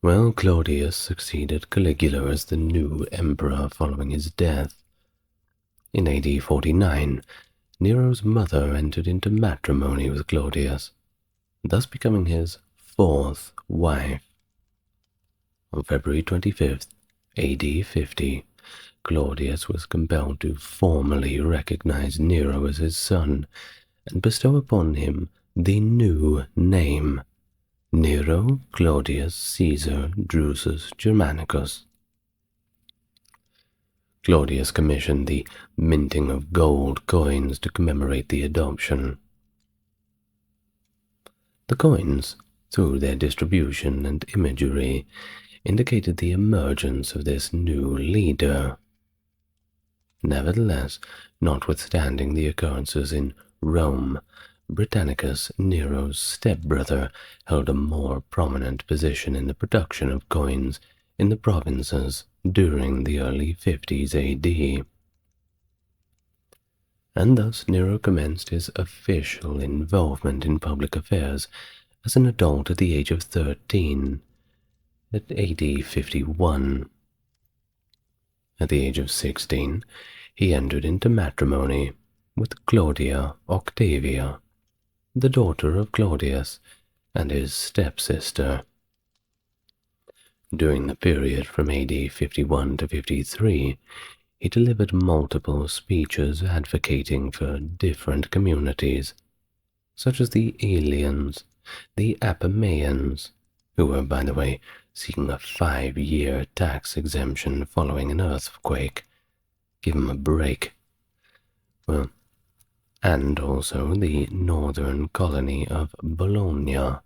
Well, Claudius succeeded Caligula as the new emperor following his death. In AD 49, Nero's mother entered into matrimony with Claudius, thus becoming his fourth wife. On February 25th, AD 50, Claudius was compelled to formally recognize Nero as his son and bestow upon him the new name, Nero Claudius Caesar Drusus Germanicus. Claudius commissioned the minting of gold coins to commemorate the adoption. The coins, through their distribution and imagery, indicated the emergence of this new leader. Nevertheless, notwithstanding the occurrences in Rome, Britannicus, Nero's stepbrother, held a more prominent position in the production of coins in the provinces during the early 50s AD. And thus Nero commenced his official involvement in public affairs as an adult at the age of 13, at AD 51. At the age of 16, he entered into matrimony with Claudia Octavia, the daughter of Claudius and his stepsister. During the period from AD 51 to 53, he delivered multiple speeches advocating for different communities, such as the Aelians, the Apamaeans, who were, by the way, seeking a 5-year tax exemption following an earthquake. Give him a break. Well, and also the northern colony of Bologna,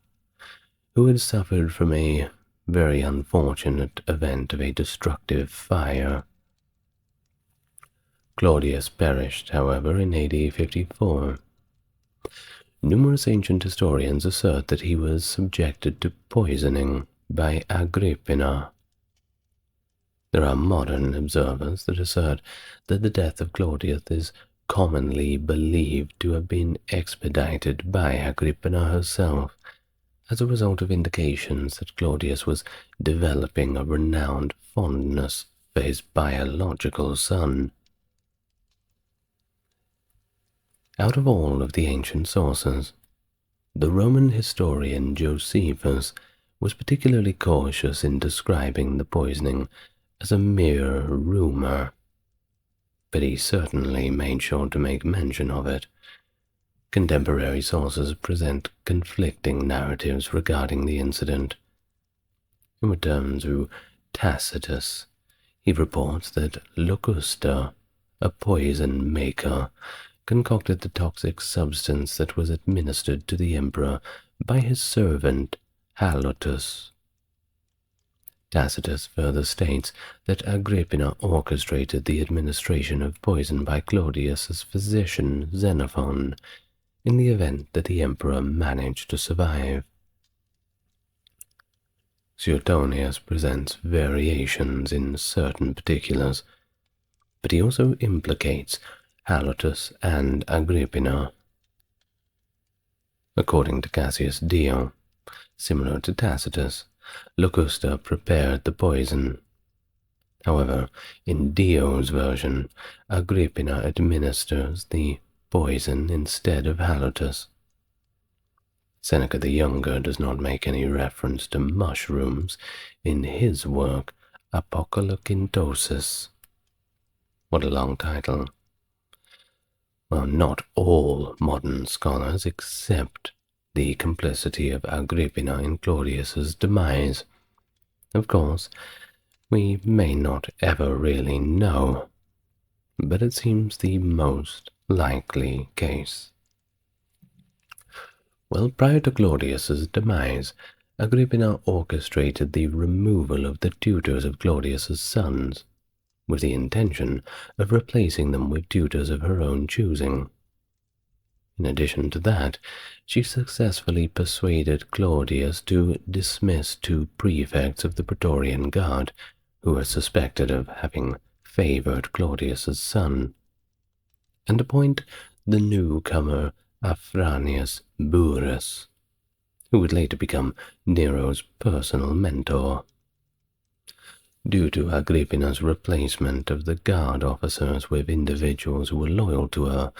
who had suffered from a very unfortunate event of a destructive fire. Claudius perished, however, in AD 54. Numerous ancient historians assert that he was subjected to poisoning by Agrippina. There are modern observers that assert that the death of Claudius is commonly believed to have been expedited by Agrippina herself, as a result of indications that Claudius was developing a renowned fondness for his biological son. Out of all of the ancient sources, the Roman historian Josephus was particularly cautious in describing the poisoning as a mere rumor. but he certainly made sure to make mention of it. Contemporary sources present conflicting narratives regarding the incident. In return to Tacitus, he reports that Locusta, a poison maker, concocted the toxic substance that was administered to the emperor by his servant Halotus. Tacitus further states that Agrippina orchestrated the administration of poison by Claudius's physician Xenophon in the event that the emperor managed to survive. Suetonius presents variations in certain particulars, but he also implicates Halotus and Agrippina. According to Cassius Dio, similar to Tacitus, Locusta prepared the poison. However, in Dio's version, Agrippina administers the poison instead of Halotus. Seneca the Younger does not make any reference to mushrooms in his work Apocalyptosis. What a long title. Well, not all modern scholars accept the complicity of Agrippina in Claudius's demise. Of course, we may not ever really know, but it seems the most likely case. Well, prior to Claudius's demise, Agrippina orchestrated the removal of the tutors of Claudius's sons, with the intention of replacing them with tutors of her own choosing. In addition to that, she successfully persuaded Claudius to dismiss 2 prefects of the Praetorian Guard who were suspected of having favored Claudius's son, and appoint the newcomer Afranius Burrus, who would later become Nero's personal mentor. Due to Agrippina's replacement of the guard officers with individuals who were loyal to her,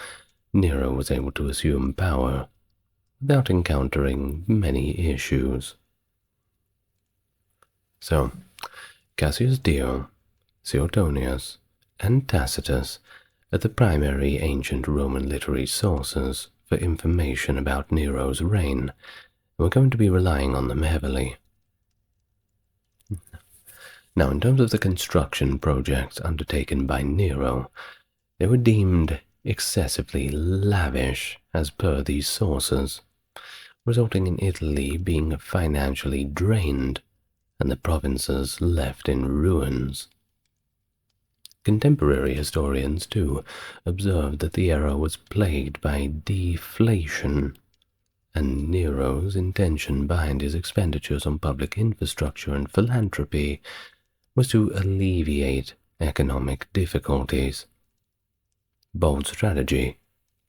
Nero was able to assume power without encountering many issues. So, Cassius Dio, Suetonius, and Tacitus are the primary ancient Roman literary sources for information about Nero's reign, and we're going to be relying on them heavily. Now, in terms of the construction projects undertaken by Nero, they were deemed excessively lavish as per these sources, resulting in Italy being financially drained and the provinces left in ruins. Contemporary historians, too, observed that the era was plagued by deflation, and Nero's intention behind his expenditures on public infrastructure and philanthropy was to alleviate economic difficulties. Bold strategy.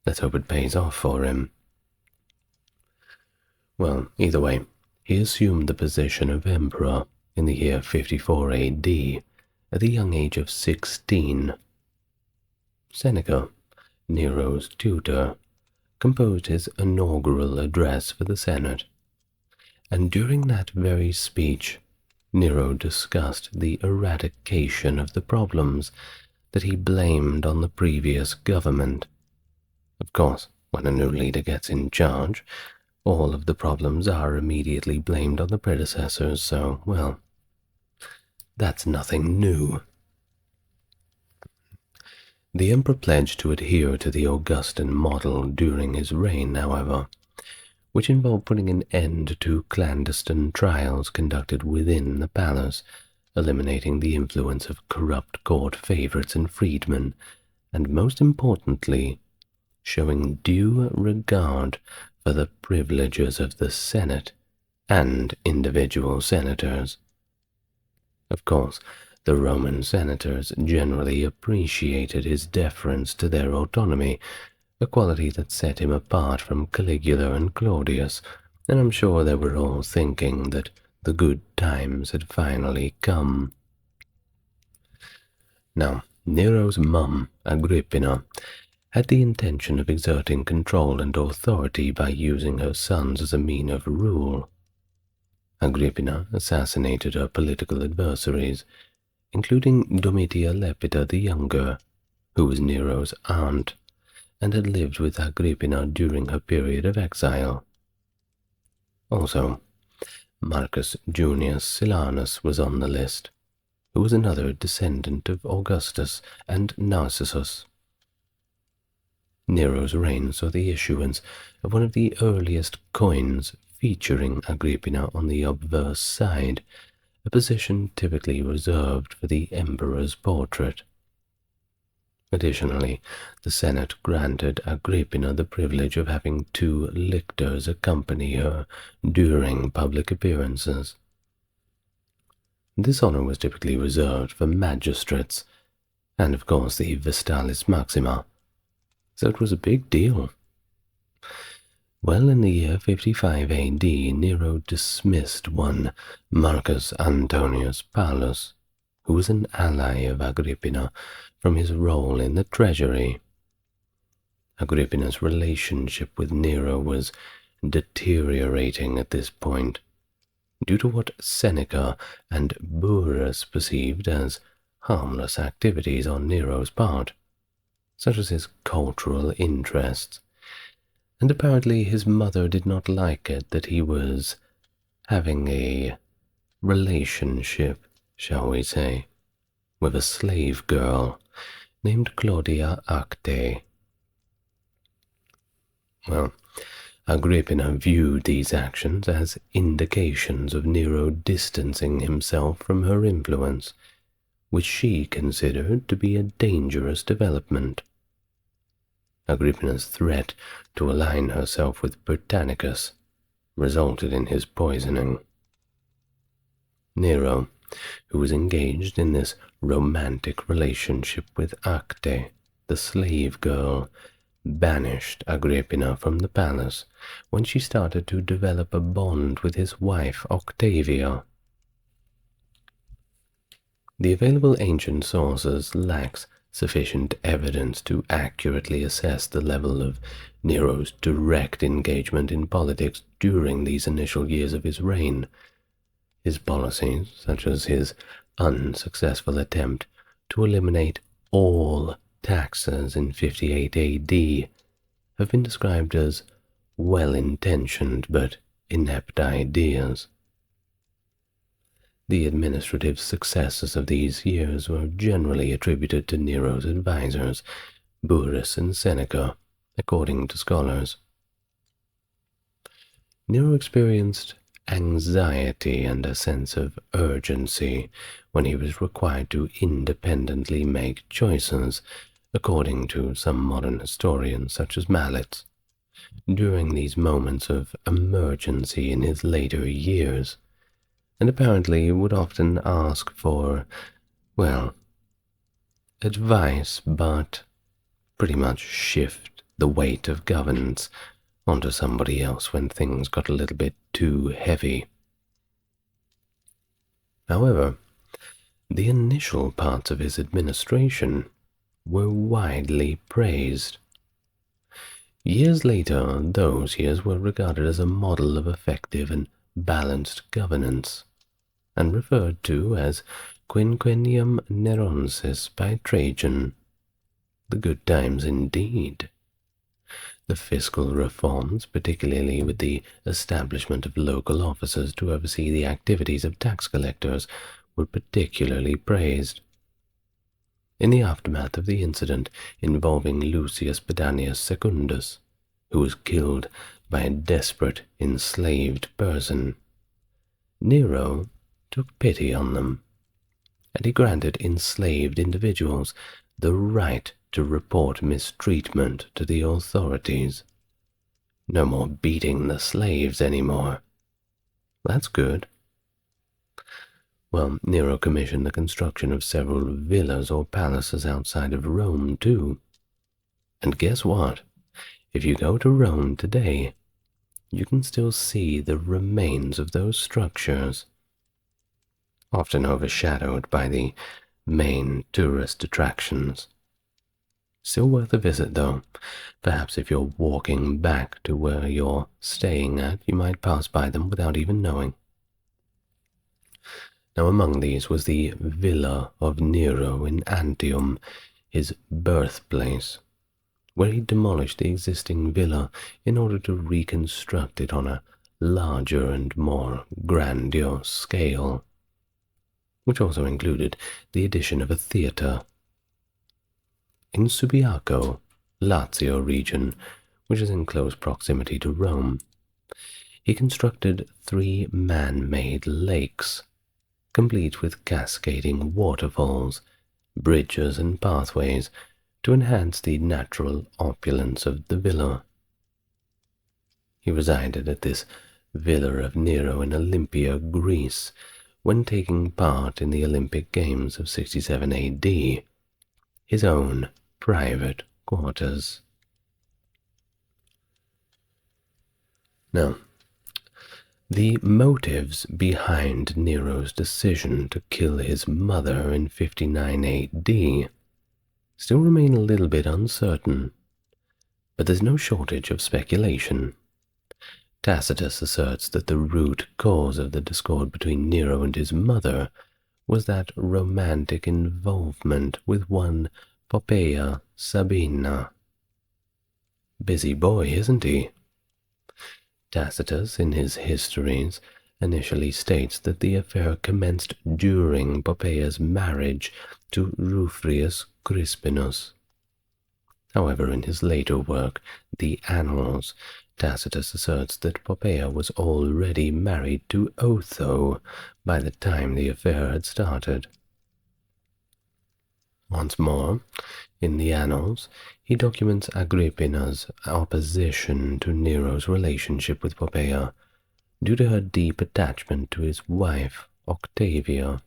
Let's hope it pays off for him. Well, either way, he assumed the position of emperor in the year 54 AD at the young age of 16. Seneca, Nero's tutor, composed his inaugural address for the Senate, and during that very speech, Nero discussed the eradication of the problems that he blamed on the previous government. Of course, when a new leader gets in charge, all of the problems are immediately blamed on the predecessors, so, well, that's nothing new. The emperor pledged to adhere to the Augustan model during his reign, however, which involved putting an end to clandestine trials conducted within the palace, eliminating the influence of corrupt court favorites and freedmen, and most importantly, showing due regard for the privileges of the Senate and individual senators. Of course, the Roman senators generally appreciated his deference to their autonomy, a quality that set him apart from Caligula and Claudius, and I'm sure they were all thinking that the good times had finally come. Now, Nero's mum, Agrippina, had the intention of exerting control and authority by using her sons as a mean of rule. Agrippina assassinated her political adversaries, including Domitia Lepida the Younger, who was Nero's aunt and had lived with Agrippina during her period of exile. Also, Marcus Junius Silanus was on the list, who was another descendant of Augustus and Narcissus. Nero's reign saw the issuance of one of the earliest coins featuring Agrippina on the obverse side, a position typically reserved for the emperor's portrait. Additionally, the Senate granted Agrippina the privilege of having 2 lictors accompany her during public appearances. This honor was typically reserved for magistrates, and of course the Vestalis Maxima, so it was a big deal. Well, in the year 55 AD, Nero dismissed one Marcus Antonius Pius, who was an ally of Agrippina, from his role in the treasury. Agrippina's relationship with Nero was deteriorating at this point, due to what Seneca and Burrus perceived as harmless activities on Nero's part, such as his cultural interests, and apparently his mother did not like it that he was having a relationship, shall we say, with a slave girl named Claudia Acte. Well, Agrippina viewed these actions as indications of Nero distancing himself from her influence, which she considered to be a dangerous development. Agrippina's threat to align herself with Britannicus resulted in his poisoning. Nero, who was engaged in this romantic relationship with Acte, the slave girl, banished Agrippina from the palace when she started to develop a bond with his wife Octavia. The available ancient sources lacks sufficient evidence to accurately assess the level of Nero's direct engagement in politics during these initial years of his reign. His policies, such as his unsuccessful attempt to eliminate all taxes in 58 AD, have been described as well-intentioned but inept ideas. The administrative successes of these years were generally attributed to Nero's advisors, Burrus and Seneca, according to scholars. Nero experienced anxiety and a sense of urgency when he was required to independently make choices, according to some modern historians such as Mallets, during these moments of emergency in his later years, and apparently would often ask for, well, advice, but pretty much shift the weight of governance onto somebody else when things got a little bit too heavy. However, the initial parts of his administration were widely praised. Years later, those years were regarded as a model of effective and balanced governance, and referred to as quinquennium Neronsis by Trajan. The good times indeed. The fiscal reforms, particularly with the establishment of local officers to oversee the activities of tax collectors, were particularly praised. In the aftermath of the incident involving Lucius Pedanius Secundus, who was killed by a desperate, enslaved person, Nero took pity on them, and he granted enslaved individuals the right to report mistreatment to the authorities. No more beating the slaves anymore. That's good. Well, Nero commissioned the construction of several villas or palaces outside of Rome, too. And guess what? If you go to Rome today, you can still see the remains of those structures, often overshadowed by the main tourist attractions. Still worth a visit, though. Perhaps if you're walking back to where you're staying at, you might pass by them without even knowing. Now, among these was the Villa of Nero in Antium, his birthplace, where he demolished the existing villa in order to reconstruct it on a larger and more grandiose scale, which also included the addition of a theatre. In Subiaco, Lazio region, which is in close proximity to Rome, he constructed 3 man-made lakes, complete with cascading waterfalls, bridges and pathways to enhance the natural opulence of the villa. He resided at this villa of Nero in Olympia, Greece, when taking part in the Olympic Games of 67 AD, his own private quarters. Now, the motives behind Nero's decision to kill his mother in 59 AD still remain a little bit uncertain, but there's no shortage of speculation. Tacitus asserts that the root cause of the discord between Nero and his mother was that romantic involvement with one Poppaea Sabina. Busy boy, isn't he? Tacitus, in his histories, initially states that the affair commenced during Poppaea's marriage to Rufrius Crispinus. However, in his later work, The Annals, Tacitus asserts that Poppaea was already married to Otho by the time the affair had started. Once more, in the Annals, he documents Agrippina's opposition to Nero's relationship with Poppaea due to her deep attachment to his wife, Octavia.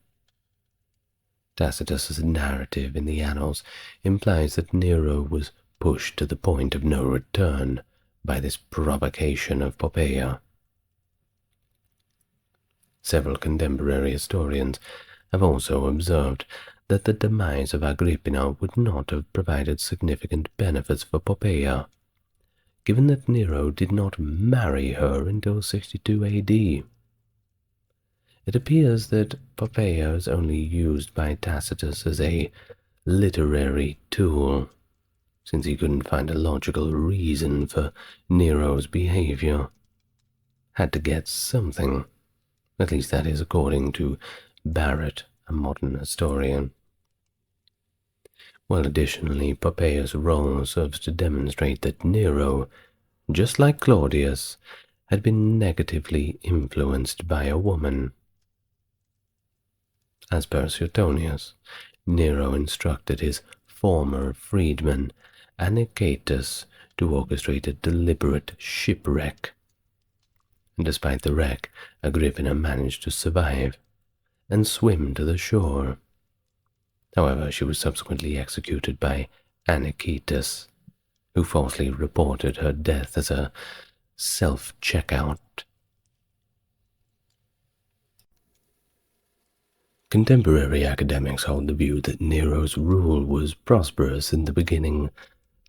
Tacitus's narrative in the Annals implies that Nero was pushed to the point of no return by this provocation of Poppaea. Several contemporary historians have also observed that the demise of Agrippina would not have provided significant benefits for Poppaea, given that Nero did not marry her until 62 AD. It appears that Poppaea is only used by Tacitus as a literary tool, since he couldn't find a logical reason for Nero's behavior. Had to get something. At least that is according to Barrett, a modern historian. Well, additionally, Poppaea's role serves to demonstrate that Nero, just like Claudius, had been negatively influenced by a woman. As per Suetonius, Nero instructed his former freedman, Anicetus, to orchestrate a deliberate shipwreck. Despite the wreck, Agrippina managed to survive and swim to the shore. However, she was subsequently executed by Anicetus, who falsely reported her death as a self-checkout. Contemporary academics hold the view that Nero's rule was prosperous in the beginning,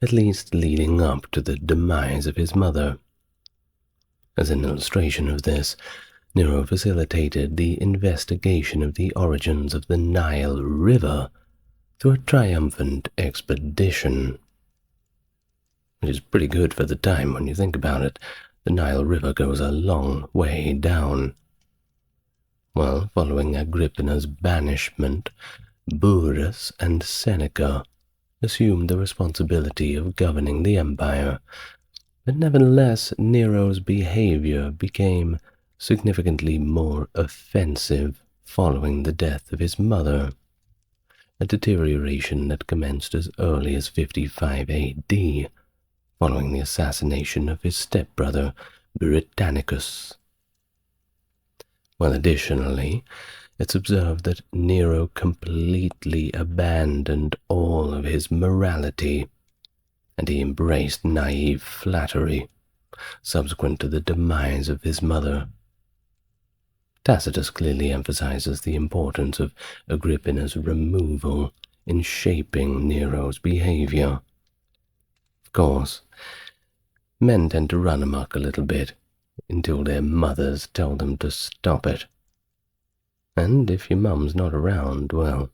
at least leading up to the demise of his mother. As an illustration of this, Nero facilitated the investigation of the origins of the Nile River through a triumphant expedition. Which is pretty good for the time when you think about it. The Nile River goes a long way down. Well, following Agrippina's banishment, Burrus and Seneca assumed the responsibility of governing the empire, but nevertheless Nero's behavior became significantly more offensive following the death of his mother, a deterioration that commenced as early as 55 AD, following the assassination of his stepbrother Britannicus. Well, additionally, it's observed that Nero completely abandoned all of his morality, and he embraced naive flattery, subsequent to the demise of his mother. Tacitus clearly emphasizes the importance of Agrippina's removal in shaping Nero's behavior. Of course, men tend to run amok a little bit until their mothers tell them to stop it. And if your mum's not around, well,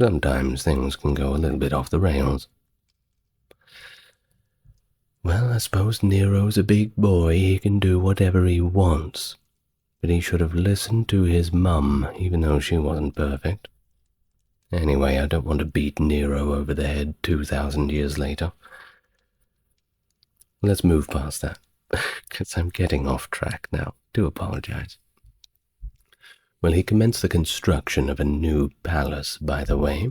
Sometimes things can go a little bit off the rails. Well, I suppose Nero's a big boy. He can do whatever he wants. But he should have listened to his mum, even though she wasn't perfect. Anyway, I don't want to beat Nero over the head 2,000 years later. Let's move past that, because I'm getting off track now. Do apologize. Well, he commenced the construction of a new palace, by the way,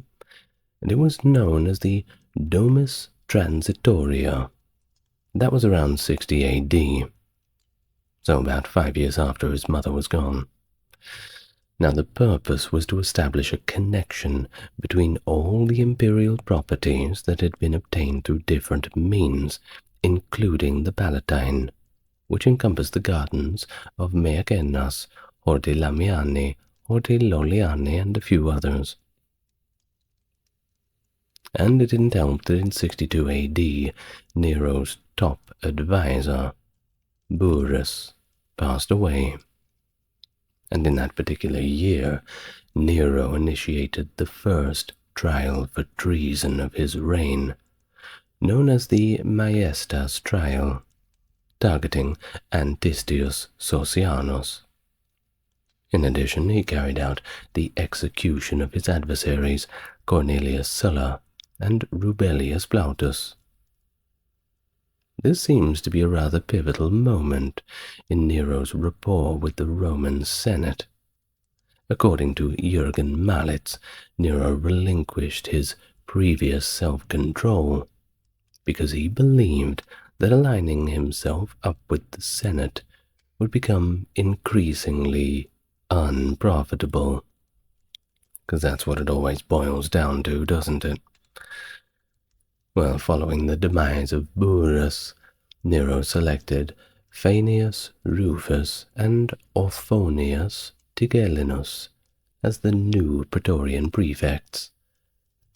and it was known as the Domus Transitoria. That was around 60 AD, so about 5 years after his mother was gone. Now, the purpose was to establish a connection between all the imperial properties that had been obtained through different means, including the Palatine, which encompassed the gardens of Meacennas, Horti Lamiani, Horti Loliani, and a few others. And it didn't help that in 62 AD, Nero's top advisor, Burrus, passed away. And in that particular year, Nero initiated the first trial for treason of his reign, known as the Maestas trial, targeting Antistius Socianus. In addition, he carried out the execution of his adversaries Cornelius Sulla and Rubellius Plautus. This seems to be a rather pivotal moment in Nero's rapport with the Roman Senate. According to Jürgen Malitz, Nero relinquished his previous self-control because he believed that aligning himself up with the Senate would become increasingly unprofitable. Because that's what it always boils down to, doesn't it? Well, following the demise of Burrus, Nero selected Faenius Rufus and Orphonius Tigellinus as the new Praetorian prefects.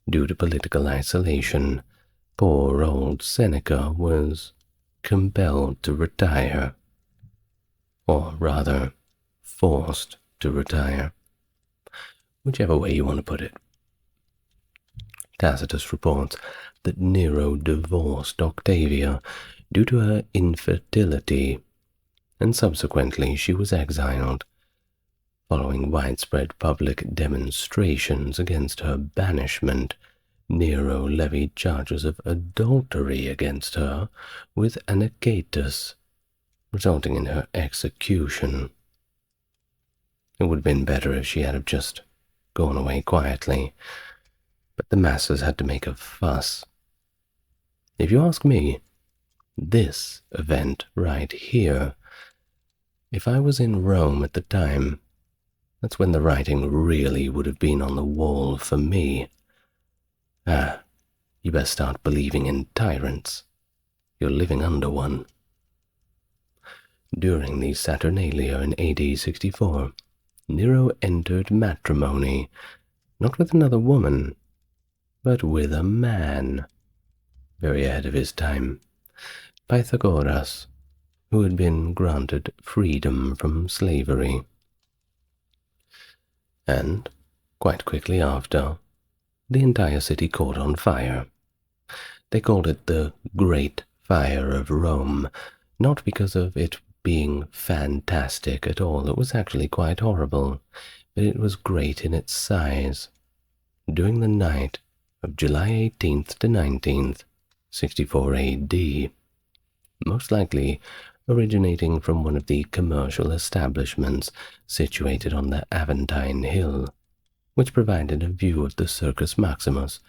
Due to political isolation, poor old Seneca was compelled to retire, or rather, forced to retire, whichever way you want to put it. Tacitus reports that Nero divorced Octavia due to her infertility, and subsequently she was exiled. Following widespread public demonstrations against her banishment, Nero levied charges of adultery against her with Anicetus, resulting in her execution. It would have been better if she had just gone away quietly, but the masses had to make a fuss. If you ask me, this event right here, if I was in Rome at the time, that's when the writing really would have been on the wall for me. You best start believing in tyrants. You're living under one. During the Saturnalia in AD 64, Nero entered matrimony, not with another woman, but with a man, very ahead of his time, Pythagoras, who had been granted freedom from slavery. And, quite quickly after, the entire city caught on fire. They called it the Great Fire of Rome, not because of it being fantastic at all. It was actually quite horrible, but it was great in its size. During the night of July 18th to 19th, 64 AD, most likely originating from one of the commercial establishments situated on the Aventine Hill, which provided a view of the Circus Maximus,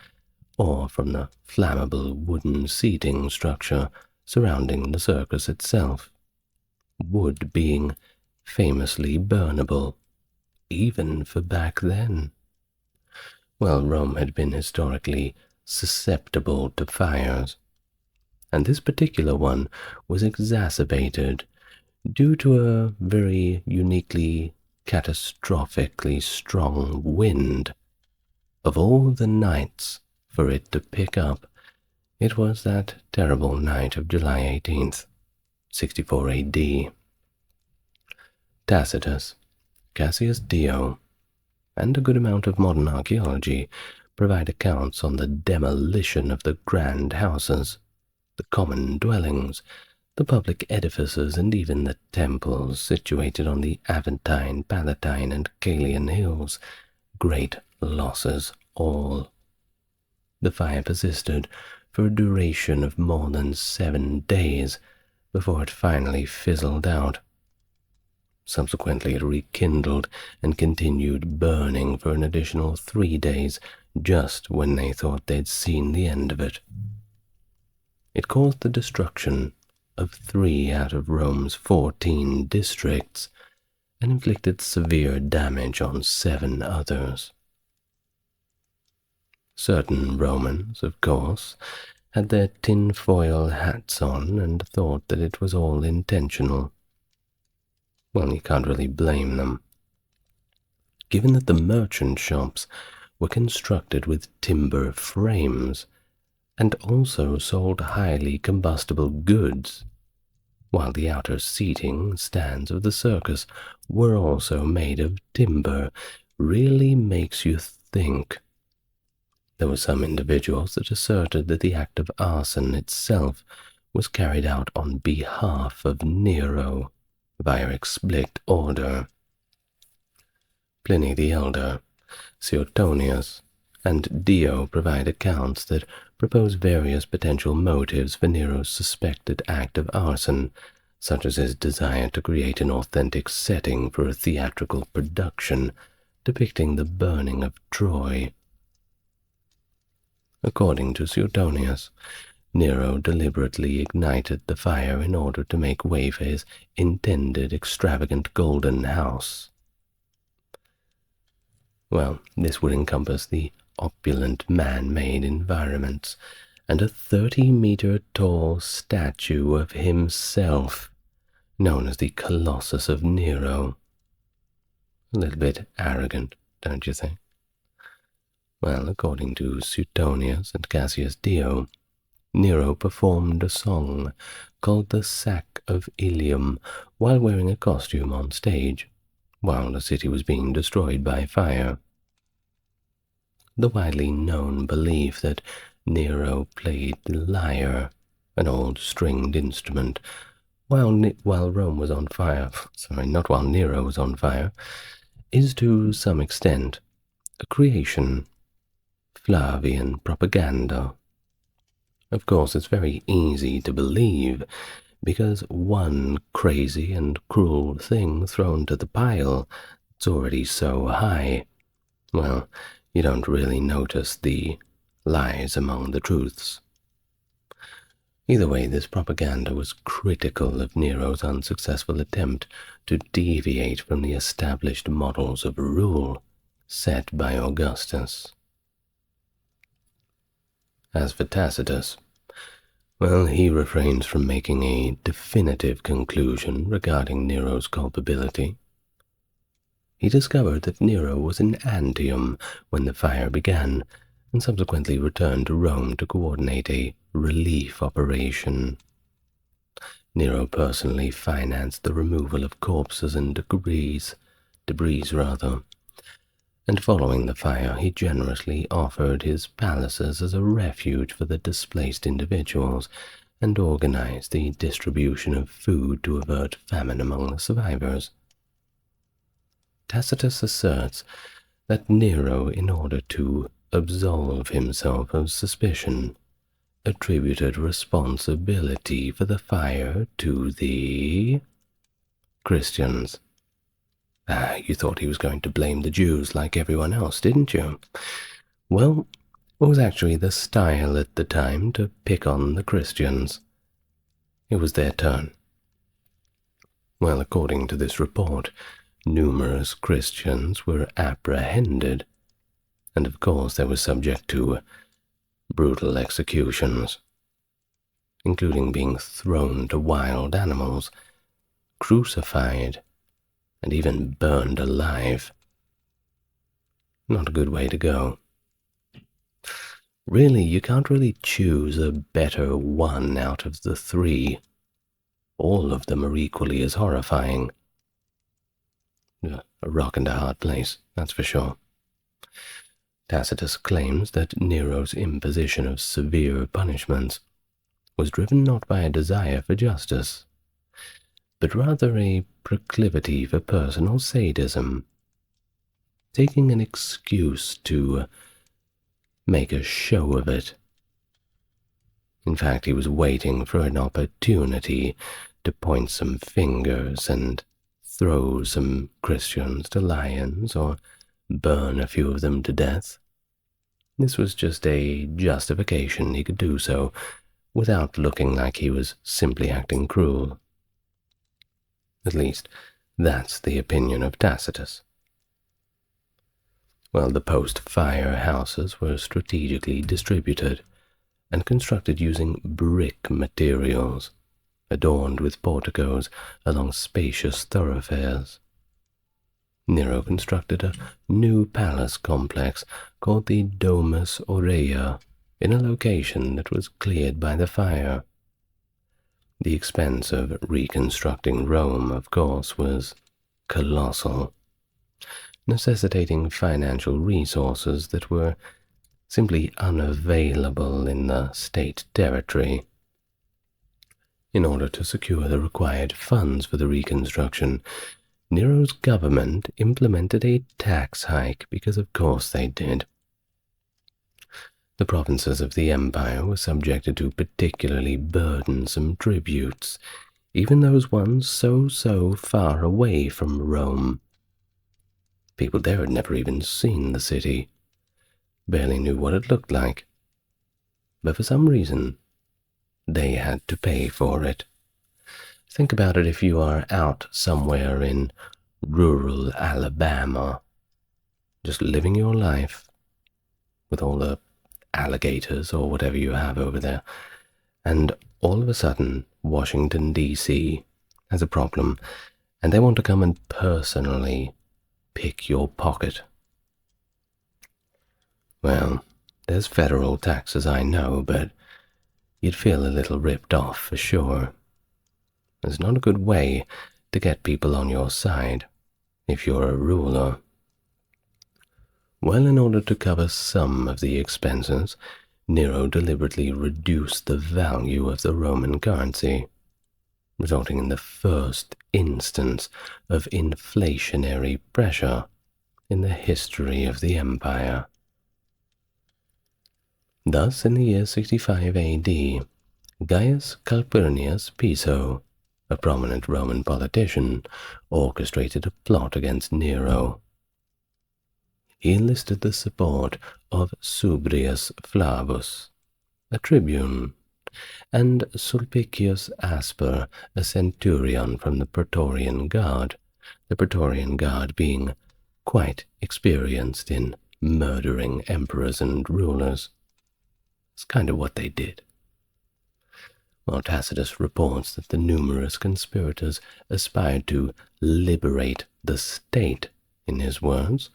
or from the flammable wooden seating structure surrounding the circus itself, wood being famously burnable, even for back then. Well, Rome had been historically susceptible to fires, and this particular one was exacerbated due to a very uniquely, catastrophically strong wind. Of all the nights for it to pick up, it was that terrible night of July 18th, 64 AD. Tacitus, Cassius Dio, and a good amount of modern archaeology provide accounts on the demolition of the grand houses, the common dwellings, the public edifices, and even the temples situated on the Aventine, Palatine, and Calian hills. Great losses all. The fire persisted for a duration of more than 7 days before it finally fizzled out. Subsequently, it rekindled and continued burning for an additional 3 days, just when they thought they'd seen the end of it. It caused the destruction of 3 out of Rome's 14 districts and inflicted severe damage on 7 others. Certain Romans, of course, had their tinfoil hats on and thought that it was all intentional. Well, you can't really blame them. Given that the merchant shops were constructed with timber frames and also sold highly combustible goods, while the outer seating stands of the circus were also made of timber, really makes you think. There were some individuals that asserted that the act of arson itself was carried out on behalf of Nero via explicit order. Pliny the Elder, Suetonius, and Dio provide accounts that propose various potential motives for Nero's suspected act of arson, such as his desire to create an authentic setting for a theatrical production depicting the burning of Troy. According to Suetonius, Nero deliberately ignited the fire in order to make way for his intended extravagant golden house. Well, this would encompass the opulent man-made environments and a 30-meter-tall statue of himself, known as the Colossus of Nero. A little bit arrogant, don't you think? Well, according to Suetonius and Cassius Dio, Nero performed a song called the Sack of Ilium while wearing a costume on stage, while the city was being destroyed by fire. The widely known belief that Nero played the lyre, an old stringed instrument, while Rome was on fire, not while Nero was on fire, is to some extent a creation, Flavian propaganda. Of course, it's very easy to believe, because one crazy and cruel thing thrown to the pile that's already so high, well, you don't really notice the lies among the truths. Either way, this propaganda was critical of Nero's unsuccessful attempt to deviate from the established models of rule set by Augustus. As for Tacitus, well, he refrains from making a definitive conclusion regarding Nero's culpability. He discovered that Nero was in Antium when the fire began, and subsequently returned to Rome to coordinate a relief operation. Nero personally financed the removal of corpses and debris, and following the fire he generously offered his palaces as a refuge for the displaced individuals and organized the distribution of food to avert famine among the survivors. Tacitus asserts that Nero, in order to absolve himself of suspicion, attributed responsibility for the fire to the Christians. You thought he was going to blame the Jews like everyone else, didn't you? Well, it was actually the style at the time to pick on the Christians. It was their turn. Well, according to this report, numerous Christians were apprehended, and of course they were subject to brutal executions, including being thrown to wild animals, crucified, and even burned alive. Not a good way to go. Really, you can't really choose a better one out of the 3. All of them are equally as horrifying. A rock and a hard place, that's for sure. Tacitus claims that Nero's imposition of severe punishments was driven not by a desire for justice, but rather a proclivity for personal sadism, taking an excuse to make a show of it. In fact, he was waiting for an opportunity to point some fingers and throw some Christians to lions or burn a few of them to death. This was just a justification he could do so without looking like he was simply acting cruel. At least, that's the opinion of Tacitus. Well, the post-fire houses were strategically distributed and constructed using brick materials, adorned with porticos along spacious thoroughfares. Nero constructed a new palace complex called the Domus Aurea in a location that was cleared by the fire. The expense of reconstructing Rome, of course, was colossal, necessitating financial resources that were simply unavailable in the state territory. In order to secure the required funds for the reconstruction, Nero's government implemented a tax hike because of course they did. The provinces of the empire were subjected to particularly burdensome tributes, even those ones so far away from Rome. People there had never even seen the city, barely knew what it looked like, but for some reason they had to pay for it. Think about it if you are out somewhere in rural Alabama, just living your life with all the alligators or whatever you have over there, and all of a sudden Washington, D.C. has a problem, and they want to come and personally pick your pocket. Well, there's federal taxes, I know, but you'd feel a little ripped off for sure. It's not a good way to get people on your side if you're a ruler. Well, in order to cover some of the expenses, Nero deliberately reduced the value of the Roman currency, resulting in the first instance of inflationary pressure in the history of the empire. Thus, in the year 65 AD, Gaius Calpurnius Piso, a prominent Roman politician, orchestrated a plot against Nero. He enlisted the support of Subrius Flavus, a tribune, and Sulpicius Asper, a centurion from the Praetorian Guard, the Praetorian Guard being quite experienced in murdering emperors and rulers. It's kind of what they did. Well, Tacitus reports that the numerous conspirators aspired to liberate the state, in his words,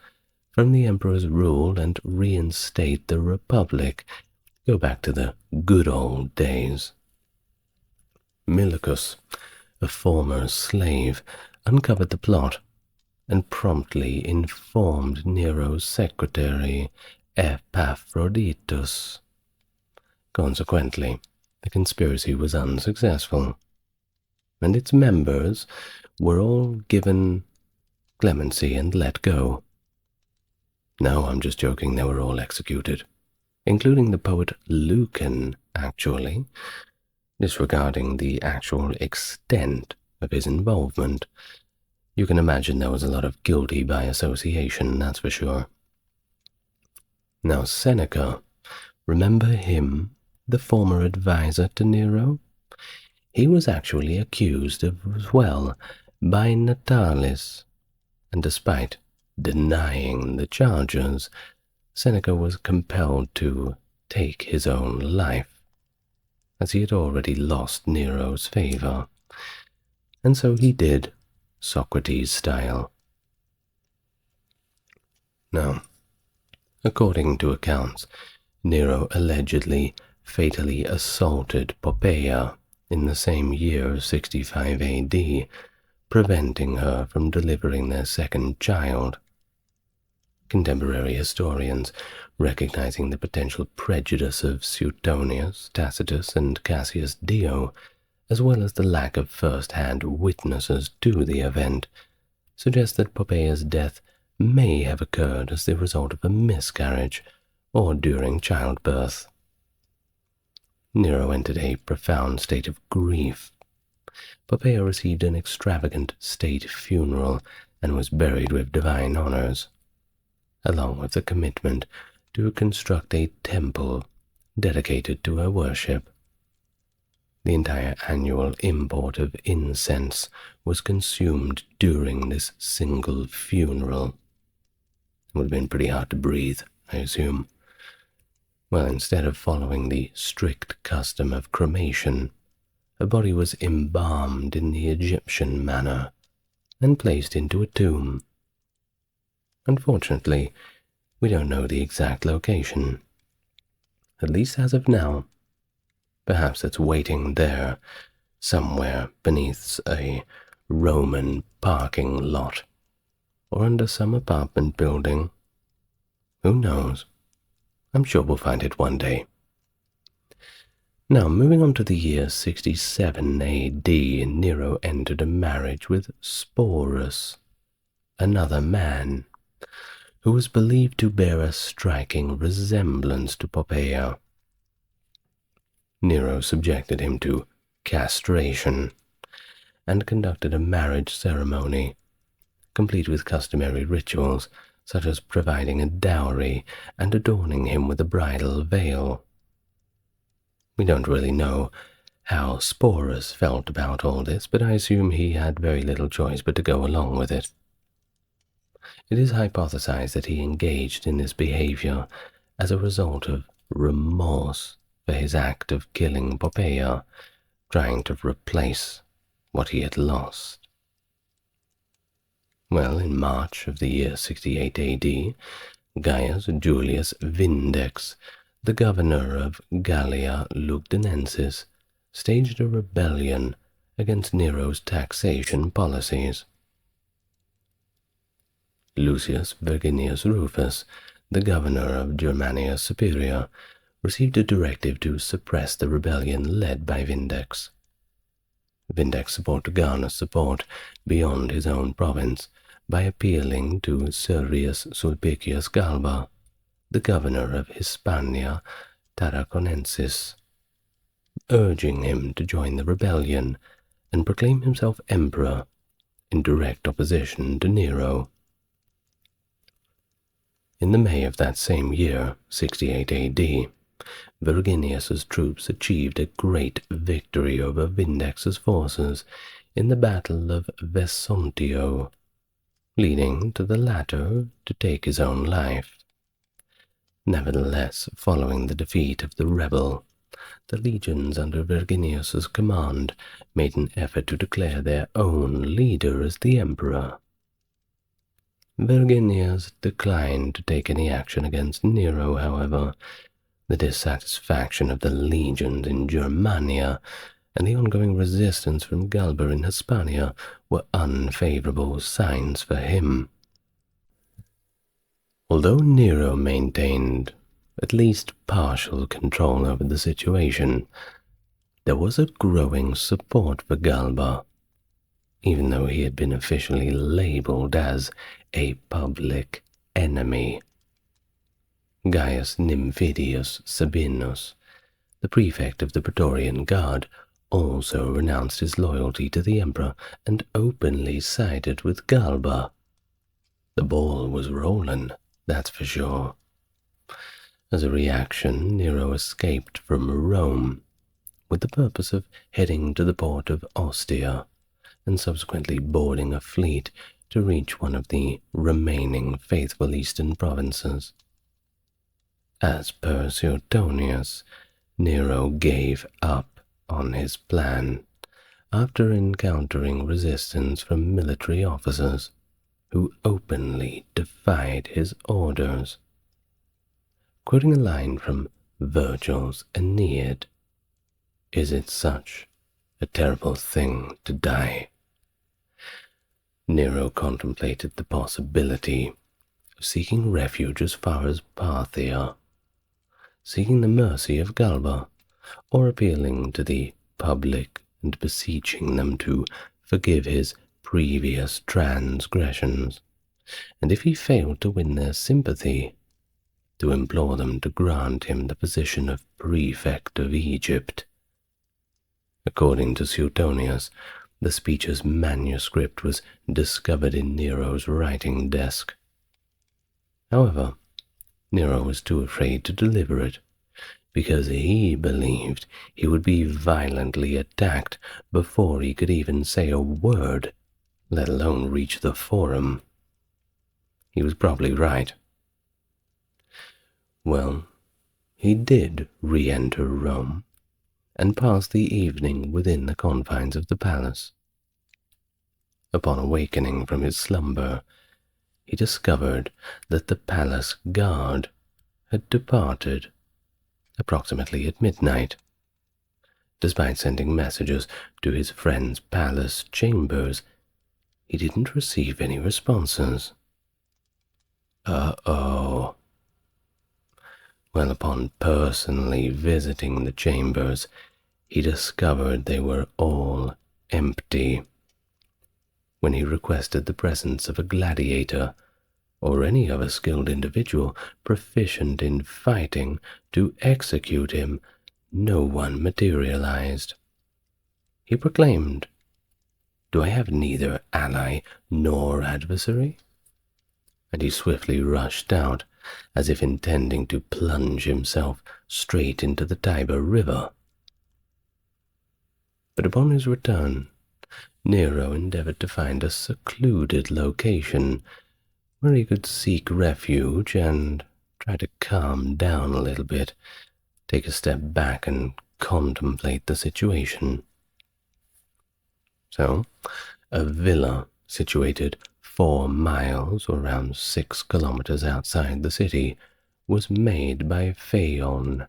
from the emperor's rule and reinstate the republic, go back to the good old days. Milicus, a former slave, uncovered the plot and promptly informed Nero's secretary, Epaphroditus. Consequently, the conspiracy was unsuccessful, and its members were all given clemency and let go. No, I'm just joking, they were all executed, including the poet Lucan, actually, disregarding the actual extent of his involvement. You can imagine there was a lot of guilty by association, that's for sure. Now Seneca, remember him? The former advisor to Nero? He was actually accused as well by Natalis, and despite denying the charges, Seneca was compelled to take his own life, as he had already lost Nero's favor, and so he did, Socrates style. Now, according to accounts, Nero allegedly fatally assaulted Poppaea in the same year 65 AD, preventing her from delivering their second child. Contemporary historians, recognizing the potential prejudice of Suetonius, Tacitus, and Cassius Dio, as well as the lack of first-hand witnesses to the event, suggest that Poppeia's death may have occurred as the result of a miscarriage or during childbirth. Nero entered a profound state of grief. Poppaea received an extravagant state funeral and was buried with divine honors, along with the commitment to construct a temple dedicated to her worship. The entire annual import of incense was consumed during this single funeral. It would have been pretty hard to breathe, I assume. Well, instead of following the strict custom of cremation, her body was embalmed in the Egyptian manner and placed into a tomb. Unfortunately, we don't know the exact location, at least as of now. Perhaps it's waiting there, somewhere beneath a Roman parking lot, or under some apartment building. Who knows? I'm sure we'll find it one day. Now, moving on to the year 67 AD, Nero entered a marriage with Sporus, another man, who was believed to bear a striking resemblance to Poppaea. Nero subjected him to castration and conducted a marriage ceremony, complete with customary rituals such as providing a dowry and adorning him with a bridal veil. We don't really know how Sporus felt about all this, but I assume he had very little choice but to go along with it. It is hypothesized that he engaged in this behavior as a result of remorse for his act of killing Poppaea, trying to replace what he had lost. Well, in March of the year 68 AD, Gaius Julius Vindex, the governor of Gallia Lugdunensis, staged a rebellion against Nero's taxation policies. Lucius Verginius Rufus, the governor of Germania Superior, received a directive to suppress the rebellion led by Vindex. Vindex sought to garner support beyond his own province by appealing to Servius Sulpicius Galba, the governor of Hispania Tarraconensis, urging him to join the rebellion and proclaim himself emperor in direct opposition to Nero. In the May of that same year, 68 AD, Verginius's troops achieved a great victory over Vindex's forces in the Battle of Vesontio, leading to the latter to take his own life. Nevertheless, following the defeat of the rebel, the legions under Verginius's command made an effort to declare their own leader as the emperor. Verginius declined to take any action against Nero, however. The dissatisfaction of the legions in Germania and the ongoing resistance from Galba in Hispania were unfavorable signs for him. Although Nero maintained at least partial control over the situation, there was a growing support for Galba, even though he had been officially labeled as a public enemy. Gaius Nymphidius Sabinus, the prefect of the Praetorian Guard, also renounced his loyalty to the emperor and openly sided with Galba. The ball was rolling, that's for sure. As a reaction, Nero escaped from Rome with the purpose of heading to the port of Ostia and subsequently boarding a fleet to reach one of the remaining faithful eastern provinces. As per Suetonius, Nero gave up on his plan after encountering resistance from military officers who openly defied his orders. Quoting a line from Virgil's Aeneid, "Is it such a terrible thing to die?" Nero contemplated the possibility of seeking refuge as far as Parthia, seeking the mercy of Galba, or appealing to the public and beseeching them to forgive his previous transgressions, and if he failed to win their sympathy, to implore them to grant him the position of prefect of Egypt. According to Suetonius, the speech's manuscript was discovered in Nero's writing desk. However, Nero was too afraid to deliver it, because he believed he would be violently attacked before he could even say a word, let alone reach the forum. He was probably right. Well, he did re-enter Rome, and passed the evening within the confines of the palace. Upon awakening from his slumber, he discovered that the palace guard had departed approximately at midnight. Despite sending messages to his friend's palace chambers, he didn't receive any responses. Uh-oh. Well, upon personally visiting the chambers, he discovered they were all empty. When he requested the presence of a gladiator, or any other skilled individual proficient in fighting to execute him, no one materialized. He proclaimed, "Do I have neither ally nor adversary?" And he swiftly rushed out, as if intending to plunge himself straight into the Tiber River. But upon his return, Nero endeavored to find a secluded location where he could seek refuge and try to calm down a little bit, take a step back and contemplate the situation. So, a villa situated 4 miles or around 6 kilometers outside the city was made by Phaon,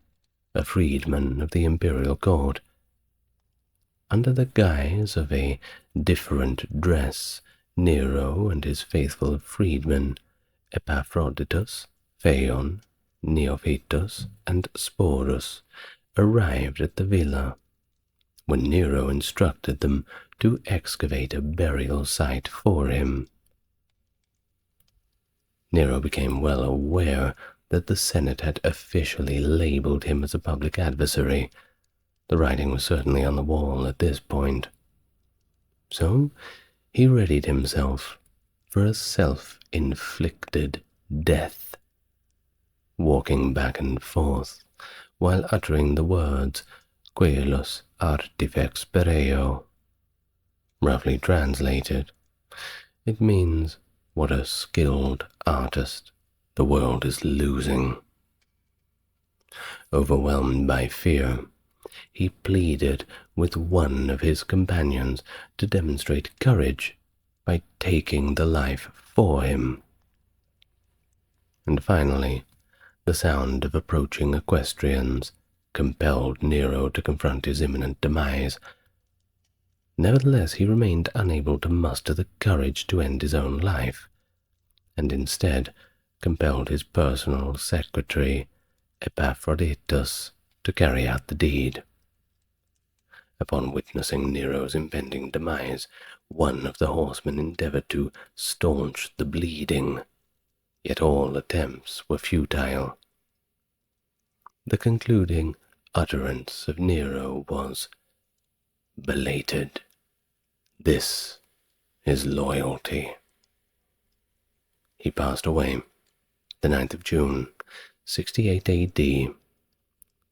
a freedman of the imperial court. Under the guise of a different dress, Nero and his faithful freedmen, Epaphroditus, Phaon, Neophytus, and Sporus, arrived at the villa, when Nero instructed them to excavate a burial site for him. Nero became well aware that the Senate had officially labeled him as a public adversary. The writing was certainly on the wall at this point. So he readied himself for a self-inflicted death, walking back and forth while uttering the words "Coelus artifex pereo." Roughly translated, it means, "What a skilled artist the world is losing." Overwhelmed by fear, he pleaded with one of his companions to demonstrate courage by taking the life for him. And finally, the sound of approaching equestrians compelled Nero to confront his imminent demise. Nevertheless, he remained unable to muster the courage to end his own life, and instead compelled his personal secretary, Epaphroditus, to carry out the deed. Upon witnessing Nero's impending demise, one of the horsemen endeavored to staunch the bleeding, yet all attempts were futile. The concluding utterance of Nero was, "Belated. This is loyalty." He passed away the 9th of June, 68 AD,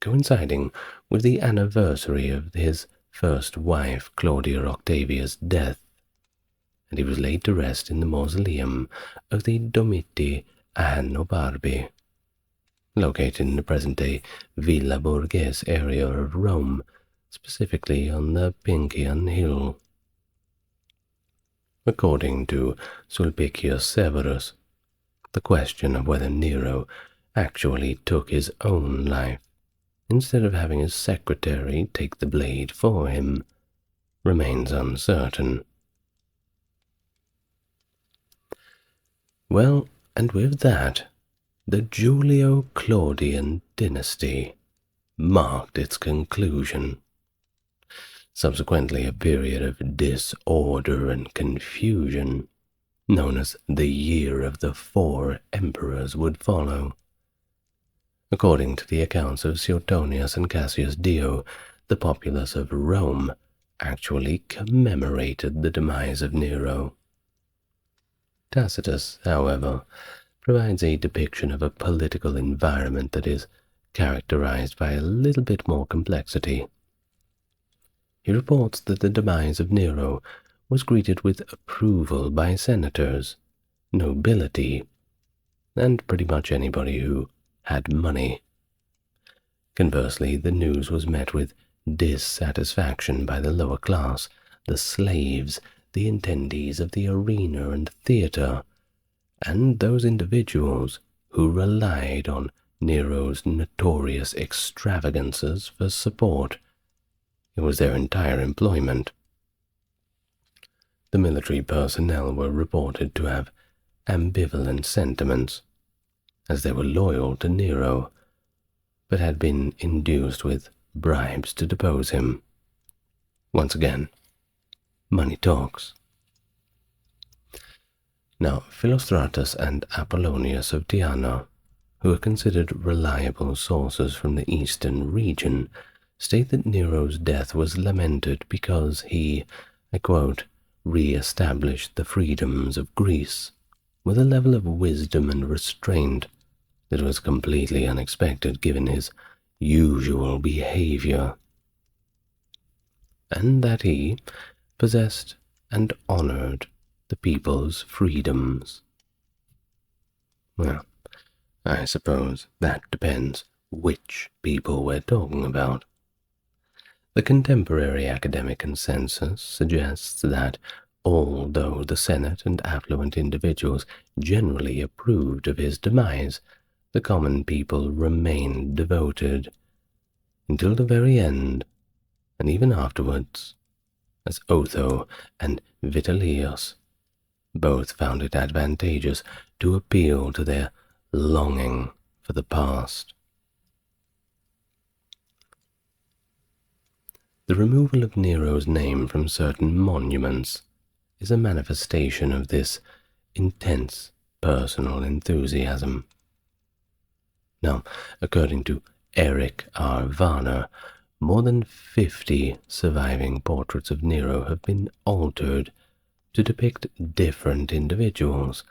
coinciding with the anniversary of his first wife Claudia Octavia's death, and he was laid to rest in the mausoleum of the Domiti Anno Barbi, located in the present-day Villa Borghese area of Rome, specifically on the Pincian Hill. According to Sulpicius Severus, the question of whether Nero actually took his own life instead of having his secretary take the blade for him remains uncertain. Well, And with that, the Julio-Claudian dynasty marked its conclusion. Subsequently, a period of disorder and confusion, known as the Year of the Four Emperors, would follow. According to the accounts of Suetonius and Cassius Dio, the populace of Rome actually commemorated the demise of Nero. Tacitus, however, provides a depiction of a political environment that is characterized by a little bit more complexity. He reports that the demise of Nero was greeted with approval by senators, nobility, and pretty much anybody who had money. Conversely, the news was met with dissatisfaction by the lower class, the slaves, the attendees of the arena and theatre, and those individuals who relied on Nero's notorious extravagances for support. It was their entire employment. The military personnel were reported to have ambivalent sentiments, as they were loyal to Nero, but had been induced with bribes to depose him. Once again, money talks. Now, Philostratus and Apollonius of Tyana, who are considered reliable sources from the eastern region, state that Nero's death was lamented because he, I quote, re-established the freedoms of Greece with a level of wisdom and restraint that was completely unexpected given his usual behavior, and that he possessed and honored the people's freedoms. Well, I suppose that depends which people we're talking about. The contemporary academic consensus suggests that although the Senate and affluent individuals generally approved of his demise, the common people remained devoted until the very end, and even afterwards, as Otho and Vitellius both found it advantageous to appeal to their longing for the past. The removal of Nero's name from certain monuments is a manifestation of this intense personal enthusiasm. Now, according to Eric R. Varner, more than 50 surviving portraits of Nero have been altered to depict different individuals.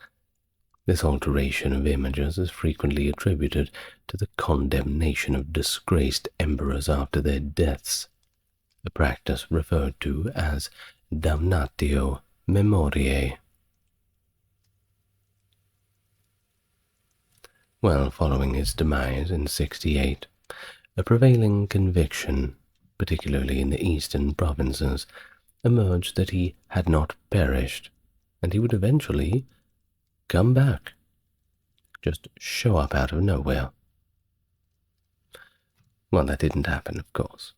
This alteration of images is frequently attributed to the condemnation of disgraced emperors after their deaths, a practice referred to as damnatio memoriae. Well, following his demise in 68, a prevailing conviction, particularly in the eastern provinces, emerged that he had not perished, and he would eventually come back, just show up out of nowhere. Well, that didn't happen, of course,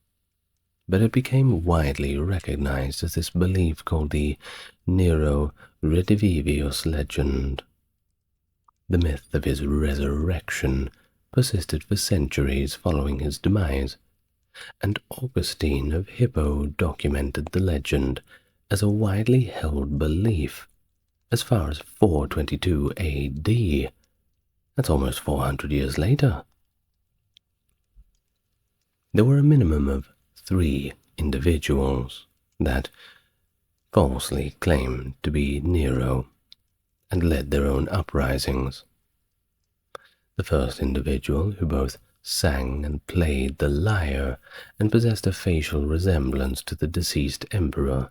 but it became widely recognized as this belief called the Nero Redivivius legend. The myth of his resurrection persisted for centuries following his demise, and Augustine of Hippo documented the legend as a widely held belief as far as 422 AD. That's almost 400 years later. There were a minimum of 3 individuals that falsely claimed to be Nero and led their own uprisings. The first individual, who both sang and played the lyre and possessed a facial resemblance to the deceased emperor,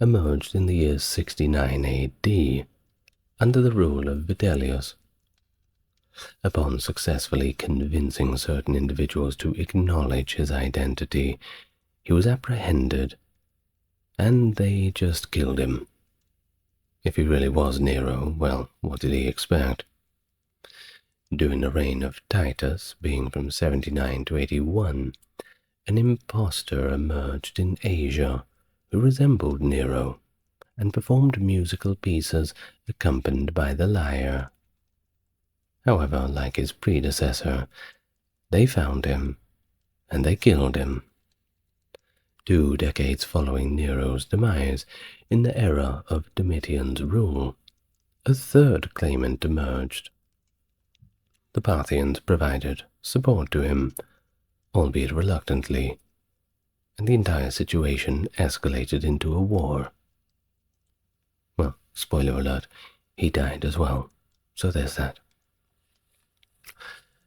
emerged in the year 69 AD under the rule of Vitellius. Upon successfully convincing certain individuals to acknowledge his identity, he was apprehended, and they just killed him. If he really was Nero, well, what did he expect? During the reign of Titus, being from 79 to 81, an impostor emerged in Asia who resembled Nero and performed musical pieces accompanied by the lyre. However, like his predecessor, they found him and they killed him. 2 decades following Nero's demise, in the era of Domitian's rule, a third claimant emerged. The Parthians provided support to him, albeit reluctantly, and the entire situation escalated into a war. Well, spoiler alert, he died as well, so there's that.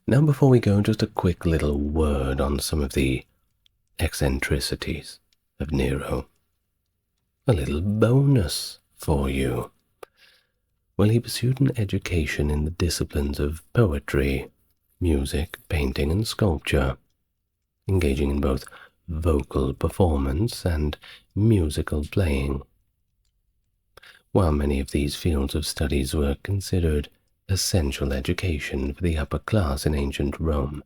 Now before we go, just a quick little word on some of the eccentricities of Nero. A little bonus for you. Well, he pursued an education in the disciplines of poetry, music, painting, and sculpture, engaging in both vocal performance and musical playing. While many of these fields of studies were considered essential education for the upper class in ancient Rome,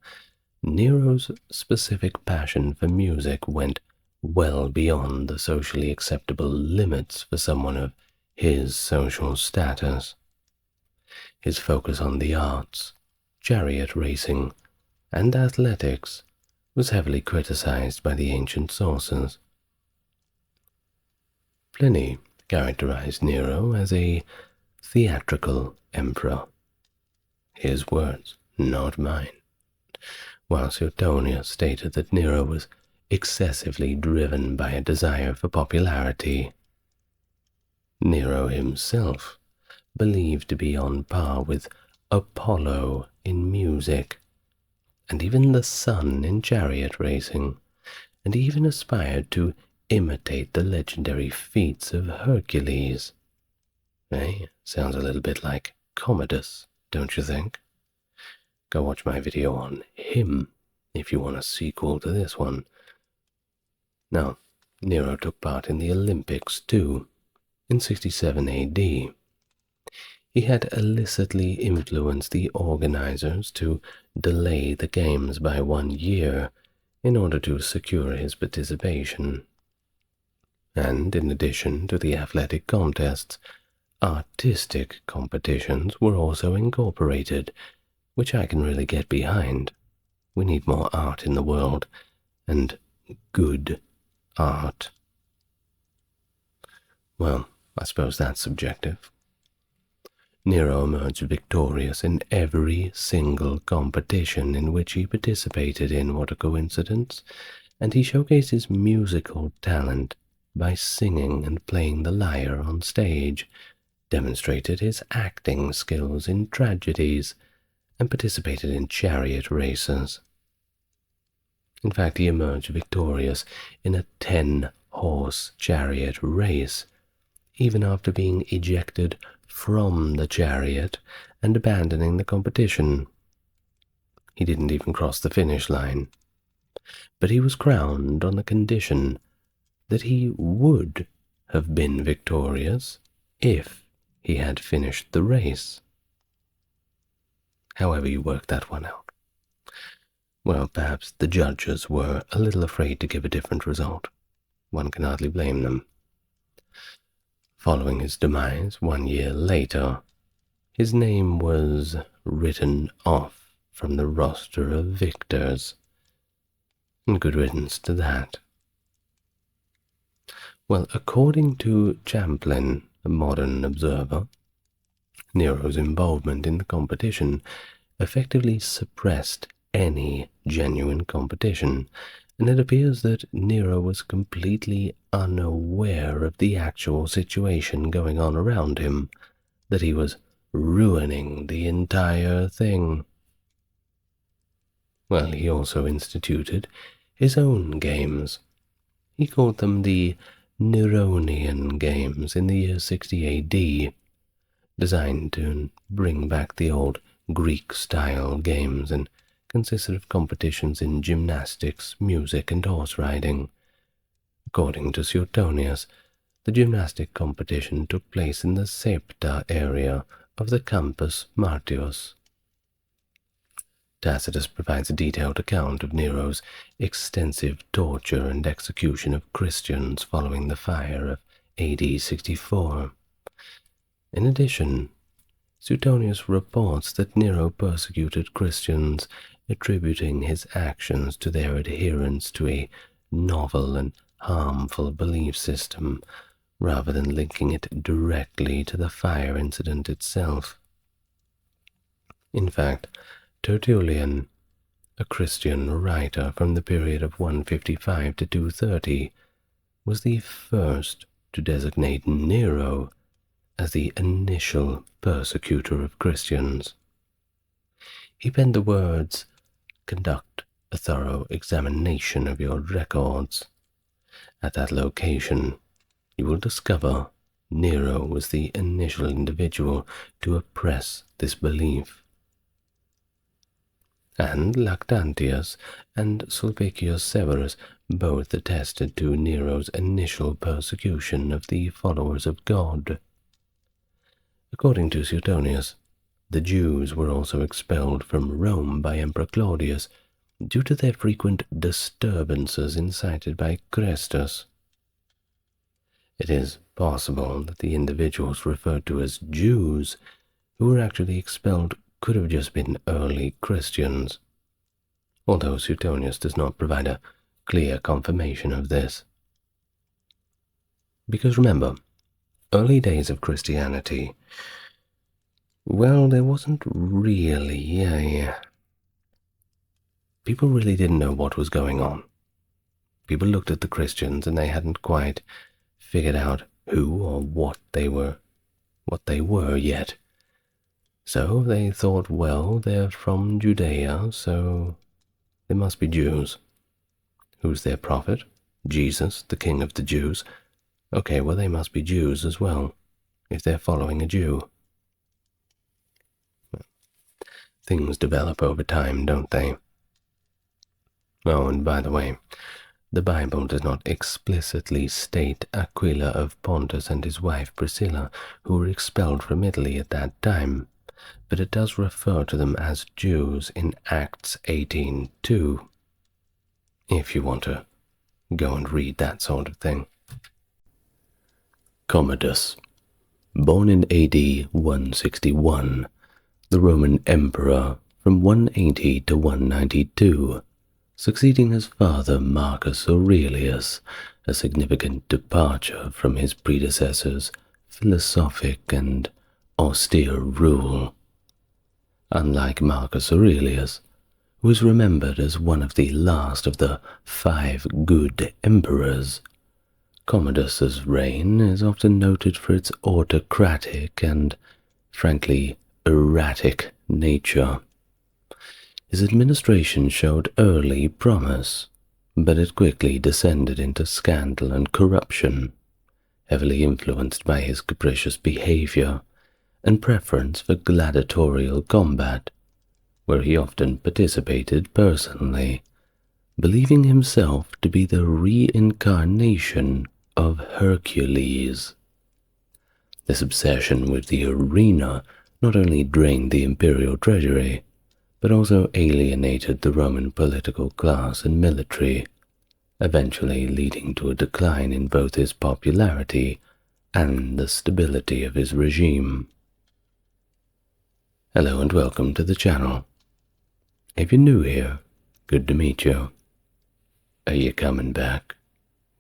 Nero's specific passion for music went well beyond the socially acceptable limits for someone of his social status. His focus on the arts, chariot racing, and athletics was heavily criticized by the ancient sources. Pliny characterized Nero as a theatrical emperor. His words, not mine. While Suetonius stated that Nero was excessively driven by a desire for popularity. Nero himself believed to be on par with Apollo in music, and even the sun in chariot racing, and even aspired to imitate the legendary feats of Hercules. Sounds a little bit like Commodus, don't you think? Go watch my video on him if you want a sequel to this one. Now, Nero took part in the Olympics too, in 67 AD. He had illicitly influenced the organizers to delay the games by 1 year in order to secure his participation. And in addition to the athletic contests, artistic competitions were also incorporated, which I can really get behind. We need more art in the world, and good art. Well, I suppose that's subjective. Nero emerged victorious in every single competition in which he participated in. What a coincidence. And he showcased his musical talent by singing and playing the lyre on stage, demonstrated his acting skills in tragedies, and participated in chariot races. In fact, he emerged victorious in a 10-horse chariot race, even after being ejected from the chariot and abandoning the competition. He didn't even cross the finish line, but he was crowned on the condition that he would have been victorious if he had finished the race. However you work that one out. Well, perhaps the judges were a little afraid to give a different result. One can hardly blame them. Following his demise 1 year later, his name was written off from the roster of victors. And good riddance to that. Well, according to Champlin, a modern observer, Nero's involvement in the competition effectively suppressed any genuine competition, and it appears that Nero was completely unaware of the actual situation going on around him, that he was ruining the entire thing. Well, he also instituted his own games. He called them the Neronian Games in the year 60 AD, designed to bring back the old Greek-style games and consisted of competitions in gymnastics, music, and horse riding. According to Suetonius, the gymnastic competition took place in the Septa area of the Campus Martius. Tacitus provides a detailed account of Nero's extensive torture and execution of Christians following the fire of AD 64. In addition, Suetonius reports that Nero persecuted Christians, attributing his actions to their adherence to a novel and harmful belief system, rather than linking it directly to the fire incident itself. In fact, Tertullian, a Christian writer from the period of 155 to 230, was the first to designate Nero as the initial persecutor of Christians. He penned the words, "Conduct a thorough examination of your records. At that location, you will discover Nero was the initial individual to oppress this belief." And Lactantius and Sulpicius Severus both attested to Nero's initial persecution of the followers of God. According to Suetonius, the Jews were also expelled from Rome by Emperor Claudius due to their frequent disturbances incited by Chrestus. It is possible that the individuals referred to as Jews who were actually expelled could have just been early Christians, although Suetonius does not provide a clear confirmation of this. Because remember, early days of Christianity, well, there wasn't really people really didn't know what was going on. People looked at the Christians and they hadn't quite figured out who or what they were yet. So they thought, well, they're from Judea, so they must be Jews. Who's their prophet? Jesus, the King of the Jews. Okay, well, they must be Jews as well, if they're following a Jew. Things develop over time, don't they? Oh, and by the way, the Bible does not explicitly state Aquila of Pontus and his wife Priscilla, who were expelled from Italy at that time, but it does refer to them as Jews in Acts 18:2, if you want to go and read that sort of thing. Commodus, born in AD 161, the Roman emperor from 180 to 192, succeeding his father Marcus Aurelius, a significant departure from his predecessor's philosophic and austere rule. Unlike Marcus Aurelius, who is remembered as one of the last of the 5 good emperors, Commodus's reign is often noted for its autocratic and, frankly, erratic nature. His administration showed early promise, but it quickly descended into scandal and corruption, heavily influenced by his capricious behavior and preference for gladiatorial combat, where he often participated personally, believing himself to be the reincarnation of Hercules. This obsession with the arena not only drained the imperial treasury, but also alienated the Roman political class and military, eventually leading to a decline in both his popularity and the stability of his regime. Hello and welcome to the channel. If you're new here, good to meet you. Are you coming back?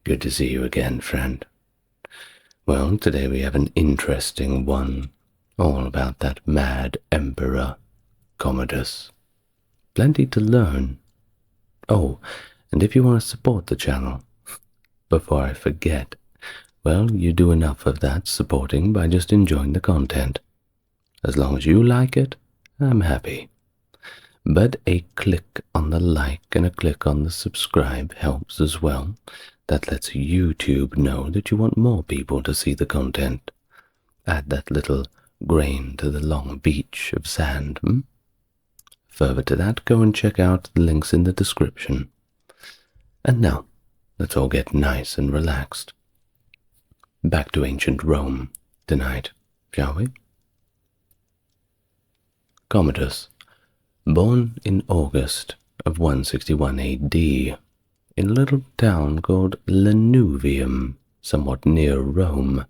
Good to see you again, friend. Well, today we have an interesting one, all about that mad emperor, Commodus. Plenty to learn. Oh, and if you want to support the channel, before I forget, well, you do enough of that supporting by just enjoying the content. As long as you like it, I'm happy. But a click on the like and a click on the subscribe helps as well. That lets YouTube know that you want more people to see the content. Add that little grain to the long beach of sand. Further to that, go and check out the links in the description. And now, let's all get nice and relaxed. Back to ancient Rome tonight, shall we? Commodus, born in August of 161 AD, in a little town called Lanuvium, somewhat near Rome,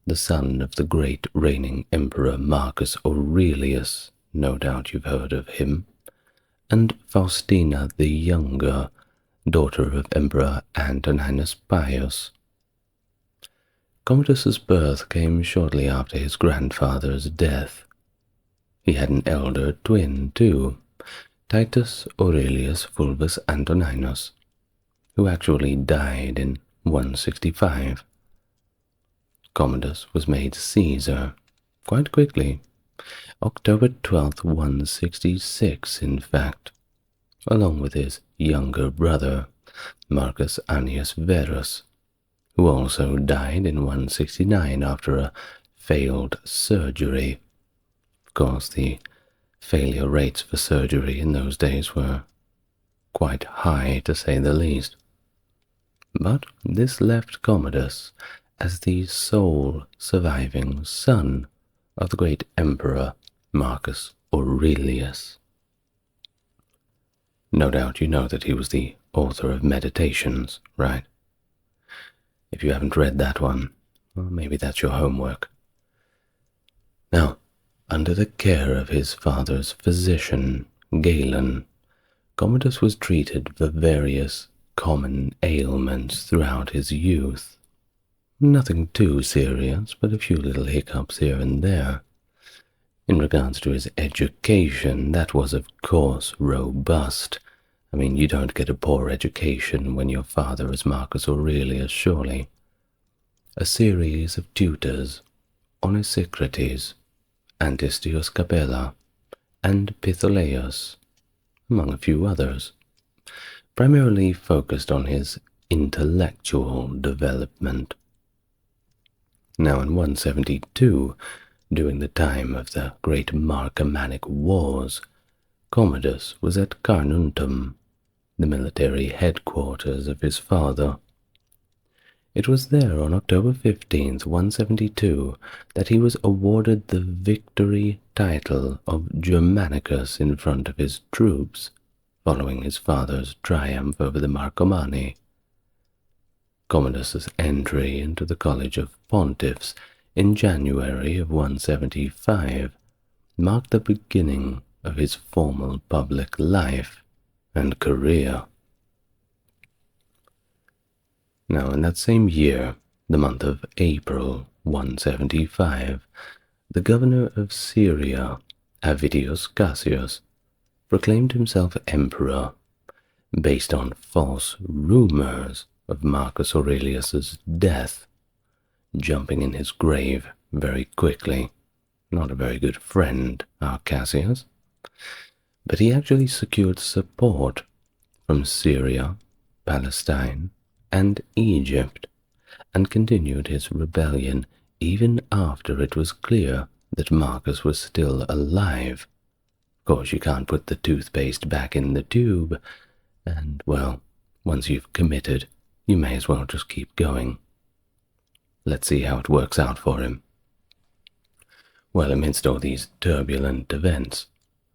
the son of the great reigning emperor Marcus Aurelius, no doubt you've heard of him, and Faustina the Younger, daughter of Emperor Antoninus Pius. Commodus's birth came shortly after his grandfather's death. He had an elder twin, too, Titus Aurelius Fulvus Antoninus, who actually died in 165. Commodus was made Caesar quite quickly, October 12th, 166, in fact, along with his younger brother, Marcus Annius Verus, who also died in 169 after a failed surgery. Of course, the failure rates for surgery in those days were quite high, to say the least. But this left Commodus as the sole surviving son of the great emperor Marcus Aurelius. No doubt you know that he was the author of Meditations, right? If you haven't read that one, well, maybe that's your homework. Now, under the care of his father's physician, Galen, Commodus was treated for various common ailments throughout his youth. Nothing too serious, but a few little hiccups here and there. In regards to his education, that was of course robust. I mean, you don't get a poor education when your father is Marcus Aurelius, surely. A series of tutors, Onesicrates, Antistius Capella, and Pytholeus, among a few others, primarily focused on his intellectual development. Now in 172, during the time of the great Marcomannic Wars, Commodus was at Carnuntum, the military headquarters of his father. It was there on October 15th, 172, that he was awarded the victory title of Germanicus in front of his troops, following his father's triumph over the Marcomanni. Commodus's entry into the College of Pontiffs in January of 175 marked the beginning of his formal public life and career. Now, in that same year, the month of April 175, the governor of Syria, Avidius Cassius, proclaimed himself emperor, based on false rumors of Marcus Aurelius's death, jumping in his grave very quickly. Not a very good friend, our Cassius. But he actually secured support from Syria, Palestine, and Egypt, and continued his rebellion even after it was clear that Marcus was still alive. Of course, you can't put the toothpaste back in the tube, and, well, once you've committed, you may as well just keep going. Let's see how it works out for him. Well, amidst all these turbulent events,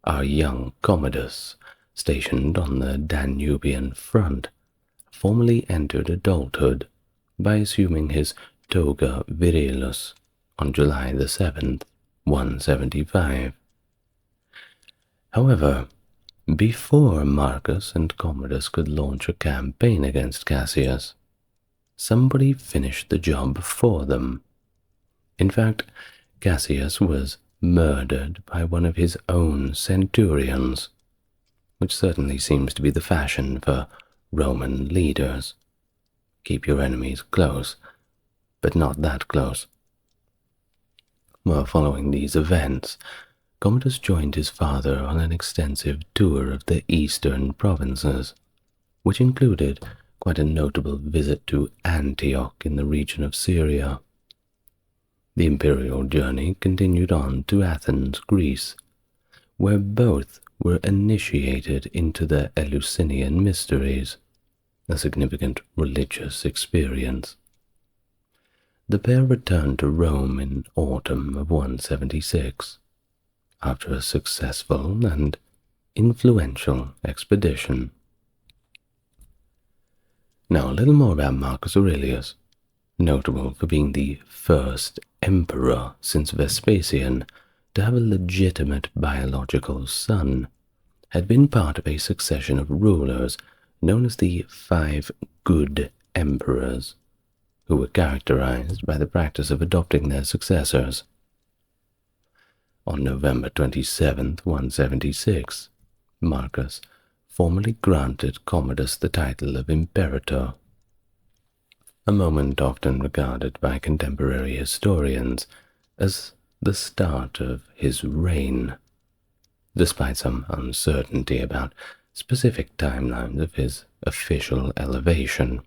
our young Commodus, stationed on the Danubian front, formally entered adulthood by assuming his toga virilus on July the 7th, 175. However, before Marcus and Commodus could launch a campaign against Cassius, somebody finished the job for them. In fact, Cassius was murdered by one of his own centurions, which certainly seems to be the fashion for Roman leaders. Keep your enemies close, but not that close. Well, following these events, Commodus joined his father on an extensive tour of the eastern provinces, which included quite a notable visit to Antioch in the region of Syria. The imperial journey continued on to Athens, Greece, where both were initiated into the Eleusinian mysteries, a significant religious experience. The pair returned to Rome in autumn of 176, after a successful and influential expedition. Now, a little more about Marcus Aurelius, notable for being the first emperor since Vespasian to have a legitimate biological son, had been part of a succession of rulers known as the 5 Good Emperors, who were characterized by the practice of adopting their successors. On November 27, 176, Marcus formally granted Commodus the title of Imperator, a moment often regarded by contemporary historians as the start of his reign, despite some uncertainty about specific timelines of his official elevation.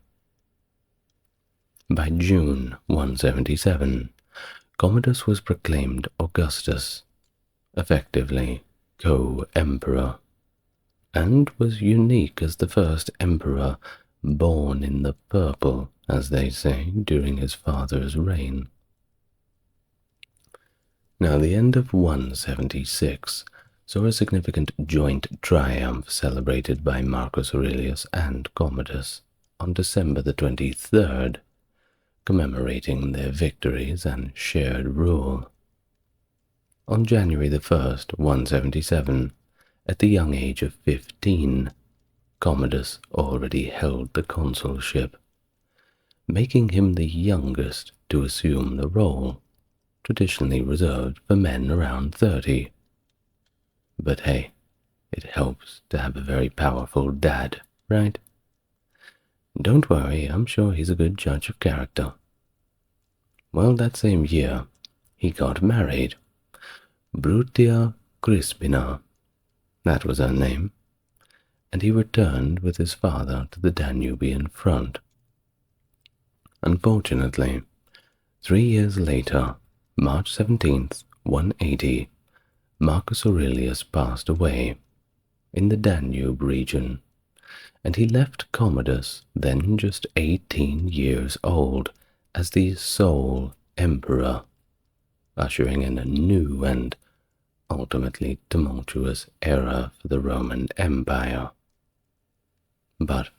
By June 177, Commodus was proclaimed Augustus, effectively co-emperor, and was unique as the first emperor born in the purple, as they say, during his father's reign. Now, the end of 176 saw a significant joint triumph celebrated by Marcus Aurelius and Commodus on December the 23rd, commemorating their victories and shared rule. On January the 1st, 177, at the young age of 15, Commodus already held the consulship, making him the youngest to assume the role, traditionally reserved for men around 30. But hey, it helps to have a very powerful dad, right? Don't worry, I'm sure he's a good judge of character. Well, that same year, he got married. Brutia Crispina, that was her name, and he returned with his father to the Danubian front. Unfortunately, 3 years later, March 17th, 180, Marcus Aurelius passed away in the Danube region, and he left Commodus, then just 18 years old, as the sole emperor, ushering in a new and ultimately tumultuous era for the Roman Empire. But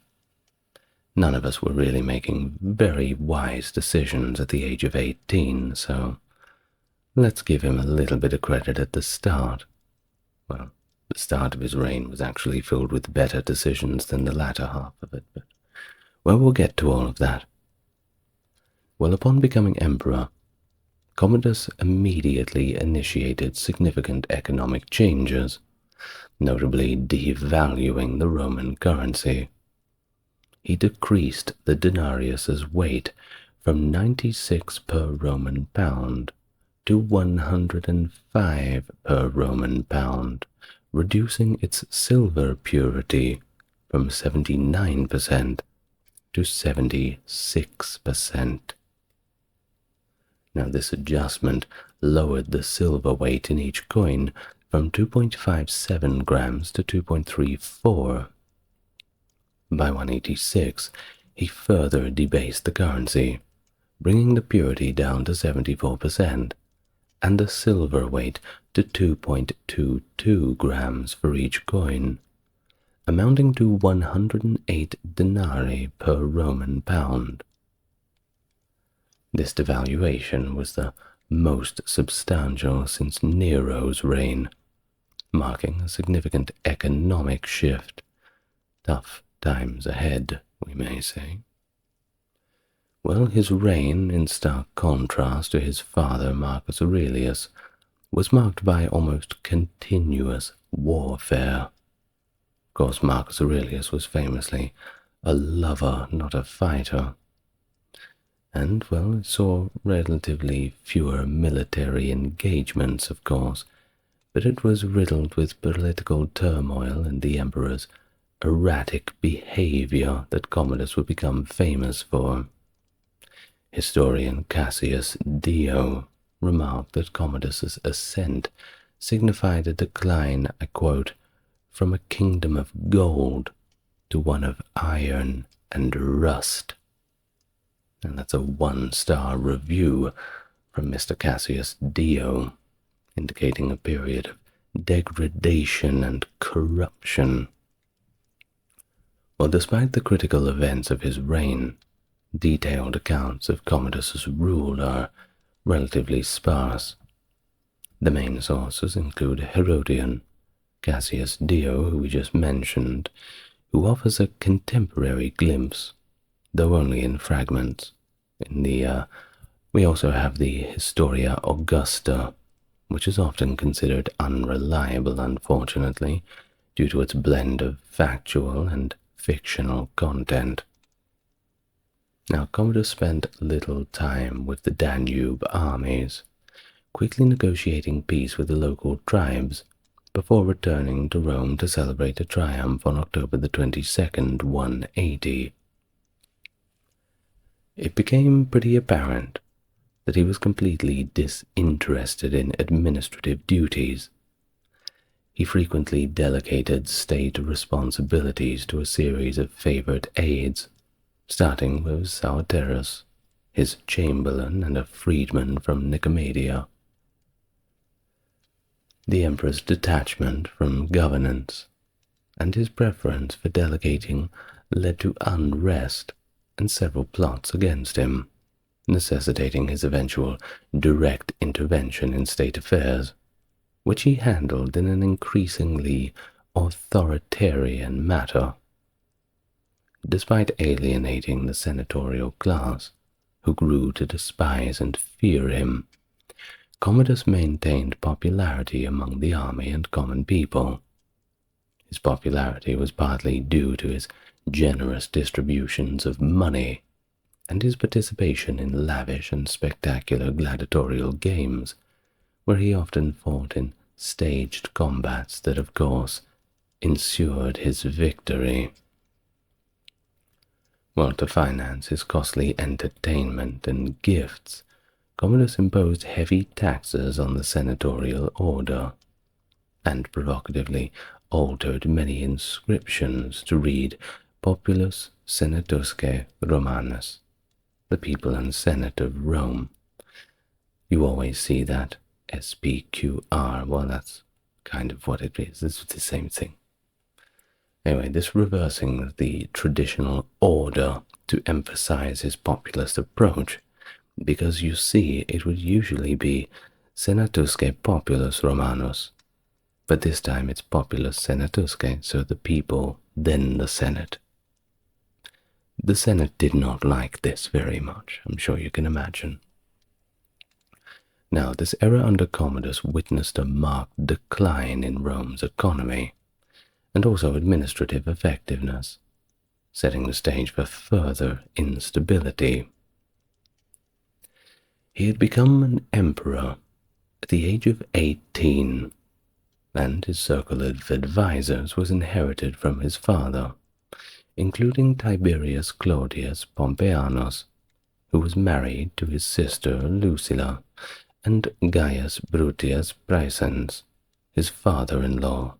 none of us were really making very wise decisions at the age of 18, so let's give him a little bit of credit at the start. Well, the start of his reign was actually filled with better decisions than the latter half of it, but we'll get to all of that. Well, upon becoming emperor, Commodus immediately initiated significant economic changes, notably devaluing the Roman currency. He decreased the denarius's weight from 96 per Roman pound to 105 per Roman pound, reducing its silver purity from 79% to 76%. Now, this adjustment lowered the silver weight in each coin from 2.57 grams to 2.34. By 186, he further debased the currency, bringing the purity down to 74%, and the silver weight to 2.22 grams for each coin, amounting to 108 denarii per Roman pound. This devaluation was the most substantial since Nero's reign, marking a significant economic shift. Tough times ahead, we may say. Well, his reign, in stark contrast to his father Marcus Aurelius, was marked by almost continuous warfare. Of course, Marcus Aurelius was famously a lover, not a fighter, and, well, it saw relatively fewer military engagements, of course, but it was riddled with political turmoil and the emperor's erratic behavior that Commodus would become famous for. Historian Cassius Dio remarked that Commodus's ascent signified a decline, I quote, from a kingdom of gold to one of iron and rust. And that's a 1-star review from Mr. Cassius Dio, indicating a period of degradation and corruption. Well, despite the critical events of his reign, detailed accounts of Commodus's rule are relatively sparse. The main sources include Hadrian, Cassius Dio, who we just mentioned, who offers a contemporary glimpse, though only in fragments. We also have the Historia Augusta, which is often considered unreliable, unfortunately, due to its blend of factual and fictional content. Now, Commodus spent little time with the Danube armies, quickly negotiating peace with the local tribes before returning to Rome to celebrate a triumph on October the 22nd, 180. It became pretty apparent that he was completely disinterested in administrative duties. He frequently delegated state responsibilities to a series of favored aides, starting with Tacitus, his chamberlain and a freedman from Nicomedia. The emperor's detachment from governance and his preference for delegating led to unrest and several plots against him, necessitating his eventual direct intervention in state affairs, which he handled in an increasingly authoritarian manner. Despite alienating the senatorial class, who grew to despise and fear him, Commodus maintained popularity among the army and common people. His popularity was partly due to his generous distributions of money and his participation in lavish and spectacular gladiatorial games, where he often fought in staged combats that, of course, ensured his victory. Well, to finance his costly entertainment and gifts, Commodus imposed heavy taxes on the senatorial order, and provocatively altered many inscriptions to read Populus Senatusque Romanus, the people and senate of Rome. You always see that SPQR, well, that's kind of what it is. It's the same thing. Anyway, this reversing the traditional order to emphasize his populist approach, because you see, it would usually be Senatusque Populus Romanus, but this time it's Populus Senatusque, so the people, then the Senate. The Senate did not like this very much, I'm sure you can imagine. Now, this era under Commodus witnessed a marked decline in Rome's economy, and also administrative effectiveness, setting the stage for further instability. He had become an emperor at the age of 18, and his circle of advisors was inherited from his father, including Tiberius Claudius Pompeianus, who was married to his sister Lucilla, and Gaius Bruttius Praesens, his father-in-law.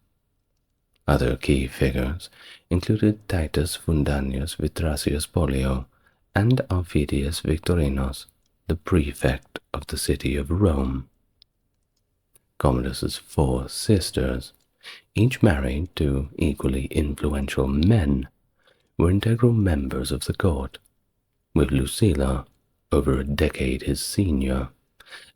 Other key figures included Titus Fundanius Vitrasius Pollio and Aufidius Victorinus, the prefect of the city of Rome. Commodus's 4 sisters, each married to equally influential men, were integral members of the court, with Lucilla, over a decade his senior,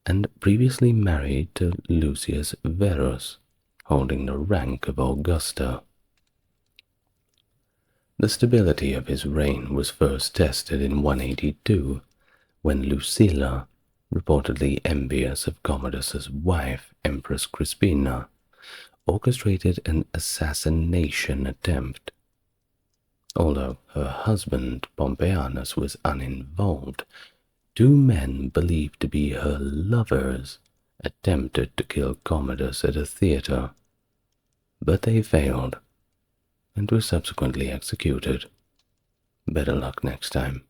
and previously married to Lucius Verus, holding the rank of Augusta. The stability of his reign was first tested in 182, when Lucilla, reportedly envious of Commodus's wife, Empress Crispina, orchestrated an assassination attempt. Although her husband, Pompeianus, was uninvolved, 2 men believed to be her lovers attempted to kill Commodus at a theatre, but they failed and were subsequently executed. Better luck next time.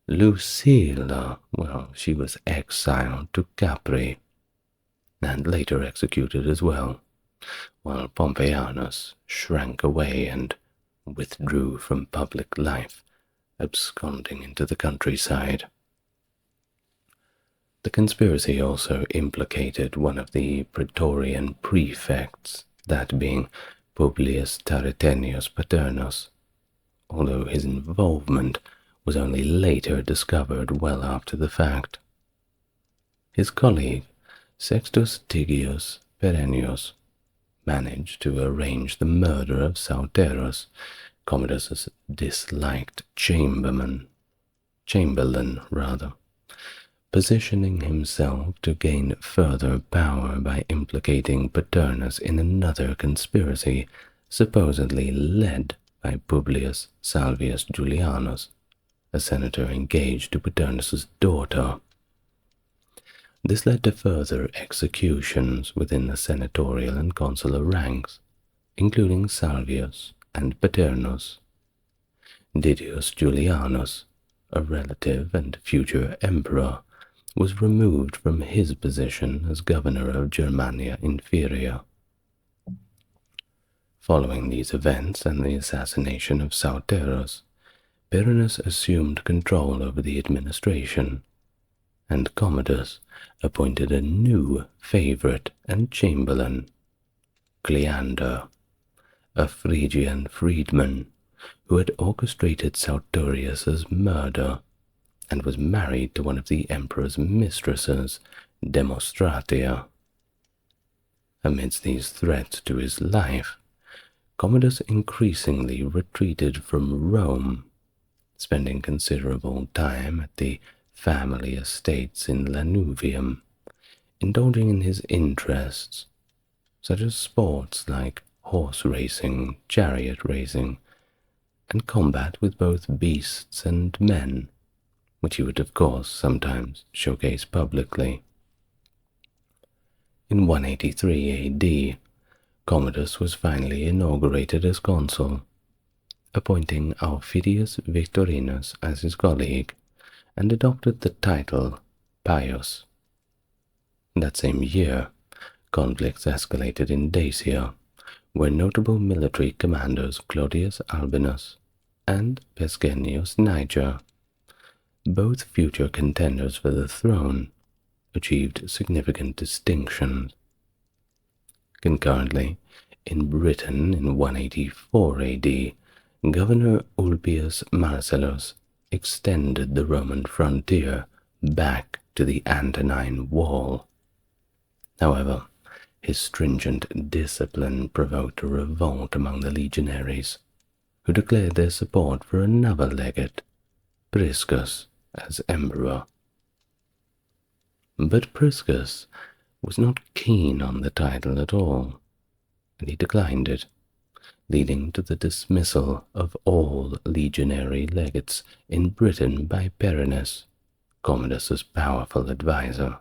Lucilla, well, she was exiled to Capri, and later executed as well, while Pompeianus shrank away and withdrew from public life, absconding into the countryside. The conspiracy also implicated one of the Praetorian prefects, that being Publius Tarquinius Paternus, although his involvement was only later discovered well after the fact. His colleague, Sextus Tigius Perennius, managed to arrange the murder of Sauterus, Commodus's disliked chamberlain, positioning himself to gain further power by implicating Paternus in another conspiracy supposedly led by Publius Salvius Julianus, a senator engaged to Paternus's daughter. This led to further executions within the senatorial and consular ranks, including Salvius and Paternus. Didius Julianus, a relative and future emperor, was removed from his position as governor of Germania Inferior. Following these events and the assassination of Sauterus, Perennius assumed control over the administration, and Commodus appointed a new favorite and chamberlain, Cleander, a Phrygian freedman who had orchestrated Sauterius's murder and was married to one of the emperor's mistresses, Demostratia. Amidst these threats to his life, Commodus increasingly retreated from Rome, spending considerable time at the family estates in Lanuvium, indulging in his interests, such as sports like horse racing, chariot racing, and combat with both beasts and men, which he would of course sometimes showcase publicly. In 183 AD, Commodus was finally inaugurated as consul, appointing Aufidius Victorinus as his colleague, and adopted the title Pius. That same year, conflicts escalated in Dacia, where notable military commanders Clodius Albinus and Pescennius Niger, both future contenders for the throne, achieved significant distinctions. Concurrently, in Britain in 184 AD, Governor Ulpius Marcellus extended the Roman frontier back to the Antonine Wall. However, his stringent discipline provoked a revolt among the legionaries, who declared their support for another legate, Priscus, as emperor. But Priscus was not keen on the title at all, and he declined it, leading to the dismissal of all legionary legates in Britain by Perennius, Commodus's powerful advisor.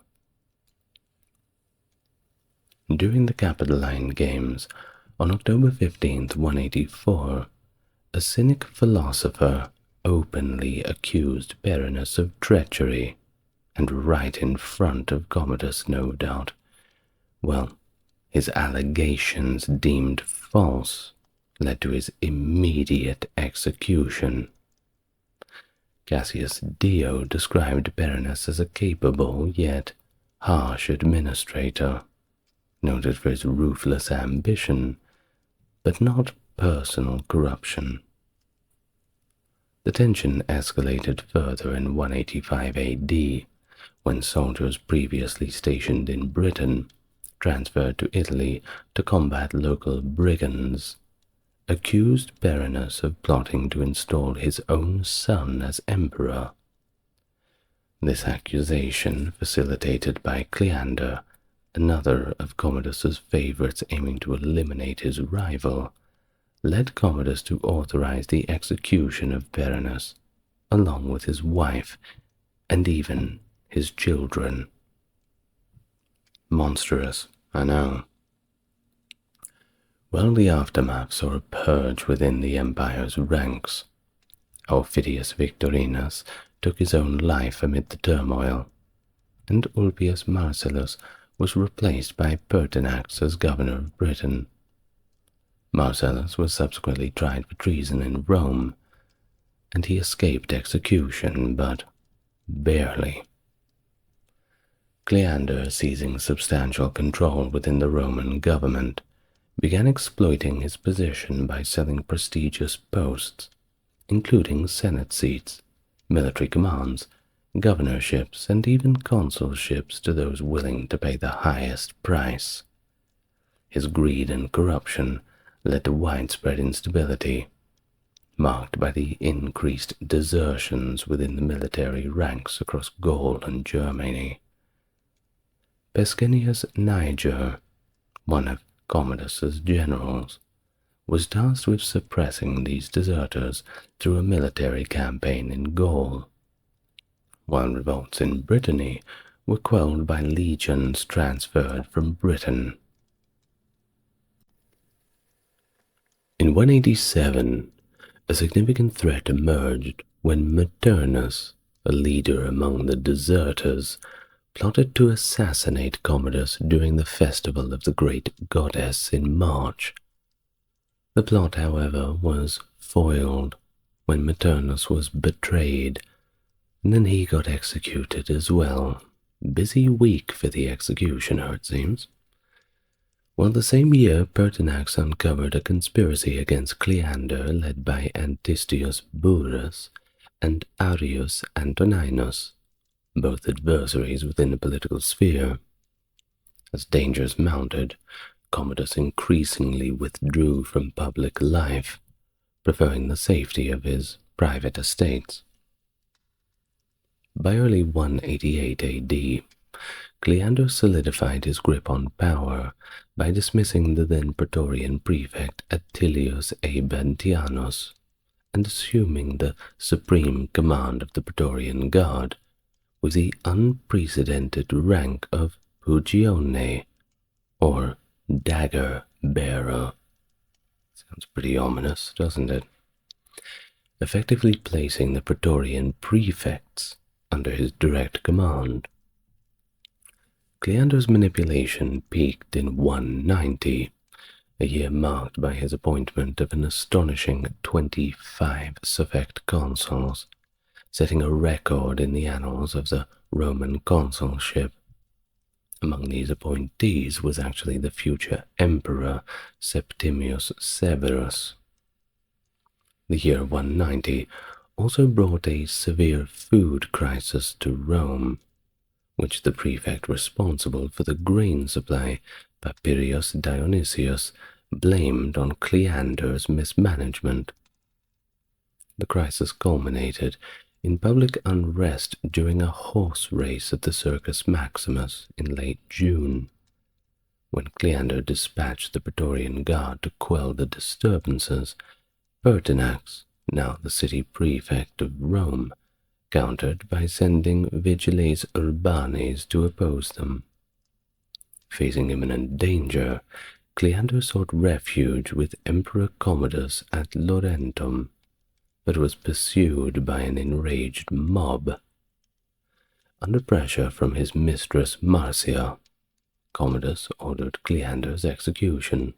During the Capitoline Games, on October 15, 184, a Cynic philosopher openly accused Perennius of treachery, and right in front of Commodus, no doubt. Well, his allegations deemed false led to his immediate execution. Cassius Dio described Perennius as a capable yet harsh administrator, noted for his ruthless ambition, but not personal corruption. The tension escalated further in 185 AD, when soldiers previously stationed in Britain transferred to Italy to combat local brigands, accused Perennius of plotting to install his own son as emperor. This accusation, facilitated by Cleander, another of Commodus's favorites aiming to eliminate his rival, led Commodus to authorize the execution of Perennius, along with his wife and even his children. Monstrous, I know. Well, the aftermath saw a purge within the empire's ranks. Aufidius Victorinus took his own life amid the turmoil, and Ulpius Marcellus was replaced by Pertinax as governor of Britain. Marcellus was subsequently tried for treason in Rome, and he escaped execution, but barely. Cleander, seizing substantial control within the Roman government, began exploiting his position by selling prestigious posts, including senate seats, military commands, governorships, and even consulships to those willing to pay the highest price. His greed and corruption led to widespread instability, marked by the increased desertions within the military ranks across Gaul and Germany. Pescennius Niger, one of Commodus's generals, was tasked with suppressing these deserters through a military campaign in Gaul, while revolts in Brittany were quelled by legions transferred from Britain. In 187, a significant threat emerged when Maternus, a leader among the deserters, plotted to assassinate Commodus during the festival of the great goddess in March. The plot, however, was foiled when Maternus was betrayed, and then he got executed as well. Busy week for the executioner, it seems. Well, the same year, Pertinax uncovered a conspiracy against Cleander led by Antistius Burrus and Arrius Antoninus, both adversaries within the political sphere. As dangers mounted, Commodus increasingly withdrew from public life, preferring the safety of his private estates. By early 188 AD, Cleander solidified his grip on power by dismissing the then Praetorian prefect Attilius Abantianus and assuming the supreme command of the Praetorian Guard with the unprecedented rank of Pugione, or dagger bearer. Sounds pretty ominous, doesn't it? Effectively placing the Praetorian prefects under his direct command. Cleander's manipulation peaked in 190, a year marked by his appointment of an astonishing 25 suffect consuls, setting a record in the annals of the Roman consulship. Among these appointees was actually the future emperor Septimius Severus. The year 190 also brought a severe food crisis to Rome, which the prefect responsible for the grain supply, Papirius Dionysius, blamed on Cleander's mismanagement. The crisis culminated in public unrest during a horse race at the Circus Maximus in late June, when Cleander dispatched the Praetorian Guard to quell the disturbances. Pertinax, now the city prefect of Rome, countered by sending vigiles urbanes to oppose them. Facing imminent danger, Cleander sought refuge with Emperor Commodus at Laurentum, but was pursued by an enraged mob. Under pressure from his mistress Marcia, Commodus ordered Cleander's execution,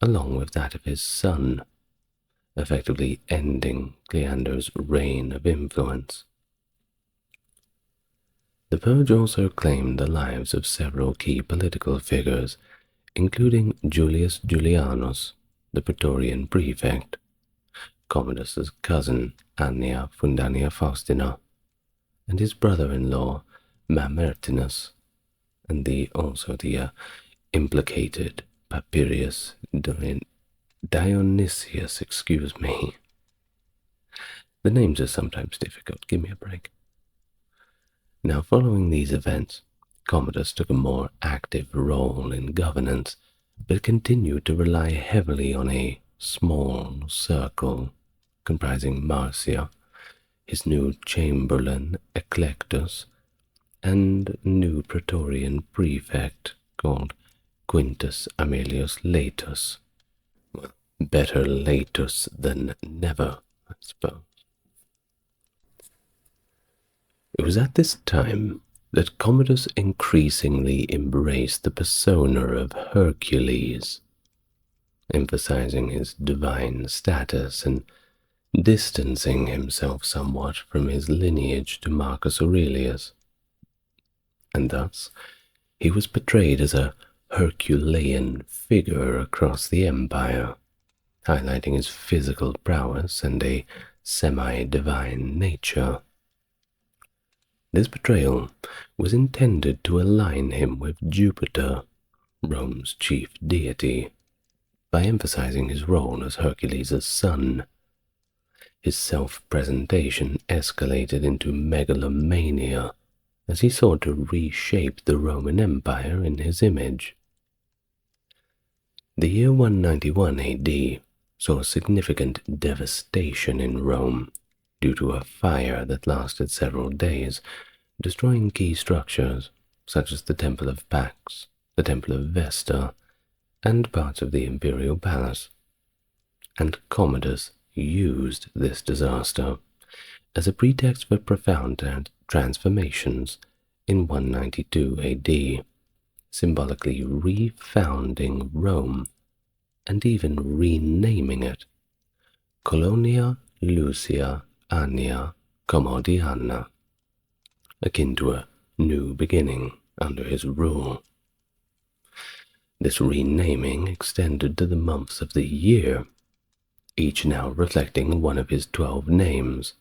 along with that of his son, effectively ending Cleander's reign of influence. The purge also claimed the lives of several key political figures, including Julius Julianus, the Praetorian prefect, Commodus's cousin Annia Fundania Faustina, and his brother-in-law Mamertinus, and the implicated Papirius Dionysius, excuse me. The names are sometimes difficult, give me a break. Now, following these events, Commodus took a more active role in governance, but continued to rely heavily on a small circle comprising Marcia, his new chamberlain Eclectus, and new Praetorian prefect called Quintus Aemilius Laetus. Well, better Laetus than never, I suppose. It was at this time that Commodus increasingly embraced the persona of Hercules, emphasizing his divine status and distancing himself somewhat from his lineage to Marcus Aurelius. And thus, he was portrayed as a Herculean figure across the empire, highlighting his physical prowess and a semi-divine nature. This betrayal was intended to align him with Jupiter, Rome's chief deity, by emphasizing his role as Hercules' son. His self-presentation escalated into megalomania as he sought to reshape the Roman Empire in his image. The year 191 AD saw significant devastation in Rome due to a fire that lasted several days, destroying key structures such as the Temple of Pax, the Temple of Vesta, and parts of the imperial palace. And Commodus used this disaster as a pretext for profound transformations in 192 AD, symbolically refounding Rome and even renaming it Colonia Lucia Annia Commodiana, akin to a new beginning under his rule. This renaming extended to the months of the year, each now reflecting one of his 12 names: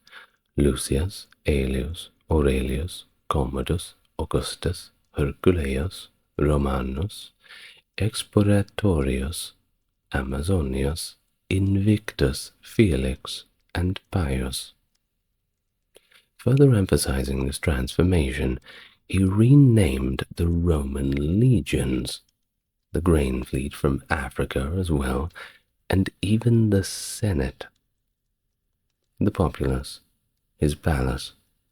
Lucius, Aelius, Aurelius, Commodus, Augustus, Herculeus, Romanus, Expurgatorius, Amazonius, Invictus, Felix, and Pius. Further emphasizing this transformation, he renamed the Roman legions, the grain fleet from Africa as well, and even the Senate. The populace, his palace,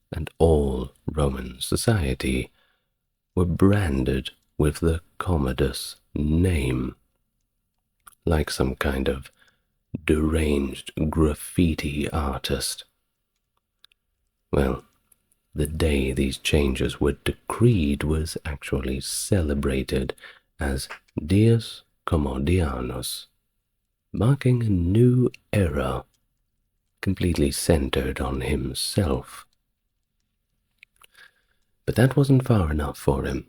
and all Roman society were branded with the Commodus name, like some kind of deranged graffiti artist. Well, the day these changes were decreed was actually celebrated as Dies Commodianus, marking a new era completely centered on himself. But that wasn't far enough for him.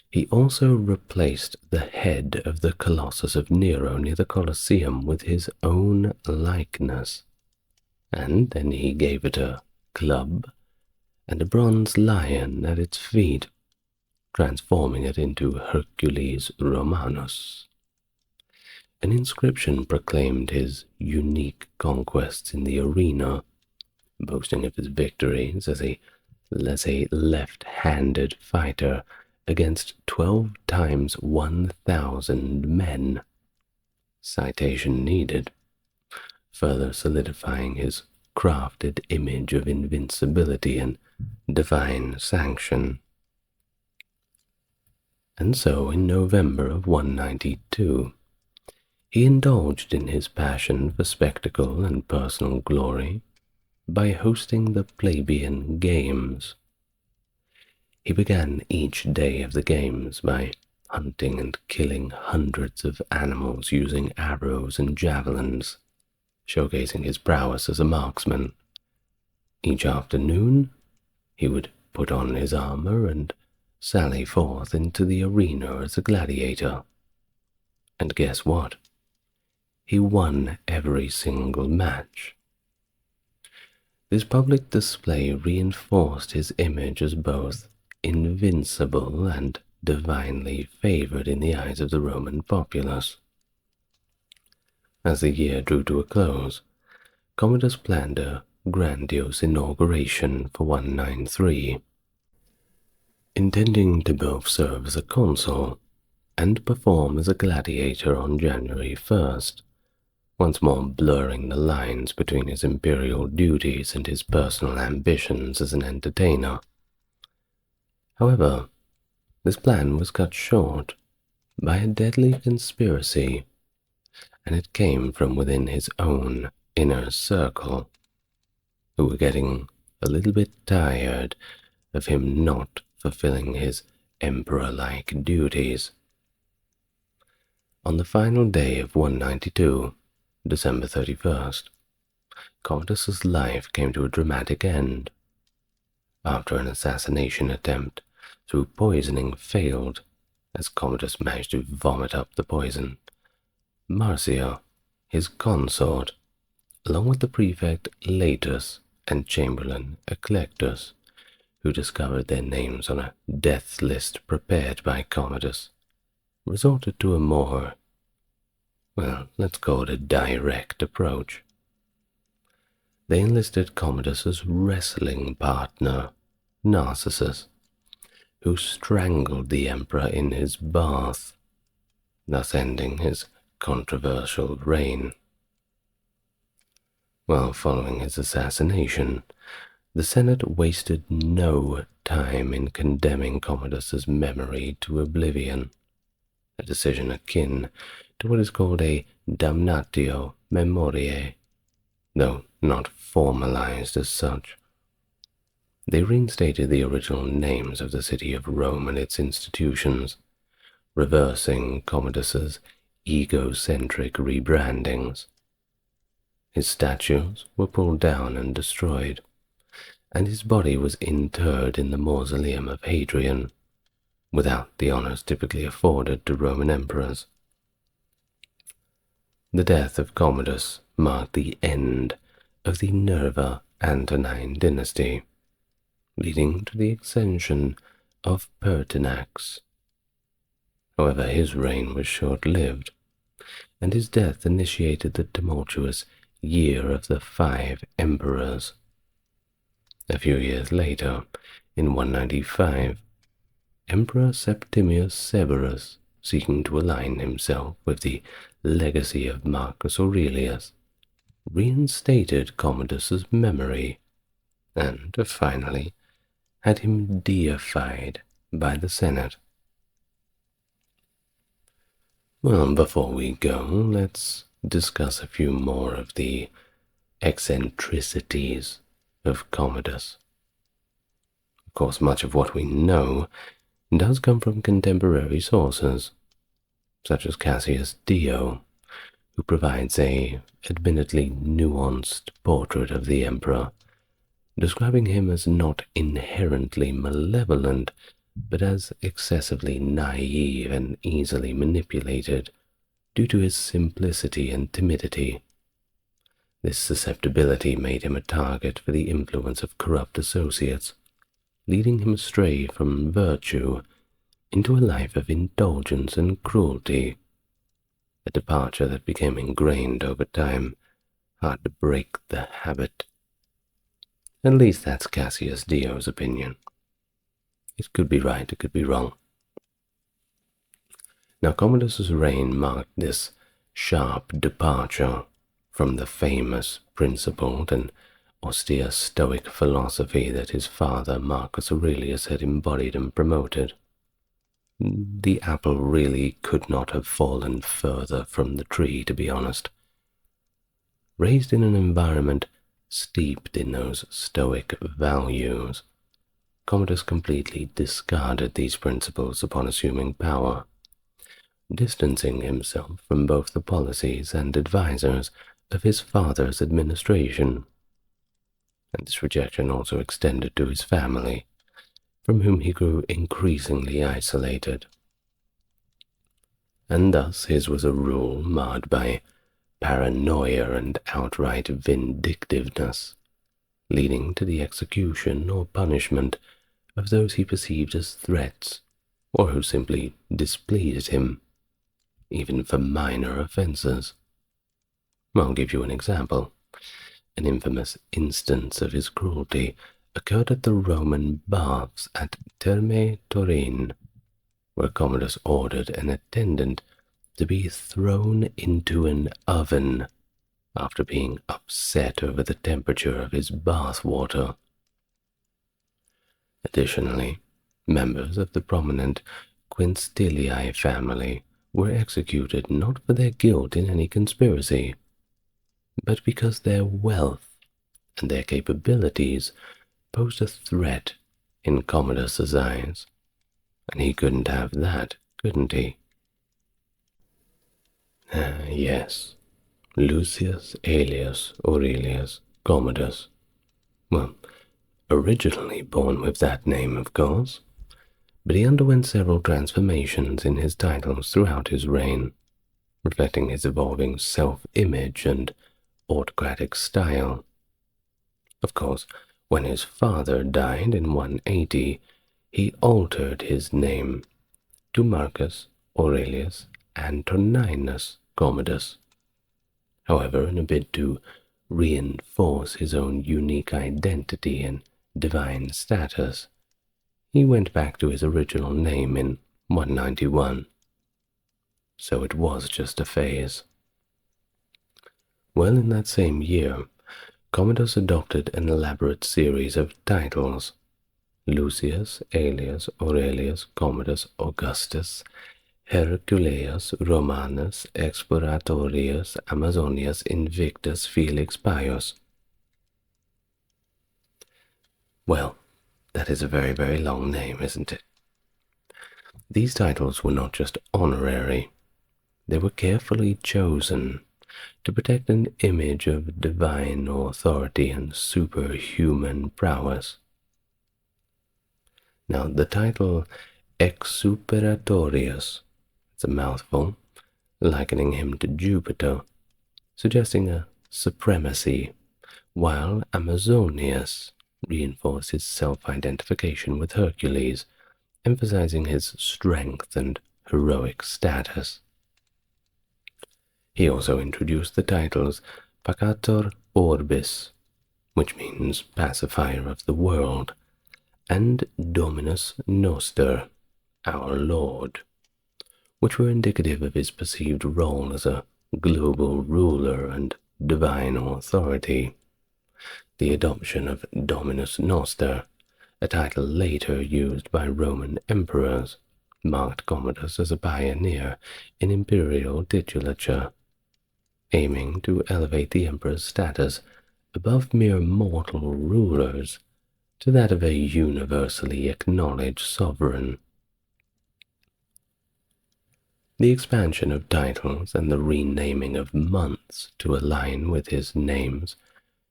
He also replaced the head of the Colossus of Nero near the Colosseum with his own likeness, and then he gave it a club and a bronze lion at its feet, transforming it into Hercules Romanus. An inscription proclaimed his unique conquests in the arena, boasting of his victories as a left-handed fighter against 12 times 1,000 men. Citation needed, further solidifying his crafted image of invincibility and divine sanction. And so in November of 192, he indulged in his passion for spectacle and personal glory by hosting the plebeian games. He began each day of the games by hunting and killing hundreds of animals using arrows and javelins, showcasing his prowess as a marksman. Each afternoon, he would put on his armor and sally forth into the arena as a gladiator. And guess what? He won every single match. This public display reinforced his image as both invincible and divinely favored in the eyes of the Roman populace. As the year drew to a close, Commodus planned a grandiose inauguration for 193, intending to both serve as a consul and perform as a gladiator on January 1st, once more blurring the lines between his imperial duties and his personal ambitions as an entertainer. However, this plan was cut short by a deadly conspiracy, and it came from within his own inner circle, who were getting a little bit tired of him not fulfilling his emperor-like duties. On the final day of 192, December 31st, Commodus's life came to a dramatic end. After an assassination attempt through poisoning failed, as Commodus managed to vomit up the poison, Marcia, his consort, along with the prefect Latus and chamberlain Eclectus, who discovered their names on a death list prepared by Commodus, resorted to a more, well, let's call it a direct approach. They enlisted Commodus's wrestling partner, Narcissus, who strangled the emperor in his bath, thus ending his controversial reign. While following his assassination, the Senate wasted no time in condemning Commodus's memory to oblivion, a decision akin to what is called a damnatio memoriae, though not formalized as such. They reinstated the original names of the city of Rome and its institutions, reversing Commodus's egocentric rebrandings. His statues were pulled down and destroyed, and his body was interred in the mausoleum of Hadrian, without the honors typically afforded to Roman emperors. The death of Commodus marked the end of the Nerva-Antonine dynasty, leading to the accession of Pertinax. However, his reign was short-lived, and his death initiated the tumultuous Year of the Five Emperors. A few years later, in 195, Emperor Septimius Severus, seeking to align himself with the legacy of Marcus Aurelius, reinstated Commodus's memory, and finally had him deified by the Senate. Well, before we go, let's discuss a few more of the eccentricities of Commodus. Of course, much of what we know does come from contemporary sources, such as Cassius Dio, who provides a admittedly nuanced portrait of the emperor, describing him as not inherently malevolent, but as excessively naive and easily manipulated due to his simplicity and timidity. This susceptibility made him a target for the influence of corrupt associates, leading him astray from virtue into a life of indulgence and cruelty, a departure that became ingrained over time, hard to break the habit. At least that's Cassius Dio's opinion. It could be right, it could be wrong. Now, Commodus's reign marked this sharp departure from the famous, principled, and austere Stoic philosophy that his father Marcus Aurelius had embodied and promoted. The apple really could not have fallen further from the tree, to be honest. Raised in an environment steeped in those Stoic values, Commodus completely discarded these principles upon assuming power, distancing himself from both the policies and advisors of his father's administration. And this rejection also extended to his family, from whom he grew increasingly isolated. And thus his was a rule marred by paranoia and outright vindictiveness, leading to the execution or punishment of those he perceived as threats, or who simply displeased him, even for minor offences. I'll give you an example. An infamous instance of his cruelty occurred at the Roman baths at Termae Taurine, where Commodus ordered an attendant to be thrown into an oven after being upset over the temperature of his bath water. Additionally, members of the prominent Quinctilii family were executed not for their guilt in any conspiracy, but because their wealth and their capabilities posed a threat in Commodus's eyes, and he couldn't have that, couldn't he? Yes, Lucius Aelius Aurelius Commodus. Well, originally born with that name, of course, but he underwent several transformations in his titles throughout his reign, reflecting his evolving self-image and autocratic style. Of course, When his father died in 180, he altered his name to Marcus Aurelius Antoninus Commodus. However, in a bid to reinforce his own unique identity and divine status, he went back to his original name in 191. So it was just a phase. Well, in that same year, Commodus adopted an elaborate series of titles: Lucius, Aelius, Aurelius, Commodus, Augustus, Herculeus, Romanus, Exploratorius, Amazonius, Invictus, Felix, Pius. Well, that is a very, very long name, isn't it? These titles were not just honorary. They were carefully chosen to protect an image of divine authority and superhuman prowess. Now, the title Exuperatorius, it's a mouthful, likening him to Jupiter, suggesting a supremacy, while Amazonius reinforced his self-identification with Hercules, emphasizing his strength and heroic status. He also introduced the titles Pacator Orbis, which means pacifier of the world, and Dominus Noster, our Lord, which were indicative of his perceived role as a global ruler and divine authority. The adoption of Dominus Noster, a title later used by Roman emperors, marked Commodus as a pioneer in imperial titulature, aiming to elevate the emperor's status above mere mortal rulers to that of a universally acknowledged sovereign. The expansion of titles and the renaming of months to align with his names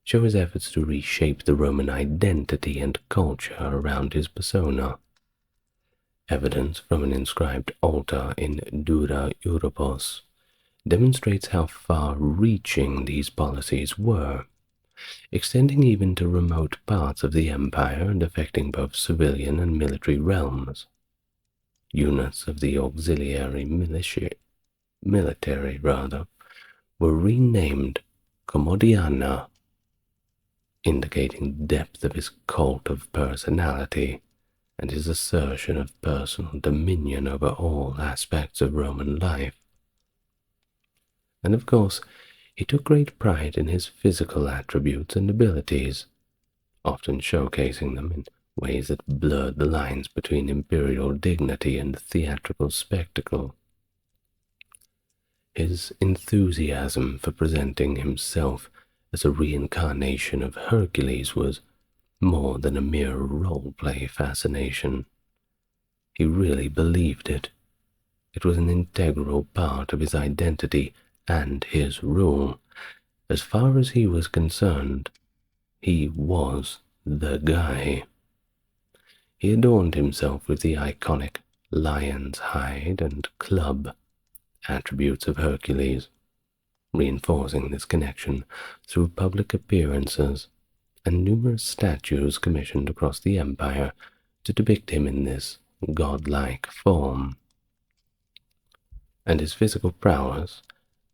show his efforts to reshape the Roman identity and culture around his persona. Evidence from an inscribed altar in Dura Europos demonstrates how far-reaching these policies were, extending even to remote parts of the empire and affecting both civilian and military realms. Units of the auxiliary military were renamed Commodiana, indicating the depth of his cult of personality and his assertion of personal dominion over all aspects of Roman life. And of course, he took great pride in his physical attributes and abilities, often showcasing them in ways that blurred the lines between imperial dignity and theatrical spectacle. His enthusiasm for presenting himself as a reincarnation of Hercules was more than a mere role-play fascination. He really believed it. It was an integral part of his identity and his rule. As far as he was concerned, he was the guy. He adorned himself with the iconic lion's hide and club, attributes of Hercules, reinforcing this connection through public appearances and numerous statues commissioned across the empire to depict him in this godlike form. And his physical prowess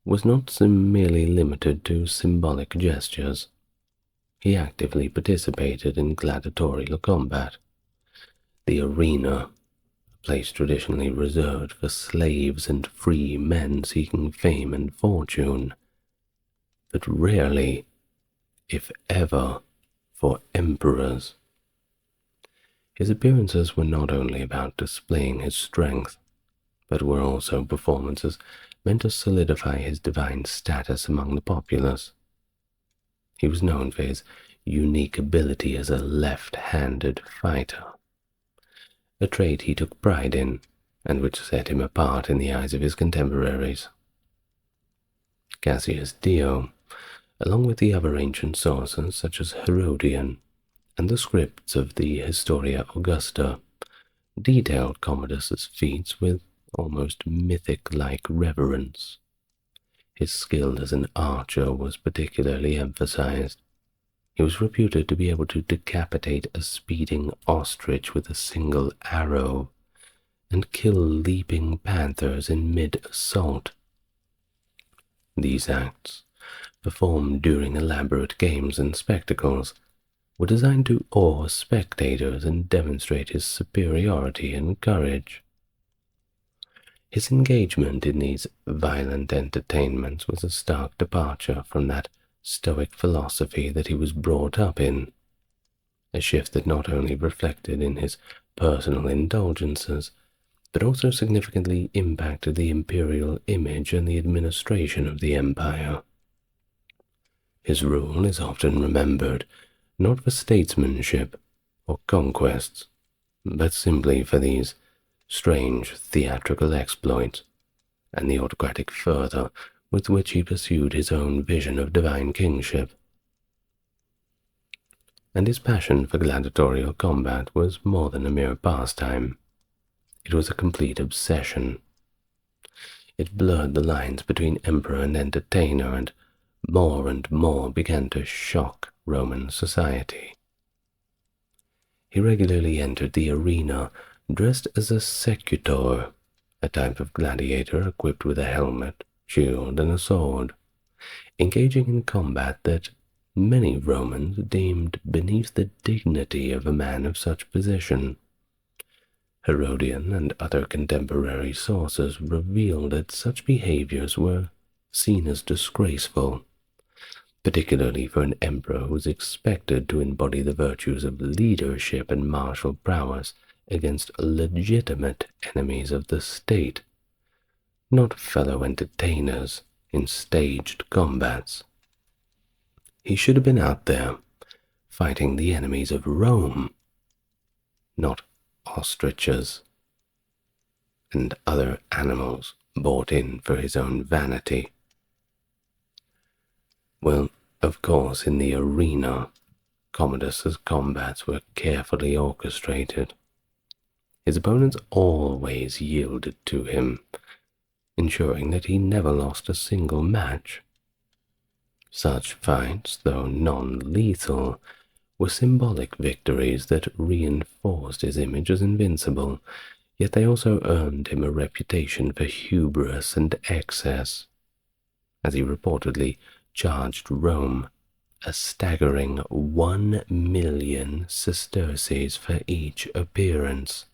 was not merely limited to symbolic gestures. He actively participated in gladiatorial combat. The arena, a place traditionally reserved for slaves and free men seeking fame and fortune, but rarely, if ever, for emperors. His appearances were not only about displaying his strength, but were also performances meant to solidify his divine status among the populace. He was known for his unique ability as a left-handed fighter, a trait he took pride in and which set him apart in the eyes of his contemporaries. Cassius Dio, along with the other ancient sources such as Herodian and the scripts of the Historia Augusta, detailed Commodus's feats with almost mythic-like reverence. His skill as an archer was particularly emphasized. He was reputed to be able to decapitate a speeding ostrich with a single arrow and kill leaping panthers in mid-assault. These acts, performed during elaborate games and spectacles, were designed to awe spectators and demonstrate his superiority and courage. His engagement in these violent entertainments was a stark departure from that Stoic philosophy that he was brought up in, a shift that not only reflected in his personal indulgences, but also significantly impacted the imperial image and the administration of the empire. His rule is often remembered not for statesmanship or conquests, but simply for these strange theatrical exploits and the autocratic fervor with which he pursued his own vision of divine kingship. And his passion for gladiatorial combat was more than a mere pastime. It was a complete obsession. It blurred the lines between emperor and entertainer, and more began to shock Roman society. He regularly entered the arena dressed as a secutor, a type of gladiator equipped with a helmet, shield, and a sword, engaging in combat that many Romans deemed beneath the dignity of a man of such position. Hadrian and other contemporary sources reveal that such behaviors were seen as disgraceful, particularly for an emperor who was expected to embody the virtues of leadership and martial prowess against legitimate enemies of the state, not fellow entertainers in staged combats. He should have been out there fighting the enemies of Rome, not ostriches and other animals brought in for his own vanity. Well, of course, in the arena, Commodus's combats were carefully orchestrated. His opponents always yielded to him, ensuring that he never lost a single match. Such fights, though non-lethal, were symbolic victories that reinforced his image as invincible, yet they also earned him a reputation for hubris and excess, as he reportedly charged Rome a staggering 1,000,000 sesterces for each appearance,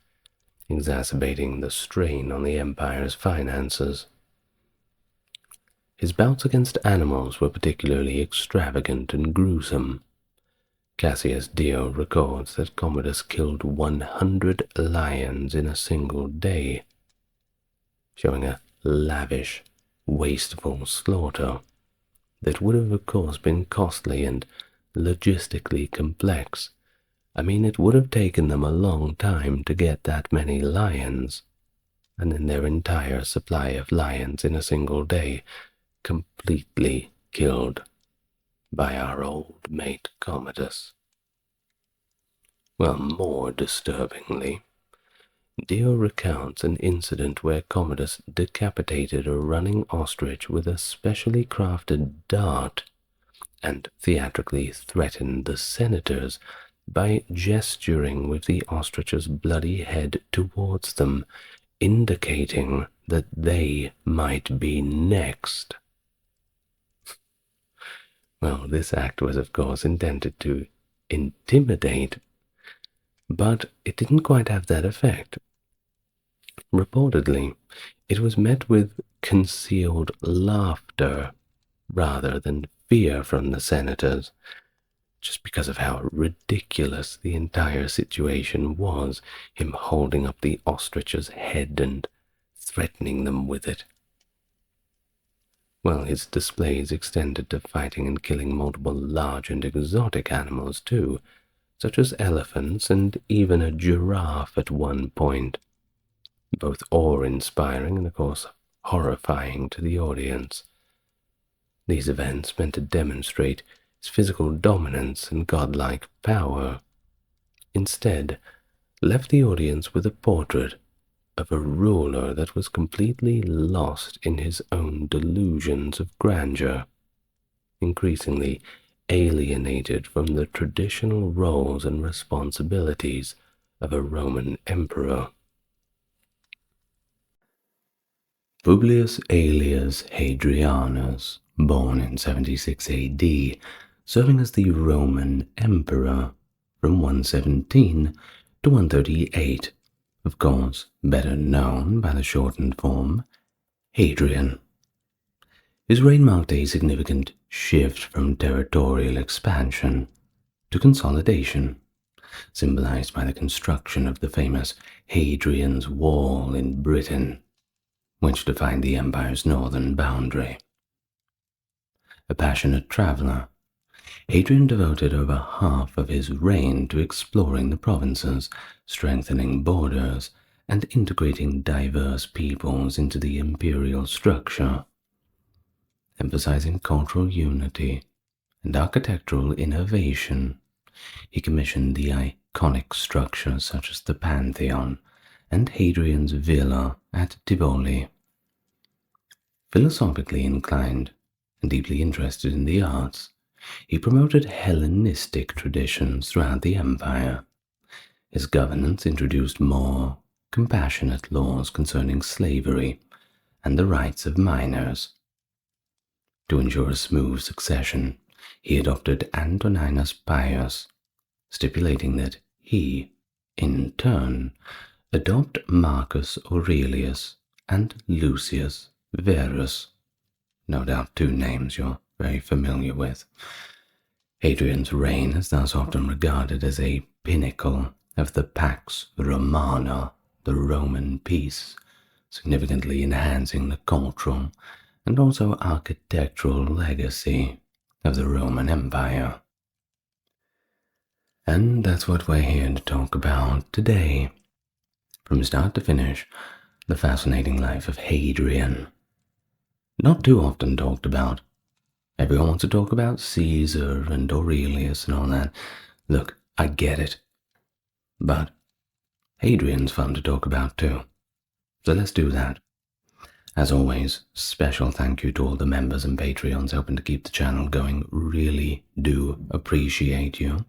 exacerbating the strain on the empire's finances. His bouts against animals were particularly extravagant and gruesome. Cassius Dio records that Commodus killed 100 lions in a single day, showing a lavish, wasteful slaughter that would have, of course, been costly and logistically complex. I mean, it would have taken them a long time to get that many lions, and then their entire supply of lions in a single day, completely killed by our old mate Commodus. Well, more disturbingly, Dio recounts an incident where Commodus decapitated a running ostrich with a specially crafted dart and theatrically threatened the senators by gesturing with the ostrich's bloody head towards them, indicating that they might be next. Well, this act was, of course, intended to intimidate, but it didn't quite have that effect. Reportedly, it was met with concealed laughter rather than fear from the senators, just because of how ridiculous the entire situation was, him holding up the ostrich's head and threatening them with it. Well, his displays extended to fighting and killing multiple large and exotic animals too, such as elephants and even a giraffe at one point, both awe-inspiring and, of course, horrifying to the audience. These events meant to demonstrate his physical dominance and godlike power, instead left the audience with a portrait of a ruler that was completely lost in his own delusions of grandeur, increasingly alienated from the traditional roles and responsibilities of a Roman emperor. Publius Aelius Hadrianus, born in 76 AD, serving as the Roman emperor from 117 to 138, of course better known by the shortened form Hadrian. His reign marked a significant shift from territorial expansion to consolidation, symbolized by the construction of the famous Hadrian's Wall in Britain, which defined the empire's northern boundary. A passionate traveler, Hadrian devoted over half of his reign to exploring the provinces, strengthening borders, and integrating diverse peoples into the imperial structure. Emphasizing cultural unity and architectural innovation, he commissioned the iconic structures such as the Pantheon and Hadrian's Villa at Tivoli. Philosophically inclined and deeply interested in the arts, he promoted Hellenistic traditions throughout the empire. His governance introduced more compassionate laws concerning slavery and the rights of minors. To ensure a smooth succession, he adopted Antoninus Pius, stipulating that he, in turn, adopt Marcus Aurelius and Lucius Verus, no doubt two names you're very familiar with. Hadrian's reign is thus often regarded as a pinnacle of the Pax Romana, the Roman peace, significantly enhancing the cultural and also architectural legacy of the Roman Empire. And that's what we're here to talk about today. From start to finish, the fascinating life of Hadrian. Not too often talked about. Everyone wants to talk about Caesar and Aurelius and all that. Look, I get it. But Hadrian's fun to talk about too. So let's do that. As always, special thank you to all the members and Patreons helping to keep the channel going. Really do appreciate you.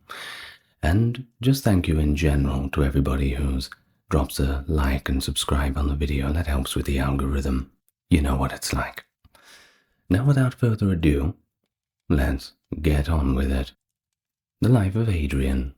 And just thank you in general to everybody who's drops a like and subscribe on the video. That helps with the algorithm. You know what it's like. Now, without further ado, let's get on with it. The life of Hadrian,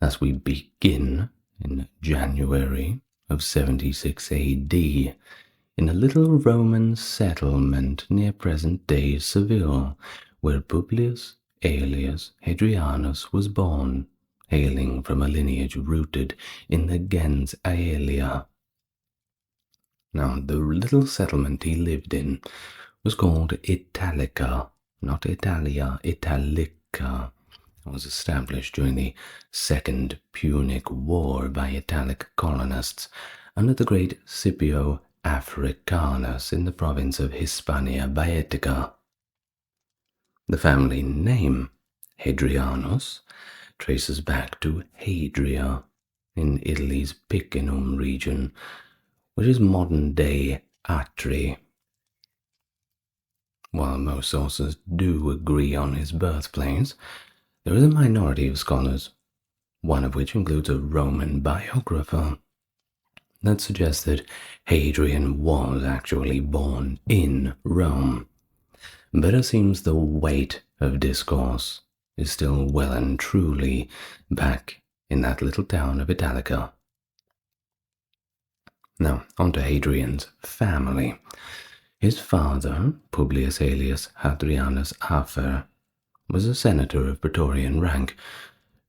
as we begin in January of 76 AD, in a little Roman settlement near present-day Seville, where Publius Aelius Hadrianus was born, hailing from a lineage rooted in the gens Aelia. Now, the little settlement he lived in was called Italica, not Italia, Italica. It was established during the Second Punic War by Italic colonists under the great Scipio Africanus in the province of Hispania Baetica. The family name, Hadrianus, traces back to Hadria in Italy's Picenum region, which is modern-day Atri. While most sources do agree on his birthplace, there is a minority of scholars, one of which includes a Roman biographer, that suggests that Hadrian was actually born in Rome. But it seems the weight of discourse is still well and truly back in that little town of Italica. Now, on to Hadrian's family. His father, Publius Aelius Hadrianus Afer, was a senator of Praetorian rank,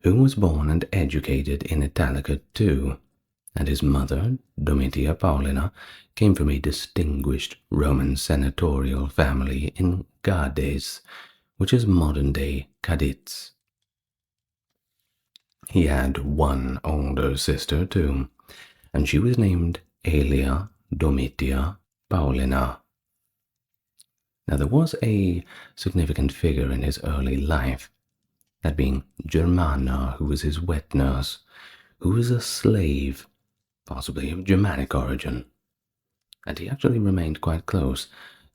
who was born and educated in Italica too, and his mother, Domitia Paulina, came from a distinguished Roman senatorial family in Gades, which is modern-day Cadiz. He had one older sister too, and she was named Aelia Domitia Paulina. Now, there was a significant figure in his early life, that being Germana, who was his wet nurse, who was a slave, possibly of Germanic origin, and he actually remained quite close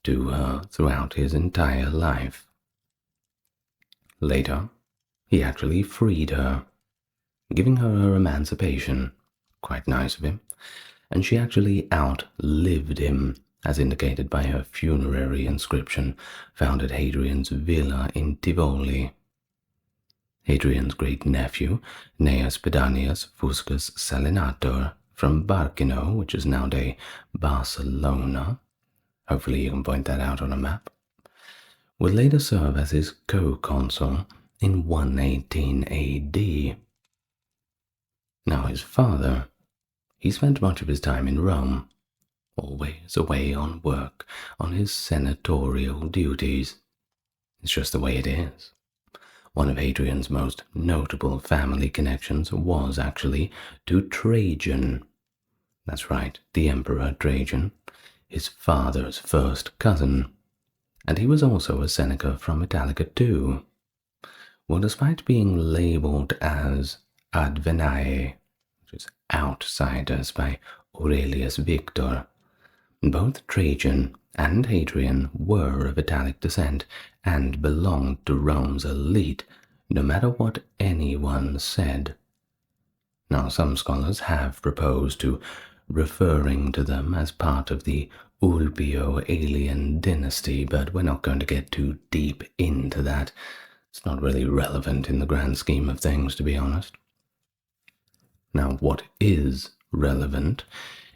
to her throughout his entire life. Later, he actually freed her, giving her emancipation. Quite nice of him. And she actually outlived him, as indicated by her funerary inscription found at Hadrian's villa in Tivoli. Hadrian's great-nephew, Gnaeus Pedanius Fuscus Salinator, from Barcino, which is nowadays Barcelona, hopefully you can point that out on a map, would later serve as his co-consul in 118 AD. Now his father, he spent much of his time in Rome, always away on work, on his senatorial duties. It's just the way it is. One of Hadrian's most notable family connections was actually to Trajan. That's right, the Emperor Trajan, his father's first cousin. And he was also a Seneca from Italica too. Well, despite being labeled as advenae, which is outsiders, by Aurelius Victor, both Trajan and Hadrian were of Italic descent and belonged to Rome's elite, no matter what anyone said. Now, some scholars have proposed to referring to them as part of the Ulpio-Aelian dynasty, but we're not going to get too deep into that. It's not really relevant in the grand scheme of things, to be honest. Now, what is relevant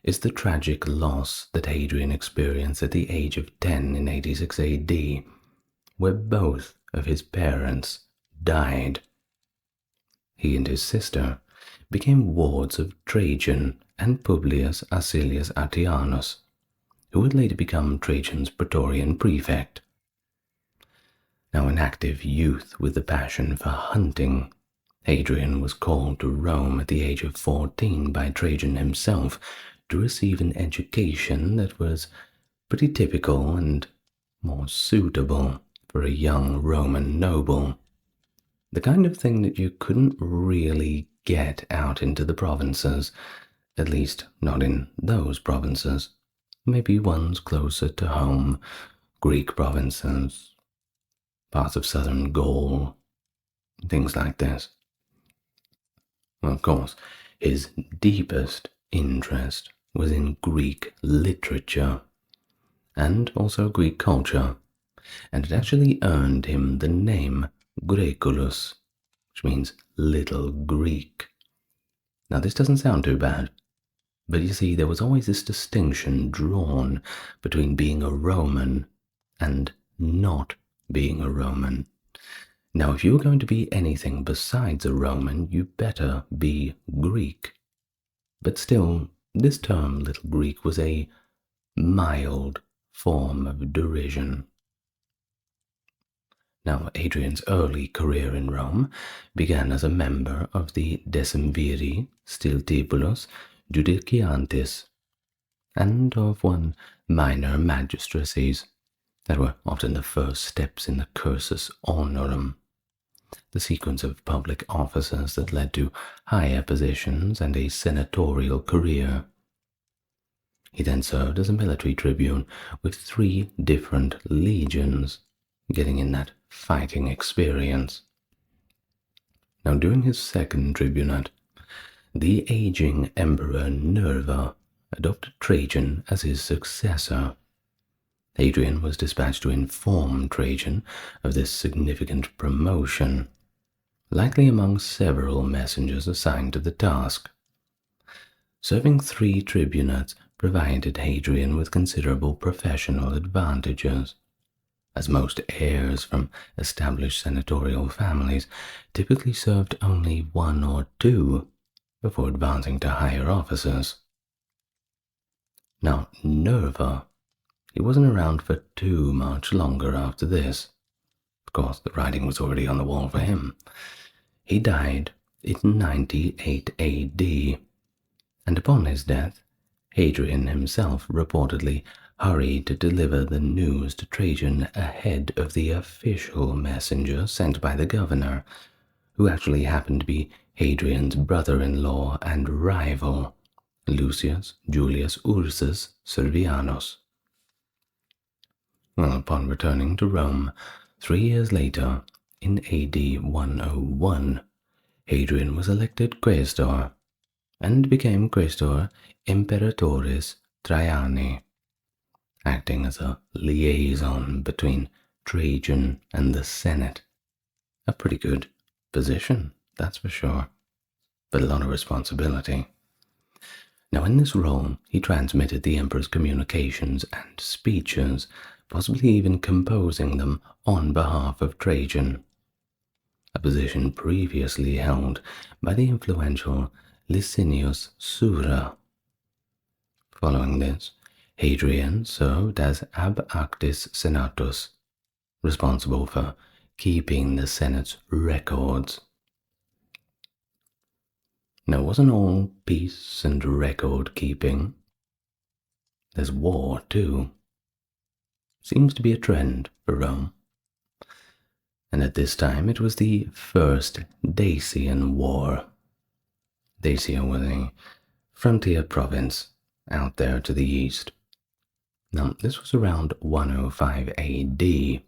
is the tragic loss that Hadrian experienced at the age of 10 in 86 AD, where both of his parents died. He and his sister became wards of Trajan and Publius Acilius Attianus, who would later become Trajan's Praetorian prefect. Now, an active youth with a passion for hunting, Hadrian was called to Rome at the age of 14 by Trajan himself to receive an education that was pretty typical and more suitable for a young Roman noble. The kind of thing that you couldn't really get out into the provinces, at least not in those provinces. Maybe ones closer to home, Greek provinces, parts of southern Gaul, things like this. Well, of course, his deepest interest was in Greek literature and also Greek culture, and it actually earned him the name Graeculus, which means little Greek. Now, this doesn't sound too bad, but you see, there was always this distinction drawn between being a Roman and not being a Roman. Now, if you were going to be anything besides a Roman, you better be Greek. But still, this term, little Greek, was a mild form of derision. Now, Hadrian's early career in Rome began as a member of the Decemviri Stiltibulus Judiciantis, and of one minor magistracies that were often the first steps in the cursus honorum, the sequence of public offices that led to higher positions and a senatorial career. He then served as a military tribune with 3 different legions, getting in that fighting experience. Now, during his second tribunate, the aging Emperor Nerva adopted Trajan as his successor. Hadrian was dispatched to inform Trajan of this significant promotion, likely among several messengers assigned to the task. Serving 3 tribunates provided Hadrian with considerable professional advantages, as most heirs from established senatorial families typically served only 1 or 2 before advancing to higher offices. Now, Nerva, he wasn't around for too much longer after this. Of course, the writing was already on the wall for him. He died in 98 AD, and upon his death, Hadrian himself reportedly hurried to deliver the news to Trajan ahead of the official messenger sent by the governor, who actually happened to be Hadrian's brother-in-law and rival, Lucius Julius Ursus Servianus. Well, upon returning to Rome 3 years later, in AD 101, Hadrian was elected quaestor and became quaestor imperatoris Traiani, acting as a liaison between Trajan and the Senate. A pretty good position, that's for sure, but a lot of responsibility. Now, in this role, he transmitted the emperor's communications and speeches, possibly even composing them on behalf of Trajan, a position previously held by the influential Licinius Sura. Following this, Hadrian served as ab actis senatus, responsible for keeping the Senate's records. Now, it wasn't all peace and record keeping. There's war, too. Seems to be a trend for Rome. And at this time, it was the First Dacian War. Dacia was a frontier province out there to the east. Now, this was around 105 AD,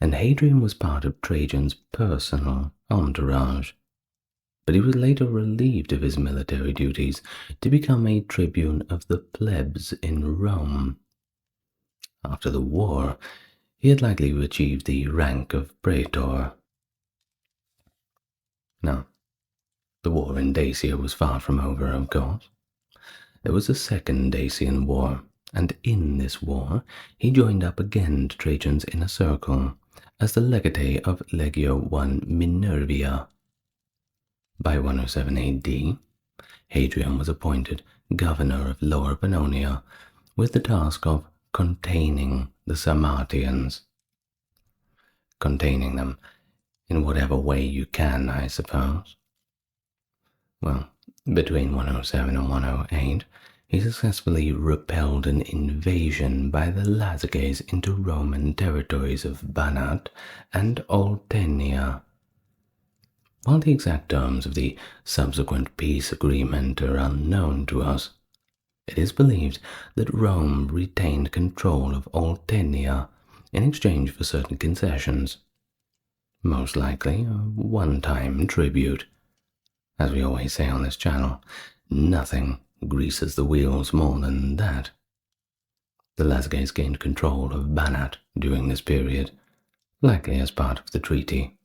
and Hadrian was part of Trajan's personal entourage. But he was later relieved of his military duties to become a tribune of the plebs in Rome. After the war, he had likely achieved the rank of praetor. Now, the war in Dacia was far from over, of course. There was a second Dacian War, and in this war, he joined up again to Trajan's inner circle as the legate of Legio I Minervia. By 107 AD, Hadrian was appointed governor of Lower Pannonia with the task of containing the Sarmatians. Containing them in whatever way you can, I suppose. Well, between 107 and 108, he successfully repelled an invasion by the Lazyges into Roman territories of Banat and Oltenia. While the exact terms of the subsequent peace agreement are unknown to us, it is believed that Rome retained control of Oltenia in exchange for certain concessions, most likely a one-time tribute. As we always say on this channel, nothing greases the wheels more than that. The Lazyges gained control of Banat during this period, likely as part of the treaty.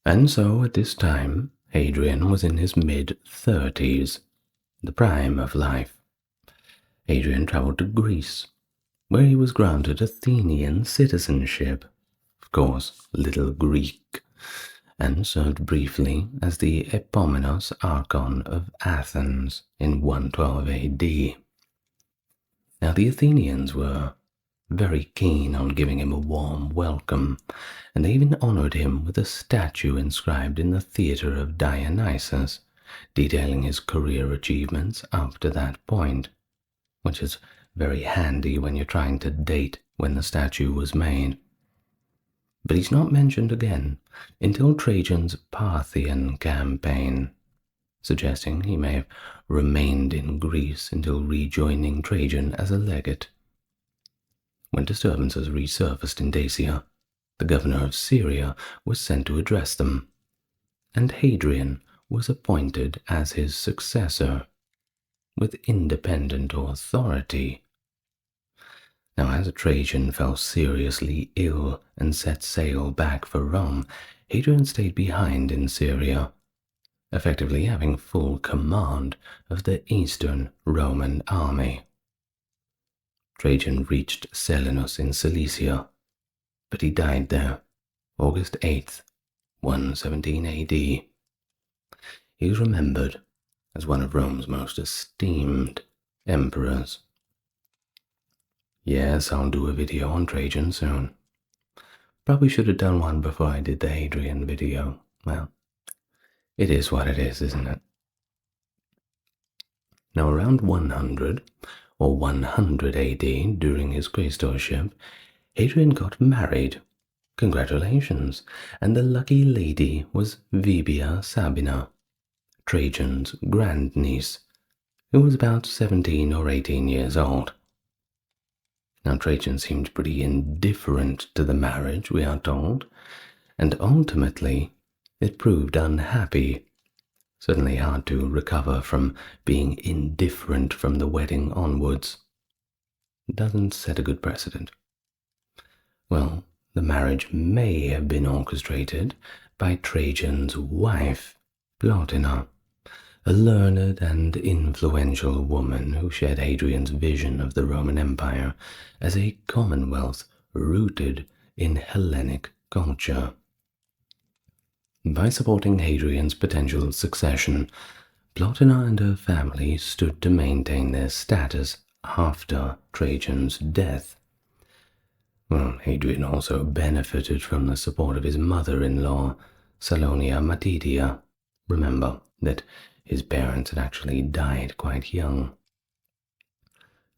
And so, at this time, Hadrian was in his mid-30s, the prime of life. Hadrian traveled to Greece, where he was granted Athenian citizenship, of course, Little Greek, and served briefly as the Epomenos Archon of Athens in 112 AD. Now, the Athenians were very keen on giving him a warm welcome, and they even honored him with a statue inscribed in the Theatre of Dionysus, detailing his career achievements up to that point, which is very handy when you're trying to date when the statue was made. But he's not mentioned again until Trajan's Parthian campaign, suggesting he may have remained in Greece until rejoining Trajan as a legate. When disturbances resurfaced in Dacia, the governor of Syria was sent to address them, and Hadrian was appointed as his successor, with independent authority. Now, as Trajan fell seriously ill and set sail back for Rome, Hadrian stayed behind in Syria, effectively having full command of the Eastern Roman army. Trajan reached Selinus in Cilicia, but he died there, August 8th, 117 AD. He is remembered as one of Rome's most esteemed emperors. Yes, I'll do a video on Trajan soon. Probably should have done one before I did the Hadrian video. Well, it is what it is, isn't it? Now, around 100 or 100 AD, during his quaestorship, Hadrian got married. Congratulations! And the lucky lady was Vibia Sabina, Trajan's grandniece, who was about 17 or 18 years old. Now, Trajan seemed pretty indifferent to the marriage, we are told, and ultimately it proved unhappy. Certainly hard to recover from being indifferent from the wedding onwards. Doesn't set a good precedent. Well, the marriage may have been orchestrated by Trajan's wife, Plotina, a learned and influential woman who shared Hadrian's vision of the Roman Empire as a commonwealth rooted in Hellenic culture. By supporting Hadrian's potential succession, Plotina and her family stood to maintain their status after Trajan's death. Well, Hadrian also benefited from the support of his mother-in-law, Salonia Matidia. Remember that his parents had actually died quite young.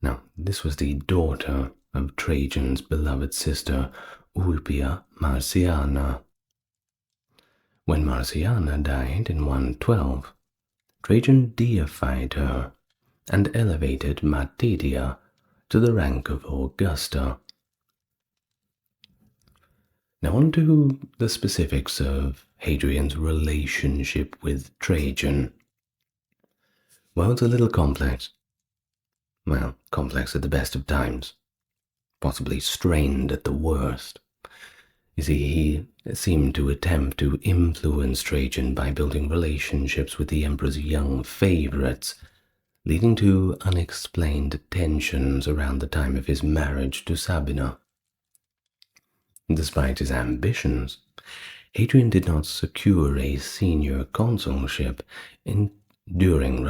Now, this was the daughter of Trajan's beloved sister, Ulpia Marciana. When Marciana died in 112, Trajan deified her and elevated Matidia to the rank of Augusta. Now on to the specifics of Hadrian's relationship with Trajan. Well, it's a little complex. Well, complex at the best of times. Possibly strained at the worst. You see, he seemed to attempt to influence Trajan by building relationships with the emperor's young favorites, leading to unexplained tensions around the time of his marriage to Sabina. Despite his ambitions, Hadrian did not secure a senior consulship during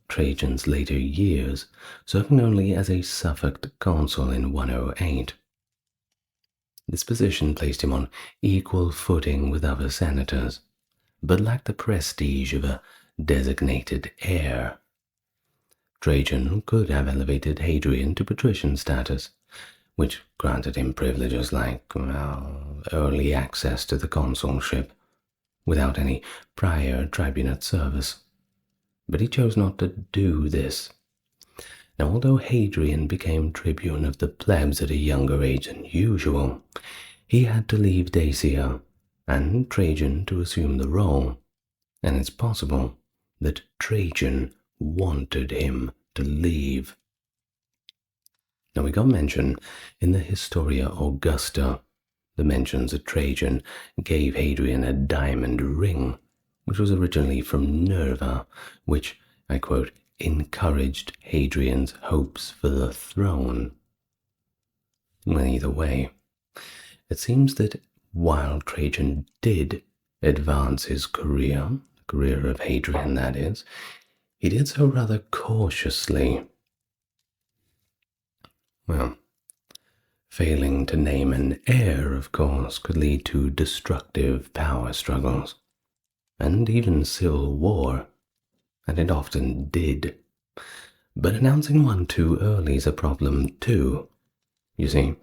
Trajan's later years, serving only as a suffect consul in 108. This position placed him on equal footing with other senators, but lacked the prestige of a designated heir. Trajan could have elevated Hadrian to patrician status, which granted him privileges like early access to the consulship, without any prior tribunate service. But he chose not to do this. Now, although Hadrian became tribune of the plebs at a younger age than usual, he had to leave Dacia and Trajan to assume the role, and it's possible that Trajan wanted him to leave. Now, we got mention in the Historia Augusta, the mentions that Trajan gave Hadrian a diamond ring, which was originally from Nerva, which, I quote, encouraged Hadrian's hopes for the throne. Well, either way, it seems that while Trajan did advance his career, the career of Hadrian that is, he did so rather cautiously. Well, failing to name an heir, of course, could lead to destructive power struggles, and even civil war, and it often did. But announcing one too early is a problem too. You see,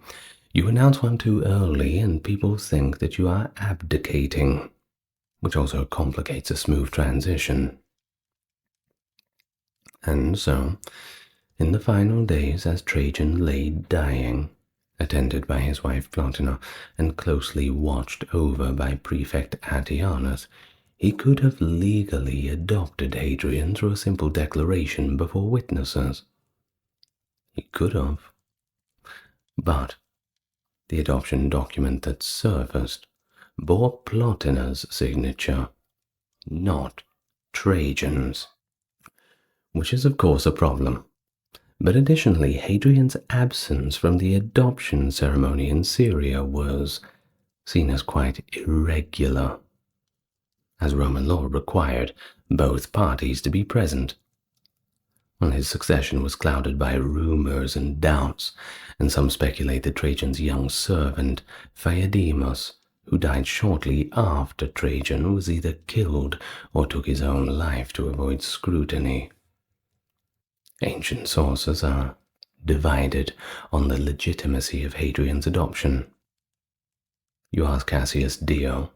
you announce one too early and people think that you are abdicating, which also complicates a smooth transition. And so, in the final days as Trajan lay dying, attended by his wife Plotina and closely watched over by Prefect Antoninus, he could have legally adopted Hadrian through a simple declaration before witnesses. He could have. But the adoption document that surfaced bore Plotina's signature, not Trajan's, which is of course a problem. But additionally, Hadrian's absence from the adoption ceremony in Syria was seen as quite irregular, as Roman law required both parties to be present. Well, his succession was clouded by rumors and doubts, and some speculate that Trajan's young servant, Phaedimus, who died shortly after Trajan, was either killed or took his own life to avoid scrutiny. Ancient sources are divided on the legitimacy of Hadrian's adoption. You ask Cassius Dio,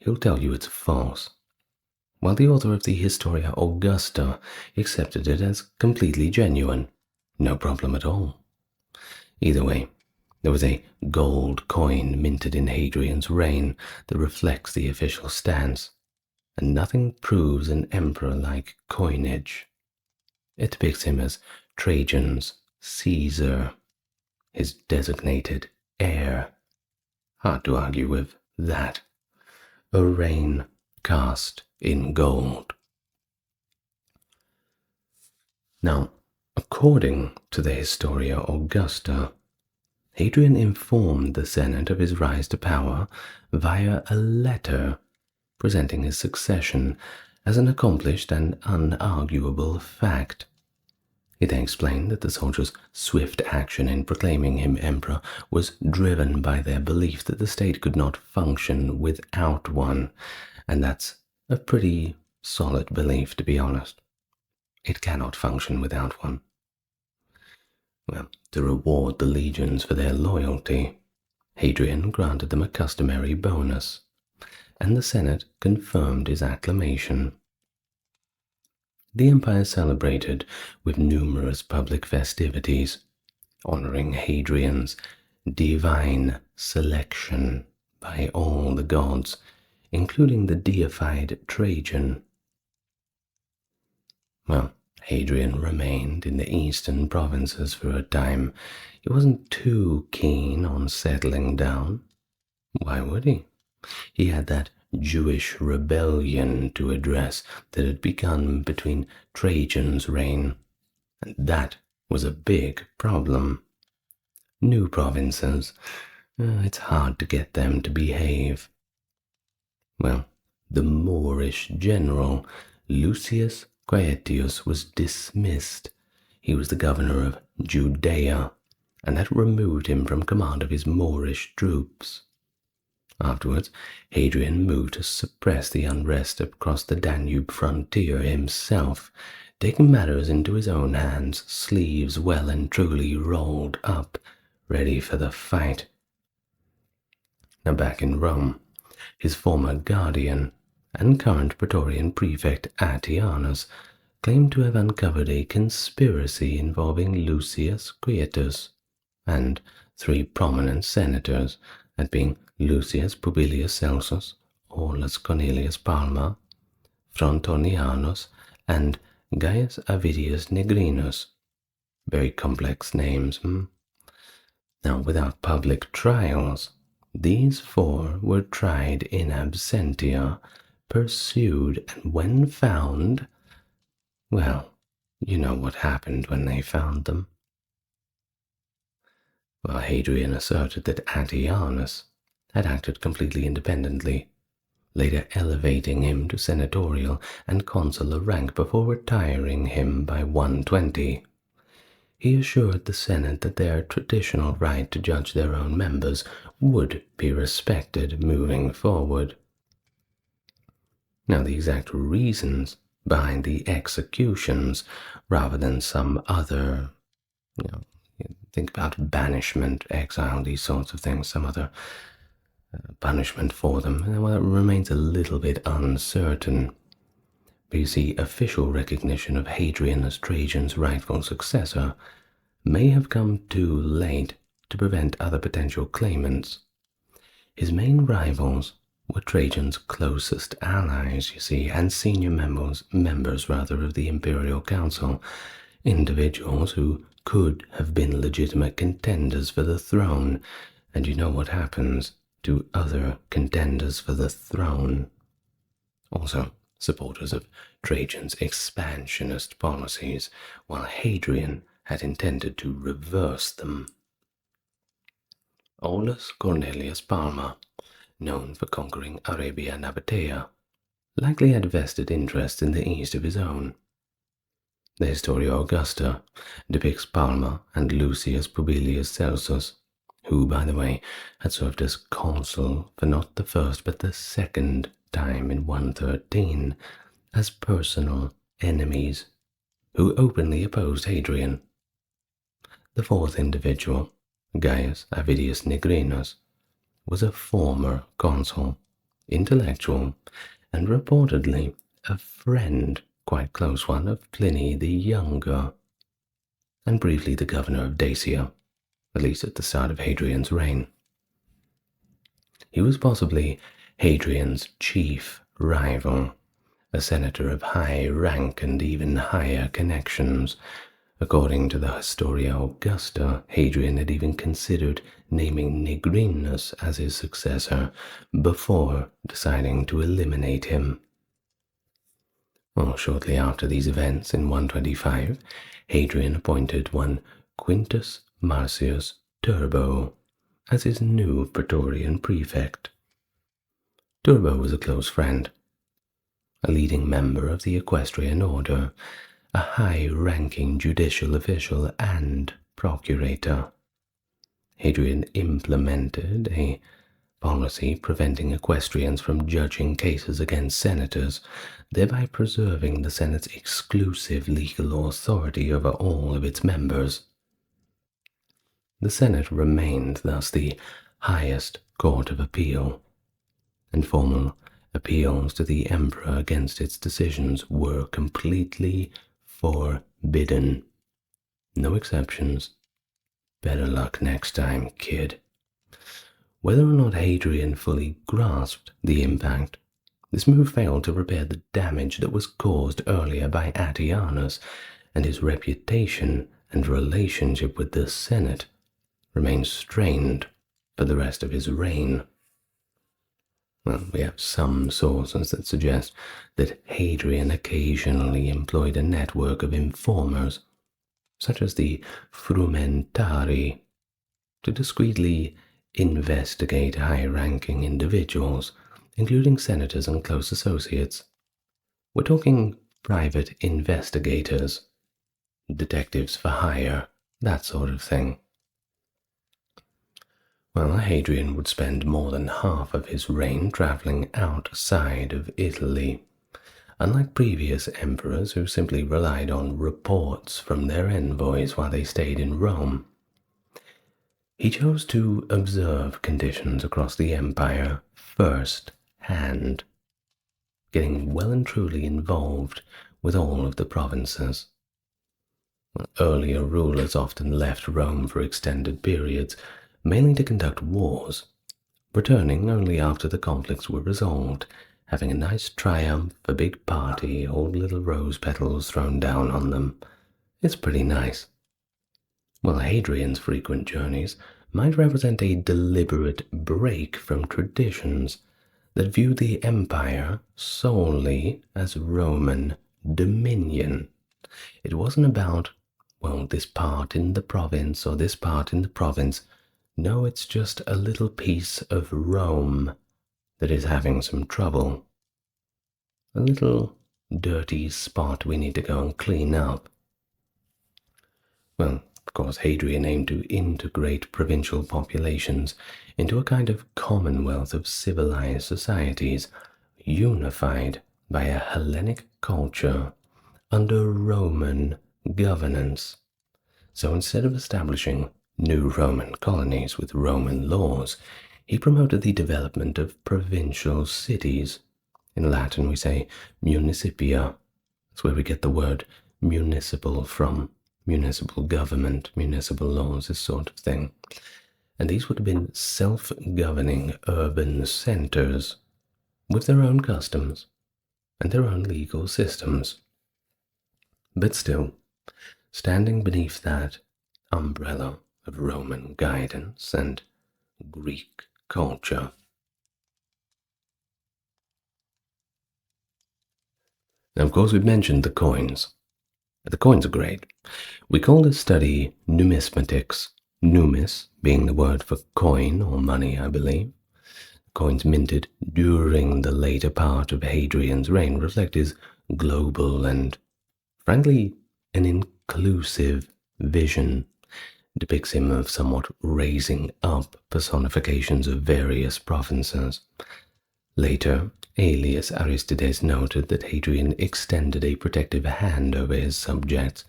he'll tell you it's false, while the author of the Historia Augusta accepted it as completely genuine, no problem at all. Either way, there was a gold coin minted in Hadrian's reign that reflects the official stance, and nothing proves an emperor like coinage. It depicts him as Trajan's Caesar, his designated heir. Hard to argue with that. A reign cast in gold. Now, according to the Historia Augusta, Hadrian informed the Senate of his rise to power via a letter presenting his succession as an accomplished and unarguable fact. He then explained that the soldiers' swift action in proclaiming him emperor was driven by their belief that the state could not function without one, and that's a pretty solid belief, to be honest. It cannot function without one. Well, to reward the legions for their loyalty, Hadrian granted them a customary bonus, and the Senate confirmed his acclamation. The empire celebrated with numerous public festivities, honoring Hadrian's divine selection by all the gods, including the deified Trajan. Well, Hadrian remained in the eastern provinces for a time. He wasn't too keen on settling down. Why would he? He had that Jewish rebellion to address that had begun between Trajan's reign, and that was a big problem. New provinces, it's hard to get them to behave. Well, the Moorish general Lucius Quietus was dismissed. He was the governor of Judea, and that removed him from command of his Moorish troops. Afterwards, Hadrian moved to suppress the unrest across the Danube frontier himself, taking matters into his own hands, sleeves well and truly rolled up, ready for the fight. Now back in Rome, his former guardian and current Praetorian prefect Antoninus claimed to have uncovered a conspiracy involving Lucius Quietus and 3 prominent senators, that being Lucius Publius Celsus, Aulus Cornelius Palma, Frontonianus, and Gaius Avidius Nigrinus. Very complex names. Now, without public trials, these 4 were tried in absentia, pursued, and when found, well, you know what happened when they found them. Well, Hadrian asserted that Antoninus had acted completely independently, later elevating him to senatorial and consular rank before retiring him by 120. He assured the Senate that their traditional right to judge their own members would be respected moving forward. Now, the exact reasons behind the executions, rather than some other, think about banishment, exile, these sorts of things, some other punishment for them, well, it remains a little bit uncertain. But you see, official recognition of Hadrian as Trajan's rightful successor may have come too late to prevent other potential claimants. His main rivals were Trajan's closest allies, you see, and senior members of the imperial council, individuals who could have been legitimate contenders for the throne, and you know what happens to other contenders for the throne. Also, supporters of Trajan's expansionist policies, while Hadrian had intended to reverse them. Aulus Cornelius Palma, known for conquering Arabia Nabatea, likely had vested interests in the east of his own. The Historia Augusta depicts Palma and Lucius Publius Celsus, who, by the way, had served as consul for not the first but the second time in 113, as personal enemies, who openly opposed Hadrian. The 4th individual, Gaius Avidius Nigrinus, was a former consul, intellectual, and reportedly a friend, quite close one, of Pliny the Younger, and briefly the governor of Dacia, at least at the start of Hadrian's reign. He was possibly Hadrian's chief rival, a senator of high rank and even higher connections. According to the Historia Augusta, Hadrian had even considered naming Nigrinus as his successor before deciding to eliminate him. Well, shortly after these events, in 125, Hadrian appointed one Quintus Marcius Turbo as his new Praetorian prefect. Turbo was a close friend, a leading member of the equestrian order, a high-ranking judicial official and procurator. Hadrian implemented a policy preventing equestrians from judging cases against senators, thereby preserving the Senate's exclusive legal authority over all of its members. The Senate remained thus the highest court of appeal, and formal appeals to the emperor against its decisions were completely forbidden. No exceptions. Better luck next time, kid. Whether or not Hadrian fully grasped the impact, this move failed to repair the damage that was caused earlier by Antoninus, and his reputation and relationship with the Senate remained strained for the rest of his reign. Well, we have some sources that suggest that Hadrian occasionally employed a network of informers, such as the frumentari, to discreetly investigate high-ranking individuals, including senators and close associates. We're talking private investigators, detectives for hire, that sort of thing. Well, Hadrian would spend more than half of his reign traveling outside of Italy, unlike previous emperors who simply relied on reports from their envoys while they stayed in Rome. He chose to observe conditions across the empire first-hand, getting well and truly involved with all of the provinces. Earlier rulers often left Rome for extended periods, mainly to conduct wars, returning only after the conflicts were resolved, having a nice triumph, a big party, all little rose petals thrown down on them. It's pretty nice. Well, Hadrian's frequent journeys might represent a deliberate break from traditions that viewed the empire solely as Roman dominion. It wasn't about, well, this part in the province or this part in the province. No, it's just a little piece of Rome that is having some trouble. A little dirty spot we need to go and clean up. Well, of course, Hadrian aimed to integrate provincial populations into a kind of commonwealth of civilized societies, unified by a Hellenic culture under Roman governance. So instead of establishing new Roman colonies with Roman laws, he promoted the development of provincial cities. In Latin we say municipia. That's where we get the word municipal from. Municipal government, municipal laws, this sort of thing. And these would have been self-governing urban centers with their own customs and their own legal systems. But still, standing beneath that umbrella of Roman guidance and Greek culture. Now, of course, we've mentioned the coins. The coins are great. We call this study numismatics, numis being the word for coin or money, I believe. Coins minted during the later part of Hadrian's reign reflect his global and, frankly, an inclusive vision. It depicts him of somewhat raising up personifications of various provinces. Later, Aelius Aristides noted that Hadrian extended a protective hand over his subjects,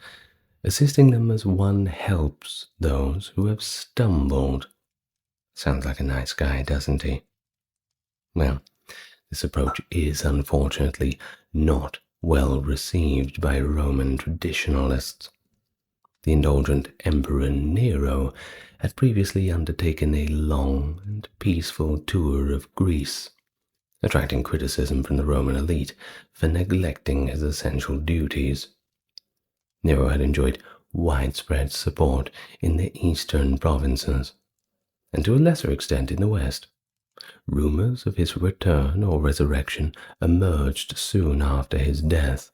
assisting them as one helps those who have stumbled. Sounds like a nice guy, doesn't he? Well, this approach is unfortunately not well received by Roman traditionalists. The indulgent Emperor Nero had previously undertaken a long and peaceful tour of Greece, attracting criticism from the Roman elite for neglecting his essential duties. Nero had enjoyed widespread support in the eastern provinces, and to a lesser extent in the west. Rumors of his return or resurrection emerged soon after his death,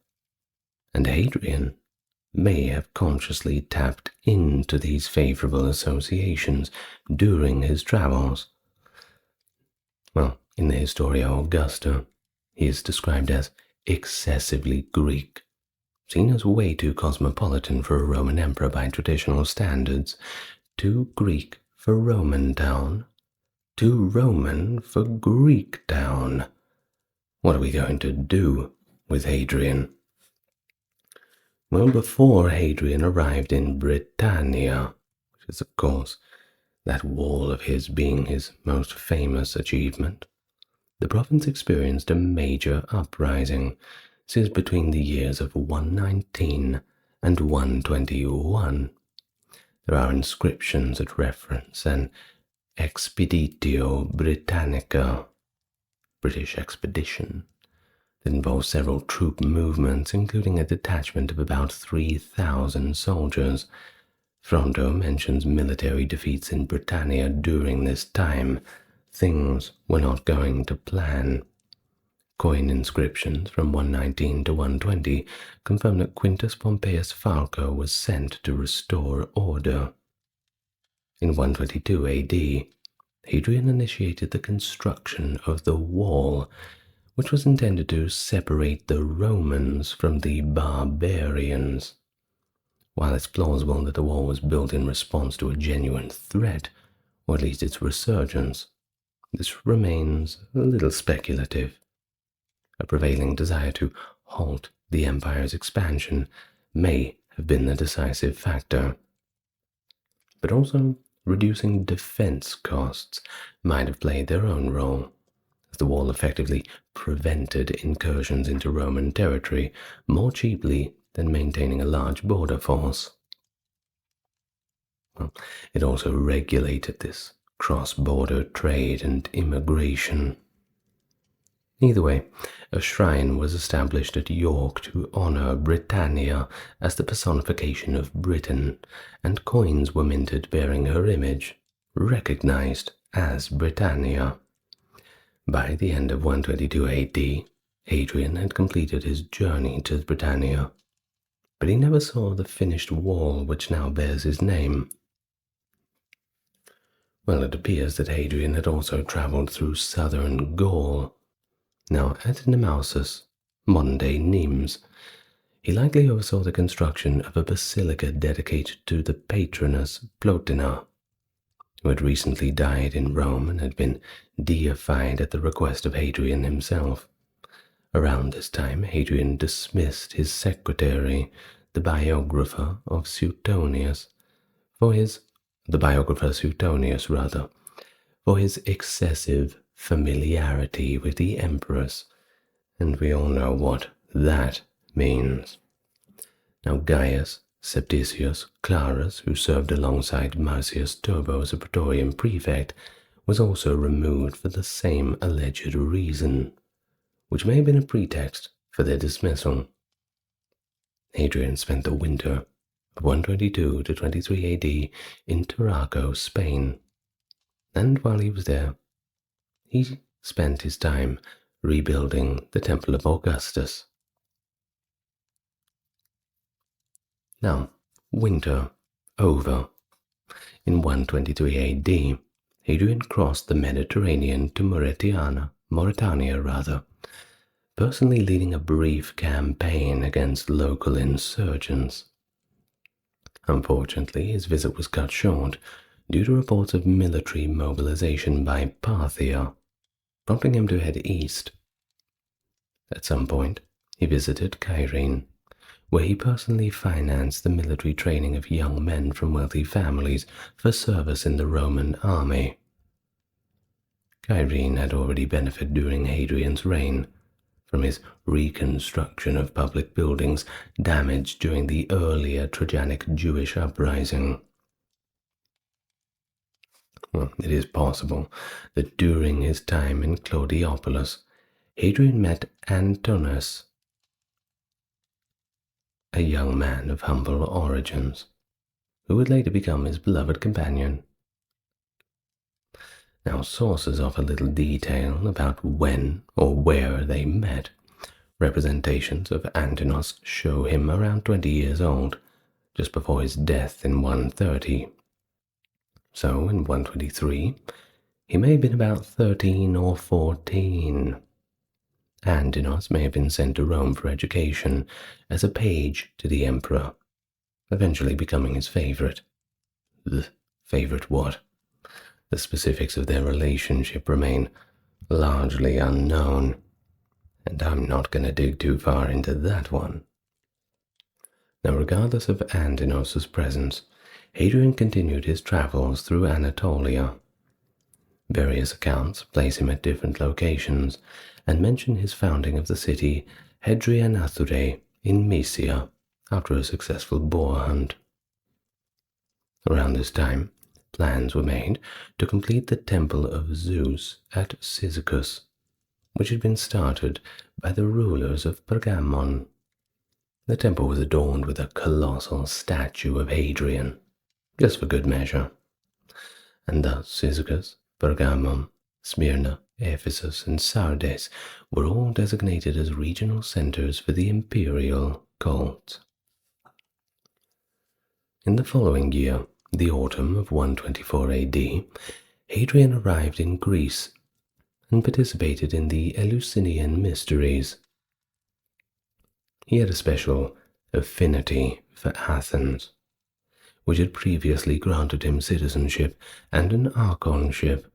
and Hadrian may have consciously tapped into these favorable associations during his travels. Well, in the Historia Augusta, he is described as excessively Greek, seen as way too cosmopolitan for a Roman emperor by traditional standards, too Greek for Roman town, too Roman for Greek town. What are we going to do with Hadrian? Well, before Hadrian arrived in Britannia, which is, of course, that wall of his being his most famous achievement, the province experienced a major uprising since between the years of 119 and 121. There are inscriptions that reference an Expeditio Britannica, British expedition, that involves several troop movements, including a detachment of about 3,000 soldiers. Fronto mentions military defeats in Britannia during this time. Things were not going to plan. Coin inscriptions from 119 to 120 confirm that Quintus Pompeius Falco was sent to restore order. In 122 AD, Hadrian initiated the construction of the wall, which was intended to separate the Romans from the barbarians. While it's plausible that the wall was built in response to a genuine threat, or at least its resurgence, this remains a little speculative. A prevailing desire to halt the empire's expansion may have been the decisive factor. But also, reducing defense costs might have played their own role, as the wall effectively prevented incursions into Roman territory more cheaply than maintaining a large border force. Well, it also regulated this cross-border trade and immigration. Either way, a shrine was established at York to honor Britannia as the personification of Britain, and coins were minted bearing her image, recognized as Britannia. By the end of 122 AD, Hadrian had completed his journey to Britannia, but he never saw the finished wall which now bears his name. Well, it appears that Hadrian had also travelled through southern Gaul. Now, at Nemausus, modern-day Nimes, he likely oversaw the construction of a basilica dedicated to the patroness Plotina, who had recently died in Rome and had been deified at the request of Hadrian himself. Around this time, Hadrian dismissed his secretary, the biographer Suetonius, for his excessive familiarity with the empress, and we all know what that means. Now Gaius Septicius Clarus, who served alongside Marcius Turbo as a praetorian prefect, was also removed for the same alleged reason, which may have been a pretext for their dismissal. Hadrian spent the winter of 122 to 23 AD in Tarraco, Spain, and while he was there, he spent his time rebuilding the Temple of Augustus. Now, winter over. In 123 AD, Hadrian crossed the Mediterranean to Mauritania, personally leading a brief campaign against local insurgents. Unfortunately, his visit was cut short due to reports of military mobilization by Parthia, prompting him to head east. At some point, he visited Cyrene, where he personally financed the military training of young men from wealthy families for service in the Roman army. Cyrene had already benefited during Hadrian's reign from his reconstruction of public buildings damaged during the earlier Trajanic Jewish uprising. Well, it is possible that during his time in Claudiopolis, Hadrian met Antoninus, a young man of humble origins, who would later become his beloved companion. Now, sources offer little detail about when or where they met. Representations of Antoninus show him around 20 years old, just before his death in 130. So, in 123, he may have been about 13 or 14. Antoninus may have been sent to Rome for education as a page to the emperor, eventually becoming his favorite. The favorite what? The specifics of their relationship remain largely unknown, and I'm not going to dig too far into that one. Now, regardless of Antoninus' presence, Hadrian continued his travels through Anatolia. Various accounts place him at different locations and mention his founding of the city Hadrianature in Mysia after a successful boar hunt. Around this time, plans were made to complete the temple of Zeus at Cyzicus, which had been started by the rulers of Pergamon. The temple was adorned with a colossal statue of Hadrian, just for good measure. And thus Cyzicus, Pergamon, Smyrna, Ephesus, and Sardes were all designated as regional centers for the imperial cult. In the following year, the autumn of 124 AD, Hadrian arrived in Greece and participated in the Eleusinian Mysteries. He had a special affinity for Athens, which had previously granted him citizenship and an archonship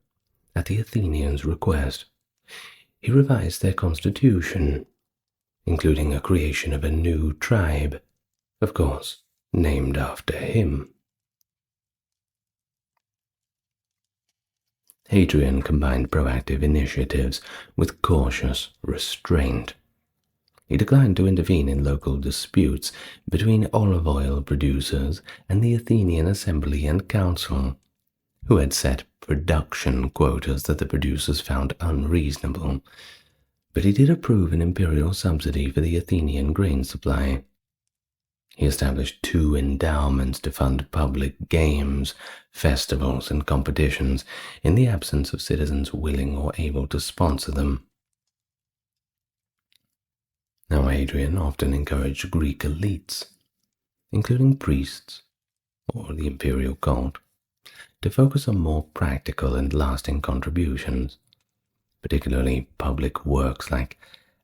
at the Athenians' request. He revised their constitution, including a creation of a new tribe, of course, named after him. Hadrian combined proactive initiatives with cautious restraint. He declined to intervene in local disputes between olive oil producers and the Athenian Assembly and Council, who had set production quotas that the producers found unreasonable, but he did approve an imperial subsidy for the Athenian grain supply. He established 2 endowments to fund public games, festivals, and competitions in the absence of citizens willing or able to sponsor them. Now, Hadrian often encouraged Greek elites, including priests or the imperial cult, to focus on more practical and lasting contributions, particularly public works like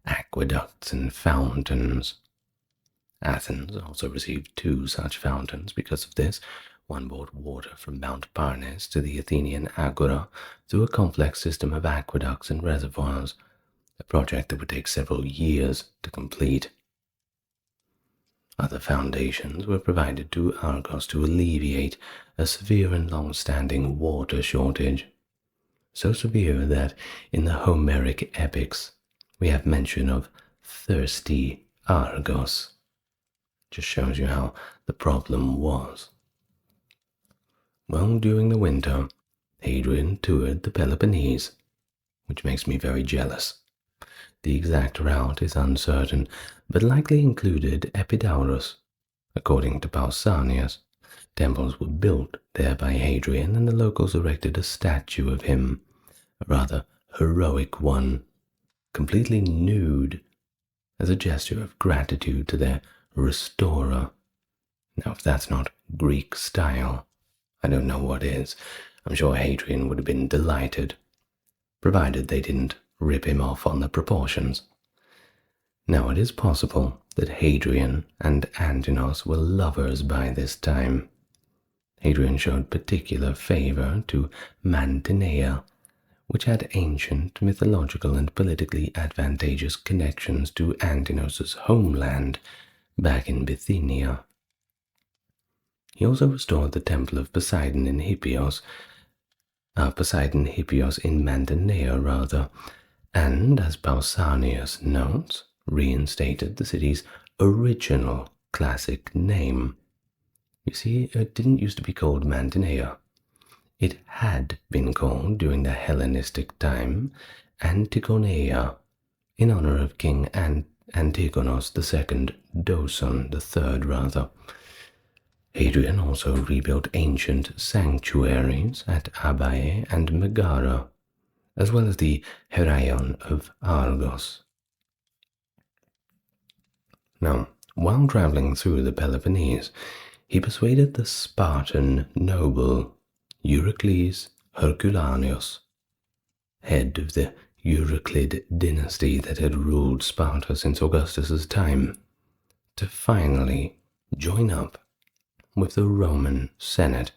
aqueducts and fountains. Athens also received 2 such fountains because of this. One brought water from Mount Parnes to the Athenian Agora through a complex system of aqueducts and reservoirs, a project that would take several years to complete. Other foundations were provided to Argos to alleviate a severe and long-standing water shortage, so severe that in the Homeric epics we have mention of thirsty Argos. Just shows you how the problem was. Well, during the winter, Hadrian toured the Peloponnese, which makes me very jealous. The exact route is uncertain, but likely included Epidaurus. According to Pausanias, temples were built there by Hadrian, and the locals erected a statue of him, a rather heroic one, completely nude, as a gesture of gratitude to their restorer. Now, if that's not Greek style, I don't know what is. I'm sure Hadrian would have been delighted, provided they didn't rip him off on the proportions. Now, it is possible that Hadrian and Antoninus were lovers by this time. Hadrian showed particular favor to Mantinea, which had ancient, mythological, and politically advantageous connections to Antinous' homeland back in Bithynia. He also restored the temple of Poseidon in Hippios in Mantinea, and, as Pausanias notes, reinstated the city's original classic name. You see, it didn't used to be called Mantinea. It had been called during the Hellenistic time Antigonea, in honor of King Antigonus II, Doson III rather. Hadrian also rebuilt ancient sanctuaries at Abae and Megara, as well as the Heraion of Argos. Now, while traveling through the Peloponnese, he persuaded the Spartan noble Eurycles Herculanus, head of the Euclid dynasty that had ruled Sparta since Augustus's time, to finally join up with the Roman Senate,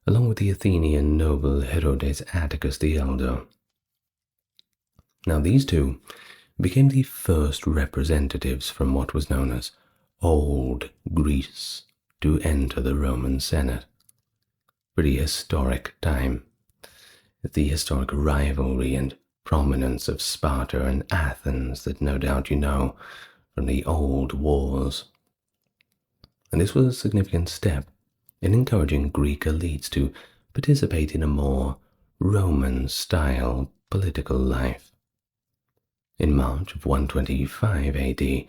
along with the Athenian noble Herodes Atticus the Elder. Now these two became the first representatives from what was known as Old Greece to enter the Roman Senate. Pretty historic time. The historic rivalry and prominence of Sparta and Athens that no doubt you know from the old wars. And this was a significant step in encouraging Greek elites to participate in a more Roman-style political life. In March of 125 AD,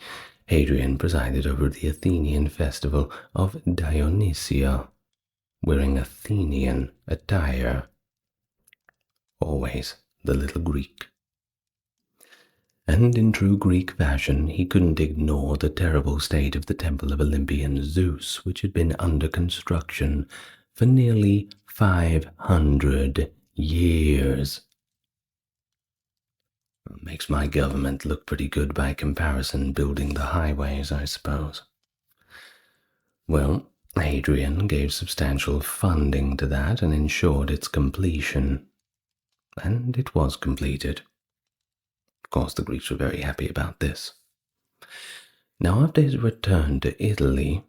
Hadrian presided over the Athenian festival of Dionysia, wearing Athenian attire. Always the little Greek. And in true Greek fashion, he couldn't ignore the terrible state of the temple of Olympian Zeus, which had been under construction for nearly 500 years. Makes my government look pretty good by comparison, building the highways, I suppose. Well, Hadrian gave substantial funding to that and ensured its completion. And it was completed. Of course, the Greeks were very happy about this. Now, after his return to Italy,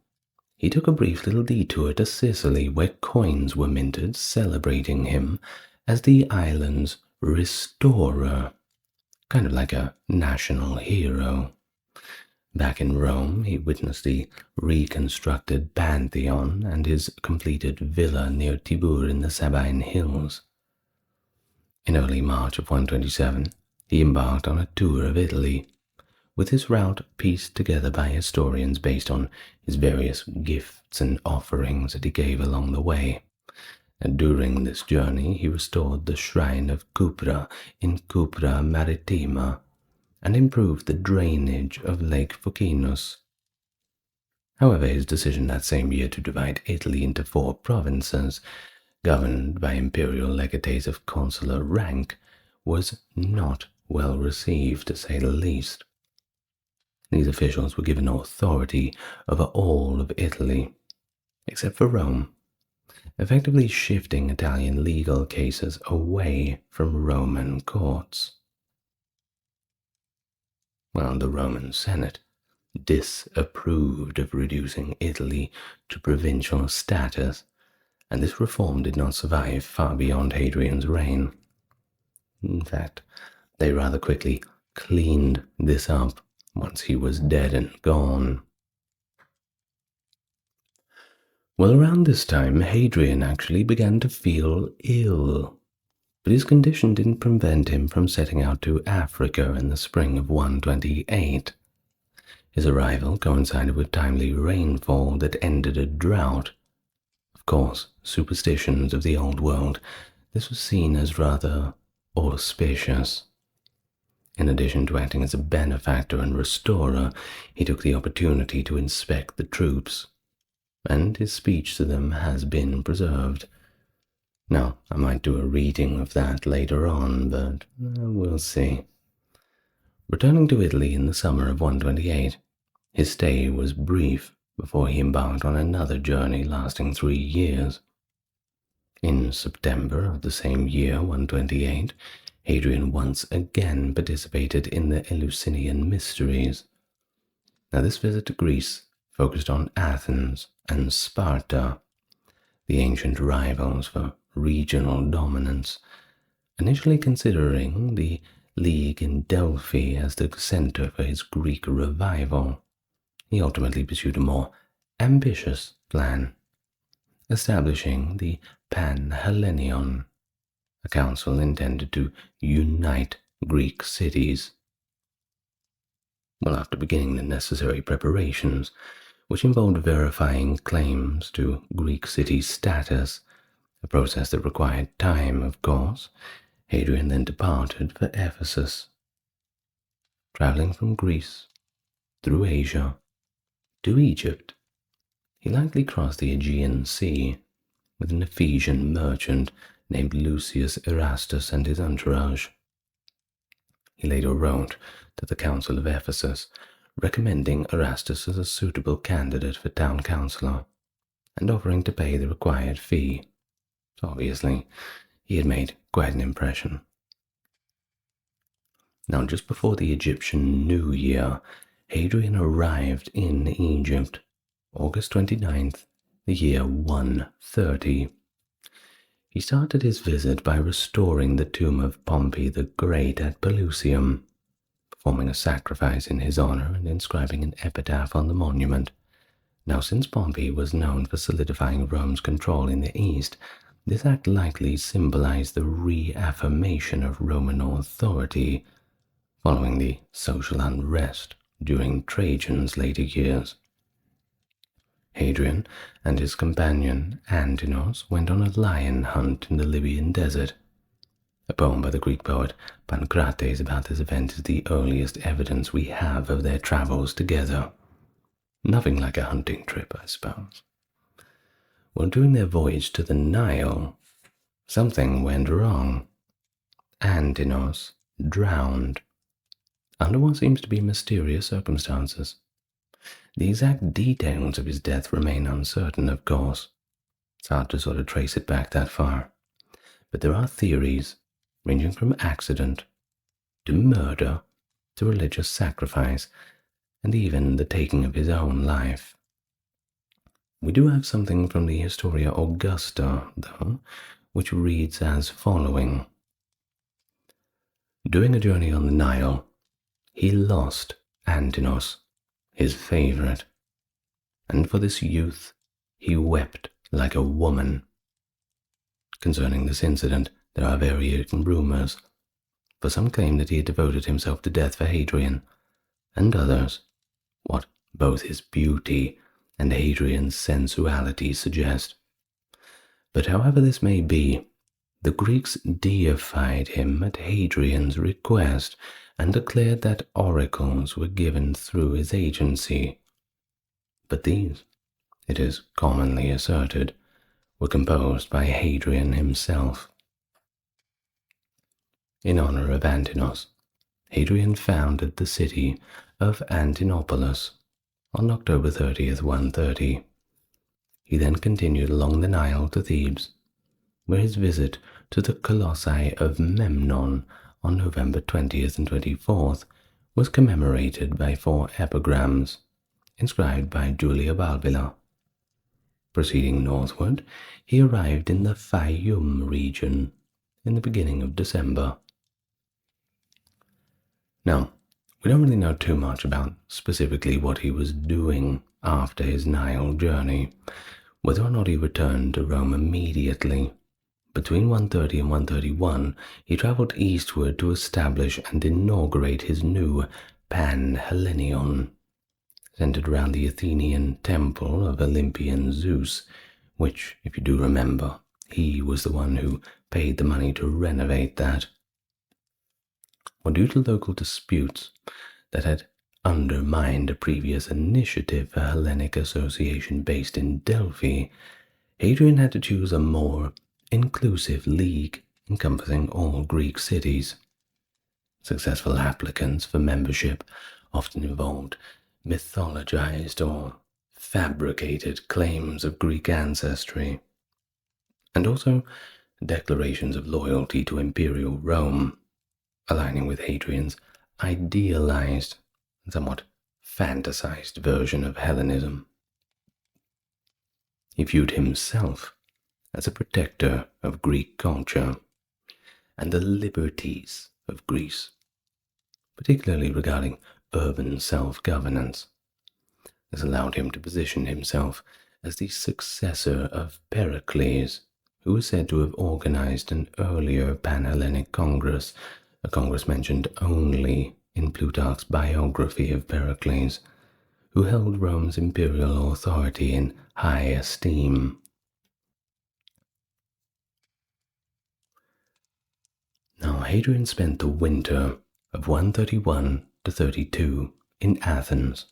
he took a brief little detour to Sicily, where coins were minted celebrating him as the island's restorer, kind of like a national hero. Back in Rome, he witnessed the reconstructed Pantheon and his completed villa near Tibur in the Sabine Hills. In early March of 127, he embarked on a tour of Italy, with his route pieced together by historians based on his various gifts and offerings that he gave along the way. And during this journey, he restored the shrine of Cupra in Cupra Maritima and improved the drainage of Lake Fucinus. However, his decision that same year to divide Italy into 4 provinces, governed by imperial legates of consular rank, was not well received, to say the least. These officials were given authority over all of Italy, except for Rome, effectively shifting Italian legal cases away from Roman courts. While the Roman Senate disapproved of reducing Italy to provincial status, and this reform did not survive far beyond Hadrian's reign. In fact, they rather quickly cleaned this up once he was dead and gone. Well, around this time, Hadrian actually began to feel ill, but his condition didn't prevent him from setting out to Africa in the spring of 128. His arrival coincided with timely rainfall that ended a drought. Of course, superstitions of the old world, this was seen as rather auspicious. In addition to acting as a benefactor and restorer, he took the opportunity to inspect the troops, and his speech to them has been preserved. Now, I might do a reading of that later on, but we'll see. Returning to Italy in the summer of 128, his stay was brief before he embarked on another journey lasting 3 years. In September of the same year, 128, Hadrian once again participated in the Eleusinian Mysteries. Now, this visit to Greece focused on Athens and Sparta, the ancient rivals for regional dominance, initially considering the League in Delphi as the center for his Greek revival. He ultimately pursued a more ambitious plan, establishing the Pan-Hellenion, a council intended to unite Greek cities. Well, after beginning the necessary preparations, which involved verifying claims to Greek city status, a process that required time, of course, Hadrian then departed for Ephesus. Traveling from Greece, through Asia, to Egypt, he likely crossed the Aegean Sea with an Ephesian merchant named Lucius Erastus and his entourage. He later wrote to the Council of Ephesus, recommending Erastus as a suitable candidate for town councillor and offering to pay the required fee. So obviously, he had made quite an impression. Now, just before the Egyptian New Year, Hadrian arrived in Egypt, August 29th, the year 130. He started his visit by restoring the tomb of Pompey the Great at Pelusium, performing a sacrifice in his honor and inscribing an epitaph on the monument. Now, since Pompey was known for solidifying Rome's control in the East, this act likely symbolized the reaffirmation of Roman authority following the social unrest during Trajan's later years. Hadrian and his companion Antoninus went on a lion hunt in the Libyan desert. A poem by the Greek poet Pancrates about this event is the earliest evidence we have of their travels together. Nothing like a hunting trip, I suppose. Well, during their voyage to the Nile, something went wrong. Antoninus drowned under what seems to be mysterious circumstances. The exact details of his death remain uncertain, of course. It's hard to sort of trace it back that far. But there are theories ranging from accident to murder to religious sacrifice and even the taking of his own life. We do have something from the Historia Augusta, though, which reads as following. During a journey on the Nile, he lost Antoninus, his favorite, and for this youth he wept like a woman. Concerning this incident, there are varying rumors, for some claim that he had devoted himself to death for Hadrian, and others, what both his beauty and Hadrian's sensuality suggest. But however this may be, the Greeks deified him at Hadrian's request and declared that oracles were given through his agency. But these, it is commonly asserted, were composed by Hadrian himself. In honor of Antoninus, Hadrian founded the city of Antinopolis on October 30th, 130. He then continued along the Nile to Thebes, where his visit to the Colossi of Memnon on November 20th and 24th was commemorated by 4 epigrams inscribed by Julia Balbilla. Proceeding northward, he arrived in the Fayum region in the beginning of December. Now, we don't really know too much about specifically what he was doing after his Nile journey, whether or not he returned to Rome immediately. Between 130 and 131, he traveled eastward to establish and inaugurate his new Pan-Hellenion, centered around the Athenian temple of Olympian Zeus, which, if you do remember, he was the one who paid the money to renovate that. Well, due to local disputes that had undermined a previous initiative for Hellenic association based in Delphi, Hadrian had to choose a more inclusive league encompassing all Greek cities. Successful applicants for membership often involved mythologized or fabricated claims of Greek ancestry, and also declarations of loyalty to imperial Rome, aligning with Hadrian's idealized and somewhat fantasized version of Hellenism. He viewed himself as a protector of Greek culture and the liberties of Greece, particularly regarding urban self-governance. This allowed him to position himself as the successor of Pericles, who is said to have organized an earlier Pan-Hellenic Congress, a congress mentioned only in Plutarch's biography of Pericles, who held Rome's imperial authority in high esteem. Now, Hadrian spent the winter of 131 to 32 in Athens,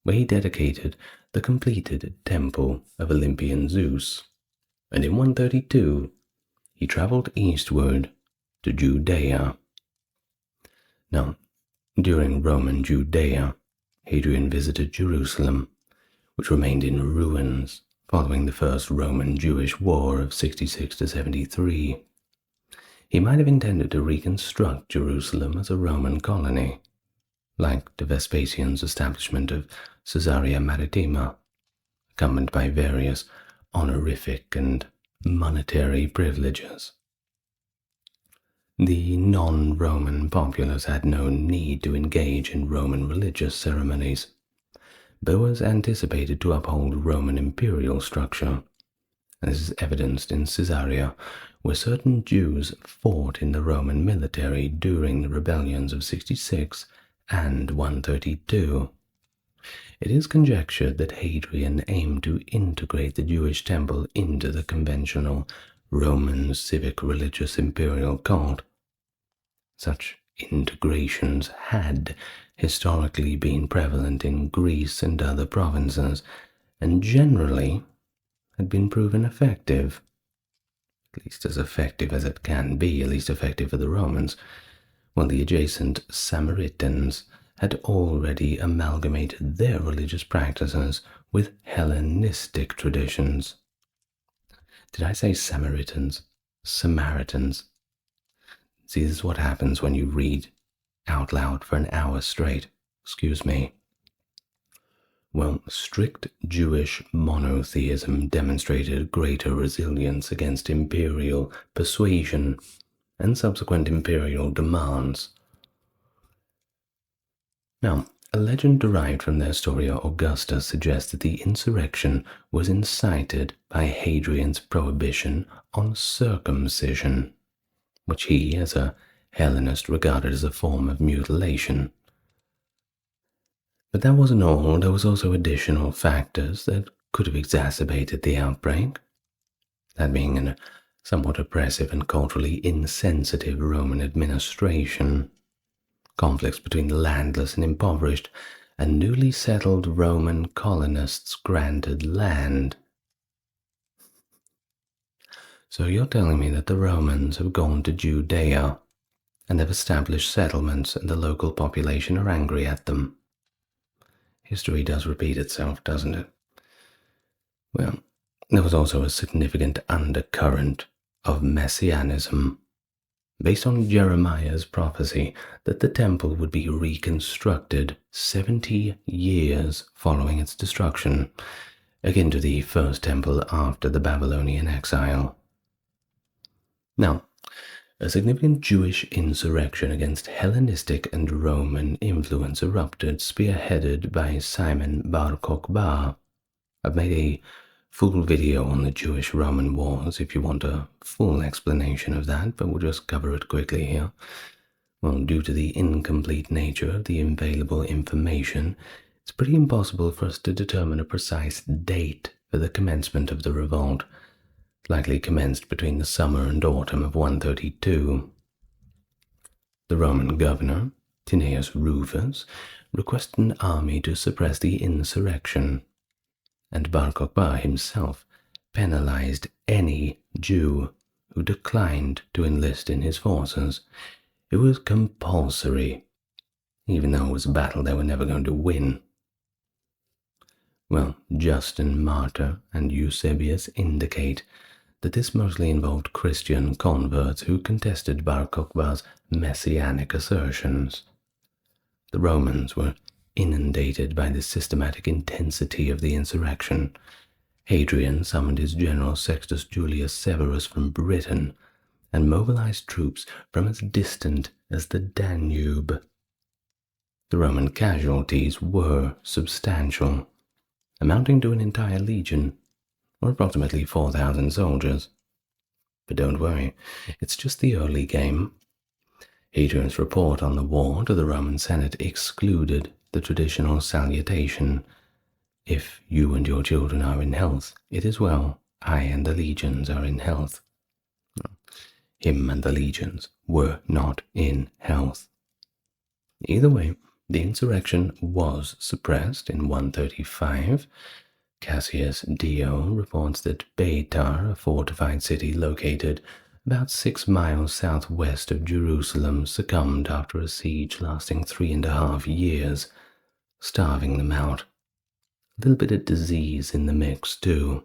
where he dedicated the completed temple of Olympian Zeus, and in 132 he travelled eastward to Judea. Now, during Roman Judea, Hadrian visited Jerusalem, which remained in ruins following the First Roman-Jewish War of 66 to 73. He might have intended to reconstruct Jerusalem as a Roman colony, like to Vespasian's establishment of Caesarea Maritima, accompanied by various honorific and monetary privileges. The non-Roman populace had no need to engage in Roman religious ceremonies, but was anticipated to uphold Roman imperial structure. This is evidenced in Caesarea, where certain Jews fought in the Roman military during the rebellions of 66 and 132. It is conjectured that Hadrian aimed to integrate the Jewish temple into the conventional Roman civic religious imperial cult. Such integrations had historically been prevalent in Greece and other provinces, and generally had been proven effective, at least as effective as it can be, at least effective for the Romans, while the adjacent Samaritans had already amalgamated their religious practices with Hellenistic traditions. Did I say Samaritans? Samaritans. See, this is what happens when you read out loud for an hour straight. Excuse me. Well, strict Jewish monotheism demonstrated greater resilience against imperial persuasion and subsequent imperial demands. Now, a legend derived from the Historia Augusta suggests that the insurrection was incited by Hadrian's prohibition on circumcision, which he, as a Hellenist, regarded as a form of mutilation. But that wasn't all. There was also additional factors that could have exacerbated the outbreak, that being a somewhat oppressive and culturally insensitive Roman administration, conflicts between the landless and impoverished, and newly settled Roman colonists granted land. So you're telling me that the Romans have gone to Judea and have established settlements, and the local population are angry at them? History does repeat itself, doesn't it? Well, there was also a significant undercurrent of messianism, based on Jeremiah's prophecy that the temple would be reconstructed 70 years following its destruction, akin to the first temple after the Babylonian exile. Now, a significant Jewish insurrection against Hellenistic and Roman influence erupted, spearheaded by Simon Bar Kokhba. I've made a full video on the Jewish-Roman wars if you want a full explanation of that, but we'll just cover it quickly here. Well, due to the incomplete nature of the available information, it's pretty impossible for us to determine a precise date for the commencement of the revolt. Likely commenced between the summer and autumn of 132. The Roman governor, Tineius Rufus, requested an army to suppress the insurrection, and Bar Kokhba himself penalized any Jew who declined to enlist in his forces. It was compulsory, even though it was a battle they were never going to win. Well, Justin Martyr and Eusebius indicate that this mostly involved Christian converts who contested Bar Kokhba's messianic assertions. The Romans were inundated by the systematic intensity of the insurrection. Hadrian summoned his general Sextus Julius Severus from Britain and mobilized troops from as distant as the Danube. The Roman casualties were substantial, amounting to an entire legion, or approximately 4,000 soldiers. But don't worry, it's just the early game. Hadrian's report on the war to the Roman Senate excluded the traditional salutation, "If you and your children are in health, it is well. I and the legions are in health." Him and the legions were not in health. Either way, the insurrection was suppressed in 135. Cassius Dio reports that Beitar, a fortified city located about 6 miles southwest of Jerusalem, succumbed after a siege lasting 3.5 years, starving them out. A little bit of disease in the mix, too.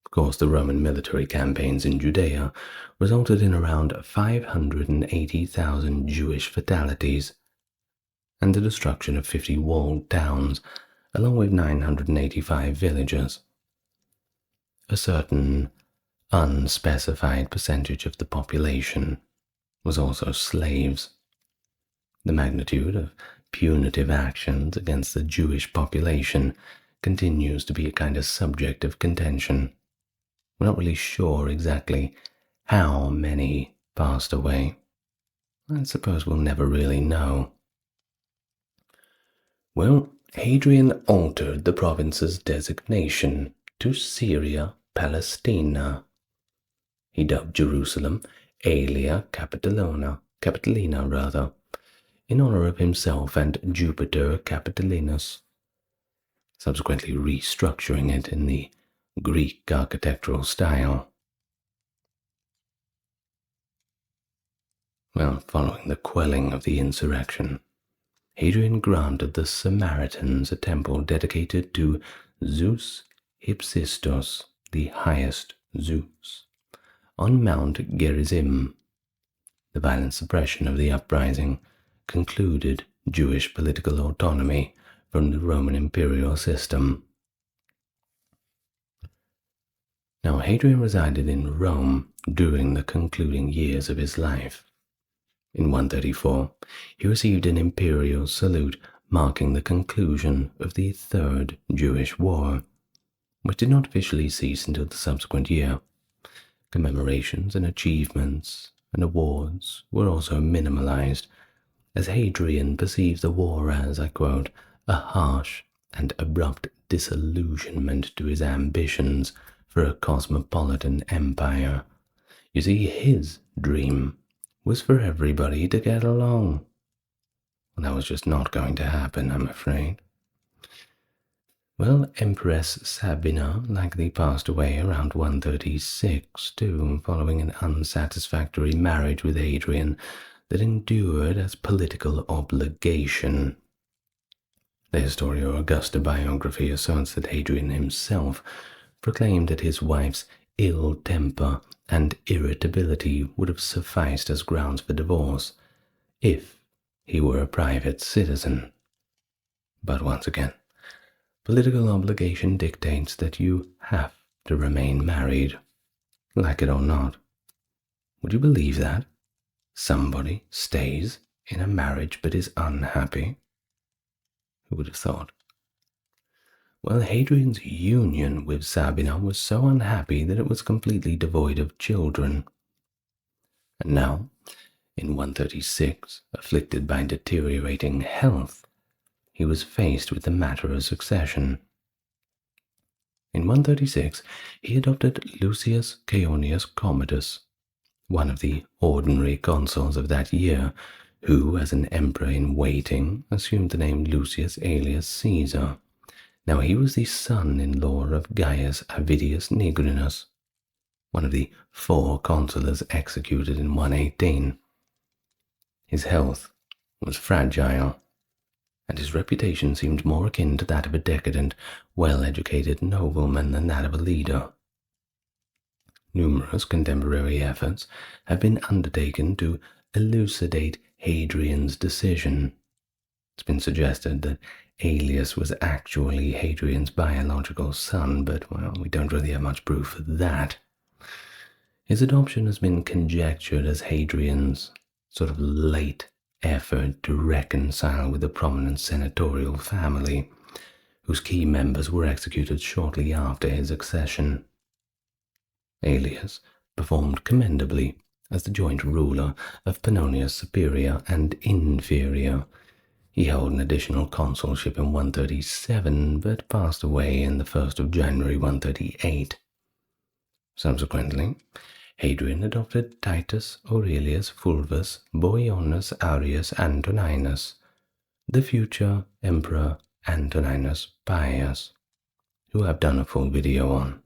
Of course, the Roman military campaigns in Judea resulted in around 580,000 Jewish fatalities and the destruction of 50 walled towns, along with 985 villages. A certain unspecified percentage of the population was also slaves. The magnitude of punitive actions against the Jewish population continues to be a kind of subject of contention. We're not really sure exactly how many passed away. I suppose we'll never really know. Well, Hadrian altered the province's designation to Syria Palestina. He dubbed Jerusalem Aelia Capitolina, in honor of himself and Jupiter Capitolinus, subsequently restructuring it in the Greek architectural style. Well, following the quelling of the insurrection, Hadrian granted the Samaritans a temple dedicated to Zeus Hypsistos, the highest Zeus, on Mount Gerizim. The violent suppression of the uprising concluded Jewish political autonomy from the Roman imperial system. Now, Hadrian resided in Rome during the concluding years of his life. In 134, he received an imperial salute marking the conclusion of the Third Jewish War, which did not officially cease until the subsequent year. Commemorations and achievements and awards were also minimalized, as Hadrian perceived the war as, I quote, "a harsh and abrupt disillusionment to his ambitions for a cosmopolitan empire." You see, his dream was for everybody to get along. Well, that was just not going to happen, I'm afraid. Well, Empress Sabina likely passed away around 136 too, following an unsatisfactory marriage with Hadrian that endured as political obligation. The Historia Augusta biography asserts that Hadrian himself proclaimed that his wife's ill temper and irritability would have sufficed as grounds for divorce if he were a private citizen. But once again, political obligation dictates that you have to remain married, like it or not. Would you believe that? Somebody stays in a marriage but is unhappy? Who would have thought? Well, Hadrian's union with Sabina was so unhappy that it was completely devoid of children. And now, in 136, afflicted by deteriorating health, he was faced with the matter of succession. In 136, he adopted Lucius Caonius Commodus, one of the ordinary consuls of that year, who, as an emperor in waiting, assumed the name Lucius Aelius Caesar. Now, he was the son-in-law of Gaius Avidius Nigrinus, one of the 4 consulars executed in 118. His health was fragile, and his reputation seemed more akin to that of a decadent, well-educated nobleman than that of a leader. Numerous contemporary efforts have been undertaken to elucidate Hadrian's decision. It's been suggested that Aelius was actually Hadrian's biological son, but, well, we don't really have much proof of that. His adoption has been conjectured as Hadrian's sort of late effort to reconcile with the prominent senatorial family, whose key members were executed shortly after his accession. Aelius performed commendably as the joint ruler of Pannonia Superior and Inferior. He held an additional consulship in 137, but passed away in the 1st of January 138. Subsequently, Hadrian adopted Titus Aurelius Fulvus Boionis Aureus Antoninus, the future Emperor Antoninus Pius, who I've done a full video on.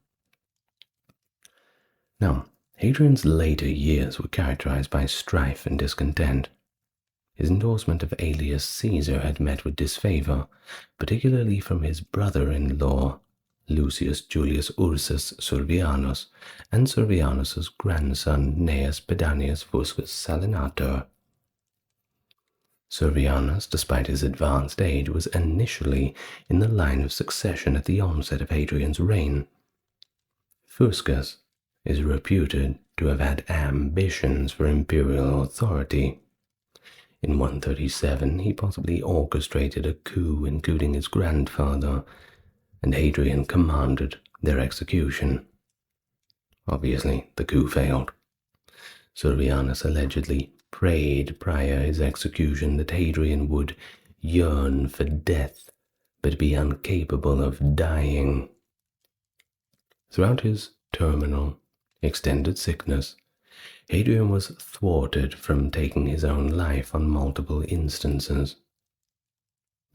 Now, Hadrian's later years were characterized by strife and discontent. His endorsement of Aelius Caesar had met with disfavor, particularly from his brother-in-law, Lucius Julius Ursus Servianus, and Servianus's grandson Gnaeus Pedanius Fuscus Salinator. Servianus, despite his advanced age, was initially in the line of succession at the onset of Hadrian's reign. Fuscus is reputed to have had ambitions for imperial authority. In 137, he possibly orchestrated a coup including his grandfather, and Hadrian commanded their execution. Obviously, the coup failed. Servianus allegedly prayed prior his execution that Hadrian would yearn for death, but be incapable of dying. Throughout his terminal, extended sickness, Hadrian was thwarted from taking his own life on multiple instances.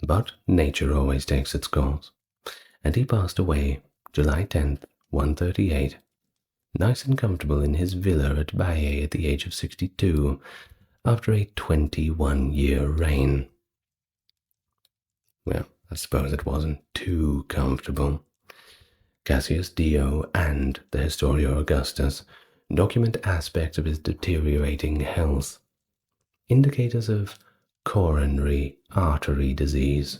But nature always takes its course, and he passed away July 10th, 138, nice and comfortable in his villa at Baiae at the age of 62, after a 21-year reign. Well, I suppose it wasn't too comfortable. Cassius Dio and the Historia Augustus document aspects of his deteriorating health, indicators of coronary artery disease.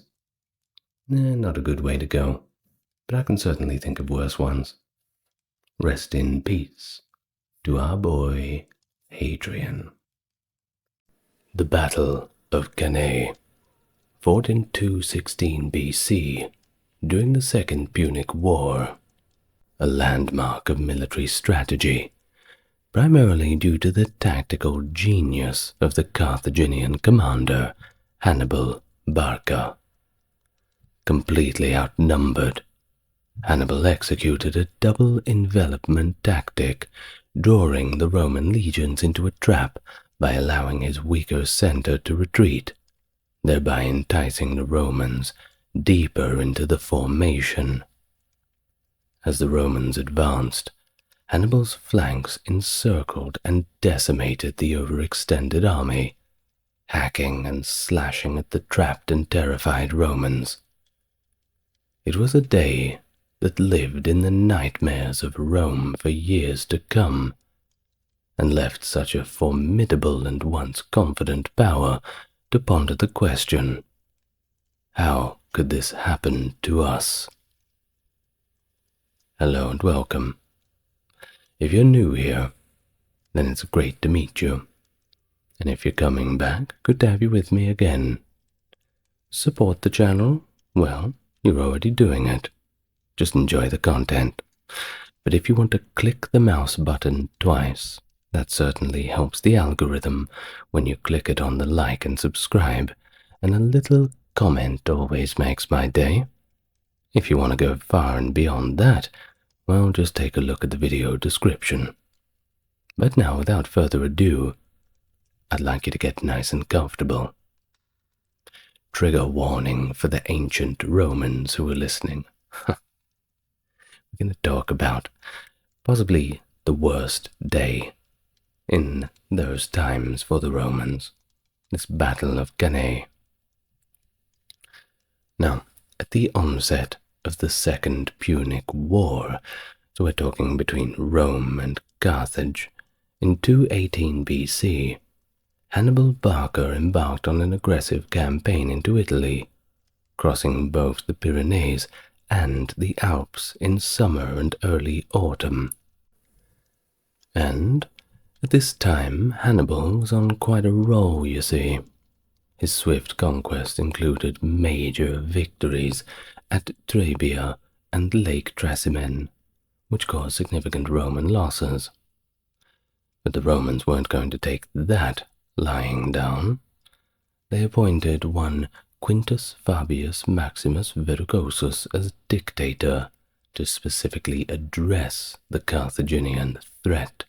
Not a good way to go, but I can certainly think of worse ones. Rest in peace to our boy Hadrian. The Battle of Cannae, fought in 216 BC during the Second Punic War, a landmark of military strategy, primarily due to the tactical genius of the Carthaginian commander Hannibal Barca. Completely outnumbered, Hannibal executed a double envelopment tactic, drawing the Roman legions into a trap by allowing his weaker center to retreat, thereby enticing the Romans deeper into the formation. As the Romans advanced, Hannibal's flanks encircled and decimated the overextended army, hacking and slashing at the trapped and terrified Romans. It was a day that lived in the nightmares of Rome for years to come, and left such a formidable and once confident power to ponder the question, how could this happen to us? Hello and welcome. If you're new here, then it's great to meet you. And if you're coming back, good to have you with me again. Support the channel? Well, you're already doing it. Just enjoy the content. But if you want to click the mouse button twice, that certainly helps the algorithm when you click it on the like and subscribe, and a little comment always makes my day. If you want to go far and beyond that, well, just take a look at the video description. But now, without further ado, I'd like you to get nice and comfortable. Trigger warning for the ancient Romans who are listening. We're going to talk about possibly the worst day in those times for the Romans, this Battle of Cannae. Now, at the onset of the Second Punic War, so we're talking between Rome and Carthage, in 218 BC, Hannibal Barca embarked on an aggressive campaign into Italy, crossing both the Pyrenees and the Alps in summer and early autumn. And at this time, Hannibal was on quite a roll, you see. His swift conquest included major victories at Trebia and Lake Trasimene, which caused significant Roman losses. But the Romans weren't going to take that lying down. They appointed one Quintus Fabius Maximus Verrucosus as dictator to specifically address the Carthaginian threat.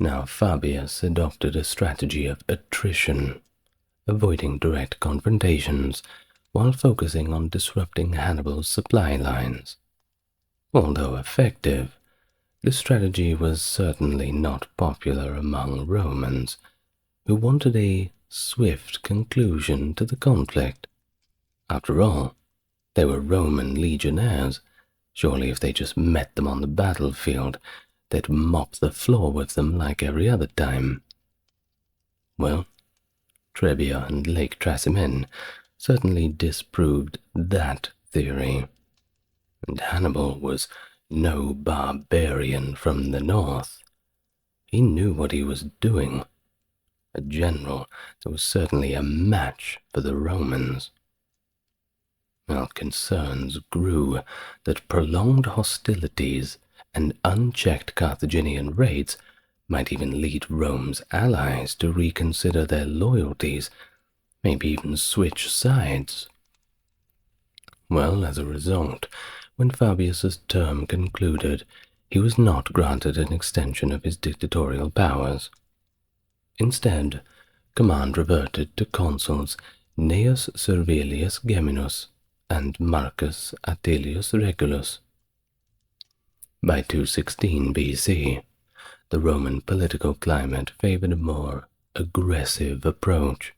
Now Fabius adopted a strategy of attrition, avoiding direct confrontations while focusing on disrupting Hannibal's supply lines. Although effective, this strategy was certainly not popular among Romans, who wanted a swift conclusion to the conflict. After all, they were Roman legionnaires. Surely if they just met them on the battlefield, they'd mop the floor with them like every other time. Well, Trebia and Lake Trasimene certainly disproved that theory. And Hannibal was no barbarian from the north. He knew what he was doing. A general that was certainly a match for the Romans. Well, concerns grew that prolonged hostilities and unchecked Carthaginian raids might even lead Rome's allies to reconsider their loyalties, maybe even switch sides. Well, as a result, when Fabius's term concluded, he was not granted an extension of his dictatorial powers. Instead, command reverted to consuls Gnaeus Servilius Geminus and Marcus Atilius Regulus. By 216 BC, the Roman political climate favored a more aggressive approach,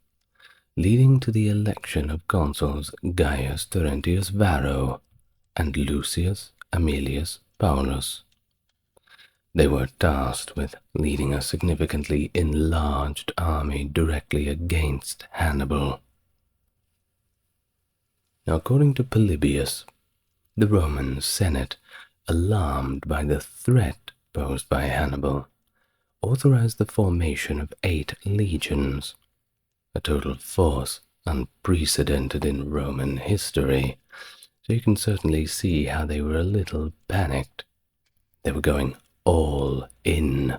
leading to the election of consuls Gaius Terentius Varro and Lucius Aemilius Paulus. They were tasked with leading a significantly enlarged army directly against Hannibal. Now, according to Polybius, the Roman Senate, alarmed by the threat posed by Hannibal, authorized the formation of 8 legions, a total force unprecedented in Roman history, so you can certainly see how they were a little panicked. They were going all in.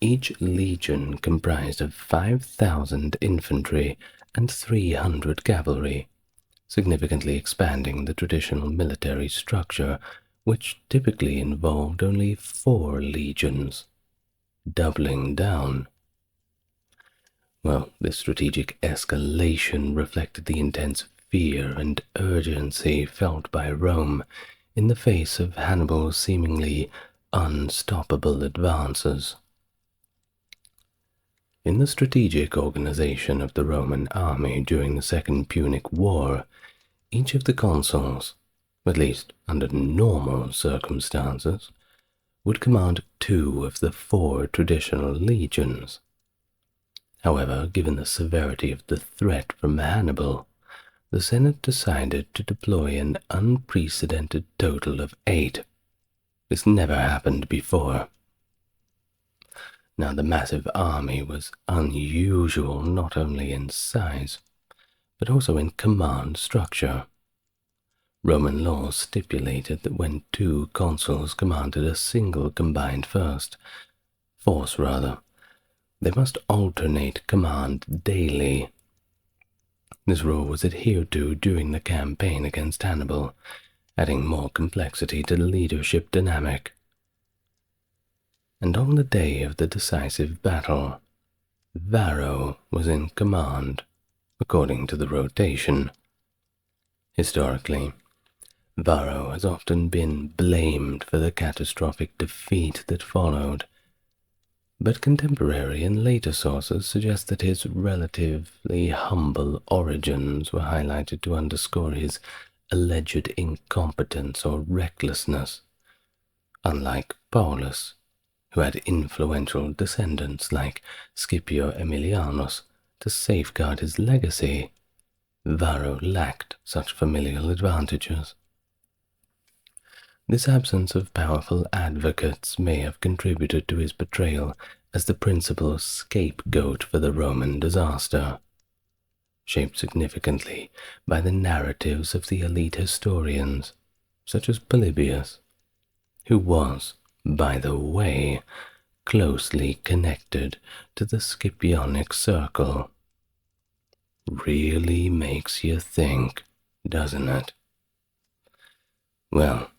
Each legion comprised of 5,000 infantry and 300 cavalry, significantly expanding the traditional military structure, which typically involved only 4 legions, doubling down. Well, this strategic escalation reflected the intense fear and urgency felt by Rome in the face of Hannibal's seemingly unstoppable advances. In the strategic organization of the Roman army during the Second Punic War, each of the consuls, at least under normal circumstances, would command 2 of the 4 traditional legions. However, given the severity of the threat from Hannibal, the Senate decided to deploy an unprecedented total of 8. This never happened before. Now, the massive army was unusual not only in size, but also in command structure. Roman law stipulated that when 2 consuls commanded a single combined force, they must alternate command daily. This rule was adhered to during the campaign against Hannibal, adding more complexity to the leadership dynamic. And on the day of the decisive battle, Varro was in command, according to the rotation. Historically, Varro has often been blamed for the catastrophic defeat that followed, but contemporary and later sources suggest that his relatively humble origins were highlighted to underscore his alleged incompetence or recklessness. Unlike Paulus, who had influential descendants like Scipio Aemilianus to safeguard his legacy, Varro lacked such familial advantages. This absence of powerful advocates may have contributed to his portrayal as the principal scapegoat for the Roman disaster, shaped significantly by the narratives of the elite historians, such as Polybius, who was, by the way, closely connected to the Scipionic circle. Really makes you think, doesn't it? Well,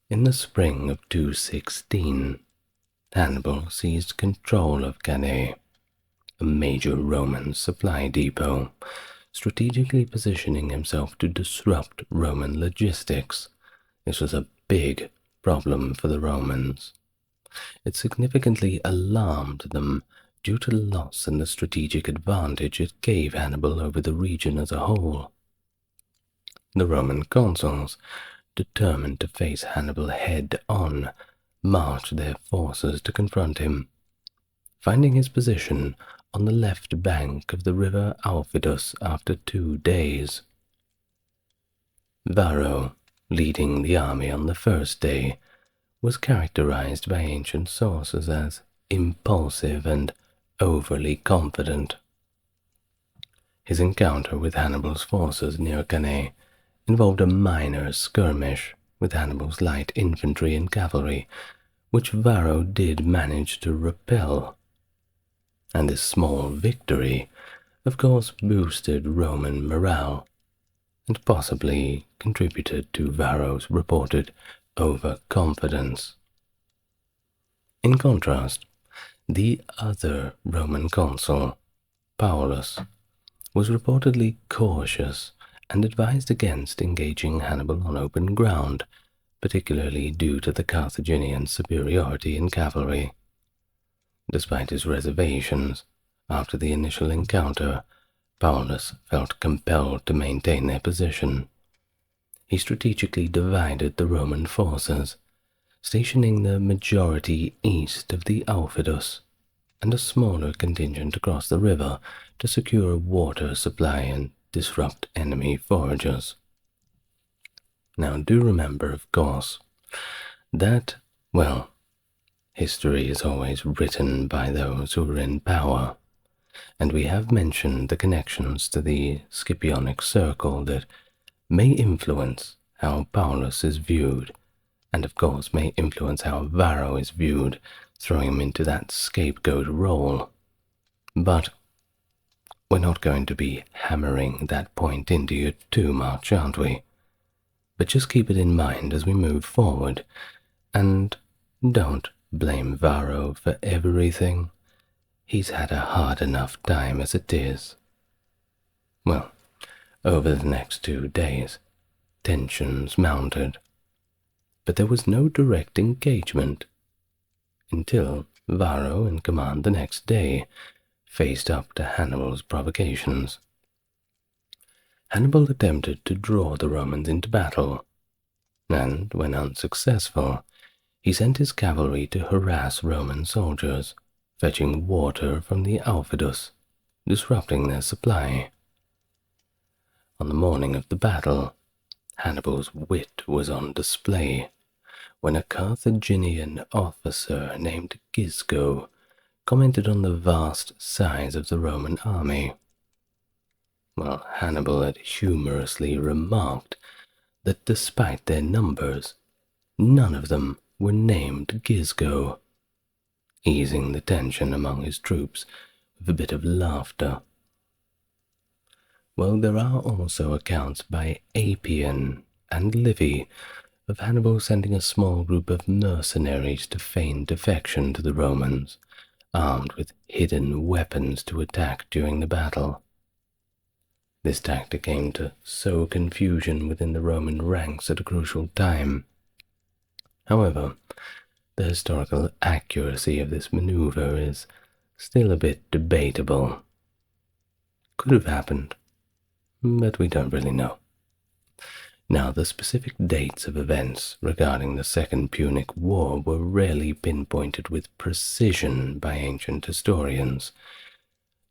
in the spring of 216, Hannibal seized control of Cannae, a major Roman supply depot, strategically positioning himself to disrupt Roman logistics. This was a big problem for the Romans. It significantly alarmed them due to loss in the strategic advantage it gave Hannibal over the region as a whole. The Roman consuls, determined to face Hannibal head-on, marched their forces to confront him, finding his position on the left bank of the river Aufidus after 2 days. Varro, leading the army on the first day, was characterized by ancient sources as impulsive and overly confident. His encounter with Hannibal's forces near Cannae involved a minor skirmish with Hannibal's light infantry and cavalry, which Varro did manage to repel. And this small victory, of course, boosted Roman morale, and possibly contributed to Varro's reported overconfidence. In contrast, the other Roman consul, Paulus, was reportedly cautious and advised against engaging Hannibal on open ground, particularly due to the Carthaginian superiority in cavalry. Despite his reservations, after the initial encounter, Paulus felt compelled to maintain their position. He strategically divided the Roman forces, stationing the majority east of the Aufidus and a smaller contingent across the river to secure water supply and disrupt enemy foragers. Now do remember, of course, that, well, history is always written by those who are in power, and we have mentioned the connections to the Scipionic circle that may influence how Paulus is viewed, and of course may influence how Varro is viewed, throwing him into that scapegoat role. But we're not going to be hammering that point into you too much, aren't we? But just keep it in mind as we move forward, and don't blame Varro for everything. He's had a hard enough time as it is. Well, over the next 2 days, tensions mounted, but there was no direct engagement until Varro, in command the next day, faced up to Hannibal's provocations. Hannibal attempted to draw the Romans into battle, and, when unsuccessful, he sent his cavalry to harass Roman soldiers, fetching water from the Aufidus, disrupting their supply. On the morning of the battle, Hannibal's wit was on display when a Carthaginian officer named Gisco commented on the vast size of the Roman army, while Hannibal had humorously remarked that despite their numbers, none of them were named Gisco, easing the tension among his troops with a bit of laughter. Well, there are also accounts by Appian and Livy of Hannibal sending a small group of mercenaries to feign defection to the Romans, armed with hidden weapons to attack during the battle. This tactic aimed to sow confusion within the Roman ranks at a crucial time. However, the historical accuracy of this maneuver is still a bit debatable. Could have happened, but we don't really know. Now, the specific dates of events regarding the Second Punic War were rarely pinpointed with precision by ancient historians.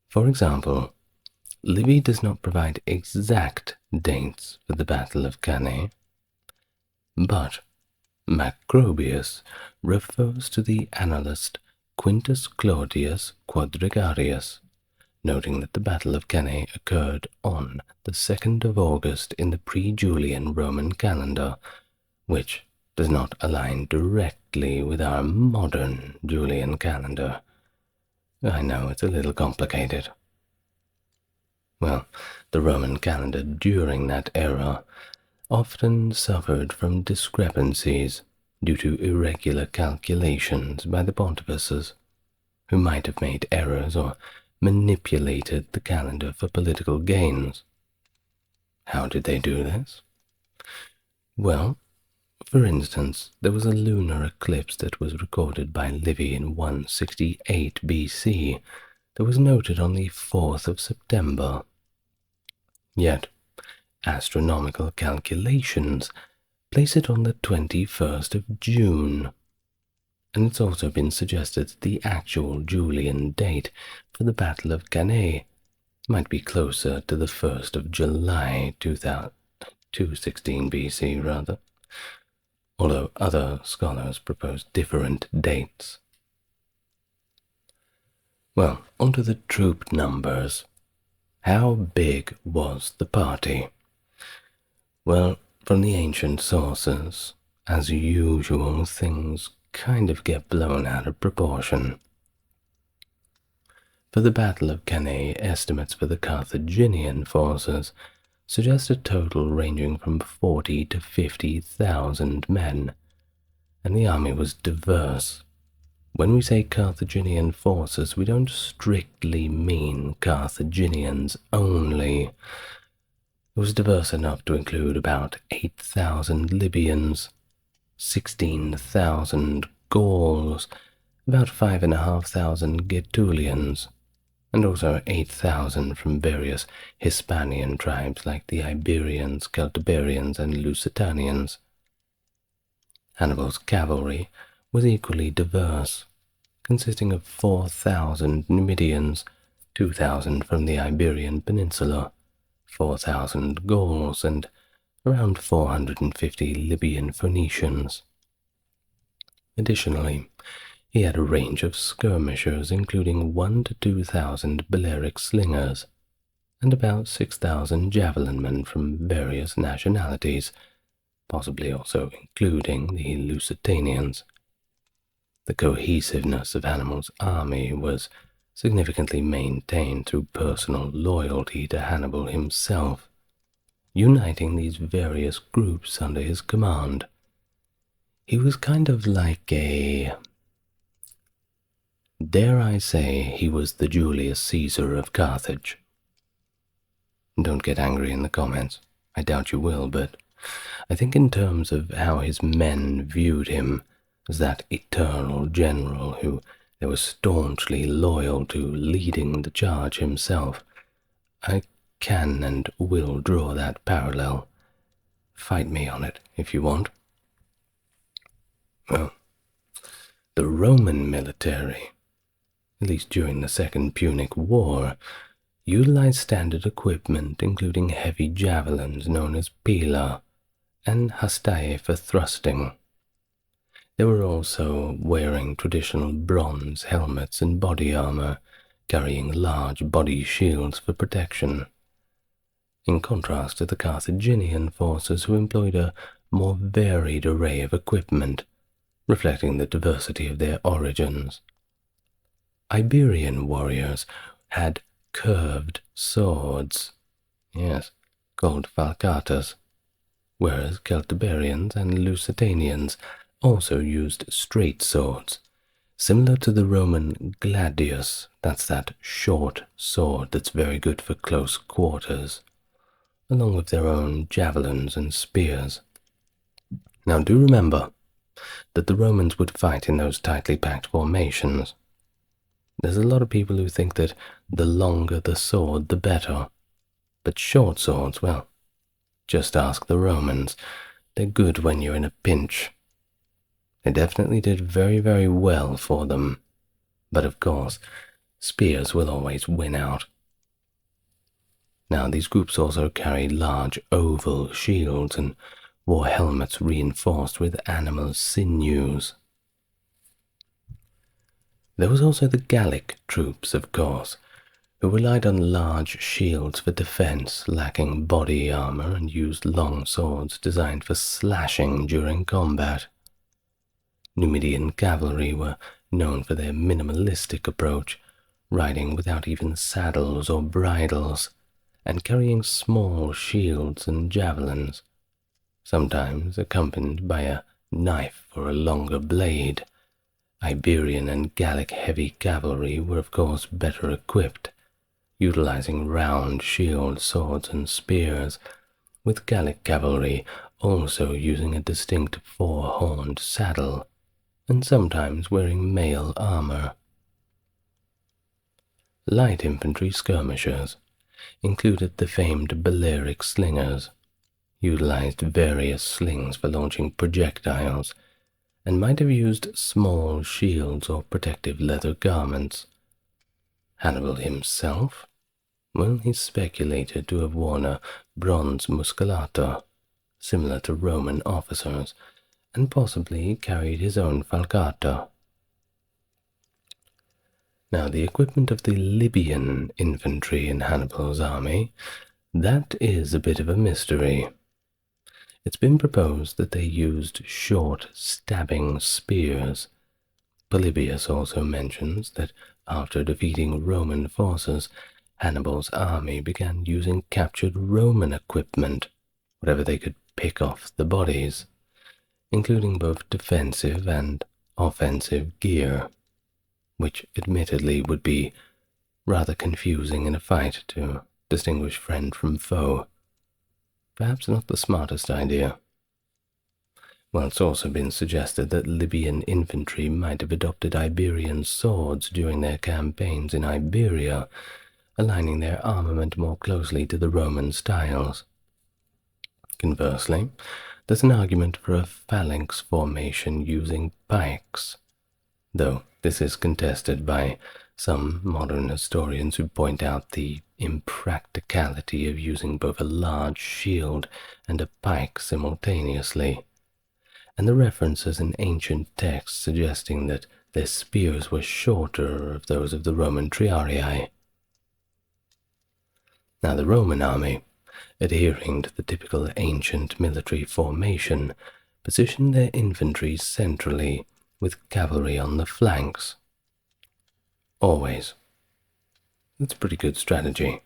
For example, Livy does not provide exact dates for the Battle of Cannae, but Macrobius refers to the annalist Quintus Claudius Quadrigarius, noting that the Battle of Cannae occurred on the 2nd of August in the pre-Julian Roman calendar, which does not align directly with our modern Julian calendar. I know it's a little complicated. Well, the Roman calendar during that era often suffered from discrepancies due to irregular calculations by the pontifices, who might have made errors or manipulated the calendar for political gains. How did they do this? Well, for instance, there was a lunar eclipse that was recorded by Livy in 168 BC that was noted on the 4th of September. Yet, astronomical calculations place it on the 21st of June, and it's also been suggested that the actual Julian date for the Battle of Cannae might be closer to the 1st of July 216 BC rather, although other scholars propose different dates. Well, onto the troop numbers. How big was the party? Well, from the ancient sources, as usual, things kind of get blown out of proportion. For the Battle of Cannae, estimates for the Carthaginian forces suggest a total ranging from 40 to 50,000 men, and the army was diverse. When we say Carthaginian forces, we don't strictly mean Carthaginians only. It was diverse enough to include about 8,000 Libyans, 16,000 Gauls, about 5,500 Gaetulians, and also 8,000 from various Hispanian tribes like the Iberians, Celtiberians, and Lusitanians. Hannibal's cavalry was equally diverse, consisting of 4,000 Numidians, 2,000 from the Iberian Peninsula, 4,000 Gauls, and around 450 Libyan Phoenicians. Additionally, he had a range of skirmishers, including 1,000 to 2,000 Balearic slingers, and about 6,000 javelin men from various nationalities, possibly also including the Lusitanians. The cohesiveness of Hannibal's army was significantly maintained through personal loyalty to Hannibal himself, uniting these various groups under his command. He was kind of like dare I say, he was the Julius Caesar of Carthage. Don't get angry in the comments. I doubt you will, but I think in terms of how his men viewed him as that eternal general who they were staunchly loyal to leading the charge himself, I can and will draw that parallel. Fight me on it if you want. Well, the Roman military, at least during the Second Punic War, utilized standard equipment including heavy javelins known as pila and hastae for thrusting. They were also wearing traditional bronze helmets and body armor, carrying large body shields for protection, in contrast to the Carthaginian forces who employed a more varied array of equipment, reflecting the diversity of their origins. Iberian warriors had curved swords, called falcatas, whereas Celtiberians and Lusitanians also used straight swords, similar to the Roman gladius, that's that short sword that's very good for close quarters, along with their own javelins and spears. Now do remember that the Romans would fight in those tightly packed formations. There's a lot of people who think that the longer the sword, the better. But short swords, well, just ask the Romans. They're good when you're in a pinch. They definitely did very, very well for them. But of course, spears will always win out. Now, these groups also carried large oval shields and wore helmets reinforced with animal sinews. There was also the Gallic troops, of course, who relied on large shields for defense, lacking body armor, and used long swords designed for slashing during combat. Numidian cavalry were known for their minimalistic approach, riding without even saddles or bridles, and carrying small shields and javelins, sometimes accompanied by a knife or a longer blade. Iberian and Gallic heavy cavalry were of course better equipped, utilizing round shields, swords, and spears, with Gallic cavalry also using a distinct four-horned saddle, and sometimes wearing mail armor. Light infantry skirmishers included the famed Balearic slingers, utilized various slings for launching projectiles, and might have used small shields or protective leather garments. Hannibal himself? Well, he's speculated to have worn a bronze musculator, similar to Roman officers, and possibly carried his own falcata. Now, the equipment of the Libyan infantry in Hannibal's army, that is a bit of a mystery. It's been proposed that they used short, stabbing spears. Polybius also mentions that after defeating Roman forces, Hannibal's army began using captured Roman equipment, whatever they could pick off the bodies, including both defensive and offensive gear, which admittedly would be rather confusing in a fight to distinguish friend from foe. Perhaps not the smartest idea. Well, it's also been suggested that Libyan infantry might have adopted Iberian swords during their campaigns in Iberia, aligning their armament more closely to the Roman styles. Conversely, there's an argument for a phalanx formation using pikes, though this is contested by some modern historians who point out the impracticality of using both a large shield and a pike simultaneously, and the references in ancient texts suggesting that their spears were shorter of those of the Roman triarii. Now, the Roman army, adhering to the typical ancient military formation, positioned their infantry centrally with cavalry on the flanks. Always. That's a pretty good strategy.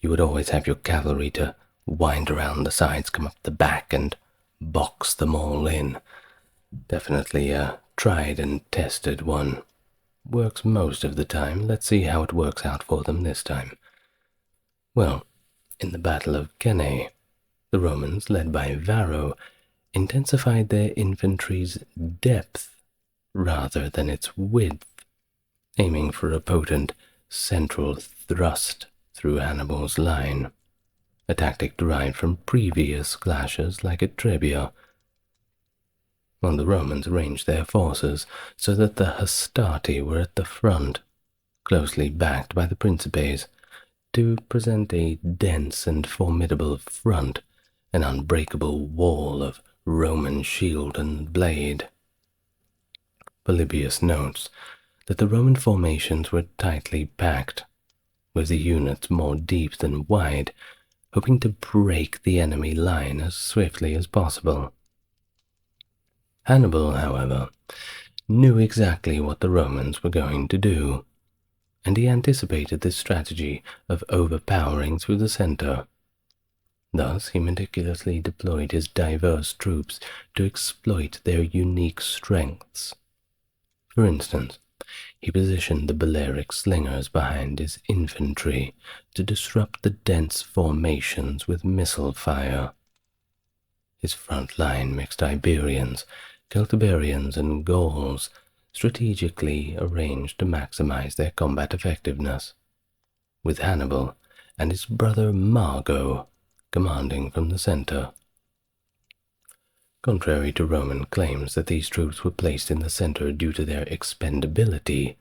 You would always have your cavalry to wind around the sides, come up the back, and box them all in. Definitely a tried and tested one. Works most of the time. Let's see how it works out for them this time. Well, in the Battle of Cannae, the Romans, led by Varro, intensified their infantry's depth rather than its width, aiming for a potent central thrust through Hannibal's line, a tactic derived from previous clashes like at Trebia. While the Romans arranged their forces so that the Hastati were at the front, closely backed by the Principes, to present a dense and formidable front, an unbreakable wall of Roman shield and blade. Polybius notes that the Roman formations were tightly packed, with the units more deep than wide, hoping to break the enemy line as swiftly as possible. Hannibal, however, knew exactly what the Romans were going to do, and he anticipated this strategy of overpowering through the center. Thus, he meticulously deployed his diverse troops to exploit their unique strengths. For instance, he positioned the Balearic slingers behind his infantry to disrupt the dense formations with missile fire. His front line mixed Iberians, Celtiberians, and Gauls, strategically arranged to maximize their combat effectiveness, with Hannibal and his brother Mago commanding from the center. Contrary to Roman claims that these troops were placed in the center due to their expendability,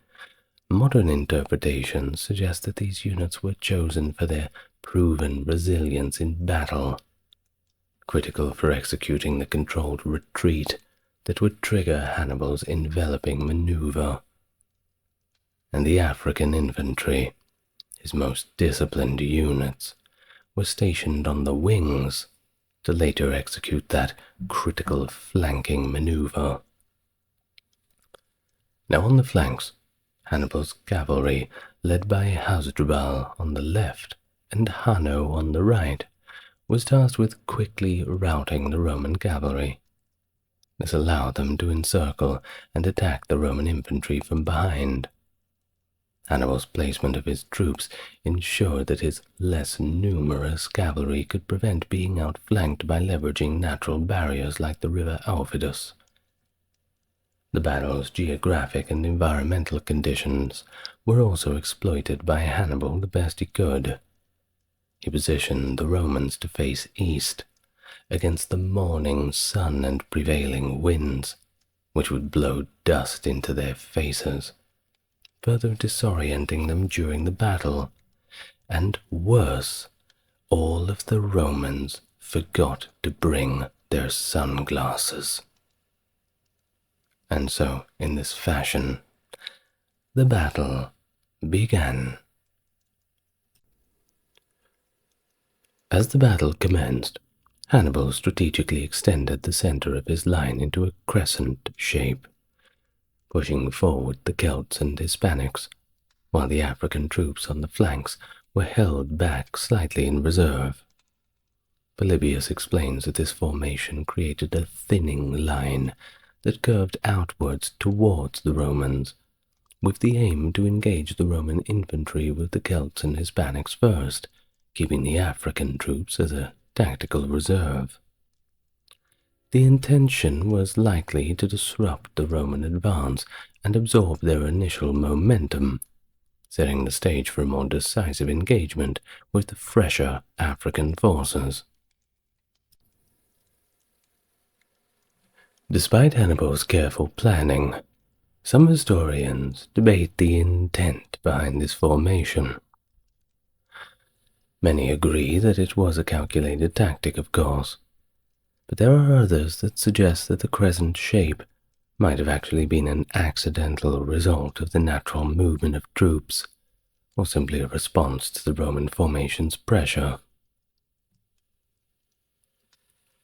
modern interpretations suggest that these units were chosen for their proven resilience in battle, critical for executing the controlled retreat that would trigger Hannibal's enveloping maneuver. And the African infantry, His most disciplined units were stationed on the wings to later execute that critical flanking maneuver. Now on the flanks, Hannibal's cavalry, led by Hasdrubal on the left and Hanno on the right, was tasked with quickly routing the Roman cavalry. This allowed them to encircle and attack the Roman infantry from behind. Hannibal's placement of his troops ensured that his less numerous cavalry could prevent being outflanked by leveraging natural barriers like the river Aufidus. The battle's geographic and environmental conditions were also exploited by Hannibal the best he could. He positioned the Romans to face east, against the morning sun and prevailing winds, which would blow dust into their faces, further disorienting them during the battle. And worse, all of the Romans forgot to bring their sunglasses. And so, in this fashion, the battle began. As the battle commenced, Hannibal strategically extended the center of his line into a crescent shape, pushing forward the Celts and Hispanics, while the African troops on the flanks were held back slightly in reserve. Polybius explains that this formation created a thinning line that curved outwards towards the Romans, with the aim to engage the Roman infantry with the Celts and Hispanics first, keeping the African troops as a tactical reserve. The intention was likely to disrupt the Roman advance and absorb their initial momentum, setting the stage for a more decisive engagement with the fresher African forces. Despite Hannibal's careful planning, some historians debate the intent behind this formation. Many agree that it was a calculated tactic, of course, but there are others that suggest that the crescent shape might have actually been an accidental result of the natural movement of troops, or simply a response to the Roman formation's pressure.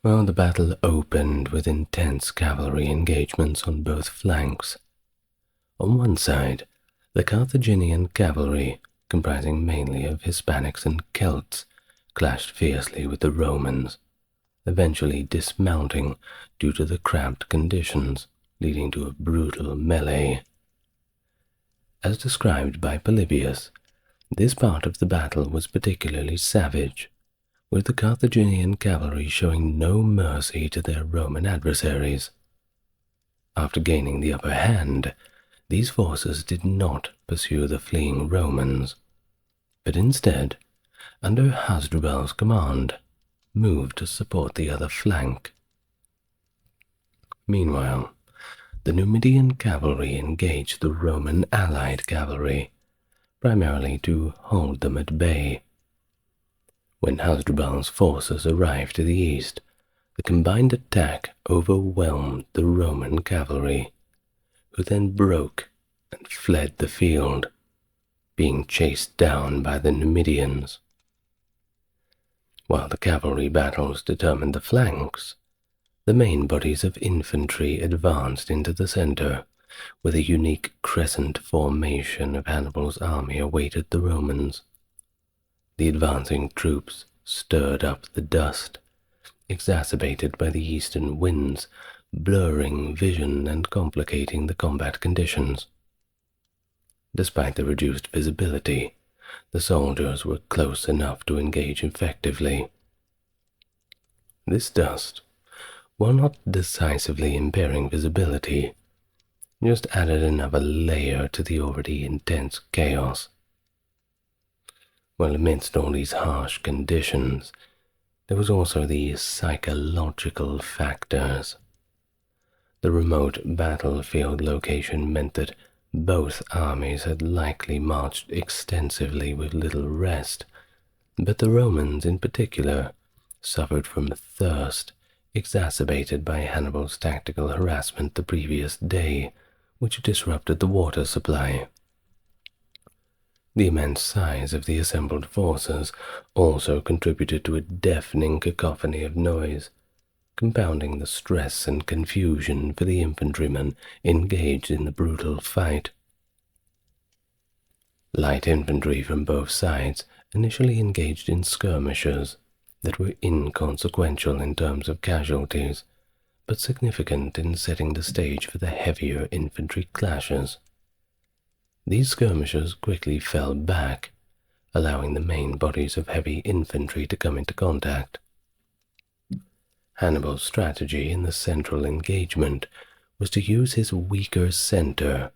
Well, the battle opened with intense cavalry engagements on both flanks. On one side, the Carthaginian cavalry, comprising mainly of Hispanics and Celts, clashed fiercely with the Romans, eventually dismounting due to the cramped conditions, leading to a brutal melee. As described by Polybius, this part of the battle was particularly savage, with the Carthaginian cavalry showing no mercy to their Roman adversaries. After gaining the upper hand, these forces did not pursue the fleeing Romans, but instead, under Hasdrubal's command, moved to support the other flank. Meanwhile, the Numidian cavalry engaged the Roman allied cavalry, primarily to hold them at bay. When Hasdrubal's forces arrived to the east, the combined attack overwhelmed the Roman cavalry, who then broke and fled the field, being chased down by the Numidians. While the cavalry battles determined the flanks, the main bodies of infantry advanced into the center, where the unique crescent formation of Hannibal's army awaited the Romans. The advancing troops stirred up the dust, exacerbated by the eastern winds, blurring vision and complicating the combat conditions. Despite the reduced visibility, the soldiers were close enough to engage effectively. This dust, while not decisively impairing visibility, just added another layer to the already intense chaos. While amidst all these harsh conditions, there was also the psychological factors. The remote battlefield location meant that both armies had likely marched extensively with little rest, but the Romans in particular suffered from thirst, exacerbated by Hannibal's tactical harassment the previous day, which disrupted the water supply. The immense size of the assembled forces also contributed to a deafening cacophony of noise, compounding the stress and confusion for the infantrymen engaged in the brutal fight. Light infantry from both sides initially engaged in skirmishes that were inconsequential in terms of casualties, but significant in setting the stage for the heavier infantry clashes. These skirmishes quickly fell back, allowing the main bodies of heavy infantry to come into contact. Hannibal's strategy in the central engagement was to use his weaker center,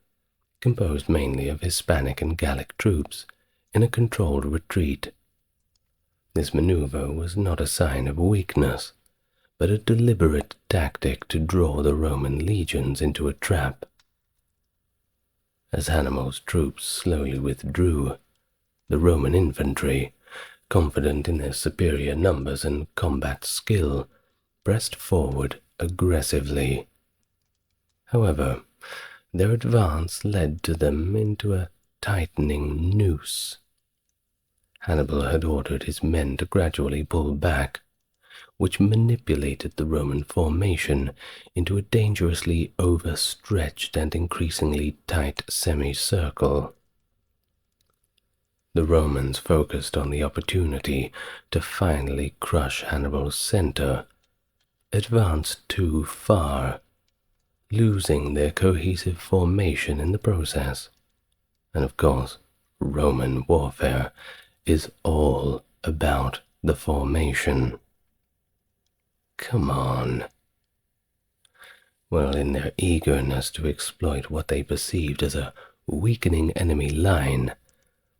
composed mainly of Hispanic and Gallic troops, in a controlled retreat. This maneuver was not a sign of weakness, but a deliberate tactic to draw the Roman legions into a trap. As Hannibal's troops slowly withdrew, the Roman infantry, confident in their superior numbers and combat skill, pressed forward aggressively. However, their advance led to them into a tightening noose. Hannibal had ordered his men to gradually pull back, which manipulated the Roman formation into a dangerously overstretched and increasingly tight semicircle. The Romans focused on the opportunity to finally crush Hannibal's center, advanced too far, losing their cohesive formation in the process. And of course, Roman warfare is all about the formation. Come on. Well, in their eagerness to exploit what they perceived as a weakening enemy line,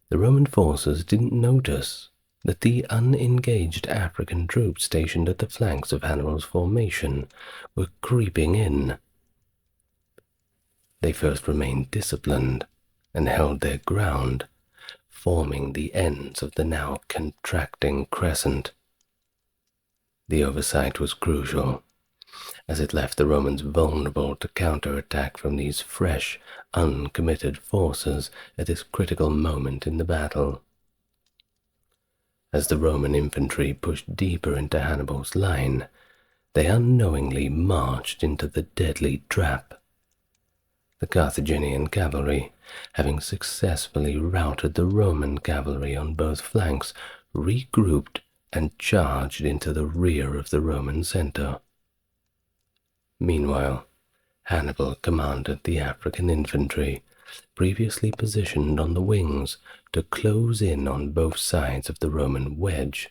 the Roman forces didn't notice that the unengaged African troops stationed at the flanks of Hannibal's formation were creeping in. They first remained disciplined and held their ground, forming the ends of the now contracting crescent. The oversight was crucial, as it left the Romans vulnerable to counterattack from these fresh, uncommitted forces at this critical moment in the battle. As the Roman infantry pushed deeper into Hannibal's line, they unknowingly marched into the deadly trap. The Carthaginian cavalry, having successfully routed the Roman cavalry on both flanks, regrouped and charged into the rear of the Roman center. Meanwhile, Hannibal commanded the African infantry, previously positioned on the wings, to close in on both sides of the Roman wedge,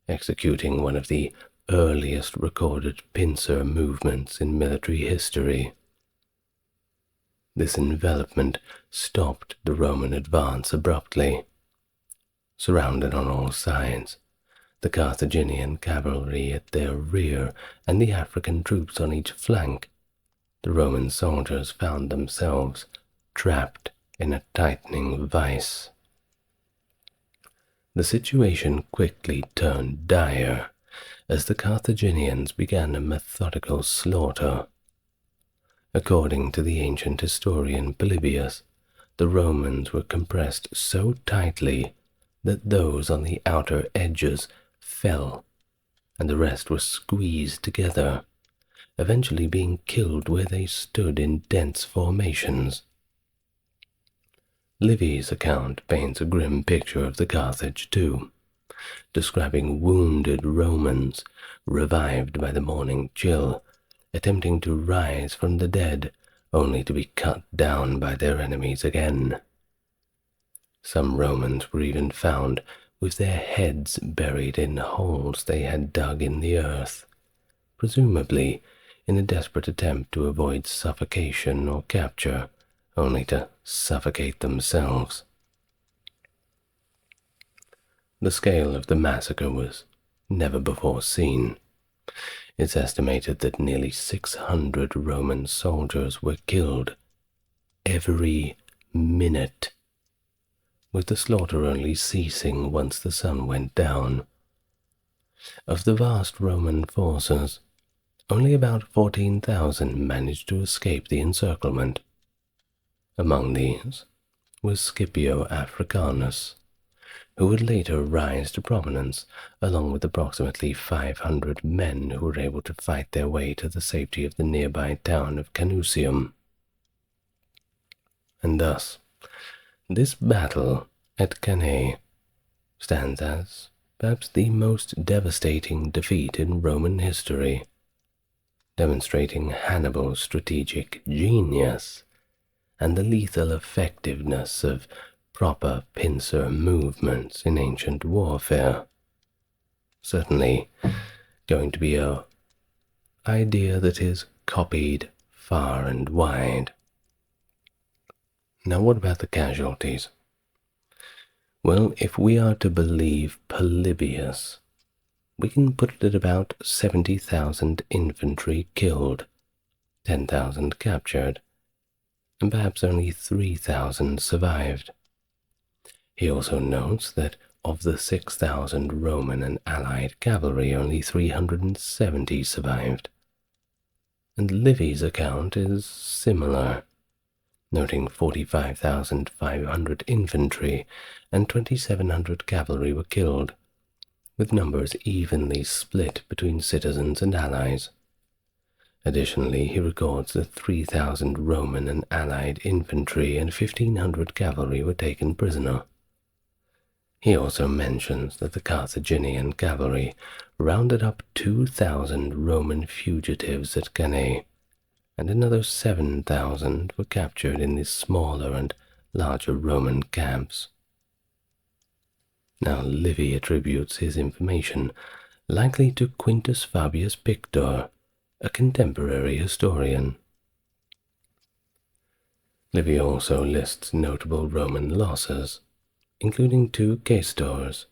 executing one of the earliest recorded pincer movements in military history. This envelopment stopped the Roman advance abruptly. Surrounded on all sides, the Carthaginian cavalry at their rear and the African troops on each flank, the Roman soldiers found themselves trapped in a tightening vice. The situation quickly turned dire as the Carthaginians began a methodical slaughter. According to the ancient historian Polybius, the Romans were compressed so tightly that those on the outer edges fell, and the rest were squeezed together, eventually being killed where they stood in dense formations. Livy's account paints a grim picture of the Carthage too, describing wounded Romans, revived by the morning chill, attempting to rise from the dead, only to be cut down by their enemies again. Some Romans were even found with their heads buried in holes they had dug in the earth, presumably in a desperate attempt to avoid suffocation or capture, only to suffocate themselves. The scale of the massacre was never before seen. It's estimated that nearly 600 Roman soldiers were killed every minute, with the slaughter only ceasing once the sun went down. Of the vast Roman forces, only about 14,000 managed to escape the encirclement. Among these was Scipio Africanus, who would later rise to prominence along with approximately 500 men who were able to fight their way to the safety of the nearby town of Canusium. And thus, this battle at Cannae stands as perhaps the most devastating defeat in Roman history, demonstrating Hannibal's strategic genius and the lethal effectiveness of proper pincer movements in ancient warfare. Certainly going to be an idea that is copied far and wide. Now what about the casualties? Well, if we are to believe Polybius, we can put it at about 70,000 infantry killed, 10,000 captured, and perhaps only 3,000 survived. He also notes that of the 6,000 Roman and allied cavalry, only 370 survived. And Livy's account is similar, noting 45,500 infantry and 2,700 cavalry were killed, with numbers evenly split between citizens and allies. Additionally, he records that 3,000 Roman and allied infantry and 1,500 cavalry were taken prisoner. He also mentions that the Carthaginian cavalry rounded up 2,000 Roman fugitives at Cannae, and another 7,000 were captured in the smaller and larger Roman camps. Now Livy attributes his information likely to Quintus Fabius Pictor, a contemporary historian. Livy also lists notable Roman losses, including 2 quaestors,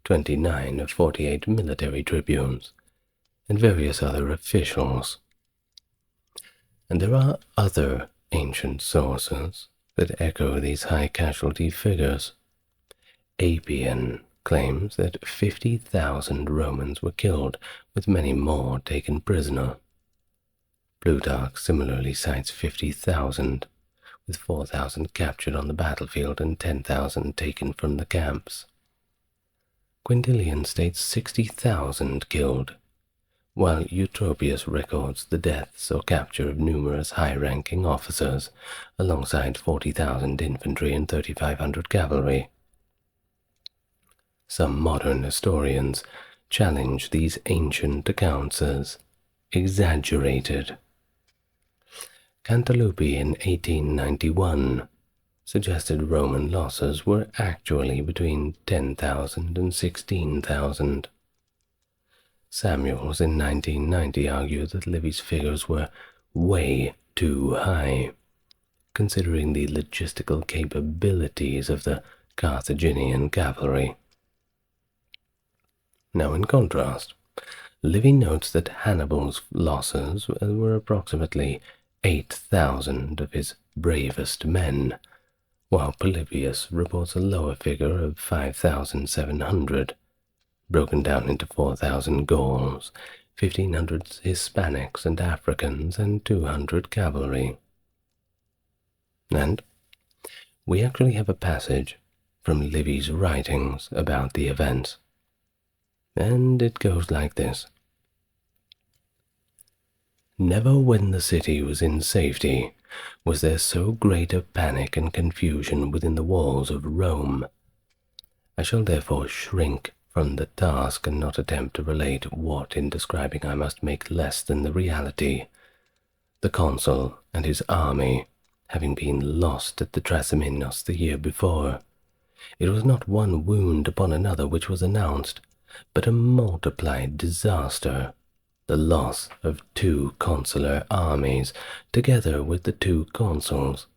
29 of 48 military tribunes, and various other officials. And there are other ancient sources that echo these high casualty figures. Appian claims that 50,000 Romans were killed, with many more taken prisoner. Plutarch similarly cites 50,000, with 4,000 captured on the battlefield and 10,000 taken from the camps. Quintilian states 60,000 killed, while Eutropius records the deaths or capture of numerous high-ranking officers, alongside 40,000 infantry and 3,500 cavalry. Some modern historians challenge these ancient accounts as exaggerated. Cantalupi in 1891 suggested Roman losses were actually between 10,000 and 16,000. Samuels in 1990 argued that Livy's figures were way too high, considering the logistical capabilities of the Carthaginian cavalry. Now, in contrast, Livy notes that Hannibal's losses were approximately 8,000 of his bravest men, while Polybius reports a lower figure of 5,700, broken down into 4,000 Gauls, 1,500 Hispanics and Africans, and 200 cavalry. And we actually have a passage from Livy's writings about the events. And it goes like this. Never when the city was in safety was there so great a panic and confusion within the walls of Rome. I shall therefore shrink from the task and not attempt to relate what in describing I must make less than the reality. The consul and his army having been lost at the Trasimenios the year before, it was not one wound upon another which was announced, but a multiplied disaster, the loss of 2 consular armies, together with the 2 consuls,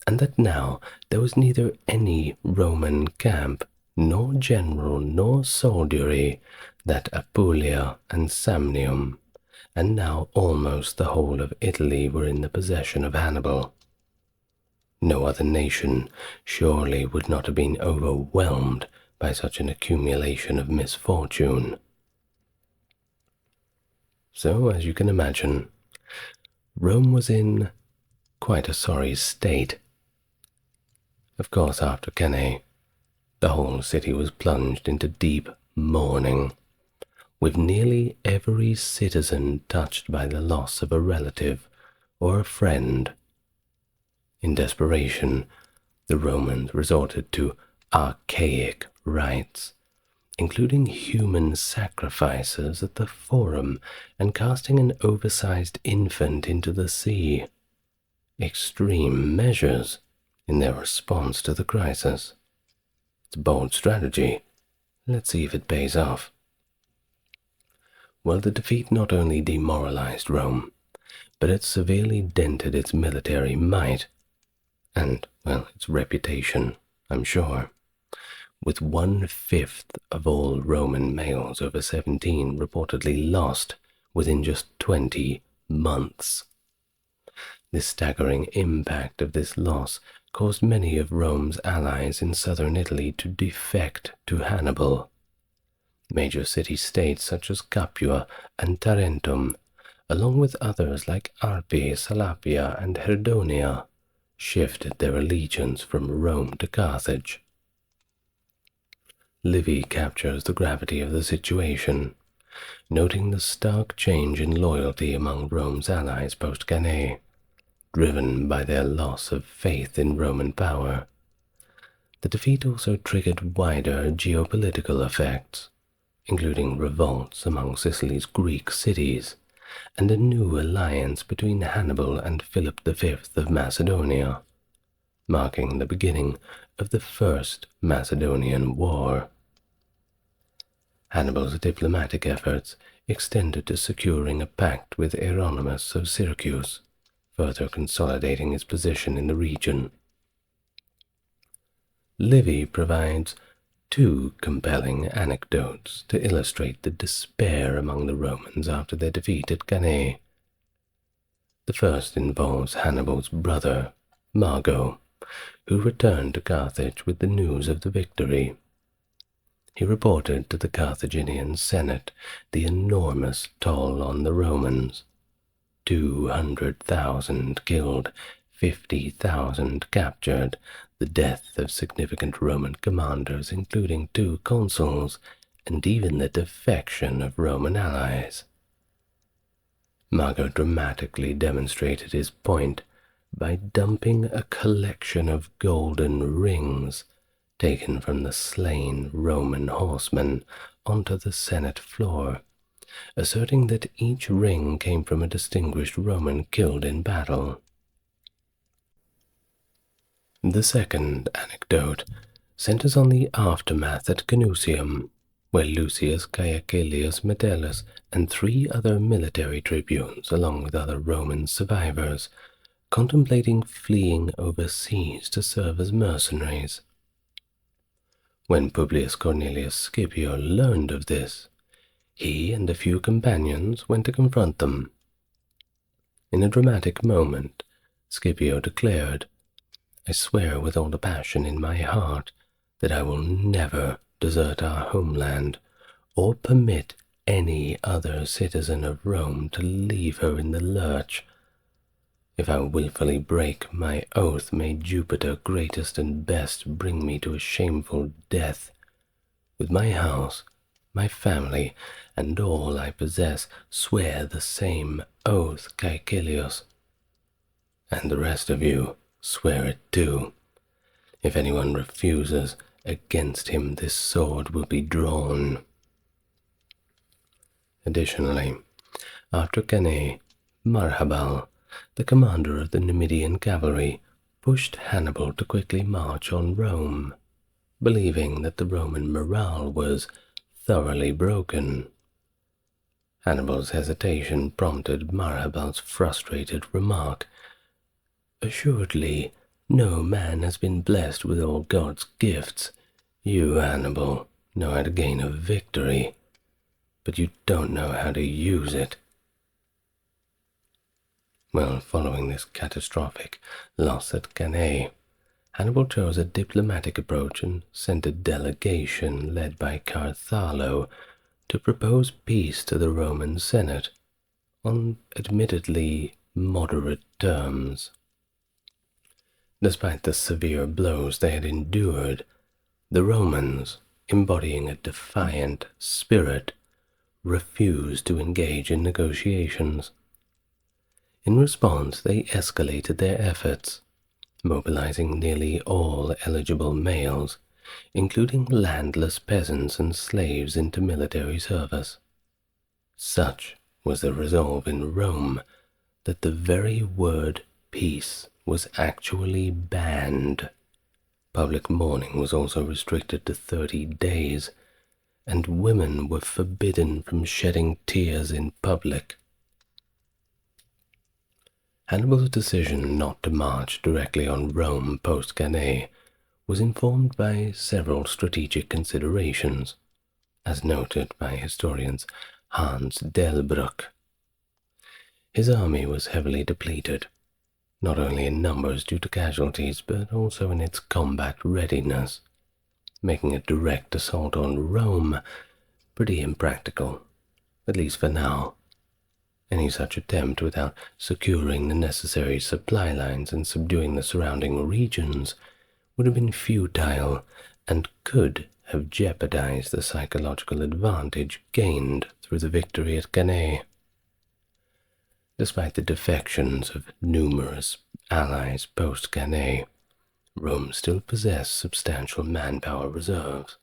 and that now there was neither any Roman camp, nor general, nor soldiery, that Apulia and Samnium, and now almost the whole of Italy were in the possession of Hannibal. No other nation surely would not have been overwhelmed by such an accumulation of misfortune. So, as you can imagine, Rome was in quite a sorry state. Of course, after Cannae, the whole city was plunged into deep mourning, with nearly every citizen touched by the loss of a relative or a friend. In desperation, the Romans resorted to archaic rites, including human sacrifices at the Forum and casting an oversized infant into the sea. Extreme measures in their response to the crisis. It's a bold strategy. Let's see if it pays off. Well, the defeat not only demoralized Rome, but it severely dented its military might and, well, its reputation, I'm sure. With 1/5 of all Roman males over 17 reportedly lost within just 20 months. The staggering impact of this loss caused many of Rome's allies in southern Italy to defect to Hannibal. Major city-states such as Capua and Tarentum, along with others like Arpi, Salapia, and Herdonia, shifted their allegiance from Rome to Carthage. Livy captures the gravity of the situation, noting the stark change in loyalty among Rome's allies post-Cannae, driven by their loss of faith in Roman power. The defeat also triggered wider geopolitical effects, including revolts among Sicily's Greek cities, and a new alliance between Hannibal and Philip V of Macedonia, marking the beginning of the First Macedonian War. Hannibal's diplomatic efforts extended to securing a pact with Hieronymus of Syracuse, further consolidating his position in the region. Livy provides two compelling anecdotes to illustrate the despair among the Romans after their defeat at Cannae. The first involves Hannibal's brother, Mago, who returned to Carthage with the news of the victory. He reported to the Carthaginian Senate the enormous toll on the Romans: 200,000 killed, 50,000 captured, the death of significant Roman commanders, including 2 consuls, and even the defection of Roman allies. Mago dramatically demonstrated his point by dumping a collection of golden rings taken from the slain Roman horsemen onto the Senate floor, asserting that each ring came from a distinguished Roman killed in battle. The second anecdote centers on the aftermath at Canusium, where Lucius Caecilius Metellus and 3 other military tribunes, along with other Roman survivors, contemplating fleeing overseas to serve as mercenaries. When Publius Cornelius Scipio learned of this, he and a few companions went to confront them. In a dramatic moment, Scipio declared, "I swear with all the passion in my heart that I will never desert our homeland or permit any other citizen of Rome to leave her in the lurch. If I willfully break my oath, may Jupiter, greatest and best, bring me to a shameful death. With my house, my family, and all I possess, swear the same oath, Caecilius. And the rest of you, swear it too. If anyone refuses, against him this sword will be drawn." Additionally, after Cannae, Marhabal, the commander of the Numidian cavalry, pushed Hannibal to quickly march on Rome, believing that the Roman morale was thoroughly broken. Hannibal's hesitation prompted Marhabal's frustrated remark, "Assuredly, no man has been blessed with all God's gifts. You, Hannibal, know how to gain a victory, but you don't know how to use it." Well, following this catastrophic loss at Cannae, Hannibal chose a diplomatic approach and sent a delegation led by Carthalo to propose peace to the Roman Senate on admittedly moderate terms. Despite the severe blows they had endured, the Romans, embodying a defiant spirit, refused to engage in negotiations. In response, they escalated their efforts, mobilizing nearly all eligible males, including landless peasants and slaves, into military service. Such was the resolve in Rome that the very word peace was actually banned. Public mourning was also restricted to 30 days, and women were forbidden from shedding tears in public. Hannibal's decision not to march directly on Rome post-Cannae was informed by several strategic considerations, as noted by historians Hans Delbruck. His army was heavily depleted, not only in numbers due to casualties, but also in its combat readiness, making a direct assault on Rome pretty impractical, at least for now. Any such attempt without securing the necessary supply lines and subduing the surrounding regions would have been futile and could have jeopardized the psychological advantage gained through the victory at Cannae. Despite the defections of numerous allies post-Cannae, Rome still possessed substantial manpower reserves.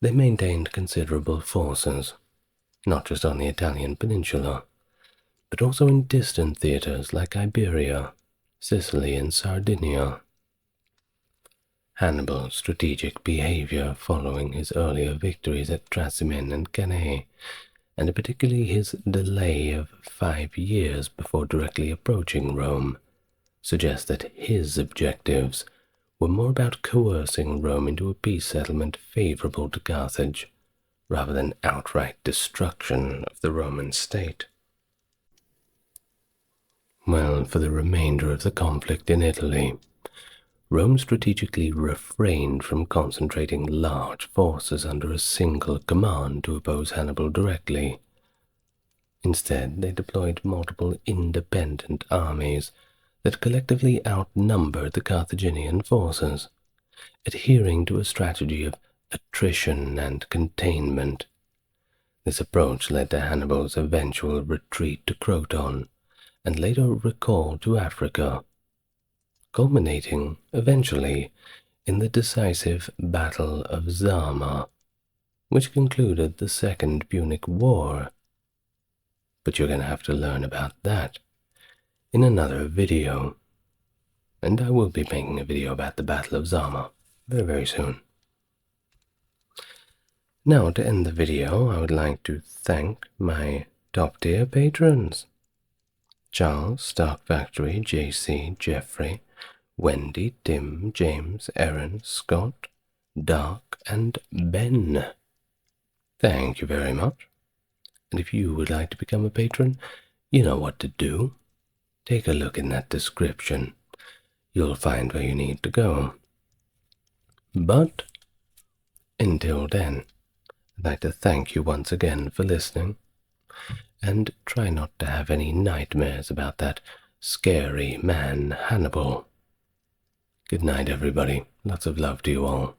They maintained considerable forces, not just on the Italian peninsula, but also in distant theaters like Iberia, Sicily, and Sardinia. Hannibal's strategic behavior following his earlier victories at Trasimene and Cannae, and particularly his delay of 5 years before directly approaching Rome, suggests that his objectives were more about coercing Rome into a peace settlement favorable to Carthage, rather than outright destruction of the Roman state. Well, for the remainder of the conflict in Italy, Rome strategically refrained from concentrating large forces under a single command to oppose Hannibal directly. Instead, they deployed multiple independent armies that collectively outnumbered the Carthaginian forces, adhering to a strategy of attrition and containment. This approach led to Hannibal's eventual retreat to Croton, and later recall to Africa, culminating eventually in the decisive Battle of Zama, which concluded the Second Punic War. But you're going to have to learn about that in another video, and I will be making a video about the Battle of Zama very, very soon. Now, to end the video, I would like to thank my top-tier patrons: Charles, Stark Factory, JC, Jeffrey, Wendy, Tim, James, Aaron, Scott, Dark, and Ben. Thank you very much. And if you would like to become a patron, you know what to do. Take a look in that description. You'll find where you need to go. But until then, I'd like to thank you once again for listening, and try not to have any nightmares about that scary man Hannibal. Good night, everybody. Lots of love to you all.